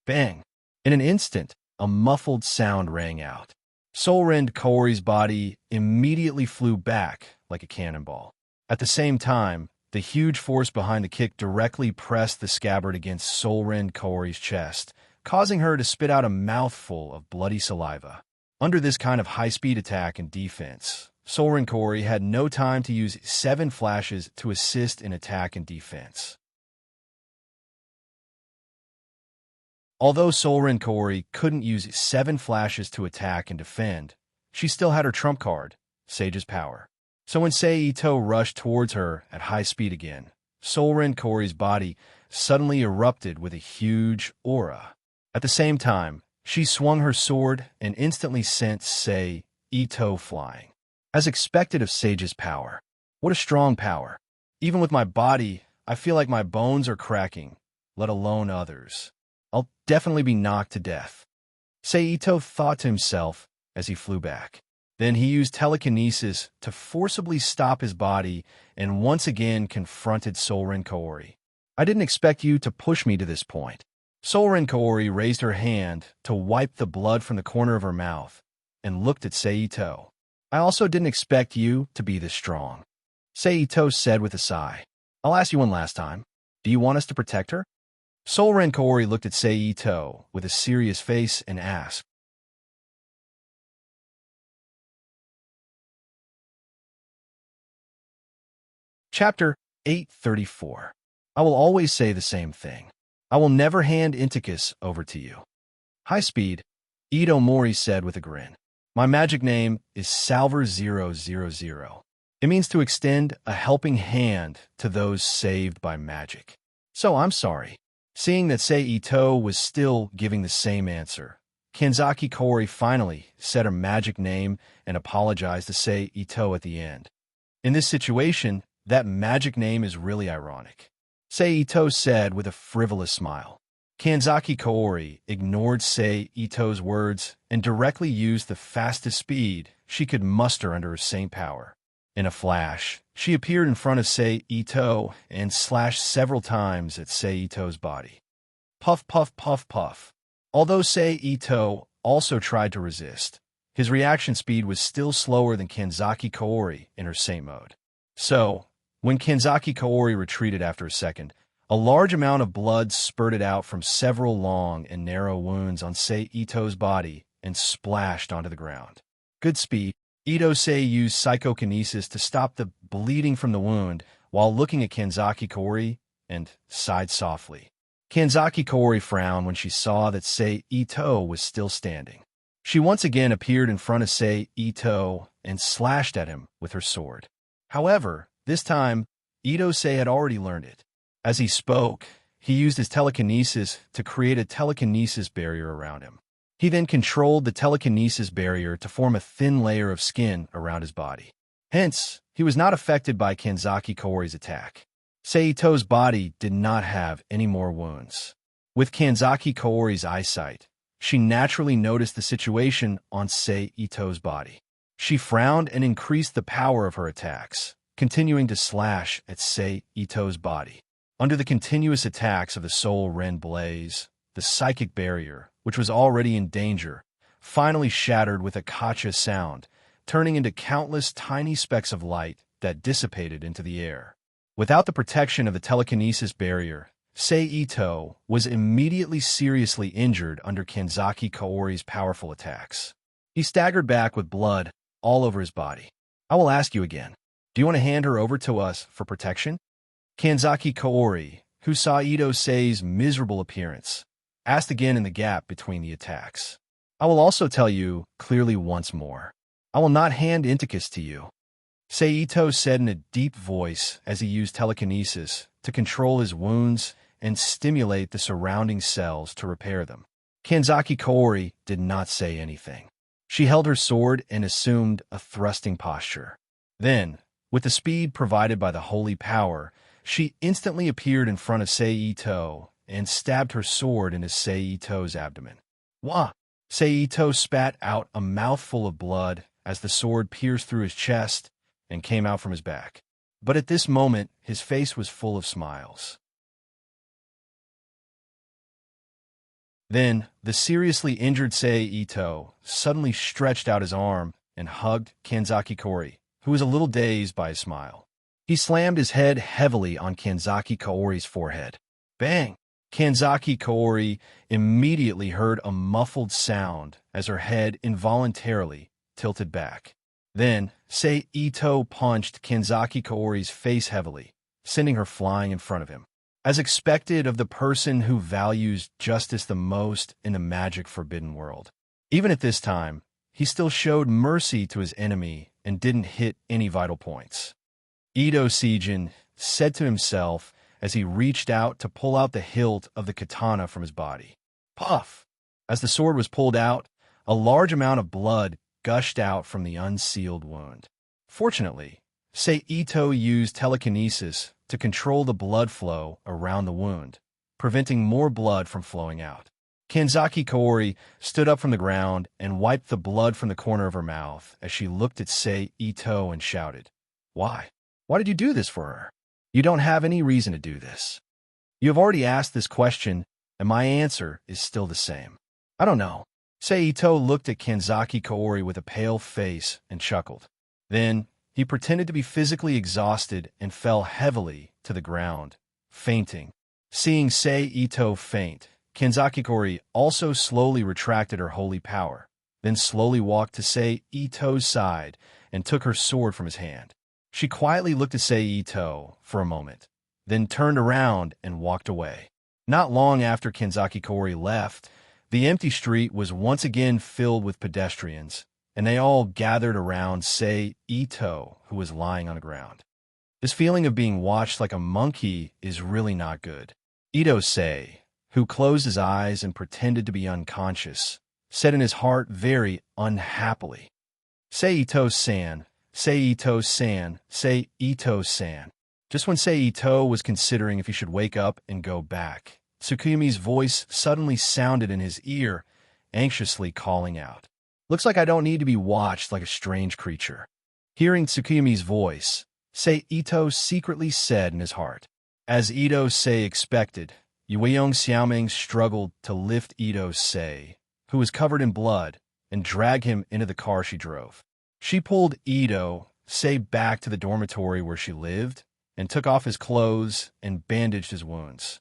Bang! In an instant, a muffled sound rang out. Solrin Kaori's body immediately flew back like a cannonball. At the same time, the huge force behind the kick directly pressed the scabbard against Solrin Kaori's chest, causing her to spit out a mouthful of bloody saliva. Under this kind of high-speed attack and defense, Solrin Kaori had no time to use 7 flashes to assist in attack and defense. Although Solrin Kaori couldn't use 7 flashes to attack and defend, she still had her trump card, Sage's Power. So when Ito rushed towards her at high speed again, Solrin Kaori's body suddenly erupted with a huge aura. At the same time, she swung her sword and instantly sent Ito flying. As expected of Sage's Power. What a strong power. Even with my body, I feel like my bones are cracking, let alone others. I'll definitely be knocked to death. Ito thought to himself as he flew back. Then he used telekinesis to forcibly stop his body and once again confronted Solrin Kaori. "I didn't expect you to push me to this point." Solrin Kaori raised her hand to wipe the blood from the corner of her mouth and looked at Ito. "I also didn't expect you to be this strong." Ito said with a sigh. "I'll ask you one last time. Do you want us to protect her?" Solrin Kaori looked at Ito with a serious face and asked. Chapter 834. I will always say the same thing. I will never hand Inticus over to you. High speed, Ito Mori said with a grin. "My magic name is Salver000. It means to extend a helping hand to those saved by magic. So I'm sorry." Seeing that Ito was still giving the same answer, Kanzaki Kaori finally said her magic name and apologized to Ito at the end. In this situation, that magic name is really ironic. Ito said with a frivolous smile. Kanzaki Kaori ignored Ito's words and directly used the fastest speed she could muster under her saint power. In a flash, she appeared in front of Ito and slashed several times at Ito's body. Puff, puff, puff, puff. Although Ito also tried to resist, his reaction speed was still slower than Kanzaki Kaori in her saint mode. So, when Kanzaki Kaori retreated after a second, a large amount of blood spurted out from several long and narrow wounds on Ito's body and splashed onto the ground. Good speed. Ito used psychokinesis to stop the bleeding from the wound while looking at Kanzaki Kaori and sighed softly. Kanzaki Kaori frowned when she saw that Ito was still standing. She once again appeared in front of Ito and slashed at him with her sword. However, this time, Ito-sei had already learned it. As he spoke, he used his telekinesis to create a telekinesis barrier around him. He then controlled the telekinesis barrier to form a thin layer of skin around his body. Hence, he was not affected by Kanzaki Kaori's attack. Seito's body did not have any more wounds. With Kanzaki Kaori's eyesight, she naturally noticed the situation on Seito's body. She frowned and increased the power of her attacks, continuing to slash at Seito's body. Under the continuous attacks of the Soul Ren Blaze, the psychic barrier, which was already in danger, finally shattered with a kacha sound, turning into countless tiny specks of light that dissipated into the air. Without the protection of the telekinesis barrier, Seito was immediately seriously injured under Kanzaki Kaori's powerful attacks. He staggered back with blood all over his body. I will ask you again, do you want to hand her over to us for protection? Kanzaki Kaori, who saw Ito-sei's miserable appearance, asked again in the gap between the attacks. I will also tell you clearly once more. I will not hand Inticus to you. Seito said in a deep voice as he used telekinesis to control his wounds and stimulate the surrounding cells to repair them. Kanzaki Kaori did not say anything. She held her sword and assumed a thrusting posture. Then, with the speed provided by the holy power, she instantly appeared in front of Seito and stabbed her sword into Seito's abdomen. Wah! Seito spat out a mouthful of blood as the sword pierced through his chest and came out from his back. But at this moment, his face was full of smiles. Then, the seriously injured Seito suddenly stretched out his arm and hugged Kanzaki Kaori, who was a little dazed by his smile. He slammed his head heavily on Kanzaki Kaori's forehead. Bang! Kanzaki Kaori immediately heard a muffled sound as her head involuntarily tilted back. Then, Seito punched Kanzaki Kaori's face heavily, sending her flying in front of him. As expected of the person who values justice the most in the magic forbidden world. Even at this time, he still showed mercy to his enemy and didn't hit any vital points. Ito Seijin said to himself as he reached out to pull out the hilt of the katana from his body. Puff! As the sword was pulled out, a large amount of blood gushed out from the unsealed wound. Fortunately, Seito used telekinesis to control the blood flow around the wound, preventing more blood from flowing out. Kanzaki Kaori stood up from the ground and wiped the blood from the corner of her mouth as she looked at Seito and shouted, Why? Why did you do this for her? You don't have any reason to do this. You have already asked this question, and my answer is still the same. I don't know. Seito looked at Kanzaki Kaori with a pale face and chuckled. Then, he pretended to be physically exhausted and fell heavily to the ground, fainting. Seeing Seito faint, Kanzaki Kaori also slowly retracted her holy power, then slowly walked to Seito's side and took her sword from his hand. She quietly looked at Seito for a moment, then turned around and walked away. Not long after Kanzaki Kaori left, the empty street was once again filled with pedestrians, and they all gathered around Seito, who was lying on the ground. This feeling of being watched like a monkey is really not good. Ito-sei, who closed his eyes and pretended to be unconscious, said in his heart very unhappily, Seito-san, Seito-san, Seito-san. Just when Seito was considering if he should wake up and go back, Tsukuyumi's voice suddenly sounded in his ear, anxiously calling out, Looks like I don't need to be watched like a strange creature. Hearing Tsukuyumi's voice, Seito secretly said in his heart. As Ito-sei expected, Yueyong Xiaoming struggled to lift Ito-sei, who was covered in blood, and drag him into the car she drove. She pulled Ito-sei back to the dormitory where she lived, and took off his clothes and bandaged his wounds.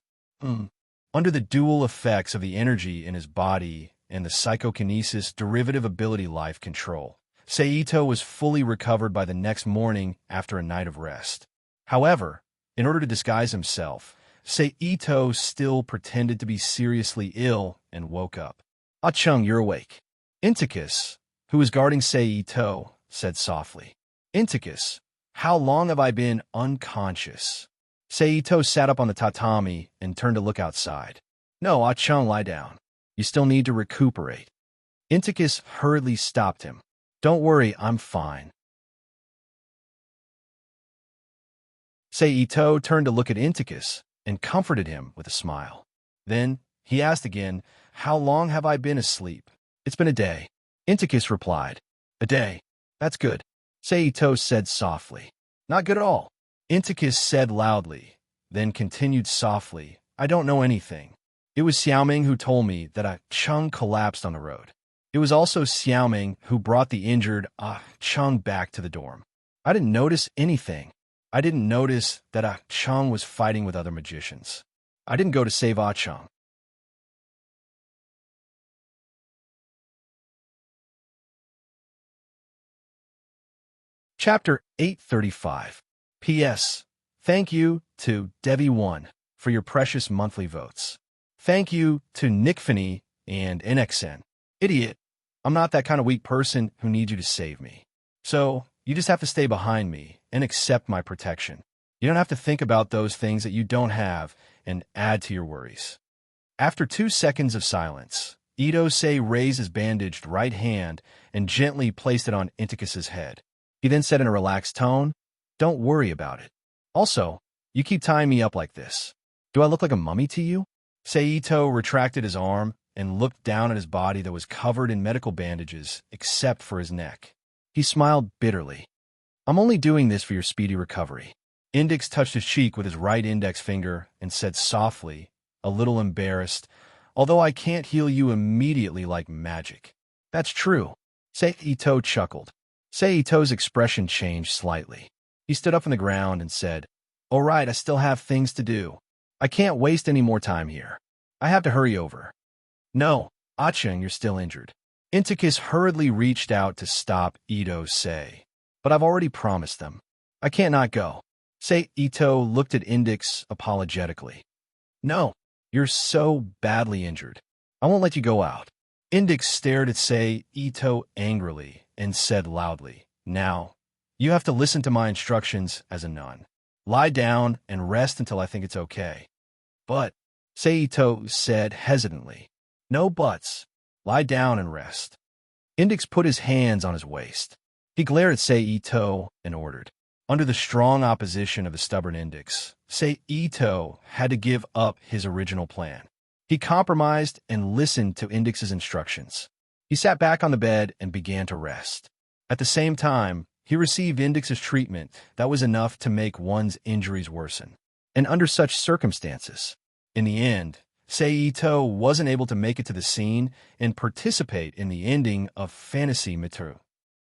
Under the dual effects of the energy in his body and the psychokinesis derivative ability life control, Seito was fully recovered by the next morning after a night of rest. However, in order to disguise himself, Seito still pretended to be seriously ill and woke up. Ah Chung, you're awake. Inticus, who was guarding Seito, said softly. Inticus, how long have I been unconscious? Seito sat up on the tatami and turned to look outside. No, Ah-chung, lie down. You still need to recuperate. Inticus hurriedly stopped him. Don't worry, I'm fine. Seito turned to look at Inticus and comforted him with a smile. Then he asked again, how long have I been asleep? It's been a day. Inticus replied. A day. That's good. Seito said softly. Not good at all. Inticus said loudly, then continued softly. I don't know anything. It was Xiaoming who told me that Ah-chung collapsed on the road. It was also Xiaoming who brought the injured Ah-chung back to the dorm. I didn't notice anything. I didn't notice that Ah-chung was fighting with other magicians. I didn't go to save Ah-chung. Chapter 835. P.S. Thank you to Devi1 for your precious monthly votes. Thank you to Nickfany and NXN. Idiot, I'm not that kind of weak person who needs you to save me. So, you just have to stay behind me and accept my protection. You don't have to think about those things that you don't have and add to your worries. After 2 seconds of silence, Ito-sei raised his bandaged right hand and gently placed it on Inticus's head. He then said in a relaxed tone, Don't worry about it. Also, you keep tying me up like this. Do I look like a mummy to you? Seito retracted his arm and looked down at his body that was covered in medical bandages except for his neck. He smiled bitterly. I'm only doing this for your speedy recovery. Index touched his cheek with his right index finger and said softly, a little embarrassed, although I can't heal you immediately like magic. That's true. Seito chuckled. Seito's expression changed slightly. He stood up from the ground and said, All right, I still have things to do. I can't waste any more time here. I have to hurry over. No, Ah-chung, you're still injured. Inticus hurriedly reached out to stop Ito-sei. But I've already promised them. I can't not go. Seito looked at Index apologetically. No, you're so badly injured. I won't let you go out. Index stared at Seito angrily and said loudly, Now, you have to listen to my instructions as a nun. Lie down and rest until I think it's okay. But, Seito said hesitantly, No buts. Lie down and rest. Index put his hands on his waist. He glared at Seito and ordered. Under the strong opposition of the stubborn Index, Seito had to give up his original plan. He compromised and listened to Index's instructions. He sat back on the bed and began to rest. At the same time, he received Index's treatment that was enough to make one's injuries worsen. And under such circumstances, in the end, Seito wasn't able to make it to the scene and participate in the ending of Fantasy Mitru.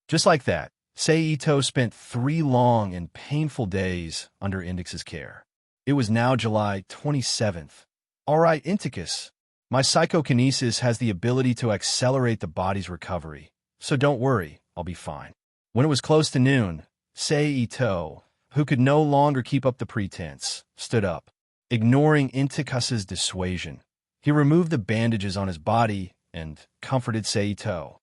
Just like that, Seito spent 3 long and painful days under Index's care. It was now July 27th. All right, Inticus, my psychokinesis has the ability to accelerate the body's recovery, so don't worry, I'll be fine. When it was close to noon, Seito, who could no longer keep up the pretense, stood up. Ignoring Inticus's dissuasion, he removed the bandages on his body and comforted Seito.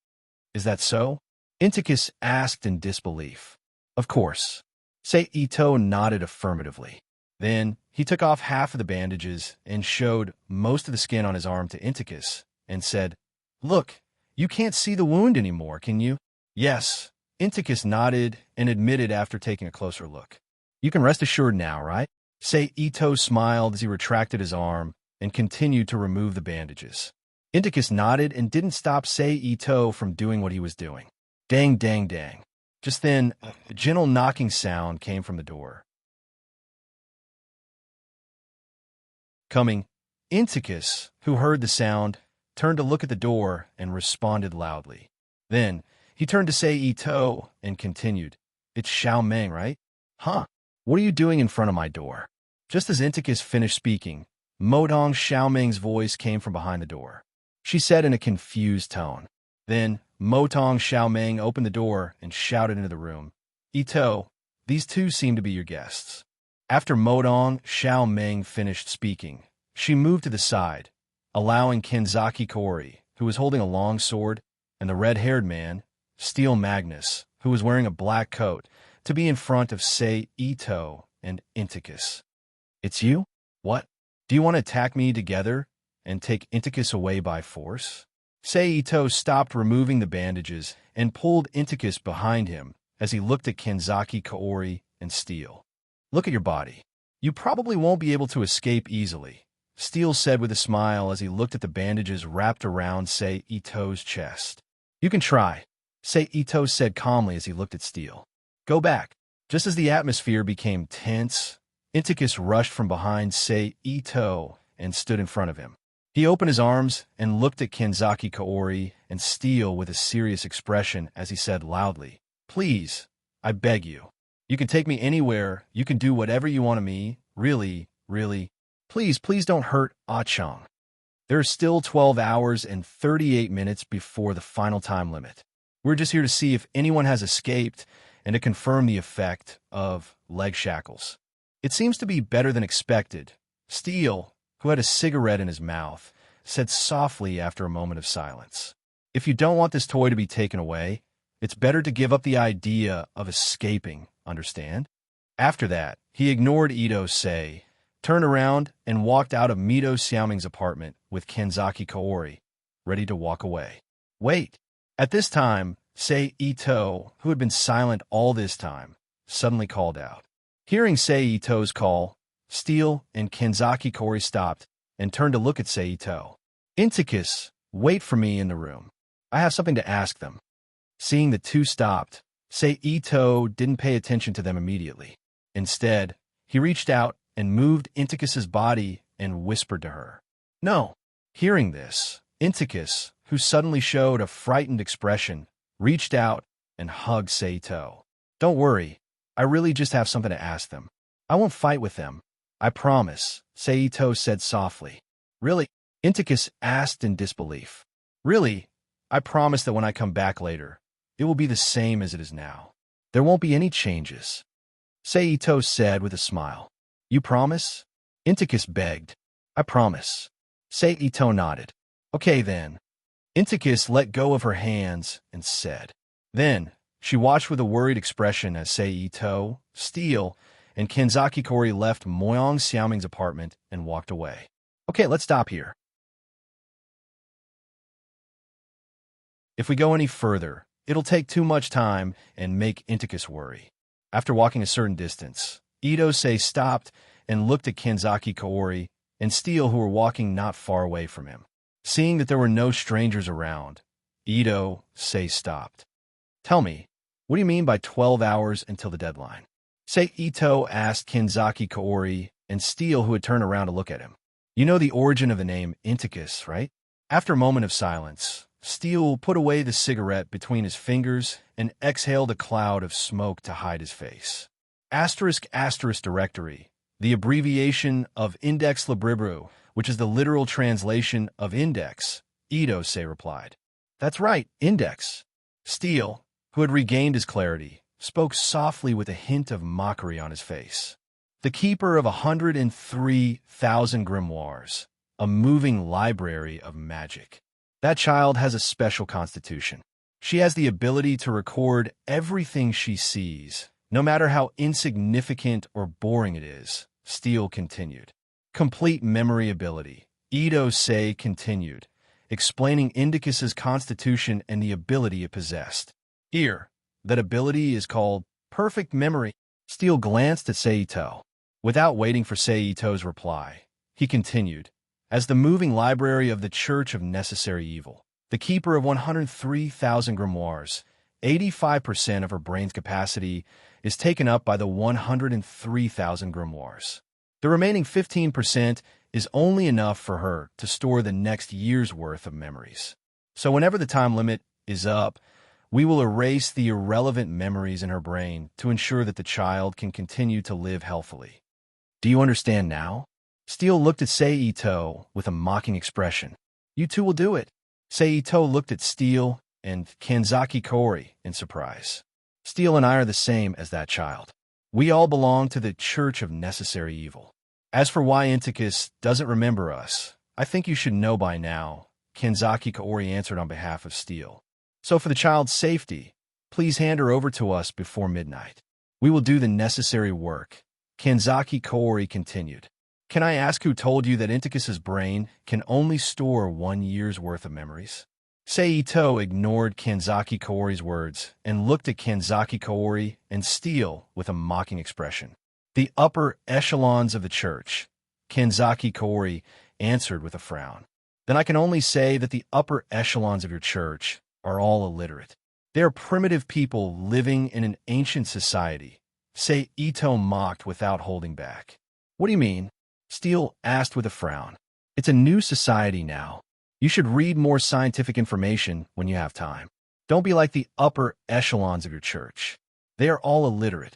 Is that so? Inticus asked in disbelief. Of course. Seito nodded affirmatively. Then he took off half of the bandages and showed most of the skin on his arm to Inticus and said, Look, you can't see the wound anymore, can you? Yes. Inticus nodded and admitted after taking a closer look. You can rest assured now, right? Seito smiled as he retracted his arm and continued to remove the bandages. Inticus nodded and didn't stop Seito from doing what he was doing. Dang, dang, dang. Just then, a gentle knocking sound came from the door. Coming, Inticus, who heard the sound, turned to look at the door and responded loudly. Then, he turned to Seito and continued, It's Xiaoming, right? Huh? What are you doing in front of my door? Just as Inticus finished speaking, Modong Xiaoming's voice came from behind the door. She said in a confused tone. Then, Motong Xiaoming opened the door and shouted into the room, Ito, these two seem to be your guests. After Modong Xiaoming finished speaking, she moved to the side, allowing Kenzaki Kori, who was holding a long sword, and the red-haired man, Steel Magnus, who was wearing a black coat, to be in front of Sei Ito and Inticus. "It's you? What? Do you want to attack me together and take Inticus away by force?" Sei Ito stopped removing the bandages and pulled Inticus behind him as he looked at Kenzaki Kaori and Steel. "Look at your body. You probably won't be able to escape easily," Steel said with a smile as he looked at the bandages wrapped around Sei Ito's chest. "You can try," Sei Ito said calmly as he looked at Steel. "Go back." Just as the atmosphere became tense, Inticus rushed from behind Sei Ito and stood in front of him. He opened his arms and looked at Kenzaki Kaori and Steel with a serious expression as he said loudly, "Please, I beg you. You can take me anywhere. You can do whatever you want to me. Really, really. Please, please don't hurt Ah-chang. There are still 12 hours and 38 minutes before the final time limit. We're just here to see if anyone has escaped and to confirm the effect of leg shackles." "It seems to be better than expected," Steel, who had a cigarette in his mouth, said softly after a moment of silence. "If you don't want this toy to be taken away, it's better to give up the idea of escaping, understand?" After that, he ignored Ito Sei, turned around, and walked out of Mito Xiaoming's apartment with Kenzaki Kaori, ready to walk away. "Wait!" At this time, Sei Ito, who had been silent all this time, suddenly called out. Hearing Sei Ito's call, Steel and Kenzaki Kaori stopped and turned to look at Sei Ito. "Inticus, wait for me in the room. I have something to ask them." Seeing the two stopped, Sei Ito didn't pay attention to them immediately. Instead, he reached out and moved Inticus's body and whispered to her. "No." Hearing this, Inticus, who suddenly showed a frightened expression, reached out and hugged Sei Ito. "Don't worry, I really just have something to ask them. I won't fight with them. I promise," Sei Ito said softly. "Really?" Inticus asked in disbelief. "Really, I promise that when I come back later, it will be the same as it is now. There won't be any changes," Sei Ito said with a smile. "You promise?" Inticus begged. "I promise." Sei Ito nodded. "Okay then." Inticus let go of her hands and said. Then, she watched with a worried expression as Sei Ito, Steel, and Kenzaki Kaori left Moyang Xiaoming's apartment and walked away. Okay, let's stop here. If we go any further, it'll take too much time and make Inticus worry. After walking a certain distance, Ito Sei stopped and looked at Kenzaki Kaori and Steel, who were walking not far away from him. Seeing that there were no strangers around, Ito Sei stopped. "Tell me, what do you mean by 12 hours until the deadline?" Sei Ito asked Kenzaki Kaori and Steel, who had turned around to look at him. "You know the origin of the name Inticus, right?" After a moment of silence, Steel put away the cigarette between his fingers and exhaled a cloud of smoke to hide his face. *** directory, the abbreviation of Index Libribru, which is the literal translation of index, Ito Sei replied. "That's right, index." Steel, who had regained his clarity, spoke softly with a hint of mockery on his face. "The keeper of 103,000 grimoires, a moving library of magic. That child has a special constitution. She has the ability to record everything she sees, no matter how insignificant or boring it is," Steel continued. "Complete memory ability," Ito Sei continued, explaining Indicus's constitution and the ability it possessed. "Here, that ability is called perfect memory." Steel glanced at Sei Ito. Without waiting for Sei Ito's reply, he continued, "As the moving library of the Church of Necessary Evil, the keeper of 103,000 grimoires, 85% of her brain's capacity is taken up by the 103,000 grimoires. The remaining 15% is only enough for her to store the next year's worth of memories. So whenever the time limit is up, we will erase the irrelevant memories in her brain to ensure that the child can continue to live healthily. Do you understand now?" Steel looked at Sei Ito with a mocking expression. "You two will do it." Sei Ito looked at Steel and Kenzaki Kaori in surprise. "Steel and I are the same as that child. We all belong to the Church of Necessary Evil. As for why Inticus doesn't remember us, I think you should know by now," Kenzaki Kaori answered on behalf of Steel. "So for the child's safety, Please hand her over to us before midnight. We will do the necessary work. Kanzaki Kaori continued. Can I ask who told you that Inticus's brain can only store 1 year's worth of memories? Seito ignored Kanzaki Kaori's words and looked at Kanzaki Kaori and Steele with a mocking expression. The upper echelons of the church, Kanzaki Kaori answered with a frown. Then I can only say that the upper echelons of your church are all illiterate. They are primitive people living in an ancient society. Seito mocked without holding back. What do you mean? Steele asked with a frown. It's a new society now. You should read more scientific information when you have time. Don't be like the upper echelons of your church. They are all illiterate.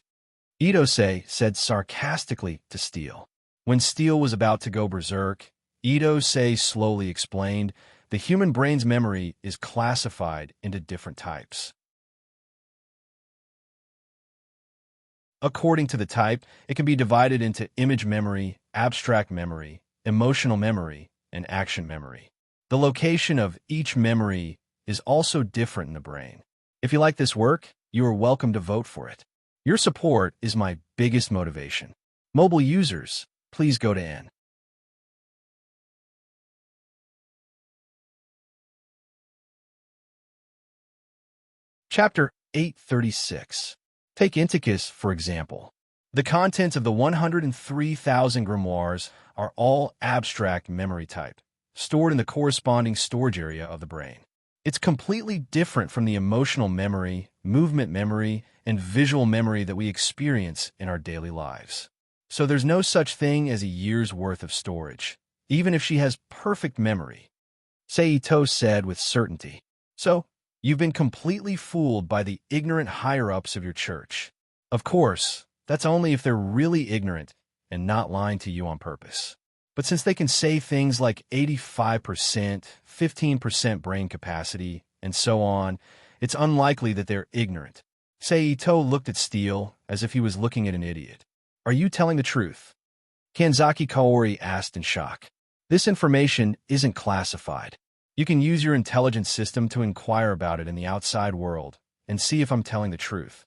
Itose said sarcastically to Steele. When Steele was about to go berserk, Itose slowly explained, the human brain's memory is classified into different types. According to the type, it can be divided into image memory, abstract memory, emotional memory, and action memory. The location of each memory is also different in the brain. If you like this work, you are welcome to vote for it. Your support is my biggest motivation. Mobile users, please go to N. Chapter 836. Take Inticus, for example. The contents of the 103,000 grimoires are all abstract memory type, stored in the corresponding storage area of the brain. It's completely different from the emotional memory, movement memory, and visual memory that we experience in our daily lives. So there's no such thing as a year's worth of storage, even if she has perfect memory. Seito said with certainty. So, you've been completely fooled by the ignorant higher-ups of your church. Of course, that's only if they're really ignorant and not lying to you on purpose. But since they can say things like 85%, 15% brain capacity, and so on, it's unlikely that they're ignorant. Seito looked at Steele as if he was looking at an idiot. Are you telling the truth? Kanzaki Kaori asked in shock. This information isn't classified. You can use your intelligence system to inquire about it in the outside world and see if I'm telling the truth.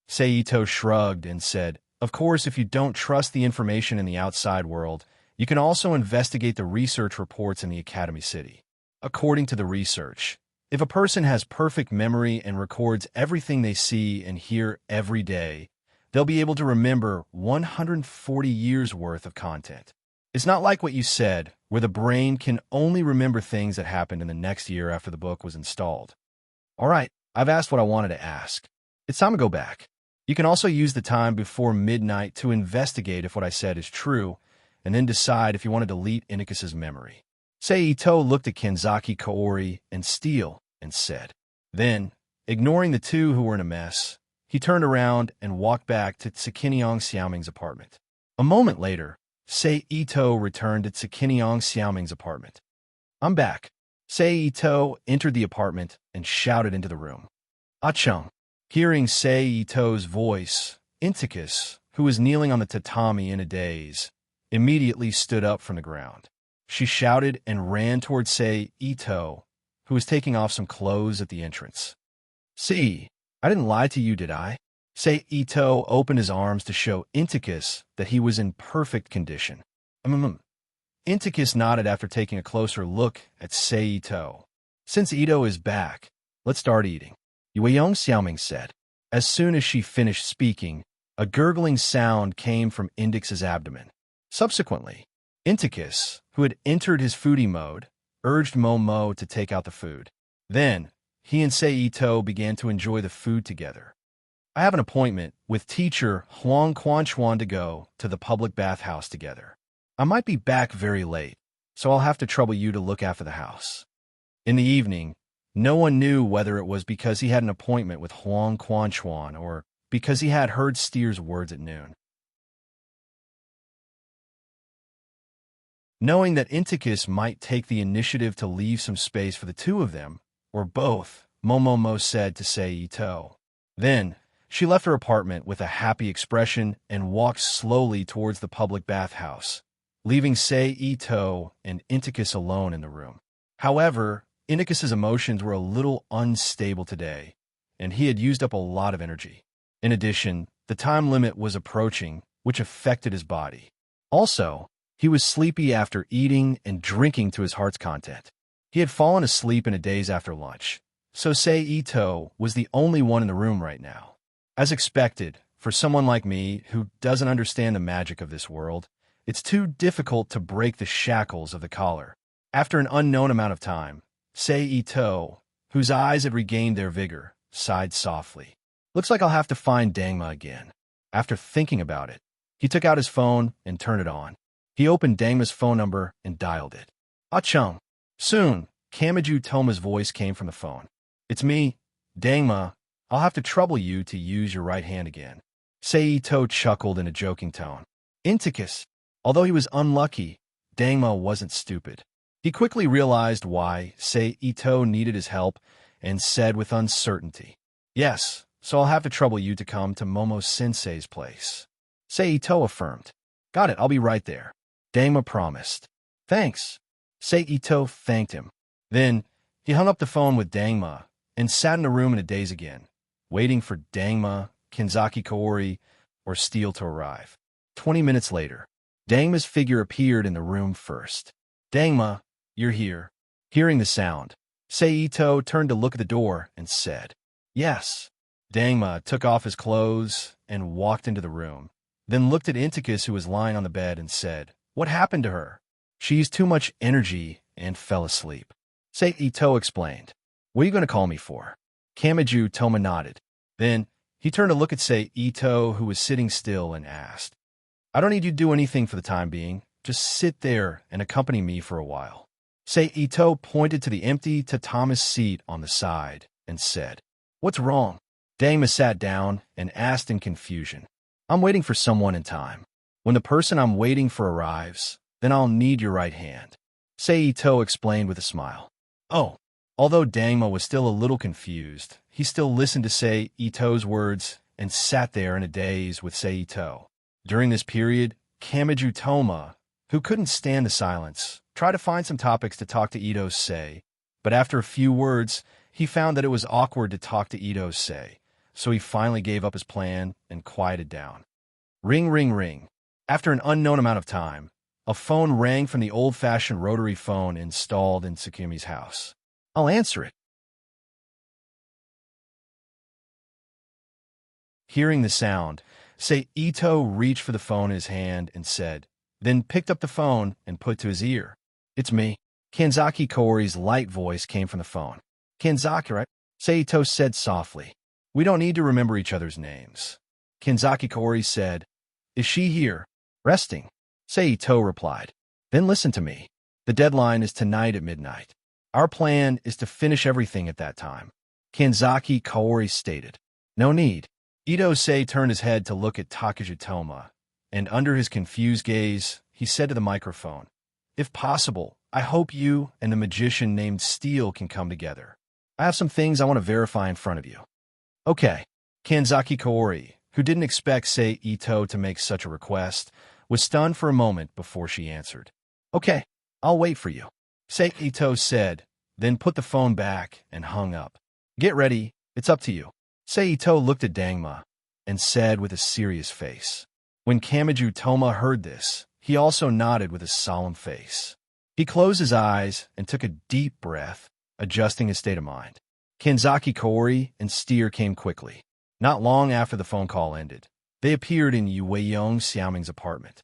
Seito shrugged and said, of course, if you don't trust the information in the outside world, you can also investigate the research reports in the Academy City. According to the research, if a person has perfect memory and records everything they see and hear every day, they'll be able to remember 140 years' worth of content. It's not like what you said, where the brain can only remember things that happened in the next year after the book was installed. All right, I've asked what I wanted to ask. It's time to go back. You can also use the time before midnight to investigate if what I said is true, and then decide if you want to delete Inticus's memory. Seito looked at Kanzaki Kaori and Steele and said. Then, ignoring the two who were in a mess, he turned around and walked back to Tsukiniong Xiaoming's apartment. A moment later, Seito returned to Tsukiniong Xiaoming's apartment. I'm back. Seito entered the apartment and shouted into the room. Achung. Hearing Seito's voice, Inticus, who was kneeling on the tatami in a daze, immediately stood up from the ground. She shouted and ran toward Seito, who was taking off some clothes at the entrance. See, I didn't lie to you, did I? Seito opened his arms to show Inticus that he was in perfect condition. Inticus nodded after taking a closer look at Seito. Since Ito is back, let's start eating. Yueyong Xiaoming said. As soon as she finished speaking, a gurgling sound came from Indix's abdomen. Subsequently, Inticus, who had entered his foodie mode, urged Momo to take out the food. Then, he and Seito began to enjoy the food together. I have an appointment with teacher Huang Quanchuan to go to the public bathhouse together. I might be back very late, so I'll have to trouble you to look after the house. In the evening, no one knew whether it was because he had an appointment with Huang Quanchuan or because he had heard Steer's words at noon. Knowing that Inticus might take the initiative to leave some space for the two of them, or both, Momomo said to Seito. Then, she left her apartment with a happy expression and walked slowly towards the public bathhouse, leaving Seito and Inticus alone in the room. However, Inticus's emotions were a little unstable today, and he had used up a lot of energy. In addition, the time limit was approaching, which affected his body. Also, he was sleepy after eating and drinking to his heart's content. He had fallen asleep in a daze after lunch, so Ito was the only one in the room right now. As expected, for someone like me who doesn't understand the magic of this world, it's too difficult to break the shackles of the collar. After an unknown amount of time, Ito, whose eyes had regained their vigor, sighed softly. Looks like I'll have to find Dangma again. After thinking about it, he took out his phone and turned it on. He opened Dangma's phone number and dialed it. Ah Chung. Soon, Kamiju Toma's voice came from the phone. It's me, Dangma. I'll have to trouble you to use your right hand again. Ito chuckled in a joking tone. Inticus. Although he was unlucky, Dangma wasn't stupid. He quickly realized why Ito needed his help and said with uncertainty, Yes, so I'll have to trouble you to come to Momo-sensei's place. Ito affirmed. Got it, I'll be right there. Dangma promised. Thanks. Ito thanked him. Then, he hung up the phone with Dangma and sat in the room in a daze again, waiting for Dangma, Kenzaki Kaori, or Steel to arrive. 20 minutes later, Dangma's figure appeared in the room first. Dangma, you're here. Hearing the sound, Ito turned to look at the door and said, Yes. Dangma took off his clothes and walked into the room, then looked at Inticus who was lying on the bed and said, What happened to her? She used too much energy and fell asleep. Ito explained, What are you going to call me for? Kamiju Toma nodded. Then, he turned to look at Ito who was sitting still and asked, I don't need you to do anything for the time being. Just sit there and accompany me for a while. Ito pointed to the empty tatami's seat on the side and said, What's wrong? Dangma sat down and asked in confusion, I'm waiting for someone in time. When the person I'm waiting for arrives, then I'll need your right hand. Ito explained with a smile. Oh, although Dangma was still a little confused, he still listened to Ito's words and sat there in a daze with Ito. During this period, Kamiju Toma, who couldn't stand the silence, tried to find some topics to talk to Ito's Sei, but after a few words, he found that it was awkward to talk to Ito's Sei, so he finally gave up his plan and quieted down. Ring, ring, ring. After an unknown amount of time, a phone rang from the old-fashioned rotary phone installed in Tsukumi's house. I'll answer it. Hearing the sound, Ito reached for the phone in his hand and said, then picked up the phone and put to his ear. It's me. Kenzaki Kaori's light voice came from the phone. Kenzaki, right? Ito said softly. We don't need to remember each other's names. Kenzaki Kaori said, Is she here? Resting. Ito replied. Then listen to me. The deadline is tonight at midnight. Our plan is to finish everything at that time. Kenzaki Kaori stated. No need. Ito Sei turned his head to look at Takaju Toma, and under his confused gaze, he said to the microphone, If possible, I hope you and the magician named Steel can come together. I have some things I want to verify in front of you. Okay. Kenzaki Kaori, who didn't expect Ito to make such a request, was stunned for a moment before she answered. Okay, I'll wait for you. Ito said, then put the phone back and hung up. Get ready, it's up to you. Ito looked at Dangma and said with a serious face. When Kamiju Toma heard this, he also nodded with a solemn face. He closed his eyes and took a deep breath, adjusting his state of mind. Kenzaki Kaori and Steer came quickly. Not long after the phone call ended, they appeared in Yueyong Xiaoming's apartment.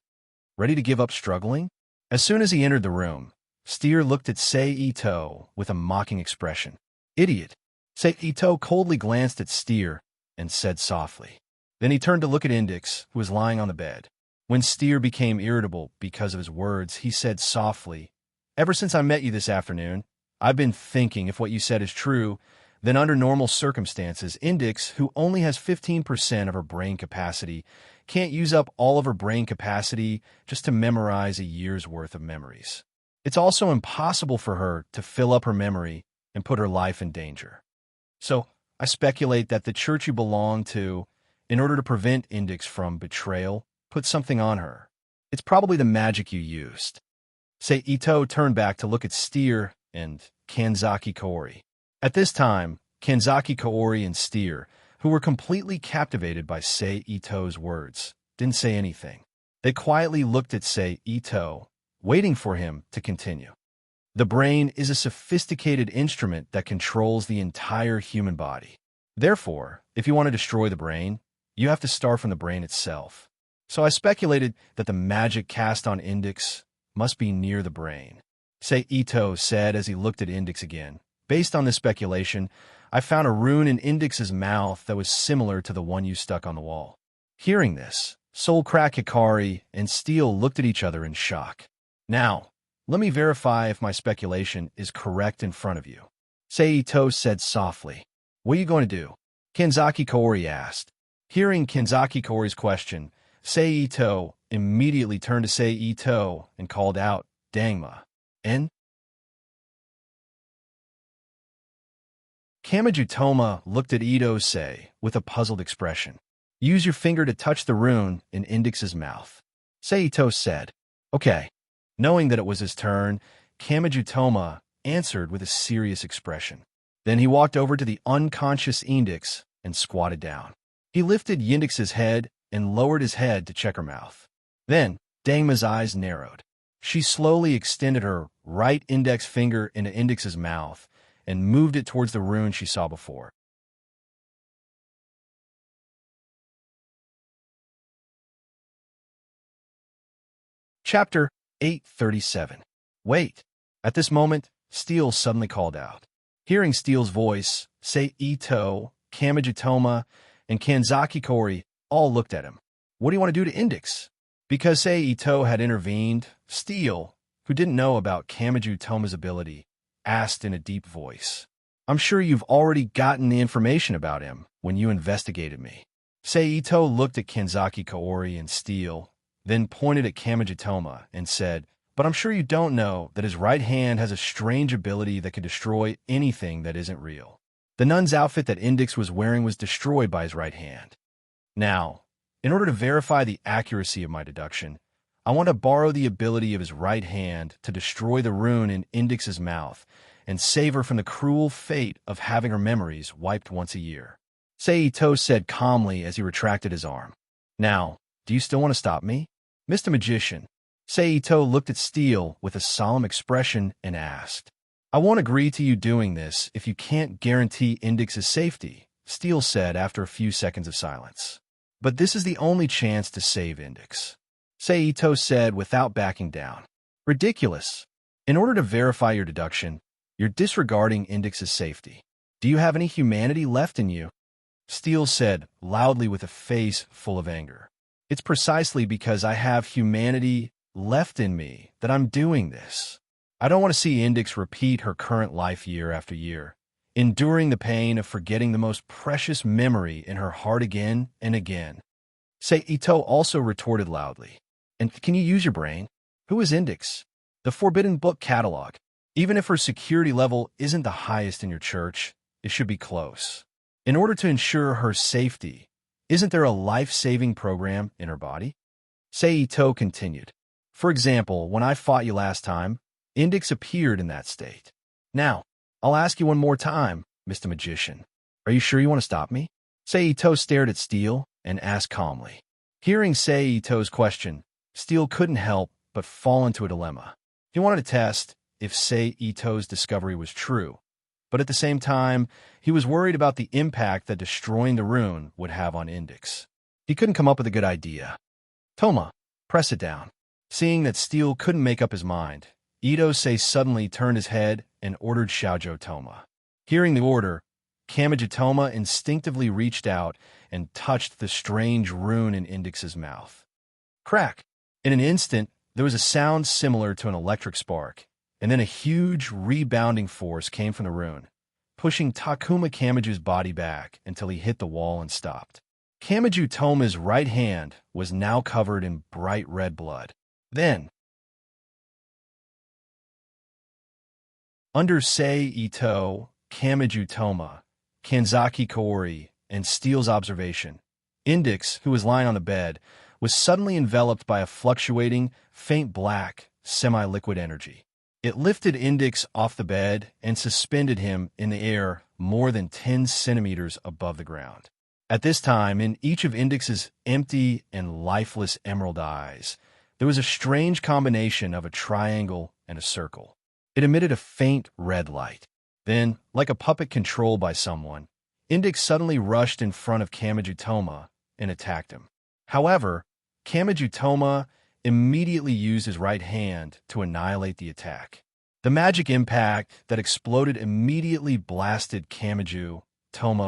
Ready to give up struggling? As soon as he entered the room, Steer looked at Ito with a mocking expression. Idiot. Ito coldly glanced at Steer and said softly. Then he turned to look at Index, who was lying on the bed. When Steer became irritable because of his words, he said softly, Ever since I met you this afternoon, I've been thinking if what you said is true, then under normal circumstances, Index, who only has 15% of her brain capacity, can't use up all of her brain capacity just to memorize a year's worth of memories. It's also impossible for her to fill up her memory and put her life in danger. So, I speculate that the church you belong to, in order to prevent Index from betrayal, put something on her. It's probably the magic you used. Ito turned back to look at Steer and Kenzaki Kaori. At this time, Kanzaki Kaori and Steer, who were completely captivated by Sei Ito's words, didn't say anything. They quietly looked at Sei Ito, waiting for him to continue. The brain is a sophisticated instrument that controls the entire human body. Therefore, if you want to destroy the brain, you have to start from the brain itself. So I speculated that the magic cast on Index must be near the brain. Sei Ito said as he looked at Index again. Based on this speculation, I found a rune in Index's mouth that was similar to the one you stuck on the wall. Hearing this, Soul Crack Hikari and Steel looked at each other in shock. Now, let me verify if my speculation is correct in front of you. Sei Ito said softly. What are you going to do? Kanzaki Kaori asked. Hearing Kanzaki Kaori's question, Sei Ito immediately turned to Sei Ito and called out, Dangma. En? Kamijutoma looked at Ito Sei with a puzzled expression. Use your finger to touch the rune in Index's mouth. Sei Ito said. Okay. Knowing that it was his turn, Kamijutoma answered with a serious expression. Then he walked over to the unconscious Index and squatted down. He lifted Yindex's head and lowered his head to check her mouth. Then, Dangma's eyes narrowed. She slowly extended her right index finger into Index's mouth and moved it towards the rune she saw before. Chapter 837. Wait. At this moment, Steel suddenly called out. Hearing Steel's voice, Sei Ito, Kamijutoma, and Kanzaki Kaori all looked at him. What do you want to do to Index? Because Sei Ito had intervened, Steel, who didn't know about Kamijutoma's ability, asked in a deep voice. I'm sure you've already gotten the information about him when you investigated me. Sei Ito looked at Kanzaki Kaori and Steel, then pointed at Kamijutoma and said, But I'm sure you don't know that his right hand has a strange ability that can destroy anything that isn't real. The nun's outfit that Index was wearing was destroyed by his right hand. Now, in order to verify the accuracy of my deduction, I want to borrow the ability of his right hand to destroy the rune in Index's mouth and save her from the cruel fate of having her memories wiped once a year. Sei Ito said calmly as he retracted his arm. Now, do you still want to stop me? Mr. Magician. Sei Ito looked at Steel with a solemn expression and asked, I won't agree to you doing this if you can't guarantee Index's safety, Steel said after a few seconds of silence. But this is the only chance to save Index. Sei Ito said without backing down. Ridiculous. In order to verify your deduction, you're disregarding Index's safety. Do you have any humanity left in you? Steel said loudly with a face full of anger. It's precisely because I have humanity left in me that I'm doing this. I don't want to see Index repeat her current life year after year, enduring the pain of forgetting the most precious memory in her heart again and again. Sei Ito also retorted loudly. And can you use your brain? Who is Index? The Forbidden Book catalog. Even if her security level isn't the highest in your church, it should be close. In order to ensure her safety, isn't there a life-saving program in her body? Sei Ito continued. For example, when I fought you last time, Index appeared in that state. Now, I'll ask you one more time, Mr. Magician. Are you sure you want to stop me? Sei Ito stared at Steel and asked calmly. Hearing Sei Ito's question, Steel couldn't help but fall into a dilemma. He wanted to test if Sei Ito's discovery was true, but at the same time, he was worried about the impact that destroying the rune would have on Index. He couldn't come up with a good idea. Toma, press it down. Seeing that Steel couldn't make up his mind, Ito Sei suddenly turned his head and ordered Xiaojo Toma. Hearing the order, Kamijutoma instinctively reached out and touched the strange rune in Index's mouth. Crack! In an instant, there was a sound similar to an electric spark, and then a huge rebounding force came from the rune, pushing Takuma Kamiju's body back until he hit the wall and stopped. Kamijutoma's right hand was now covered in bright red blood. Then, under Sei Ito, Kamijutoma, Kanzaki Kaori, and Steel's observation, Index, who was lying on the bed, was suddenly enveloped by a fluctuating, faint black, semi-liquid energy. It lifted Index off the bed and suspended him in the air more than 10 centimeters above the ground. At this time, in each of Indix's empty and lifeless emerald eyes, there was a strange combination of a triangle and a circle. It emitted a faint red light. Then, like a puppet controlled by someone, Indix suddenly rushed in front of Kamajutoma and attacked him. However, Kamajutoma immediately used his right hand to annihilate the attack. The magic impact that exploded immediately blasted Kamajutoma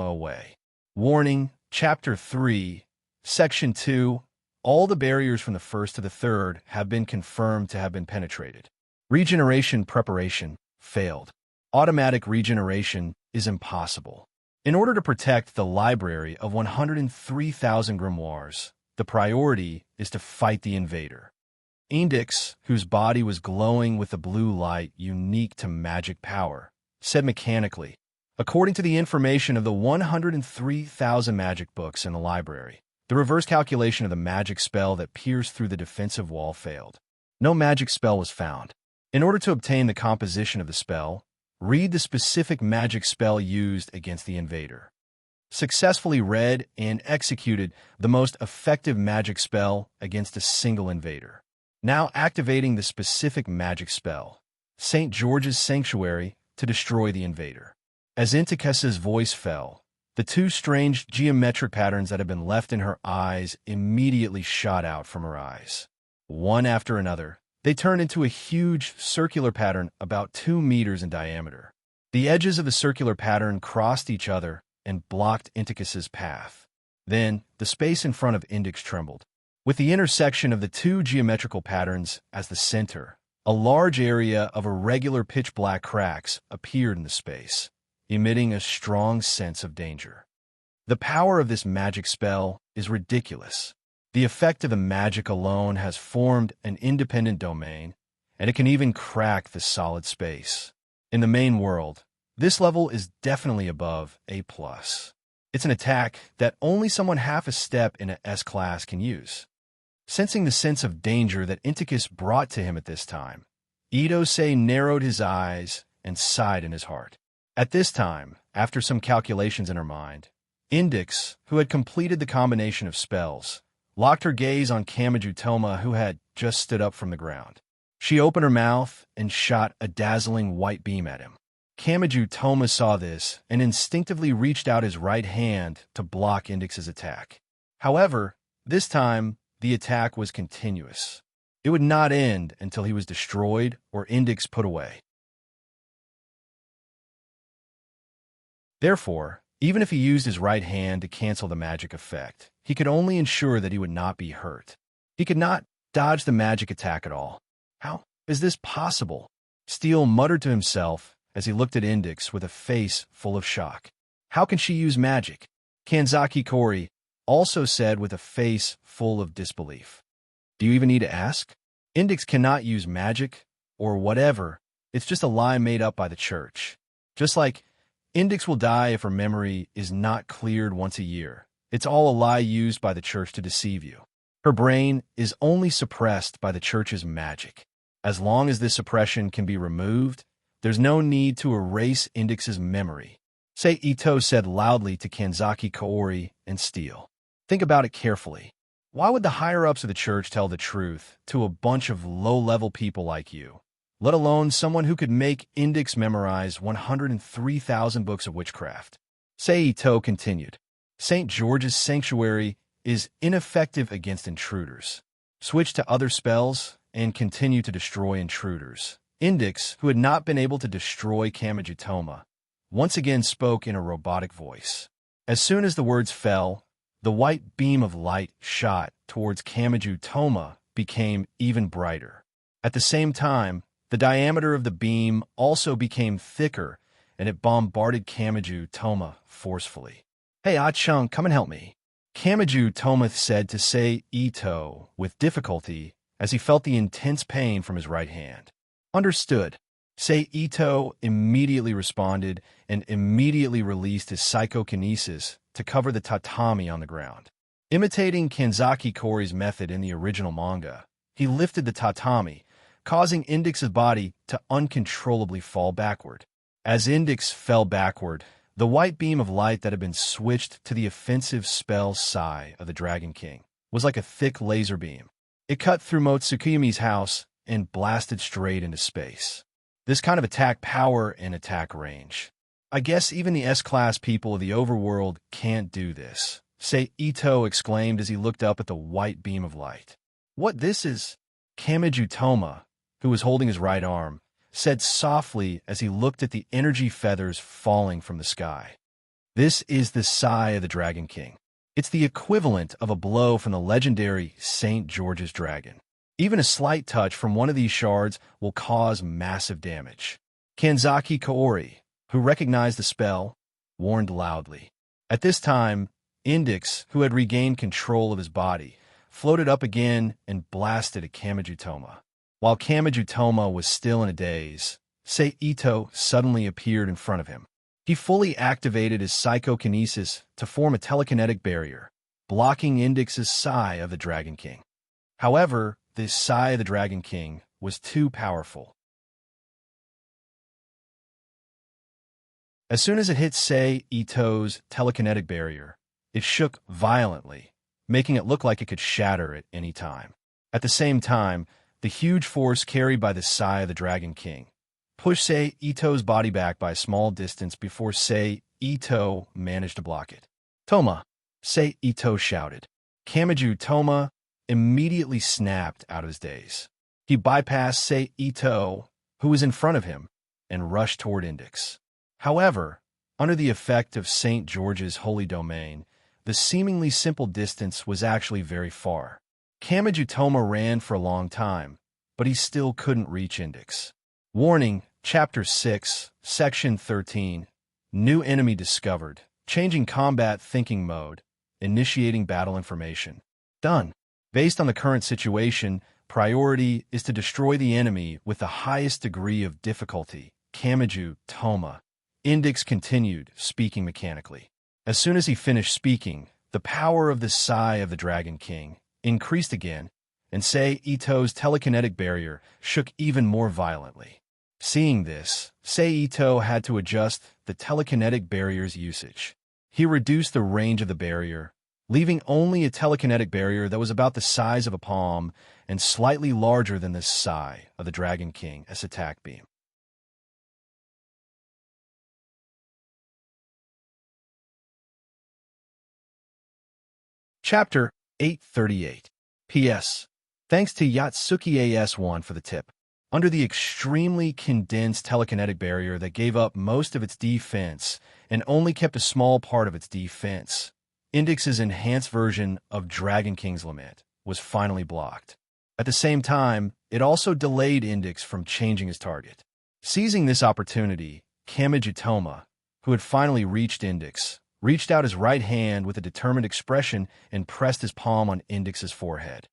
away. Warning, Chapter 3, Section 2, all the barriers from the first to the third have been confirmed to have been penetrated. Regeneration preparation failed. Automatic regeneration is impossible. In order to protect the library of 103,000 grimoires, the priority is to fight the invader. Indix, whose body was glowing with the blue light unique to magic power, said mechanically, according to the information of the 103,000 magic books in the library, the reverse calculation of the magic spell that pierced through the defensive wall failed. No magic spell was found. In order to obtain the composition of the spell, read the specific magic spell used against the invader. Successfully read and executed the most effective magic spell against a single invader. Now activating the specific magic spell, St. George's Sanctuary, to destroy the invader. As Intikessa's voice fell, the two strange geometric patterns that had been left in her eyes immediately shot out from her eyes. One after another, they turned into a huge circular pattern about 2 meters in diameter. The edges of the circular pattern crossed each other and blocked Intikessa's path. Then, the space in front of Indix trembled. With the intersection of the two geometrical patterns as the center, a large area of irregular pitch-black cracks appeared in the space, emitting a strong sense of danger. The power of this magic spell is ridiculous. The effect of the magic alone has formed an independent domain, and it can even crack the solid space. In the main world, this level is definitely above A+. It's an attack that only someone half a step in a S-class can use. Sensing the sense of danger that Intikus brought to him at this time, Idose narrowed his eyes and sighed in his heart. At this time, after some calculations in her mind, Indix, who had completed the combination of spells, locked her gaze on Kamajutoma, who had just stood up from the ground. She opened her mouth and shot a dazzling white beam at him. Kamajutoma saw this and instinctively reached out his right hand to block Indix's attack. However, this time, the attack was continuous. It would not end until he was destroyed or Indix put away. Therefore, even if he used his right hand to cancel the magic effect, he could only ensure that he would not be hurt. He could not dodge the magic attack at all. How is this possible? Steele muttered to himself as he looked at Indix with a face full of shock. How can she use magic? Kanzaki Kori also said with a face full of disbelief. Do you even need to ask? Indix cannot use magic, or whatever. It's just a lie made up by the church. Just like Indix will die if her memory is not cleared once a year. It's all a lie used by the church to deceive you. Her brain is only suppressed by the church's magic. As long as this suppression can be removed, there's no need to erase Indix's memory. Sei Ito said loudly to Kanzaki Kaori and Steele. Think about it carefully. Why would the higher-ups of the church tell the truth to a bunch of low-level people like you, let alone someone who could make Indix memorize 103,000 books of witchcraft? Sei Ito continued. St. George's Sanctuary is ineffective against intruders. Switch to other spells and continue to destroy intruders. Indix, who had not been able to destroy Kamajutoma, once again spoke in a robotic voice. As soon as the words fell, the white beam of light shot towards Kamajutoma became even brighter. At the same time, the diameter of the beam also became thicker, and it bombarded Kamajutoma forcefully. Hey, Ah-chung, come and help me. Kamajutoma said to Sei Ito with difficulty as he felt the intense pain from his right hand. Understood. Sei Ito immediately responded and immediately released his psychokinesis to cover the tatami on the ground. Imitating Kanzaki Kori's method in the original manga, he lifted the tatami, causing Indix's body to uncontrollably fall backward. As Indix fell backward, The white beam of light that had been switched to the offensive spell Sai of the Dragon King was like a thick laser beam. It cut through Motsukuyami's house and blasted straight into space. This kind of attack power and attack range. I guess even the S-class people of the overworld can't do this, Sei Ito exclaimed as he looked up at the white beam of light. What this is? Kamiju Toma, who was holding his right arm, said softly as he looked at the energy feathers falling from the sky. This is the Sai of the Dragon King. It's the equivalent of a blow from the legendary St. George's dragon. Even a slight touch from one of these shards will cause massive damage. Kanzaki Kaori, who recognized the spell, warned loudly. At this time, Index, who had regained control of his body, floated up again and blasted at Kamiju Toma. While Kamiju Toma was still in a daze, Sei Ito suddenly appeared in front of him. He fully activated his psychokinesis to form a telekinetic barrier, blocking Index's Sai of the Dragon King. However, this Sai of the Dragon King was too powerful. As soon as it hit Sei Ito's telekinetic barrier, it shook violently, making it look like it could shatter at any time. At the same time, the huge force carried by the Sai of the Dragon King pushed Sei Ito's body back by a small distance before Sei Ito managed to block it. Toma, Sei Ito shouted. Kamiju Toma immediately snapped out of his daze. He bypassed Sei Ito, who was in front of him, and rushed toward Index. However, under the effect of St. George's holy domain, the seemingly simple distance was actually very far. Kamiju Toma ran for a long time, but he still couldn't reach Index. Warning, Chapter 6, Section 13. New enemy discovered. Changing combat thinking mode. Initiating battle information. Done. Based on the current situation, priority is to destroy the enemy with the highest degree of difficulty. Kamiju Toma. Index continued, speaking mechanically. As soon as he finished speaking, the power of the Sai of the Dragon King increased again, and Sei Ito's telekinetic barrier shook even more violently. Seeing this, Sei Ito had to adjust the telekinetic barrier's usage. He reduced the range of the barrier, leaving only a telekinetic barrier that was about the size of a palm and slightly larger than the Sai of the Dragon King as attack beam. Chapter 838. P.S. Thanks to Yatsuki AS1 for the tip. Under the extremely condensed telekinetic barrier that gave up most of its defense and only kept a small part of its defense, Index's enhanced version of Dragon King's Lament was finally blocked. At the same time, it also delayed Index from changing his target. Seizing this opportunity, Kamiju Toma, who had finally reached Index, reached out his right hand with a determined expression and pressed his palm on Index's forehead.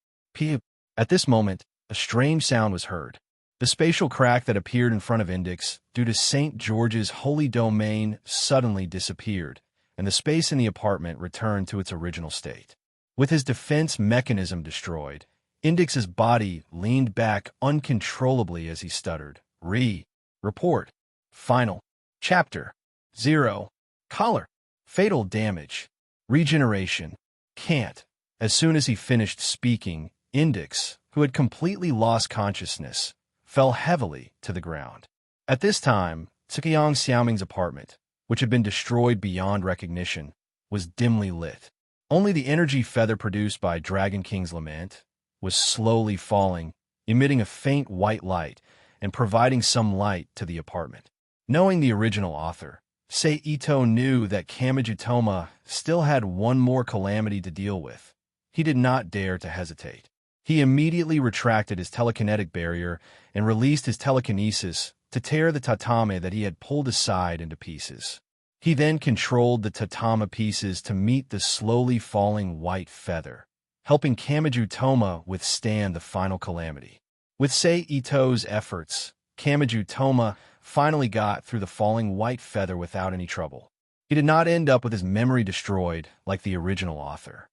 At this moment, a strange sound was heard. The spatial crack that appeared in front of Index due to St. George's holy domain suddenly disappeared, and the space in the apartment returned to its original state. With his defense mechanism destroyed, Index's body leaned back uncontrollably as he stuttered. Report. Final. Chapter. 0. Collar. Fatal damage. Regeneration. Can't. As soon as he finished speaking, Index, who had completely lost consciousness, fell heavily to the ground. At this time, Tsukiyang Xiaoming's apartment, which had been destroyed beyond recognition, was dimly lit. Only the energy feather produced by Dragon King's Lament was slowly falling, emitting a faint white light and providing some light to the apartment. Knowing the original author, Sei Ito knew that Kamiju Toma still had one more calamity to deal with. He did not dare to hesitate. He immediately retracted his telekinetic barrier and released his telekinesis to tear the tatame that he had pulled aside into pieces. He then controlled the tatama pieces to meet the slowly falling white feather, helping Kamiju Toma withstand the final calamity. With Sei Ito's efforts, Kamiju Toma finally got through the falling white feather without any trouble. He did not end up with his memory destroyed like the original author.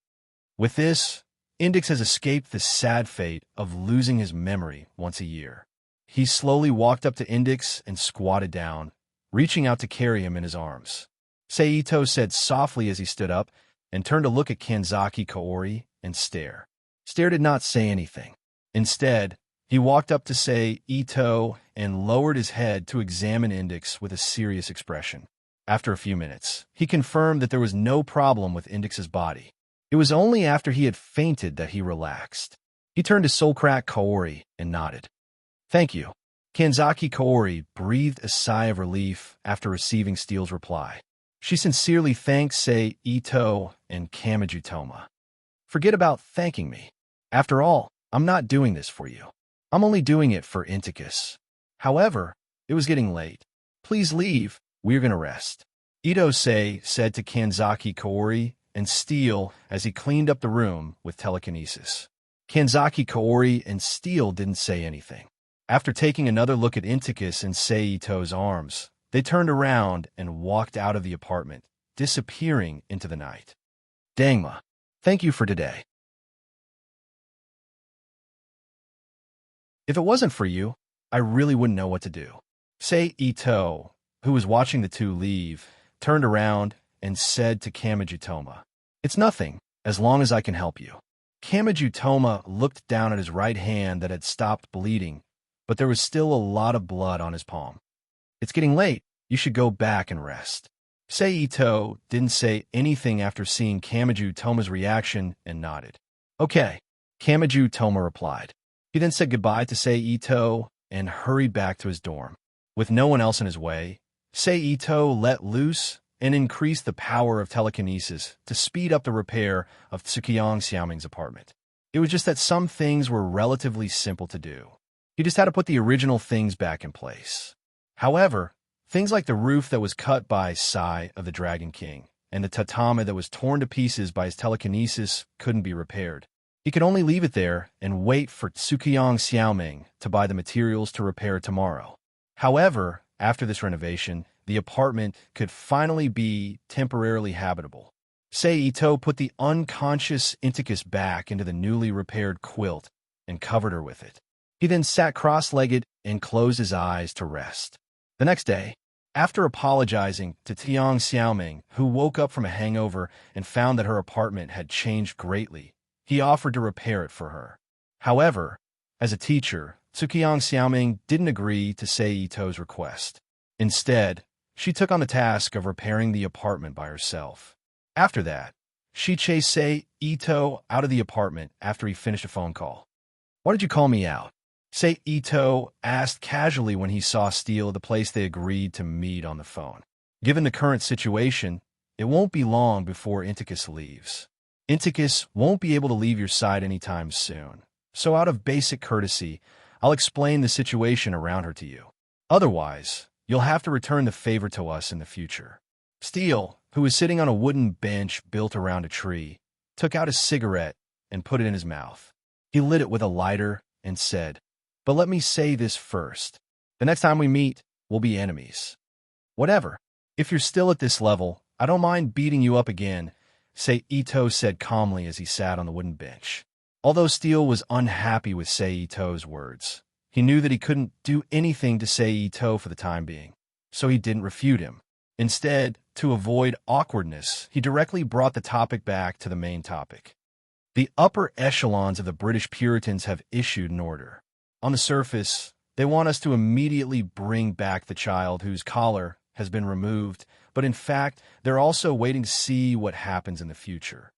With this, Index has escaped the sad fate of losing his memory once a year. He slowly walked up to Index and squatted down, reaching out to carry him in his arms. Seito said softly as he stood up and turned to look at Kanzaki Kaori and stare. Stare did not say anything. Instead, he walked up to Seito and lowered his head to examine Indix with a serious expression. After a few minutes, he confirmed that there was no problem with Indix's body. It was only after he had fainted that he relaxed. He turned to Soulcrack Kaori and nodded. Thank you. Kanzaki Kaori breathed a sigh of relief after receiving Steele's reply. She sincerely thanked Seito and Kamiju Toma. Forget about thanking me. After all, I'm not doing this for you. I'm only doing it for Inticus. However, it was getting late. Please leave. We're going to rest. Ito-sei said to Kanzaki Kaori and Steele as he cleaned up the room with telekinesis. Kanzaki Kaori and Steele didn't say anything. After taking another look at Inticus in Seito's arms, they turned around and walked out of the apartment, disappearing into the night. Dangma, thank you for today. If it wasn't for you, I really wouldn't know what to do. Seito, who was watching the two leave, turned around and said to Kamiju Toma, It's nothing, as long as I can help you. Kamiju Toma looked down at his right hand that had stopped bleeding, but there was still a lot of blood on his palm. It's getting late. You should go back and rest. Seito didn't say anything after seeing Kamiju Toma's reaction and nodded. Okay, Kamiju Toma replied. He then said goodbye to Seito and hurried back to his dorm. With no one else in his way, Seito let loose and increased the power of telekinesis to speed up the repair of Tsukiyong Xiaoming's apartment. It was just that some things were relatively simple to do. He just had to put the original things back in place. However, things like the roof that was cut by Sai of the Dragon King and the tatami that was torn to pieces by his telekinesis couldn't be repaired. He could only leave it there and wait for Tsukiyong Xiaoming to buy the materials to repair it tomorrow. However, after this renovation, the apartment could finally be temporarily habitable. Seito put the unconscious Inticus back into the newly repaired quilt and covered her with it. He then sat cross-legged and closed his eyes to rest. The next day, after apologizing to Tiang Xiaoming, who woke up from a hangover and found that her apartment had changed greatly, he offered to repair it for her. However, as a teacher, Tsukiyong Xiaoming didn't agree to Seito's request. Instead, she took on the task of repairing the apartment by herself. After that, she chased Seito out of the apartment after he finished a phone call. Why did you call me out? Seito asked casually when he saw Steele at the place they agreed to meet on the phone. Given the current situation, it won't be long before Inticus leaves. Inticus won't be able to leave your side anytime soon, so out of basic courtesy, I'll explain the situation around her to you. Otherwise, you'll have to return the favor to us in the future. Steele, who was sitting on a wooden bench built around a tree, took out a cigarette and put it in his mouth. He lit it with a lighter and said, But let me say this first. The next time we meet, we'll be enemies. Whatever. If you're still at this level, I don't mind beating you up again, Seito said calmly as he sat on the wooden bench. Although Steele was unhappy with Seito's words, he knew that he couldn't do anything to Seito for the time being, so he didn't refute him. Instead, to avoid awkwardness, he directly brought the topic back to the main topic. The upper echelons of the British Puritans have issued an order. On the surface, they want us to immediately bring back the child whose collar has been removed, but in fact, they're also waiting to see what happens in the future.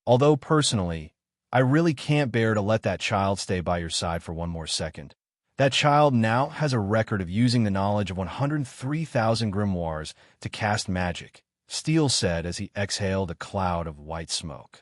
Although personally, I really can't bear to let that child stay by your side for one more second. That child now has a record of using the knowledge of 103,000 grimoires to cast magic, Steele said as he exhaled a cloud of white smoke.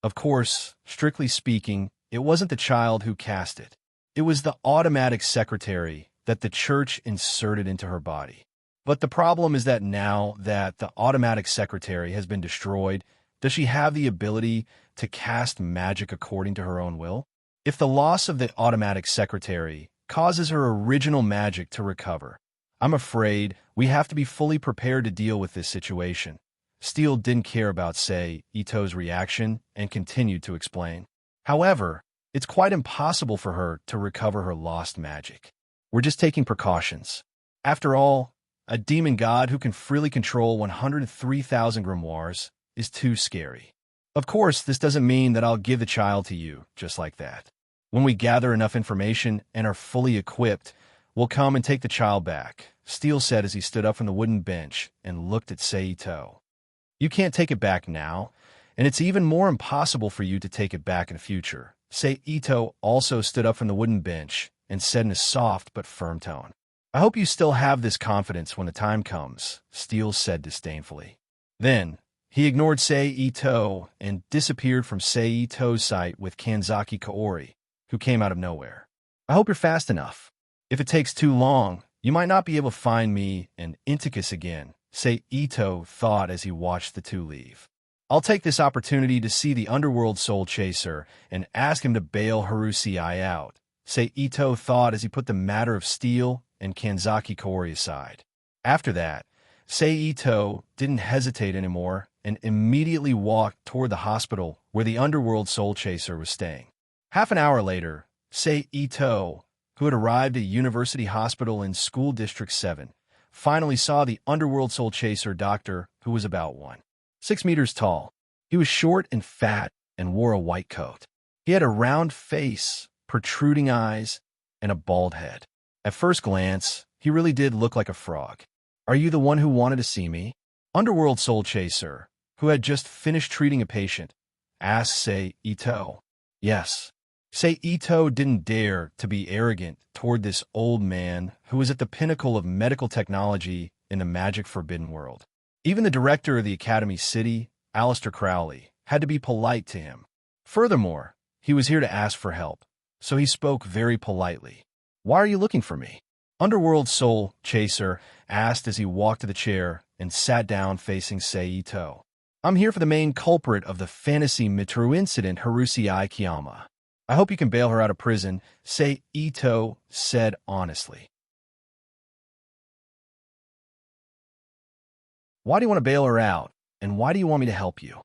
Of course, strictly speaking, it wasn't the child who cast it. It was the automatic secretary that the church inserted into her body. But the problem is that now that the automatic secretary has been destroyed, does she have the ability to cast magic according to her own will? If the loss of the automatic secretary causes her original magic to recover, I'm afraid we have to be fully prepared to deal with this situation. Steele didn't care about Ito's reaction and continued to explain. However, it's quite impossible for her to recover her lost magic. We're just taking precautions. After all, a demon god who can freely control 103,000 grimoires is too scary. Of course, this doesn't mean that I'll give the child to you just like that. When we gather enough information and are fully equipped, we'll come and take the child back, Steele said as he stood up from the wooden bench and looked at Seito. You can't take it back now, and it's even more impossible for you to take it back in the future. Seito also stood up from the wooden bench and said in a soft but firm tone. I hope you still have this confidence when the time comes, Steele said disdainfully. Then, he ignored Seito and disappeared from Seito's sight with Kanzaki Kaori, who came out of nowhere. I hope you're fast enough. If it takes too long, you might not be able to find me and Inticus again, Seito thought as he watched the two leave. I'll take this opportunity to see the underworld soul chaser and ask him to bail Harusei out, Seito thought as he put the matter of Steele and Kanzaki Kaori aside. After that, Seito didn't hesitate anymore and immediately walked toward the hospital where the underworld soul chaser was staying. Half an hour later, Seito, who had arrived at University Hospital in School District 7, finally saw the underworld soul chaser doctor who was about 6 meters tall. He was short and fat and wore a white coat. He had a round face, protruding eyes, and a bald head. At first glance, he really did look like a frog. Are you the one who wanted to see me? Underworld soul chaser, who had just finished treating a patient, asked Seito. Yes. Seito didn't dare to be arrogant toward this old man who was at the pinnacle of medical technology in the magic forbidden world. Even the director of the Academy City, Aleister Crowley, had to be polite to him. Furthermore, he was here to ask for help, so he spoke very politely. Why are you looking for me? Underworld soul chaser asked as he walked to the chair and sat down facing Seito. I'm here for the main culprit of the fantasy Mitsuru incident, Harusei Kiyama. I hope you can bail her out of prison, Seito said honestly. Why do you want to bail her out, and why do you want me to help you?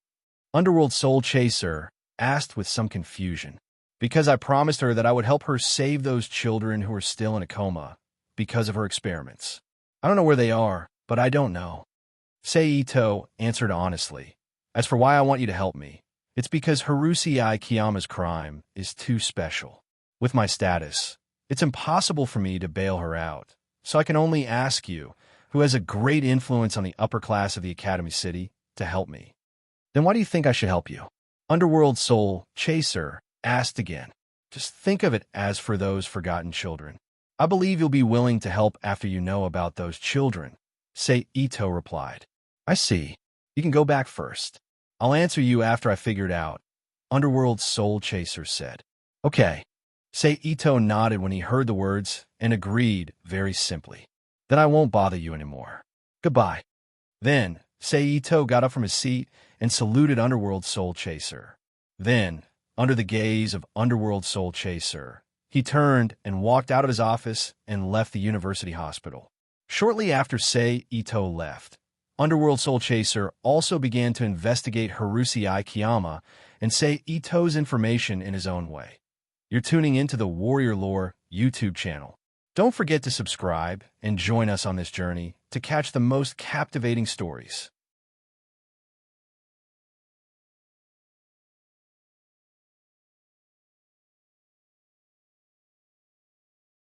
Underworld soul chaser asked with some confusion. Because I promised her that I would help her save those children who are still in a coma because of her experiments. I don't know where they are, but I don't know. Seito answered honestly. As for why I want you to help me, it's because Harusei Kiyama's crime is too special. With my status, it's impossible for me to bail her out, so I can only ask you, who has a great influence on the upper class of the Academy City, to help me. Then why do you think I should help you? Underworld soul chaser asked again. Just think of it as for those forgotten children. I believe you'll be willing to help after you know about those children, Seito replied. I see. You can go back first. I'll answer you after I figure it out, Underworld soul chaser said. Okay. Seito nodded when he heard the words and agreed very simply. Then I won't bother you anymore. Goodbye. Then, Seito got up from his seat and saluted Underworld soul chaser. Then, under the gaze of Underworld soul chaser, he turned and walked out of his office and left the university hospital. Shortly after Seito left, Underworld soul chaser also began to investigate Harusei Kiyama and Seito's information in his own way. You're tuning into the Warrior Lore YouTube channel. Don't forget to subscribe and join us on this journey to catch the most captivating stories.